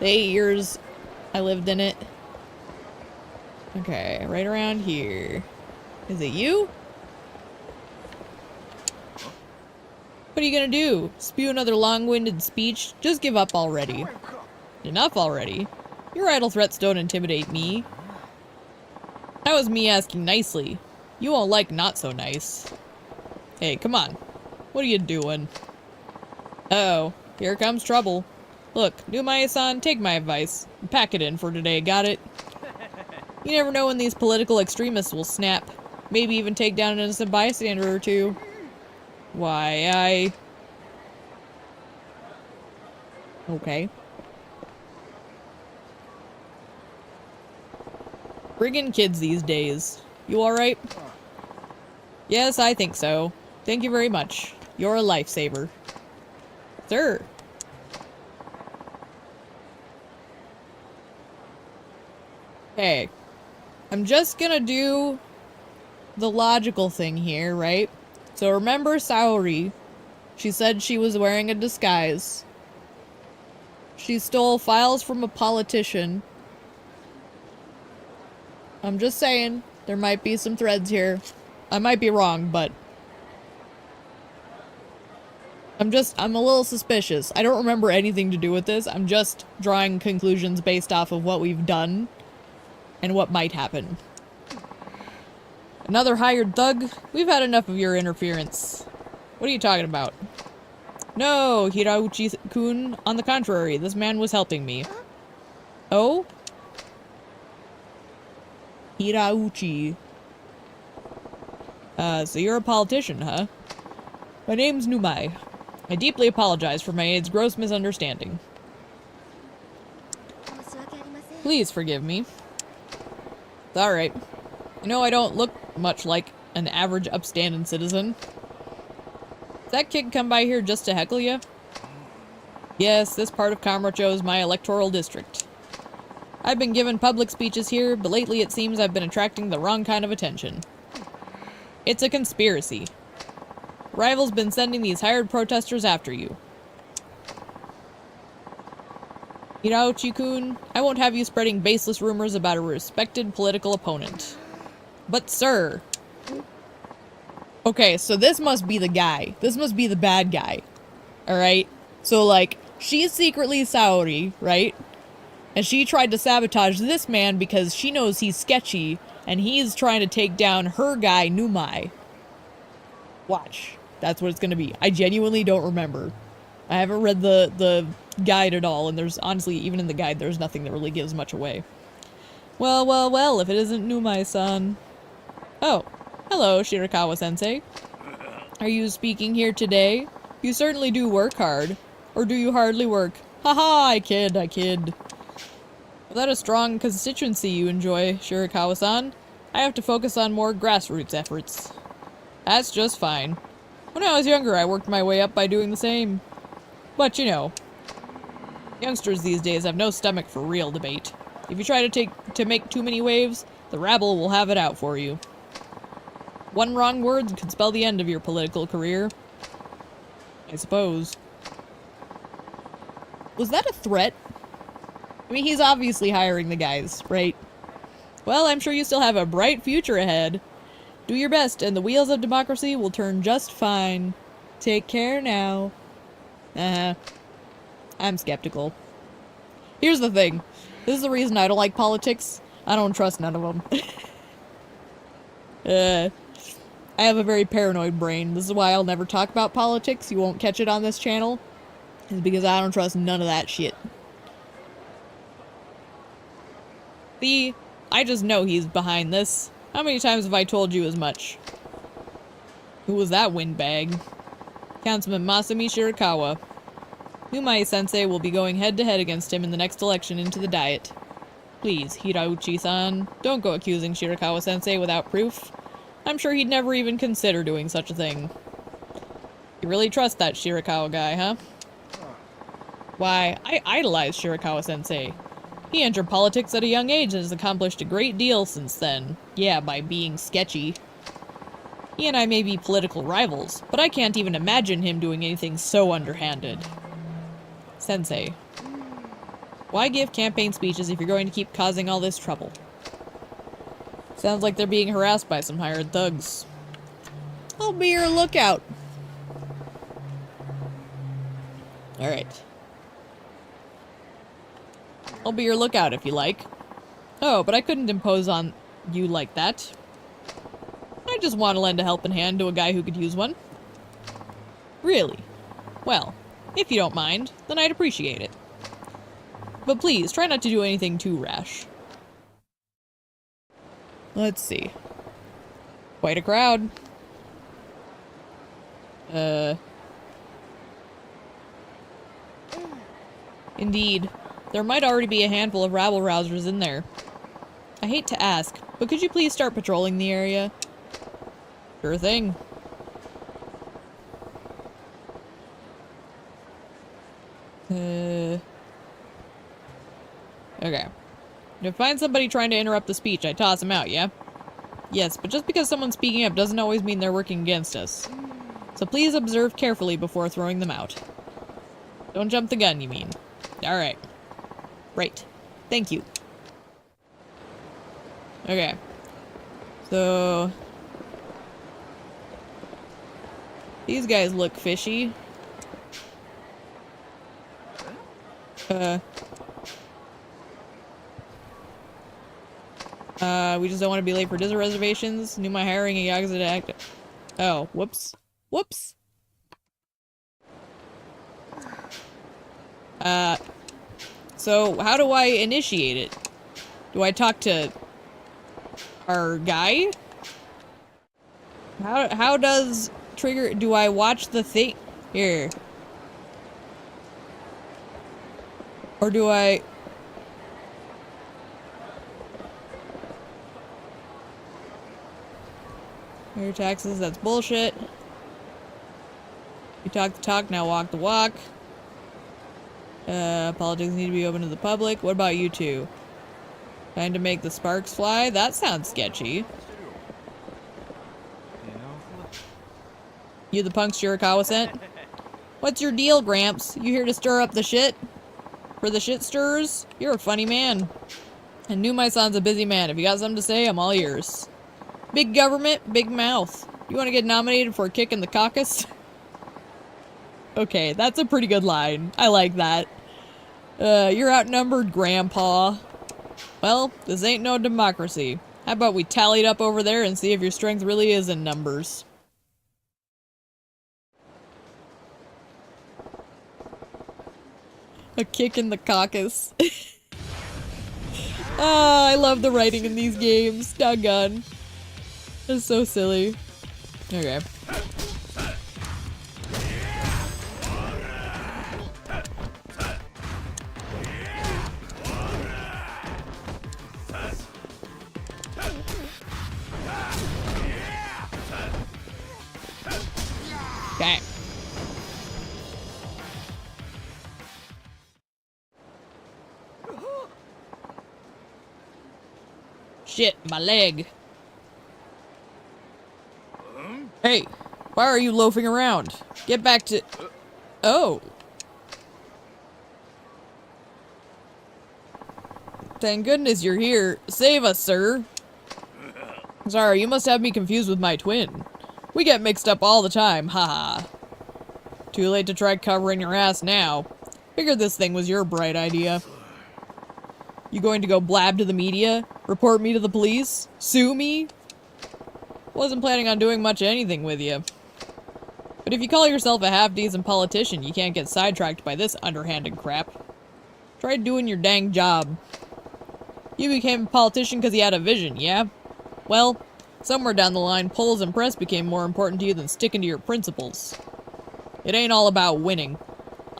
8 years I lived in it. Okay, right around here. Is it you? What are you gonna do? Spew another long-winded speech? Just give up already. Enough already. Your idle threats don't intimidate me. That was me asking nicely. You won't like not so nice. Hey, come on. What are you doing? Uh-oh. Here comes trouble. Look, Numae-san, take my advice. Pack it in for today, got it? You never know when these political extremists will snap. Maybe even take down an innocent bystander or two. Why, Okay. Friggin' kids these days. You alright? Yes, I think so. Thank you very much. You're a lifesaver. Sir. Okay. I'm just gonna do the logical thing here, right? So remember Saori. She said she was wearing a disguise. She stole files from a politician. I'm just saying, there might be some threads here. I might be wrong, but I'm a little suspicious. I don't remember anything to do with this. I'm just drawing conclusions based off of what we've done and what might happen. Another hired thug? We've had enough of your interference. What are you talking about? No, Hirauchi-kun. On the contrary, this man was helping me. Oh? Hirauchi. So you're a politician, huh? My name's Numae. I deeply apologize for my aide's gross misunderstanding. Please forgive me. It's alright. You know, I don't look much like an average upstanding citizen. Did that kid come by here just to heckle you? Yes, this part of Kamurocho is my electoral district. I've been given public speeches here, but lately it seems I've been attracting the wrong kind of attention. It's a conspiracy. Rival's been sending these hired protesters after you. Hirauchi-kun, I won't have you spreading baseless rumors about a respected political opponent. But sir... Okay, so this must be the guy. This must be the bad guy. Alright? So, like, she's secretly Saori, right? And she tried to sabotage this man because she knows he's sketchy, and he's trying to take down her guy, Numai. Watch. That's what it's gonna be. I genuinely don't remember. I haven't read the guide at all, and there's, honestly, even in the guide, there's nothing that really gives much away. Well, well, well, if it isn't Numai-san. Oh. Hello, Shirakawa-sensei. Are you speaking here today? You certainly do work hard. Or do you hardly work? Haha, I kid. Without a strong constituency you enjoy, Shirakawa-san, I have to focus on more grassroots efforts. That's just fine. When I was younger, I worked my way up by doing the same. But, you know, youngsters these days have no stomach for real debate. If you try to make too many waves, the rabble will have it out for you. One wrong word could spell the end of your political career. I suppose. Was that a threat? I mean, he's obviously hiring the guys, right? Well, I'm sure you still have a bright future ahead. Do your best, and the wheels of democracy will turn just fine. Take care now. I'm skeptical. Here's the thing. This is the reason I don't like politics. I don't trust none of them. I have a very paranoid brain. This is why I'll never talk about politics. You won't catch it on this channel. It's because I don't trust none of that shit. See? I just know he's behind this. How many times have I told you as much? Who was that windbag? Councilman Masumi Shirakawa. Numai-sensei will be going head-to-head against him in the next election into the Diet. Please, Hirauchi-san, don't go accusing Shirakawa-sensei without proof. I'm sure he'd never even consider doing such a thing. You really trust that Shirakawa guy, huh? Why, I idolize Shirakawa-sensei. He entered politics at a young age and has accomplished a great deal since then. Yeah, by being sketchy. He and I may be political rivals, but I can't even imagine him doing anything so underhanded. Sensei. Why give campaign speeches if you're going to keep causing all this trouble? Sounds like they're being harassed by some hired thugs. I'll be your lookout. Alright. I'll be your lookout if you like. Oh, but I couldn't impose on you like that. I just want to lend a helping hand to a guy who could use one. Really? Well, if you don't mind, then I'd appreciate it. But please, try not to do anything too rash. Let's see. Quite a crowd. Indeed. There might already be a handful of rabble-rousers in there. I hate to ask, but could you please start patrolling the area? Sure thing. Okay. If I find somebody trying to interrupt the speech, I toss them out, yeah? Yes, but just because someone's speaking up doesn't always mean they're working against us. So please observe carefully before throwing them out. Don't jump the gun, you mean? Alright. Right. Thank you. Okay. So... these guys look fishy. We just don't want to be late for dinner reservations. Knew my hiring a Yakuza to act. Oh, whoops. Whoops! So how do I initiate it? Do I talk to our guy? How does trigger, do I watch the thing? Here. Or do I... Your taxes, that's bullshit. You talk the talk, now walk the walk. Politics need to be open to the public. What about you two? Trying to make the sparks fly? That sounds sketchy. You the punks Shirakawa sent? What's your deal, Gramps? You here to stir up the shit? For the shit stirrers? You're a funny man. I knew my son's a busy man. If you got something to say, I'm all ears. Big government, big mouth. You want to get nominated for a kick in the caucus? Okay, that's a pretty good line. I like that. You're outnumbered, Grandpa. Well, this ain't no democracy. How about we tally it up over there and see if your strength really is in numbers? A kick in the caucus. Ah, I love the writing in these games. Doggone. It's so silly. Okay. Okay. Shit, my leg. Hey, why are you loafing around? Get back to... Oh. Thank goodness you're here. Save us, sir. Sorry, you must have me confused with my twin. We get mixed up all the time, haha. Too late to try covering your ass now. Figured this thing was your bright idea. You going to go blab to the media? Report me to the police? Sue me? Wasn't planning on doing much anything with you. But if you call yourself a half-decent politician, you can't get sidetracked by this underhanded crap. Try doing your dang job. You became a politician because you had a vision, yeah? Well, somewhere down the line, polls and press became more important to you than sticking to your principles. It ain't all about winning.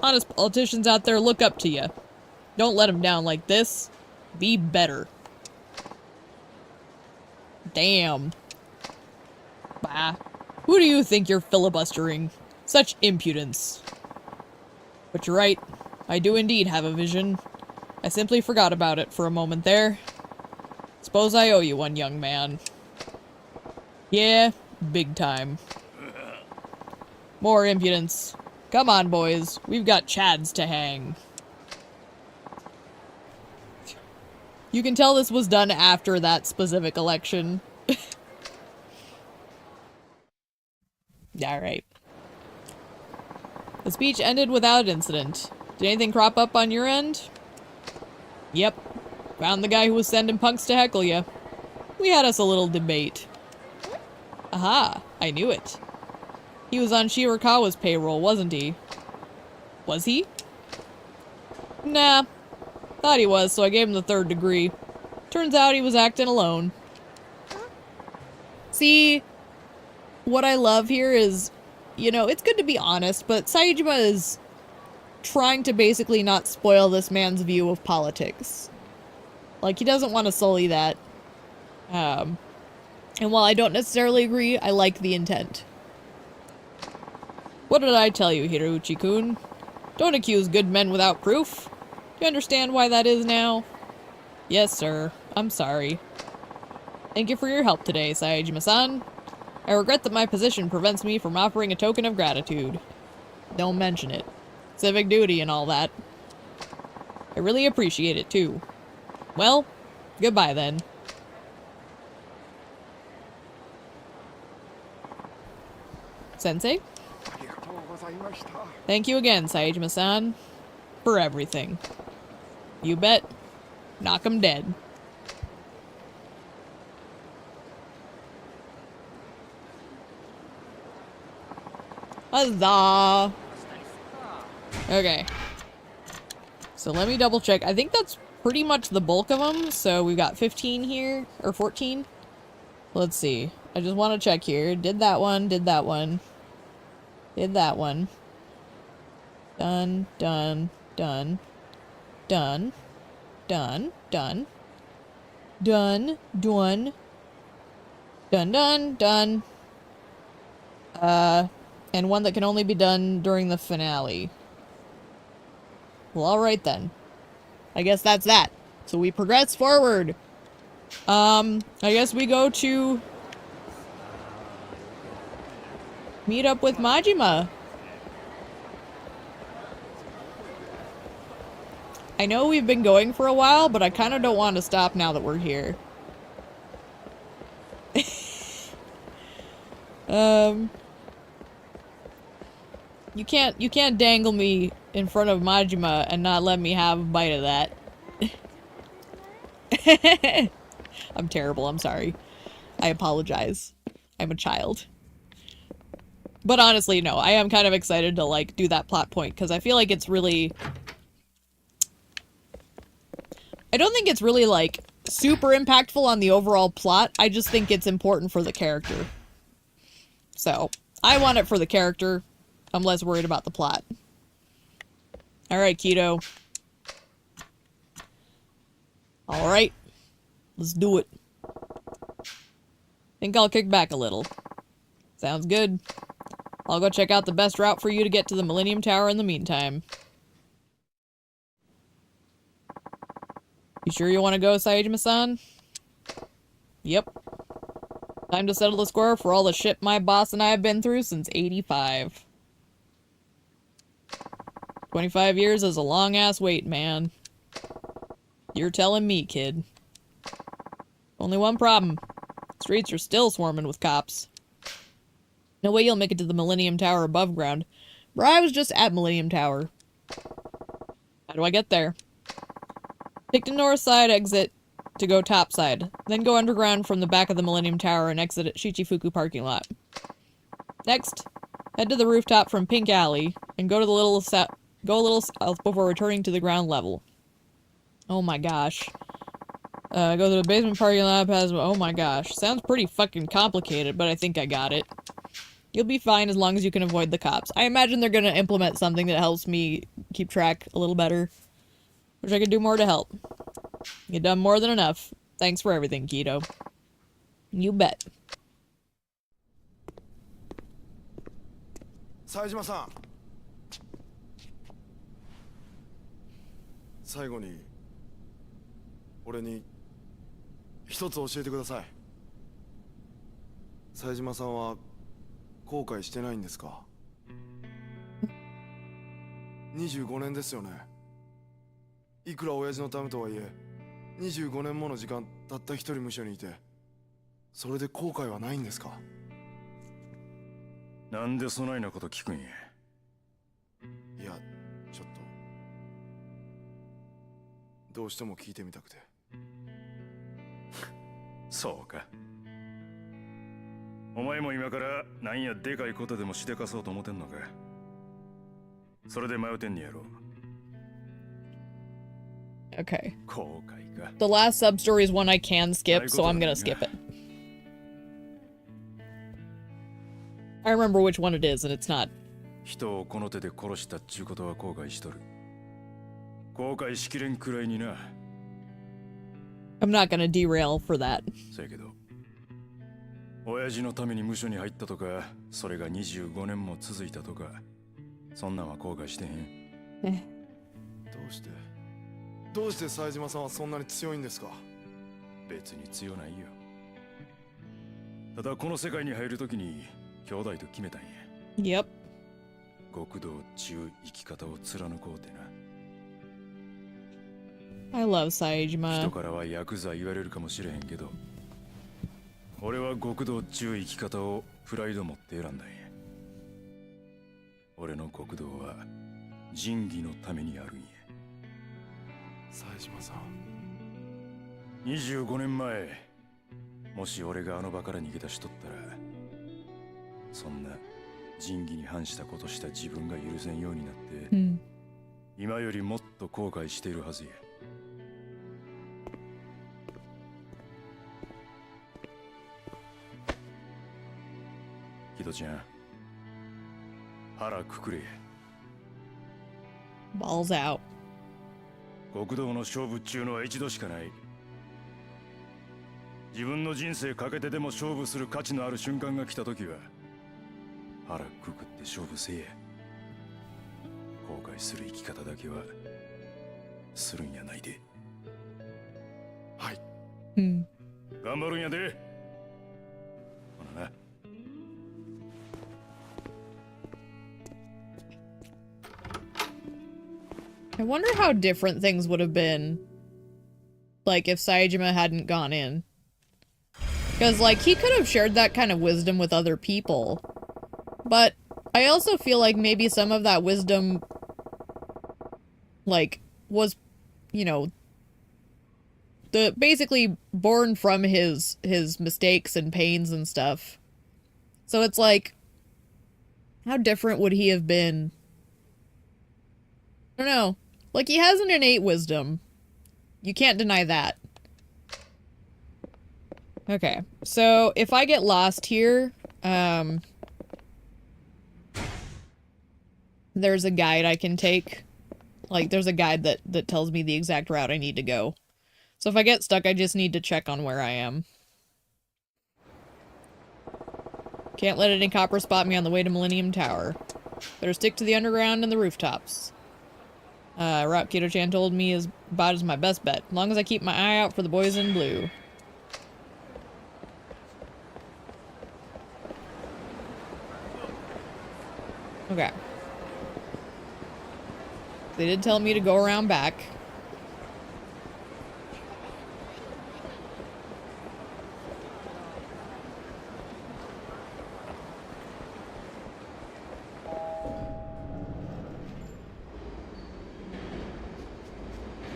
Honest politicians out there look up to you. Don't let them down like this. Be better. Damn. Bah. Who do you think you're filibustering? Such impudence. But you're right. I do indeed have a vision. I simply forgot about it for a moment there. Suppose I owe you one, young man. Yeah, big time. More impudence. Come on, boys. We've got chads to hang. You can tell this was done after that specific election. Alright. The speech ended without incident. Did anything crop up on your end? Yep. Found the guy who was sending punks to heckle you. We had us a little debate. Aha, I knew it. He was on Shirakawa's payroll, wasn't he? Was he? Nah. Thought he was, so I gave him the 3rd degree. Turns out he was acting alone. See, what I love here is, you know, it's good to be honest, but Saejima is trying to basically not spoil this man's view of politics. Like, he doesn't want to sully that. And while I don't necessarily agree, I like the intent. What did I tell you, Hirouchi-kun? Don't accuse good men without proof. Do you understand why that is now? Yes, sir. I'm sorry. Thank you for your help today, Saejima-san. I regret that my position prevents me from offering a token of gratitude. Don't mention it. Civic duty and all that. I really appreciate it, too. Well, goodbye then. Sensei? Thank you again, Saejima-san. For everything. You bet. Knock 'em dead. Huzzah! Okay. So let me double check. I think that's pretty much the bulk of them. So we've got 15 here, or 14. Let's see. I just want to check here. Did that one, did that one. Did that one. Done, done, done. Done. Done, done. Done, done. Done, done, done. And one that can only be done during the finale. Well, alright then. I guess that's that. So we progress forward. I guess we go to meet up with Majima. I know we've been going for a while, but I kind of don't want to stop now that we're here. You can't dangle me in front of Majima and not let me have a bite of that. I'm terrible, I'm sorry. I apologize. I'm a child. But honestly, no, I am kind of excited to, like, do that plot point, because I feel like it's really... I don't think it's really, like, super impactful on the overall plot. I just think it's important for the character. So, I want it for the character. I'm less worried about the plot. Alright, Keto. Alright. Let's do it. Think I'll kick back a little. Sounds good. I'll go check out the best route for you to get to the Millennium Tower in the meantime. You sure you want to go, Saejima-san? Yep. Time to settle the score for all the shit my boss and I have been through since '85. 25 years is a long-ass wait, man. You're telling me, kid. Only one problem. Streets are still swarming with cops. No way you'll make it to the Millennium Tower above ground. Bro, I was just at Millennium Tower. How do I get there? Take the north side exit to go top side. Then go underground from the back of the Millennium Tower and exit at Shichifuku parking lot. Next, head to the rooftop from Pink Alley and go a little south before returning to the ground level. Oh my gosh. Go to the basement parking lot past... Oh my gosh. Sounds pretty fucking complicated, but I think I got it. You'll be fine as long as you can avoid the cops. I imagine they're gonna implement something that helps me keep track a little better. Wish I could do more to help. You've done more than enough. Thanks for everything, Keto. You bet. 冴島さん、最後に俺に一つ教えてください。冴島さんは後悔してないんですか？25年ですよね。いくら親父のためとはいえ25年もの時間たった一人無所にいて、それで後悔はないんですか？なんでそないなこと聞くんや。いや、ちょっとどうしても聞いてみたくて。そうか。お前も今からなんやでかいことでもしでかそうと思ってんのか。それで迷ってんねやろ。Okay. 後悔か。The last sub-story is one I can skip, so I'm gonna skip it. I remember which one it is, and it's not. 人をこの手で殺したっちゅうことは後悔しとる。後悔しきれんくらいにな。I'm not gonna derail for that. そやけど、親父のために無所に入ったとか、それが25年も続いたとか、そんなんは後悔してへん。どうして冴島さんはそんなに強いんですか？別に強ないよ。ただこの世界に入るときに兄弟と決めたんや。Yep. 極道っちゅう生き方を貫こうってな。I love Saejima. 人からはヤクザ言われるかもしれへんけど、俺は極道っちゅう生き方をプライド持って選んだんや。俺の極道は仁義のためにあるんや。冴島さん、25年前、もし俺があの場から逃げ出しとったら、そんな仁義に反したことした自分が許せんようになって、今よりもっと後悔しているはずや。キドちゃん、腹くくれ。Balls out. 極道の勝負っちゅうのは一度しかない。自分の人生かけてでも勝負する価値のある瞬間が来た時は腹くくって勝負せえや。後悔する生き方だけはするんやないで。はい。Hmm. 頑張るんやで。ほなな。I wonder how different things would have been, like, if Saejima hadn't gone in. Because, like, he could have shared that kind of wisdom with other people. But I also feel like maybe some of that wisdom, like, was, you know, basically born from his mistakes and pains and stuff. So it's like, how different would he have been? I don't know. Like, he has an innate wisdom. You can't deny that. Okay, so if I get lost here, there's a guide I can take. Like, there's a guide that tells me the exact route I need to go. So if I get stuck, I just need to check on where I am. Can't let any copper spot me on the way to Millennium Tower. Better stick to the underground and the rooftops. Route Kito-chan told me is about as my best bet, as long as I keep my eye out for the boys in blue. Okay. They did tell me to go around back.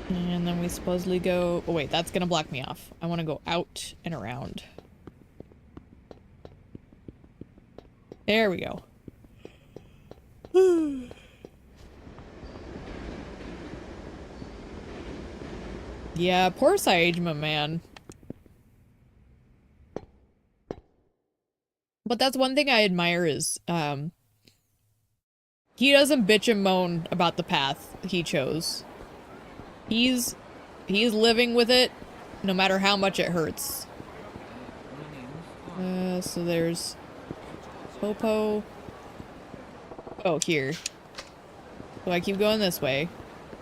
And then we supposedly go... Oh wait, that's gonna block me off. I want to go out and around. There we go. Yeah, poor Saejima, man. But that's one thing I admire is, he doesn't bitch and moan about the path he chose. He's living with it, no matter how much it hurts. So there's Popo. Oh, here. So I keep going this way.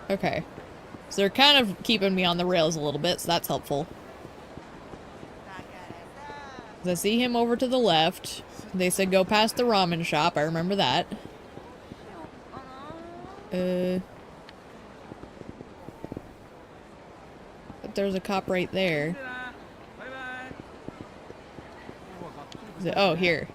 Okay. So they're kind of keeping me on the rails a little bit, so that's helpful. I see him over to the left. They said go past the ramen shop. I remember that. But there's a cop right there. Oh, here.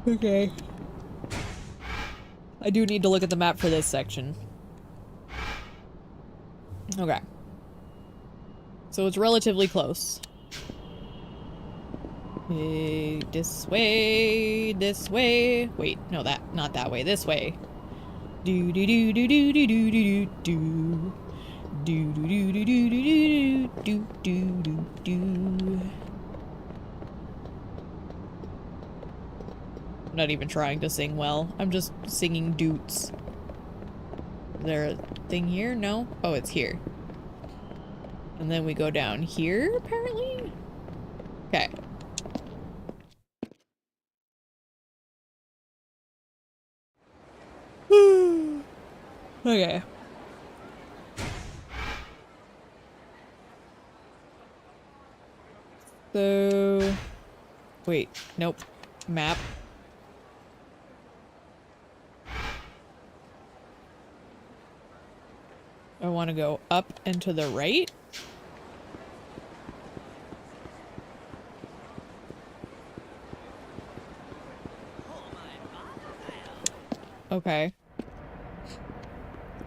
Okay. I do need to look at the map for this section. Okay. So it's relatively close. Hey, this way, this way. Wait, no, not that way, this way. Do do do do do do do do do do do do do do do do do do do. I'm not even trying to sing well. I'm just singing doots. Is there a thing here? No? Oh, it's here. And then we go down here, apparently? Okay. Okay. So... Wait, nope. Map. I want to go up and to the right. Okay.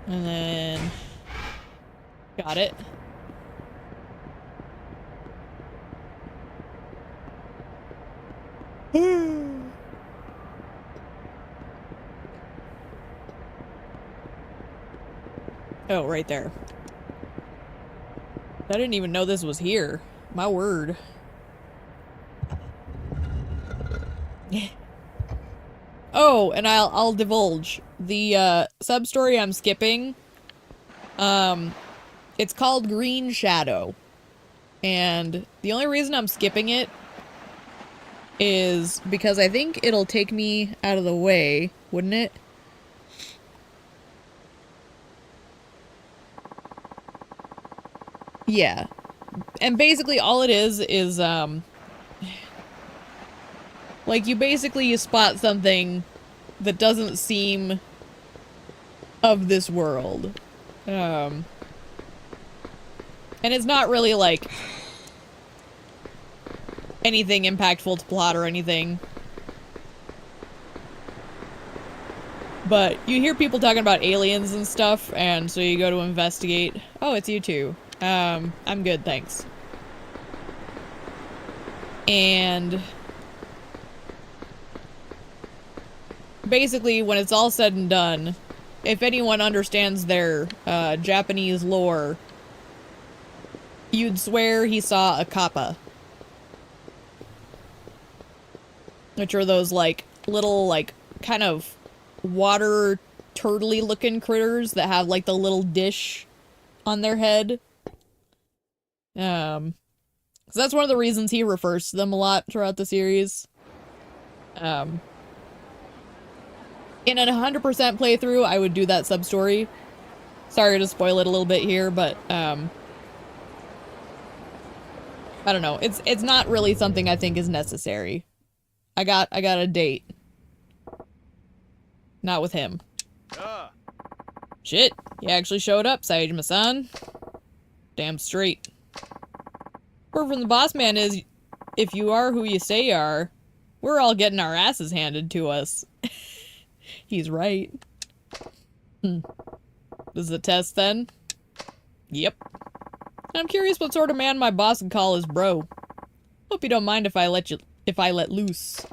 And then... Got it. Oh, right there. I didn't even know this was here. My word. Oh, and I'll divulge. The sub-story I'm skipping, it's called Green Shadow. And the only reason I'm skipping it is because I think it'll take me out of the way, wouldn't it? Yeah. And basically all it is, like, you spot something that doesn't seem of this world. And it's not really, like, anything impactful to plot or anything. But you hear people talking about aliens and stuff, and so you go to investigate. Oh, it's you two. I'm good, thanks. And basically, when it's all said and done, if anyone understands their Japanese lore, you'd swear he saw a kappa. Which are those, like, little, like, kind of water turtley looking critters that have, like, the little dish on their head. So that's one of the reasons he refers to them a lot throughout the series. In a 100% playthrough, I would do that sub-story. Sorry to spoil it a little bit here, but, I don't know. It's not really something I think is necessary. I got a date. Not with him. Shit, you actually showed up, Saejima-san. Damn straight. Word from the boss man is, if you are who you say you are, we're all getting our asses handed to us. He's right. This is a test then? Yep. I'm curious what sort of man my boss would call his bro. Hope you don't mind if I let loose.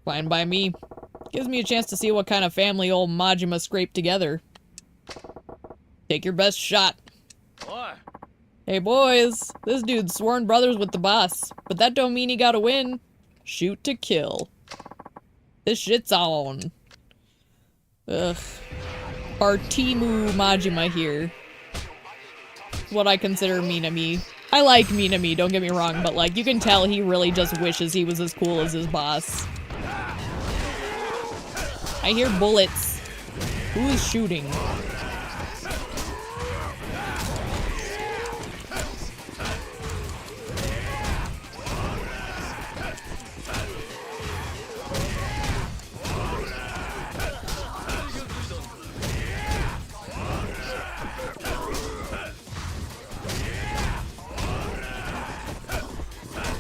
Fine by me. Gives me a chance to see what kind of family old Majima scraped together. Take your best shot. What? Hey boys, this dude's sworn brothers with the boss, but that don't mean he gotta win. Shoot to kill. This shit's on. Ugh. Our Timu Majima here. What I consider Minami. I like Minami, don't get me wrong, but like, you can tell he really just wishes he was as cool as his boss. I hear bullets. Who's shooting?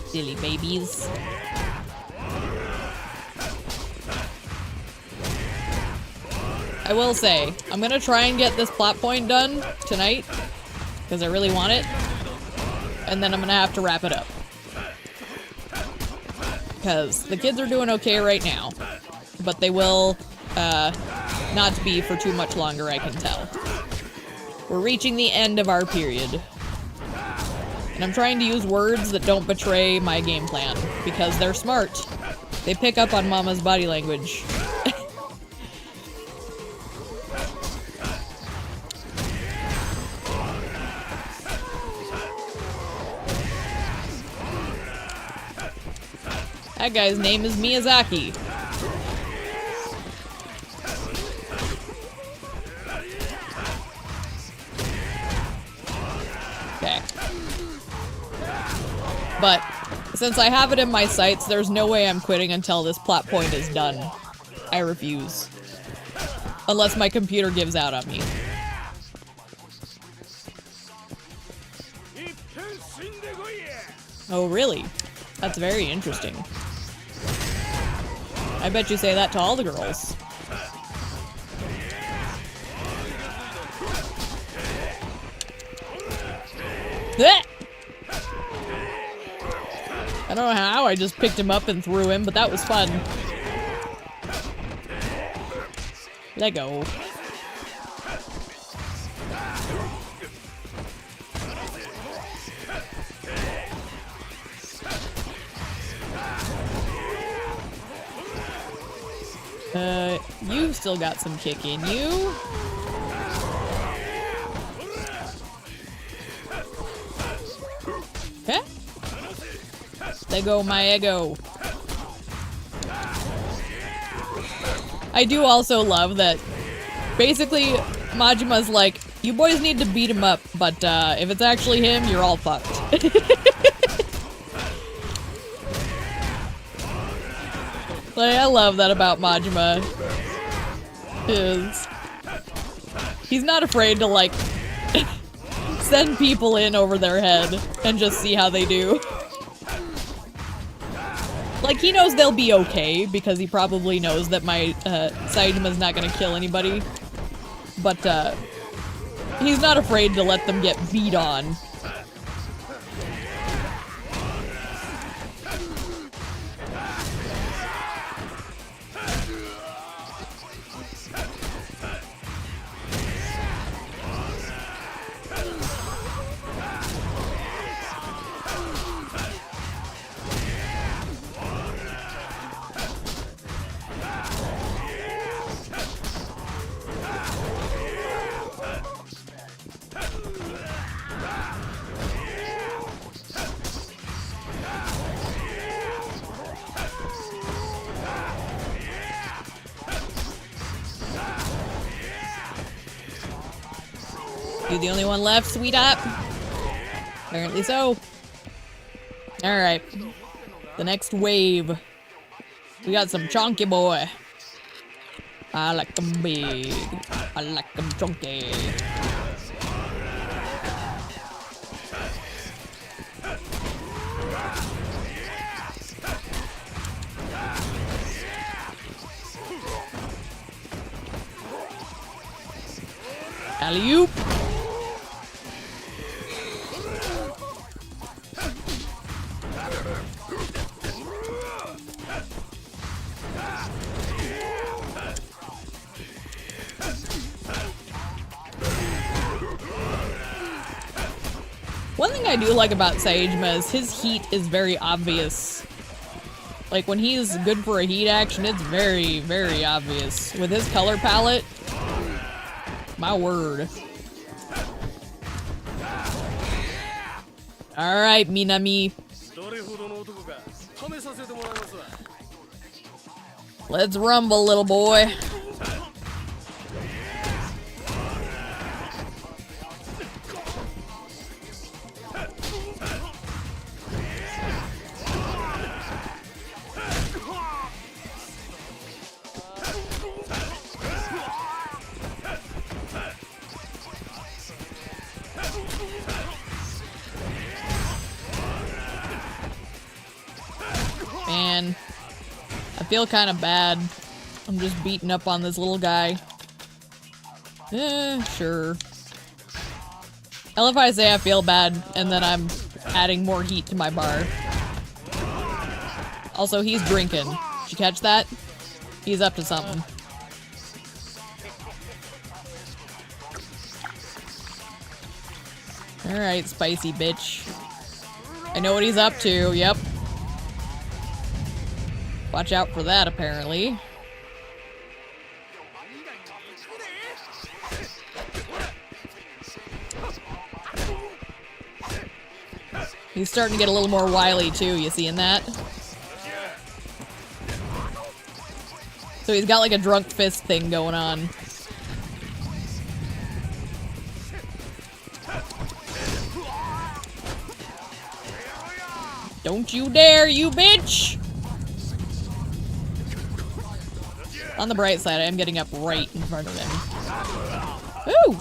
Silly babies. I will say, I'm gonna try and get this plot point done tonight, because I really want it, and then I'm gonna have to wrap it up. Because the kids are doing okay right now, but they will not be for too much longer, I can tell. We're reaching the end of our period. And I'm trying to use words that don't betray my game plan, because they're smart. They pick up on Mama's body language. That guy's name is Miyazaki. Okay. But since I have it in my sights, there's no way I'm quitting until this plot point is done. I refuse. Unless my computer gives out on me. Oh, really? That's very interesting. I bet you say that to all the girls. Blech! I don't know how I just picked him up and threw him, but that was fun. Let go. You've still got some kick in you. Okay. Let go my ego. I do also love that basically Majima's like, you boys need to beat him up, but if it's actually him, you're all fucked. Like, I love that about Majima. He's not afraid to, like, send people in over their head and just see how they do. Like, he knows they'll be okay, because he probably knows that my, Saijima's not gonna kill anybody. But, he's not afraid to let them get beat on. You the only one left, sweetheart? Apparently so. Alright. The next wave. We got some chunky boy. I like them big. I like them chunky. Alley-oop. One thing I do like about Saejima is his heat is very obvious. Like, when he's good for a heat action, it's very, very obvious. With his color palette, my word. Alright, Minami. Let's rumble, little boy. Man, I feel kind of bad. I'm just beating up on this little guy. Sure. I love how I say I feel bad, and then I'm adding more heat to my bar. Also, he's drinking. Did you catch that? He's up to something. Alright, spicy bitch. I know what he's up to, yep. Watch out for that, apparently. He's starting to get a little more wily, too. You seeing that? So he's got like a drunk fist thing going on. Don't you dare, you bitch! On the bright side, I am getting up right in front of him. Woo!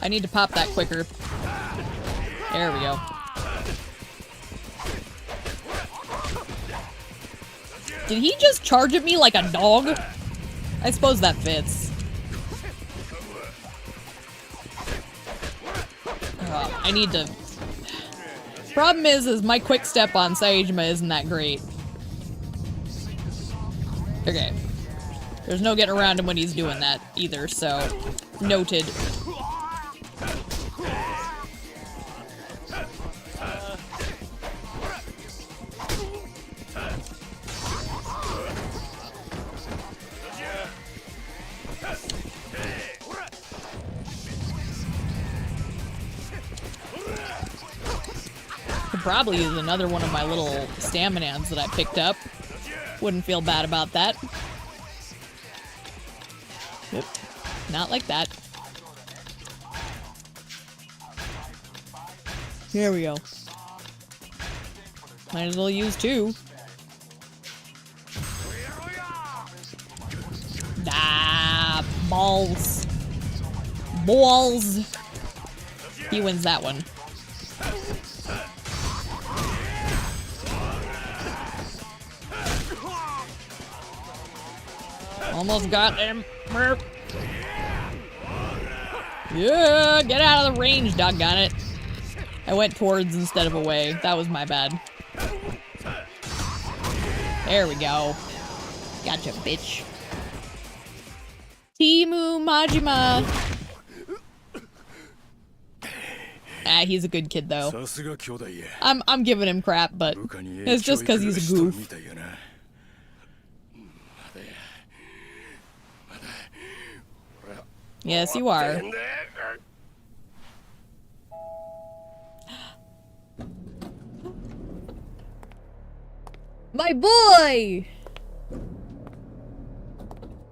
I need to pop that quicker. There we go. Did he just charge at me like a dog? I suppose that fits. I need to... Problem is my quick step on Saejima isn't that great. Okay. There's no getting around him when he's doing that either, so... Noted. Could probably use another one of my little staminans that I picked up. Wouldn't feel bad about that. Yep. Not like that. Here we go. Might as well use 2. Ah, balls. Balls. He wins that one. Almost got him. Yeah, get out of the range, doggone it. I went towards instead of away. That was my bad. There we go. Gotcha, bitch. Timu Majima. Ah, he's a good kid though. I'm giving him crap, but it's just because he's a goof. Yes, you are. My boy!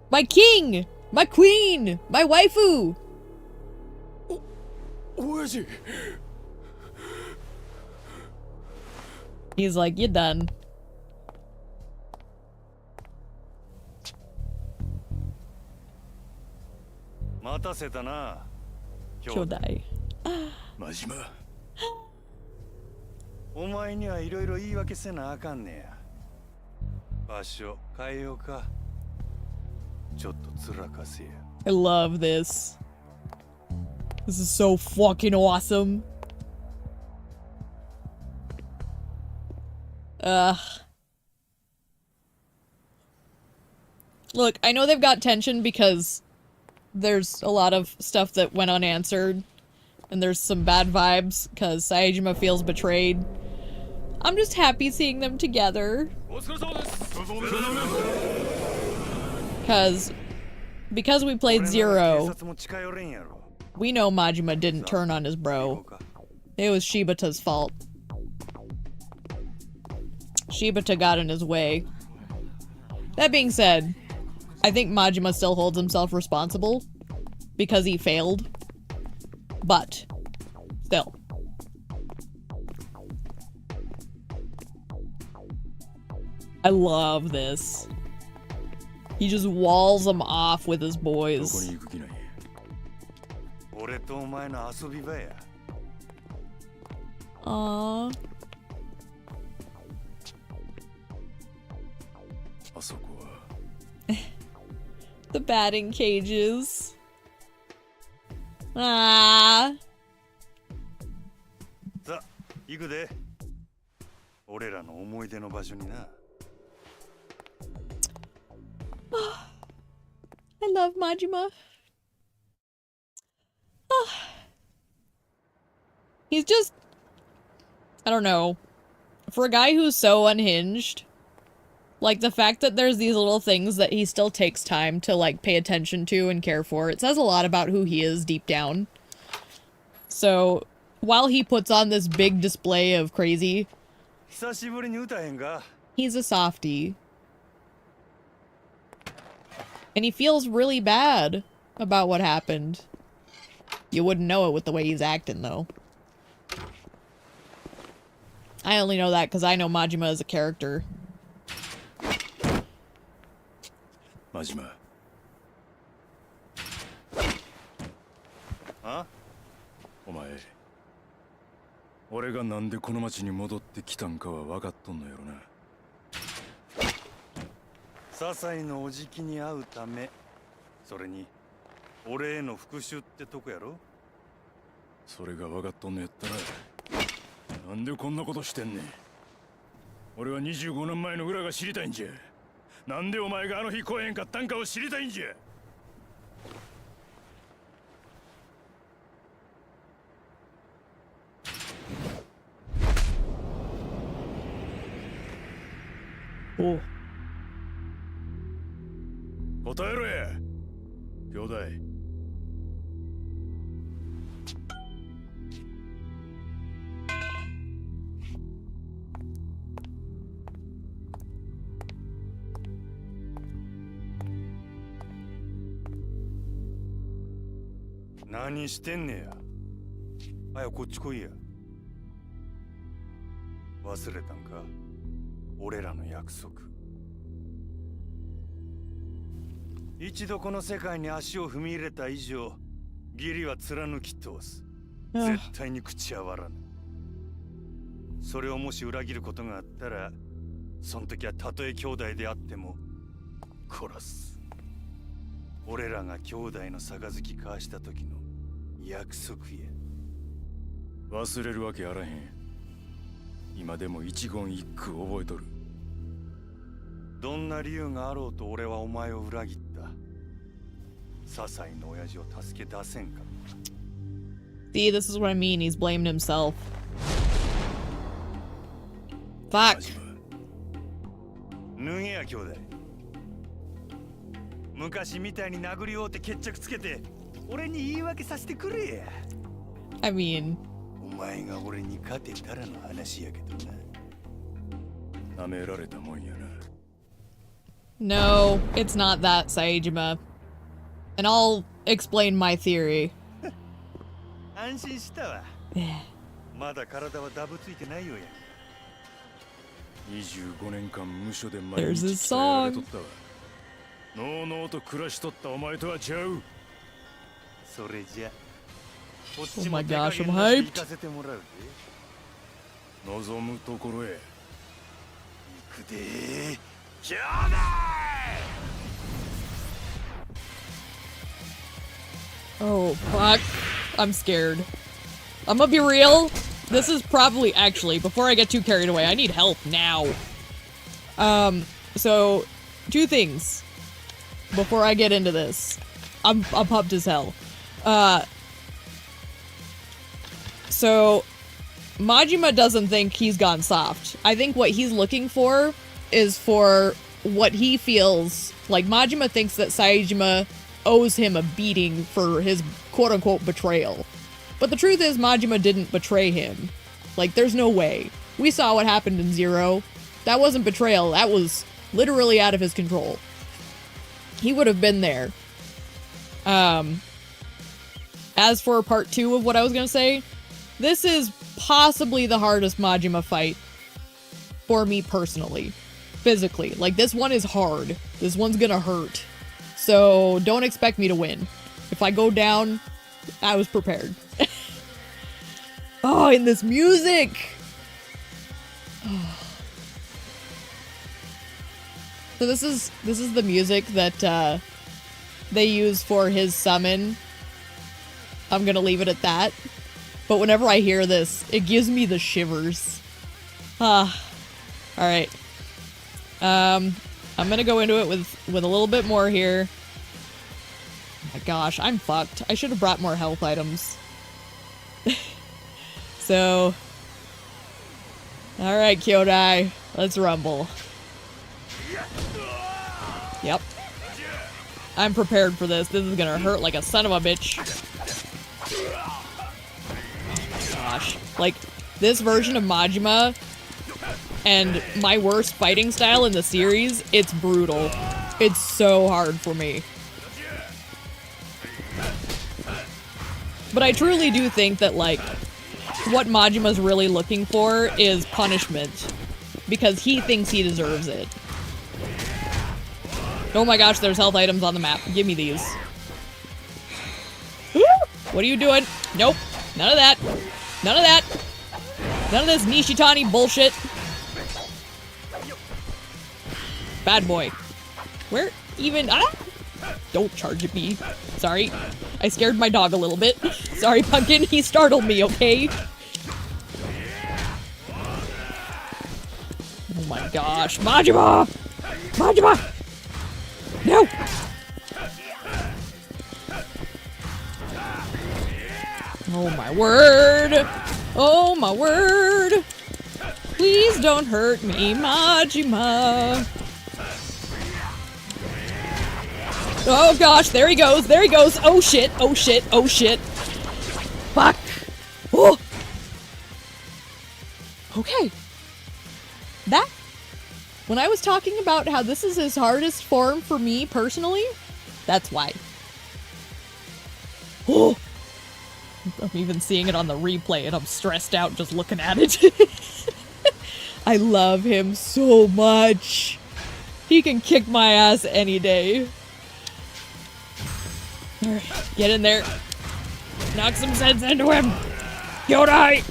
My king! My queen! My waifu! Where is he? He's like, you're done. Kyodai. 真島お前にはいろいろ言い訳せなあかんねや場所変えようかちょっとつらかせや I love this. This is so fucking awesome. Ugh. Look, I know they've got tension because there's a lot of stuff that went unanswered. And there's some bad vibes because Saejima feels betrayed. I'm just happy seeing them together. Because we played Zero, we know Majima didn't turn on his bro. It was Shibata's fault. Shibata got in his way. That being said, I think Majima still holds himself responsible because he failed. But, still. I love this. He just walls them off with his boys. Aww. The batting cages. Ah. I love Majima. He's just, I don't know. For a guy who's so unhinged, like the fact that there's these little things that he still takes time to like pay attention to and care for, it says a lot about who he is deep down. So, while he puts on this big display of crazy, he's a softie. And he feels really bad about what happened. You wouldn't know it with the way he's acting, though. I only know that because I know Majima as a character. Majima. Huh? お前、俺がなんでこの町に戻ってきたんかは分かっとんのやろな。些細のおじきに会うため、それに俺への復讐ってとこやろ。それが分かっとんのやったら、なんでこんなことしてんねん。俺は25年前の裏が知りたいんじゃ。なんでお前があの日来えへんかったんかを知りたいんじゃ。お。答えろや、兄弟。何してんねや。早くこっち来いや。忘れたんか、俺らの約束。一度この世界に足を踏み入れた以上、義理は貫き通す。絶対に口は割らぬ。それをもし裏切ることがあったら、その時はたとえ兄弟であっても殺す。俺らが兄弟の杯交わした時の約束や。忘れるわけあらへん。今でも一言一句覚えとる。どんな理由があろうと俺はお前を裏切った。些細な親父を助け出せんか。See, this is what I mean. He's blamed himself. Fuck. 脱げや兄弟。昔みたいに殴り合うて決着つけて俺に言い訳させてくれや。I mean, お前が俺に勝てたらの話やけどな。舐められたもんやな。 no, it's not that, Saejima. And I'll explain my theory. 安心したわ。まだ体はダブついてないよや。25年間無所で毎 There's 日 his 鍛えられ song. とったわ。のうのうと暮らしとったお前とはちゃう。それじゃこっち Oh も my 手加 gosh, 減 I'm なしで hyped. 行かせてもらうで。望むところへ行くで。兄弟。 Oh, fuck. I'm scared. I'm gonna be real. This is probably, actually, before I get too carried away, I need help now. So, two things before I get into this. I'm pumped as hell. So, Majima doesn't think he's gone soft. I think what he's looking for is for what he feels like. Majima thinks that Saejima owes him a beating for his quote-unquote betrayal. But the truth is, Majima didn't betray him. Like, there's no way. We saw what happened in Zero. That wasn't betrayal. That was literally out of his control. He would have been there. As for part 2 of what I was gonna say, this is possibly the hardest Majima fight for me personally. Physically. Like, this one is hard. This one's gonna hurt. So, don't expect me to win. If I go down, I was prepared. Oh, and this music! So this is the music that they use for his summon. I'm gonna leave it at that. But whenever I hear this, it gives me the shivers. Alright. I'm gonna go into it with a little bit more here. Oh my gosh, I'm fucked. I should have brought more health items. So... Alright, Kyodai. Let's rumble. Yep. I'm prepared for this. This is gonna hurt like a son of a bitch. Gosh. Like, this version of Majima and my worst fighting style in the series, it's brutal. It's so hard for me. But I truly do think that, like, what Majima's really looking for is punishment. Because he thinks he deserves it. Oh my gosh, there's health items on the map. Give me these. What are you doing? Nope. None of that. None of that. None of this Nishitani bullshit. Bad boy. Where even... Ah! Don't charge at me. Sorry. I scared my dog a little bit. Sorry, Pumpkin. He startled me, okay? Oh my gosh. Majima! Majima! No! Oh my word! Oh my word! Please don't hurt me, Majima! Oh gosh, there he goes, there he goes! Oh shit, oh shit, oh shit! Fuck! Oh! Okay. That... When I was talking about how this is his hardest form for me, personally, that's why. Oh! I'm even seeing it on the replay and I'm stressed out just looking at it. I love him so much. He can kick my ass any day. Alright, get in there. Knock some sense into him. Kyodai!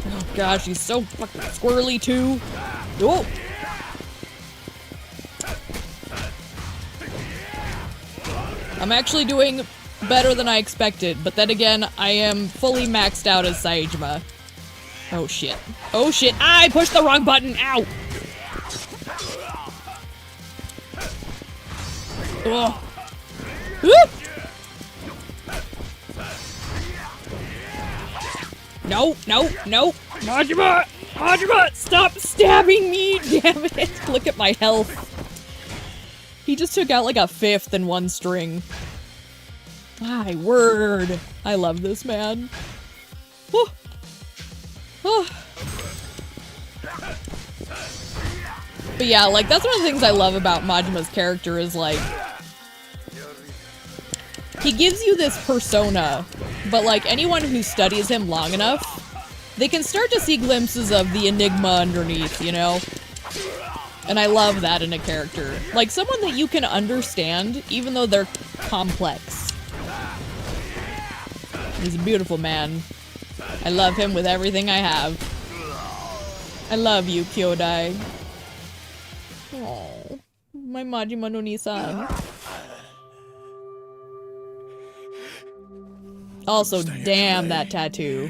Oh gosh, he's so fucking squirrely too. Oh! I'm actually doing better than I expected, but then again, I am fully maxed out as Saejima. Oh shit. Oh shit! I pushed the wrong button! Ow! Ugh. Whoop! No, no, no! Majima! Majima! Stop stabbing me! Damn it! Look at my health. He just took out like a fifth in one string. My word! I love this man. Oh. Oh. But yeah, like, that's one of the things I love about Majima's character is, like, he gives you this persona, but, like, anyone who studies him long enough, they can start to see glimpses of the enigma underneath, you know? And I love that in a character. Like, someone that you can understand, even though they're complex. He's a beautiful man. I love him with everything I have. I love you, Kyodai. Oh, my Majima no Ni-san. Also, damn that tattoo.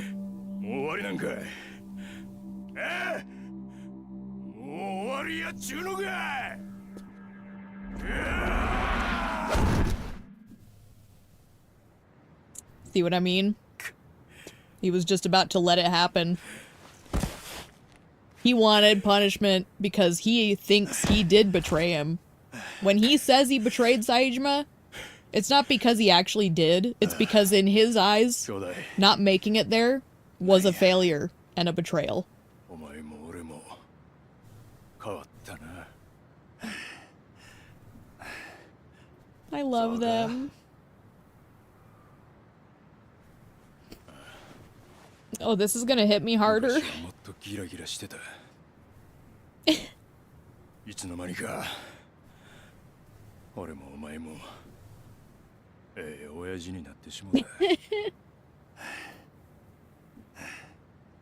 See what I mean? He was just about to let it happen. He wanted punishment because he thinks he did betray him. When he says he betrayed Saejima, it's not because he actually did. It's because in his eyes, not making it there was a failure and a betrayal. I love them. Oh, this is gonna hit me harder. I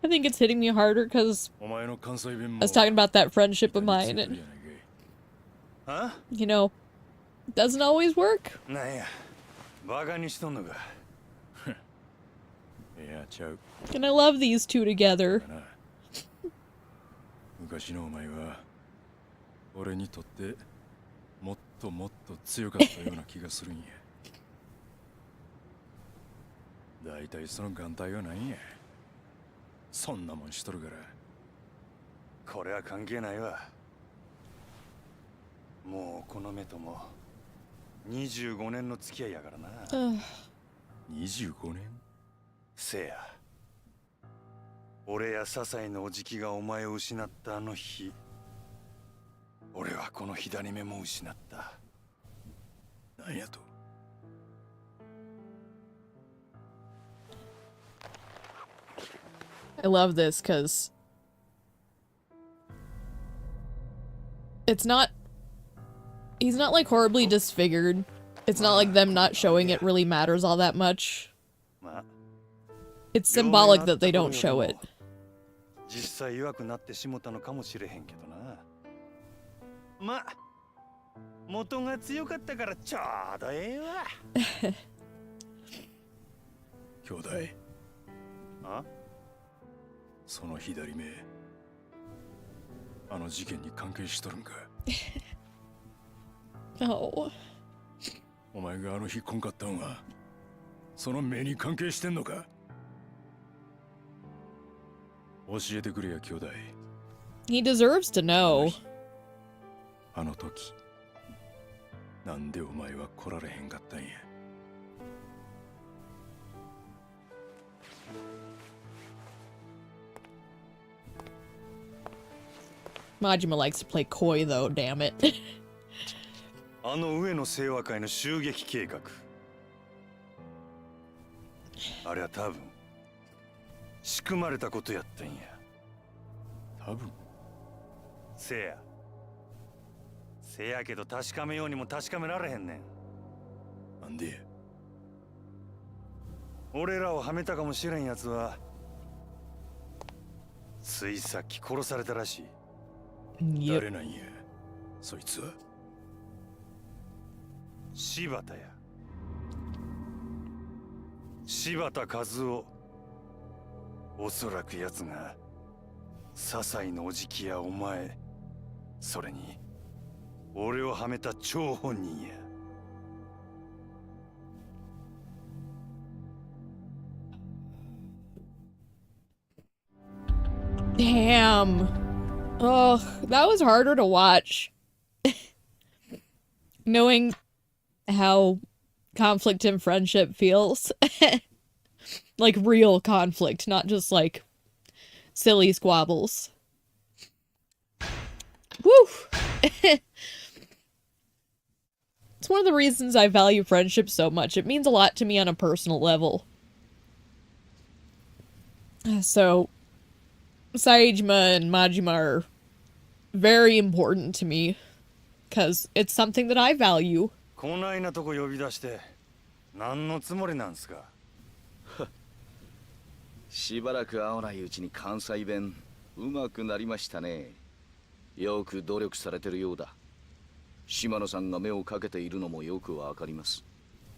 think it's hitting me harder because I was talking about that friendship of mine and, you know, it doesn't always work. And I love these two together. I love this because it's not, he's not like horribly disfigured. It's not like them not showing it really matters all that much. It's symbolic that they don't show it. Oh. He deserves to know. Majima likes to play coy though, damn it. あの上野清和会の襲撃計画。あれは多分仕組まれたことやったんや。多分。せやけど確かめようにも確かめられへんねん。なんで？俺らをはめたかもしれんやつはついさっき殺されたらしい。Yep. 誰なんやそいつは。柴田や。柴田和夫。おそらく奴が笹井のおじきやお前、それに俺をはめた張本人や。Damn. Ugh, that was harder to watch. Knowing how conflict in friendship feels. Like real conflict, not just like silly squabbles. Woo! It's one of the reasons I value friendship so much. It means a lot to me on a personal level. So, Saejima and Majima are very important to me because it's something that I value. こないなとこ呼び出して何のつもりなんすか。しばらく会わないうちに関西弁うまくなりましたね。よく努力されてるようだ。島野さんが目をかけているのもよくわかります。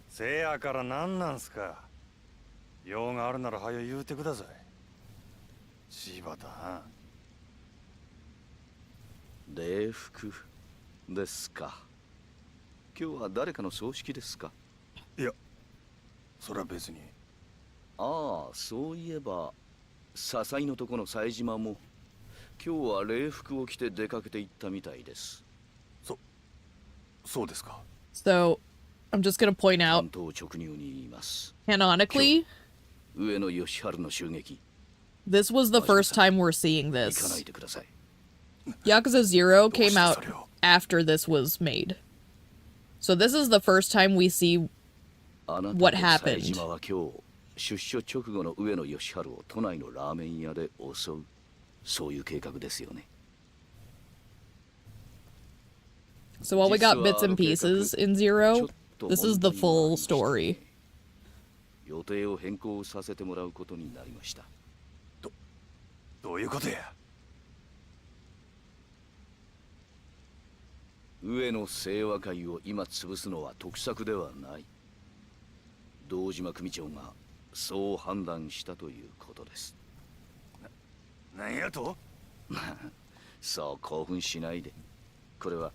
せやから何なんすか。用があるなら早言うてください。柴田は礼服ですか。今日は誰かの葬式ですか。いや、そら別に。ああ、そういえば笹井のとこの冴島も今日は礼服を着て出かけて行ったみたいです。そうですか。So, I'm just gonna point out, 関東直入に言います。canonically, 上野義治の襲撃。this was the first time we're seeing 行かない this. でください。Yakuza 0 came out after this was made. So this is the first time we see あなた what と happened. 冴島は今日出所直後の上野義治を都内のラーメン屋で襲う、そういう計画ですよね。So while we got bits and pieces in Zero, this is the full story. 予定を変更させてもらうことになりました。どういうことや。上野清和会を今潰すのは得策ではない。堂島組長がそう判断したということです。なんやと。そう興奮しないで。これは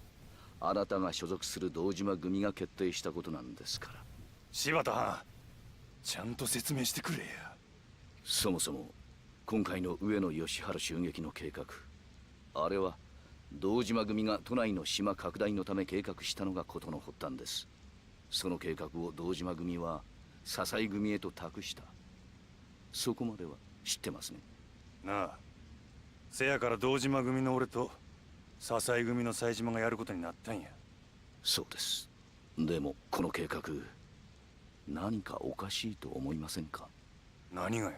あなたが所属する堂島組が決定したことなんですから。柴田はちゃんと説明してくれや。そもそも今回の上野義治襲撃の計画、あれは堂島組が都内の島拡大のため計画したのが事の発端です。その計画を堂島組は笹井組へと託した。そこまでは知ってますね。なあ、せやから堂島組の俺と笹井組の冴島がやることになったんや。そうです。でもこの計画何かおかしいと思いませんか。何がや。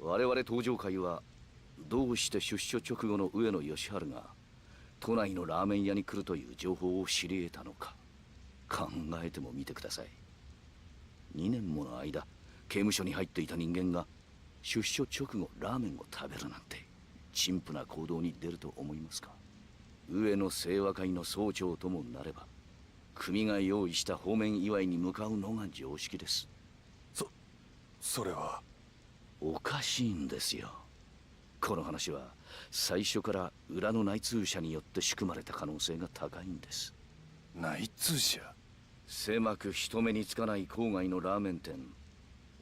我々登場会はどうして出所直後の上野義治が都内のラーメン屋に来るという情報を知り得たのか考えてもみてください。2年もの間刑務所に入っていた人間が出所直後ラーメンを食べるなんて陳腐な行動に出ると思いますか。上野清和会の総長ともなれば組が用意した方面祝いに向かうのが常識です。それはおかしいんですよ。この話は最初から裏の内通者によって仕組まれた可能性が高いんです。内通者。狭く人目につかない郊外のラーメン店、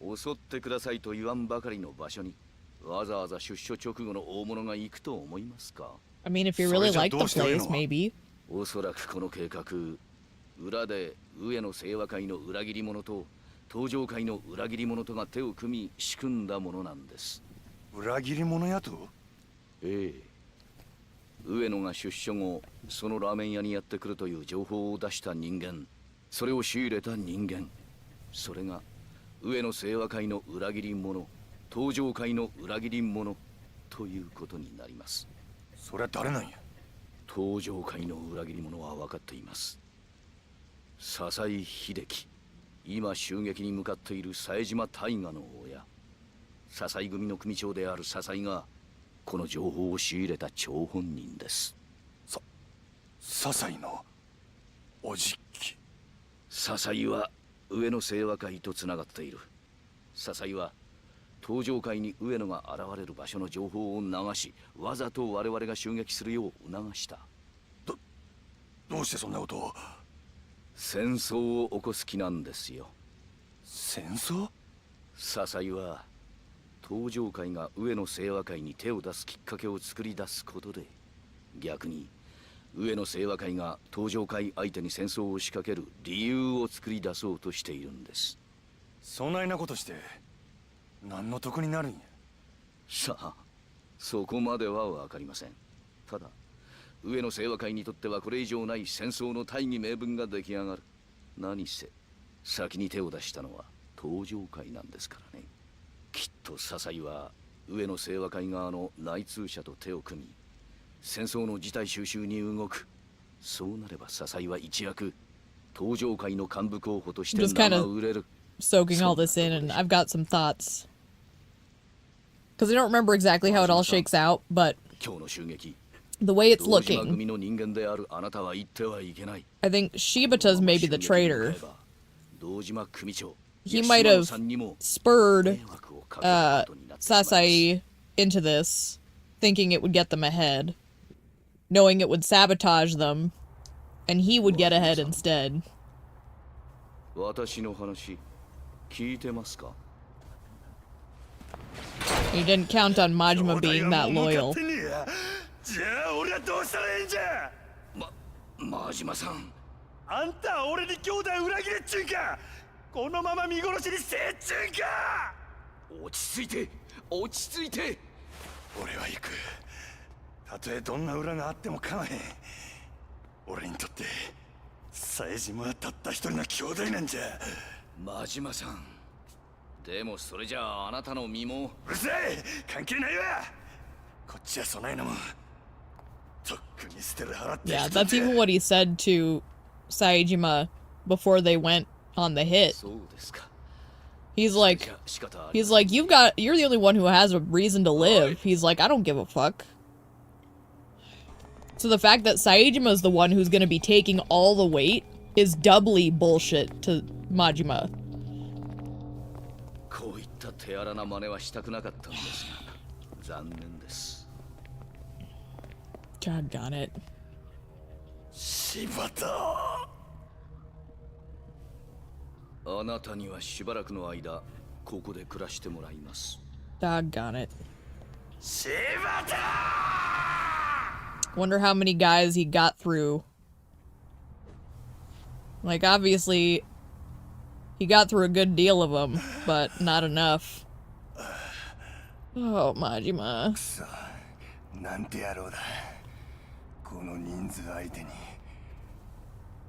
襲ってくださいと言わんばかりの場所にわざわざ出所直後の大物が行くと思いますか。 I mean, if you really like the place, maybe. おそらくこの計画、裏で上野清和会の裏切り者と登場会の裏切り者とが手を組み仕組んだものなんです。裏切り者やと。ええ。上野が出所後そのラーメン屋にやってくるという情報を出した人間、それを仕入れた人間、それが上野清和会の裏切り者、東上会の裏切り者ということになります。それは誰なんや？東上会の裏切り者は分かっています。笹井秀樹、今襲撃に向かっている冴島大河の親、笹井組の組長である笹井がこの情報を仕入れた張本人です。笹井のおじき。笹井は上野清和会とつながっている。笹井は東上会に上野が現れる場所の情報を流し、わざと我々が襲撃するよう促した。どうしてそんなことを？戦争を起こす気なんですよ。戦争？笹井は東上会が上野清和会に手を出すきっかけを作り出すことで、逆に上野清和会が東上会相手に戦争を仕掛ける理由を作り出そうとしているんです。そないなことして何の得になるんや？さあ、そこまでは分かりません。ただ上野清和会にとってはこれ以上ない戦争の大義名分が出来上がる。何せ先に手を出したのは東上会なんですからね。きっと笹井は上野清和会側の内通者と手を組み、戦争の事態収拾に動く。そうなれば笹井は一躍東上会の幹部候補として名が売れる。Soaking all this in, and I've got some thoughts. Because I don't remember exactly how it all shakes out, but the way it's looking, I think Shibata's maybe the traitor. He might have spurred Sasai into this, thinking it would get them ahead, knowing it would sabotage them, and he would get ahead instead. He didn't count on Majima being that loyal. じゃあ俺はどうしたらいいんじゃ。真島さん、あんたは俺に兄弟裏切れっちゅうんか。このまま見殺しにせっちゅうんか。落ち着いて、落ち着いて。俺は行く。たとえどんな裏があっても構へん。俺にとって冴島はたった一人の兄弟なんじゃ。真島さん、でもそれじゃああなたの身も。うるさい、関係ないわ。こっちはそないなもん。とっくに捨てる払って。Yeah, that's even what he said to Saejima before they went on the hit. He's like, you're the only one who has a reason to live. He's like, I don't give a fuck. So the fact that Saejima's the one who's gonna be taking all the weight is doubly bullshit to Majima. こういった手荒な真似はしたくなかったんですが、残念です。Doggone it. 柴田。あなたにはしばらくの間ここで暮らしてもらいます。Doggone it. 柴田。 Wonder how many guys he got through. Like, obviously, he got through a good deal of them, but not enough. Oh, Majima. なんて野郎だ。この人数相手に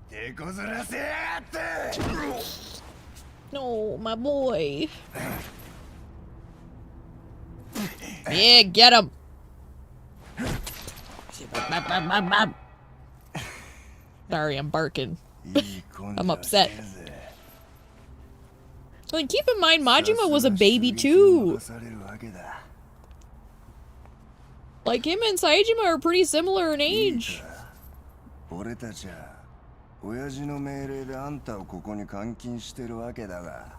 手こずらせやがって。 No, my boy. Yeah, get him. Sorry, I'm barking. I'm upset. Like, keep in mind, Majima was a baby too. Like, him and Saejima are pretty similar in age. 俺たちは親父の命令であんたをここに監禁してるわけだが、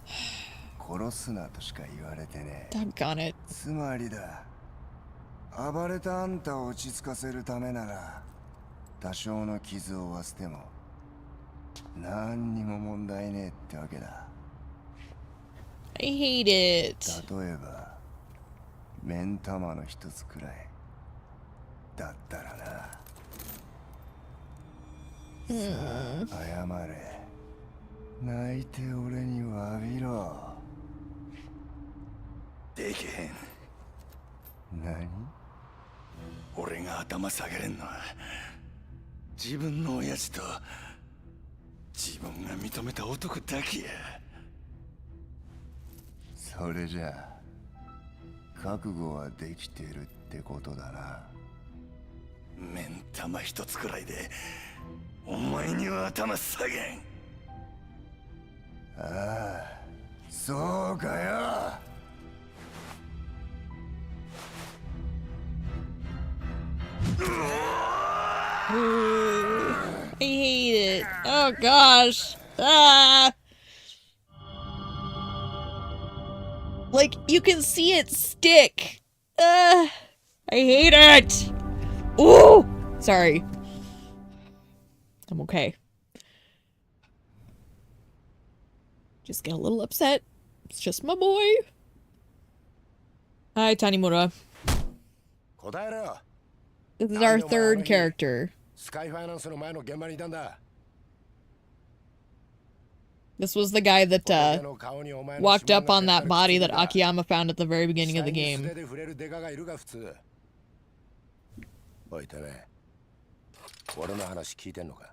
殺すなとしか言われてね。Doggone it. つまりだ、暴れたあんたを落ち着かせるためなら多少の傷を負わせても何にも問題ねえってわけだ。 I hate it. 例えば目ん玉の一つくらいだったらな。さあ謝れ。泣いて俺に詫びろ。できへん。何？俺が頭下げれんのは自分の親父と自分が認めた男だけや。それじゃあ覚悟はできてるってことだな。目ん玉一つくらいでお前には頭下げん。ああ、そうかよ。I hate it. Oh gosh. Ah. Like, you can see it stick. I hate it. Ooh. Sorry. I'm okay. Just get a little upset. It's just my boy. Hi, Tanimura. 答えろよ。 This is our third character. スカイファイナンスの前の現場にいたんだ。 This was the guy that walked up on that body that Akiyama found at the very beginning of the game. おいてね、俺の話聞いてんのか？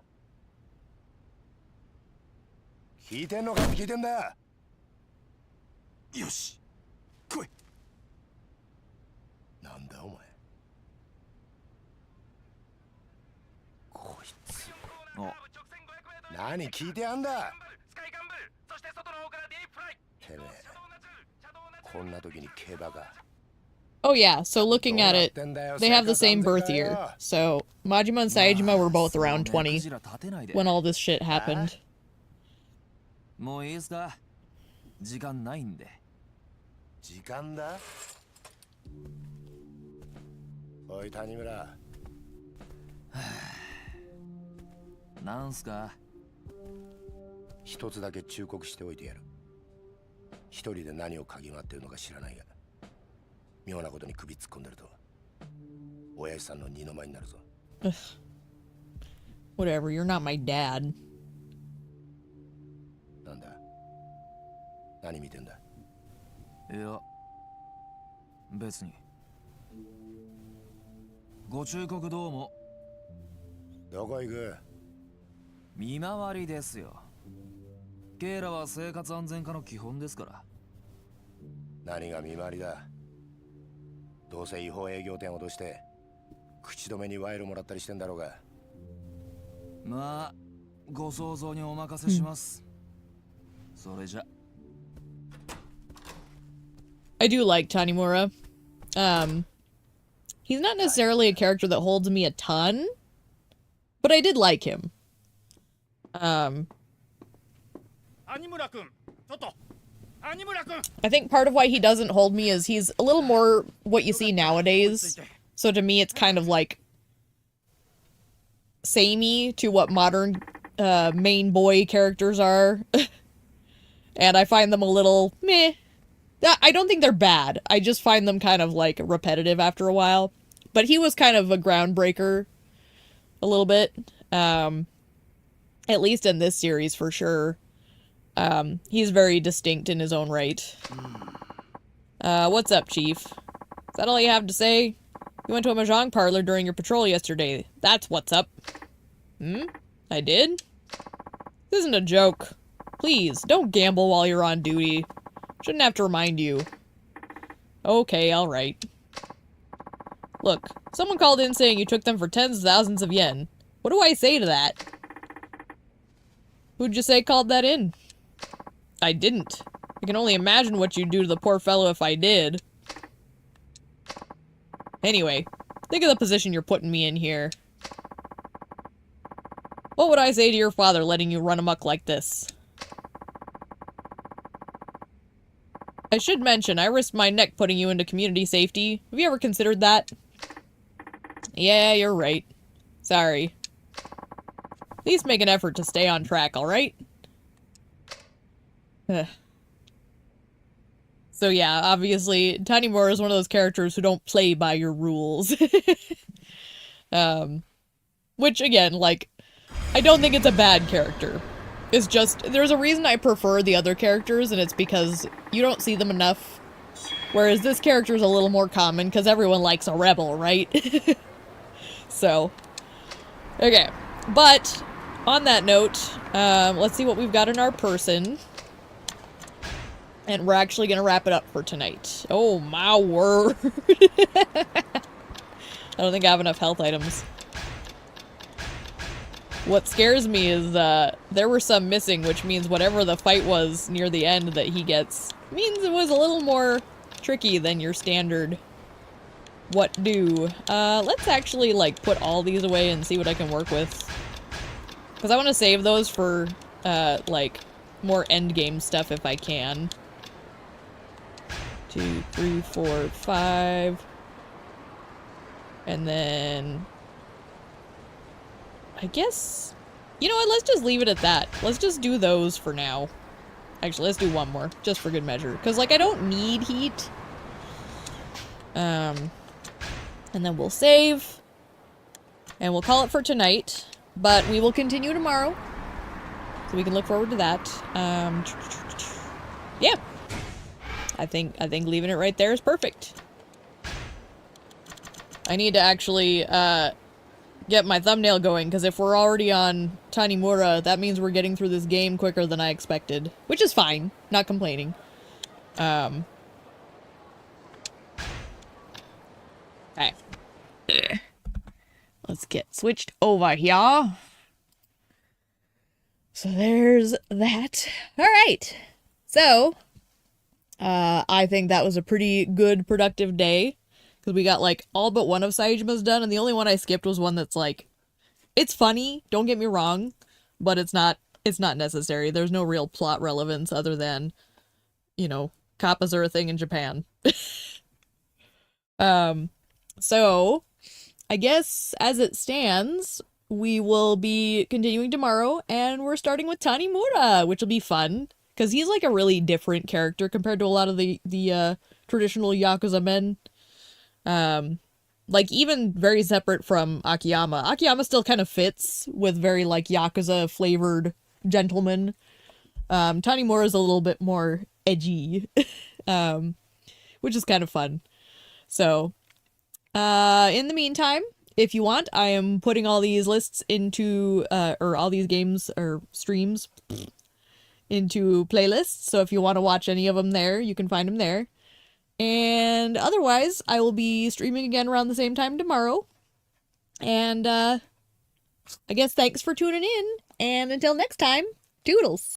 聞いてんのかって聞いてんだ。よし、来い。なんだお前。こいつ。何聞いてやんだ。てめえ、こんな時に競馬か。 Oh yeah, so looking at it, they have the same birth year. So Majima and Saejima were both around 20 when all this shit happened. もういいですか？時間ないんで。時間だ。おい谷村。なんすか？一つだけ忠告しておいてやる。一人で何を嗅ぎ回ってるのか知らないが、妙なことに首突っ込んでると親父さんの二の舞になるぞ。Whatever, you're not my dad. なんだ？何見てんだ？いや、別に。ご忠告どうも。どこ行く？見回りですよ。ケイラは生活安全課の基本ですから。何が見回りだ。どうせ違法営業店を脅して口止めに賄賂もらったりしてんだろうが。まあ、ご想像にお任せします。それじゃ。I do like Tanimura. He's not necessarily a character that holds me a ton, but I did like him. I think part of why he doesn't hold me is he's a little more what you see nowadays. So to me, it's kind of like samey to what modern main boy characters are. And I find them a little meh. I don't think they're bad. I just find them kind of like repetitive after a while. But he was kind of a groundbreaker a little bit. At least in this series for sure. He's very distinct in his own right. What's up, Chief? Is that all you have to say? You went to a mahjong parlor during your patrol yesterday. That's what's up. I did? This isn't a joke. Please, don't gamble while you're on duty. Shouldn't have to remind you. Okay, alright. Look, someone called in saying you took them for tens of thousands of yen. What do I say to that? Who'd you say called that in? I didn't. I can only imagine what you'd do to the poor fellow if I did. Anyway, think of the position you're putting me in here. What would I say to your father letting you run amok like this? I should mention, I risked my neck putting you into community safety. Have you ever considered that? Yeah, you're right. Sorry. At least make an effort to stay on track, alright? So yeah, obviously, Tanimura is one of those characters who don't play by your rules. Which, again, like, I don't think it's a bad character. It's just, there's a reason I prefer the other characters, and it's because you don't see them enough. Whereas this character is a little more common, because everyone likes a rebel, right? So, okay. But, on that note, let's see what we've got in our person. And we're actually gonna wrap it up for tonight. Oh my word. I don't think I have enough health items. What scares me is, there were some missing, which means whatever the fight was near the end that he gets means it was a little more tricky than your standard what do. Let's actually, like, put all these away and see what I can work with. Because I want to save those for, like, more endgame stuff if I can. 2, 3, 4, 5. And then... I guess... You know what, let's just leave it at that. Let's just do those for now. Actually, let's do one more, just for good measure. Because, like, I don't need heat. And then we'll save. And we'll call it for tonight. But we will continue tomorrow. So we can look forward to that. Yeah. I think leaving it right there is perfect. I need to actually, get my thumbnail going, because if we're already on Tanimura, that means we're getting through this game quicker than I expected. Which is fine. Not complaining. Okay. Let's get switched over here. So there's that. Alright. So, I think that was a pretty good, productive day. Because we got, like, all but one of Saijima's done, and the only one I skipped was one that's, like, it's funny, don't get me wrong, but it's not necessary. There's no real plot relevance other than, you know, kappas are a thing in Japan. So, I guess, as it stands, we will be continuing tomorrow, and we're starting with Tanimura, which will be fun, because he's, like, a really different character compared to a lot of the traditional Yakuza men. Like, even very separate from Akiyama. Akiyama still kind of fits with very, like, Yakuza-flavored gentleman. Tanimura's a little bit more edgy, which is kind of fun. So, in the meantime, if you want, I am putting all these lists into, or all these games, or streams, into playlists. So if you want to watch any of them there, you can find them there. And otherwise, I will be streaming again around the same time tomorrow. And, I guess thanks for tuning in. And until next time, toodles.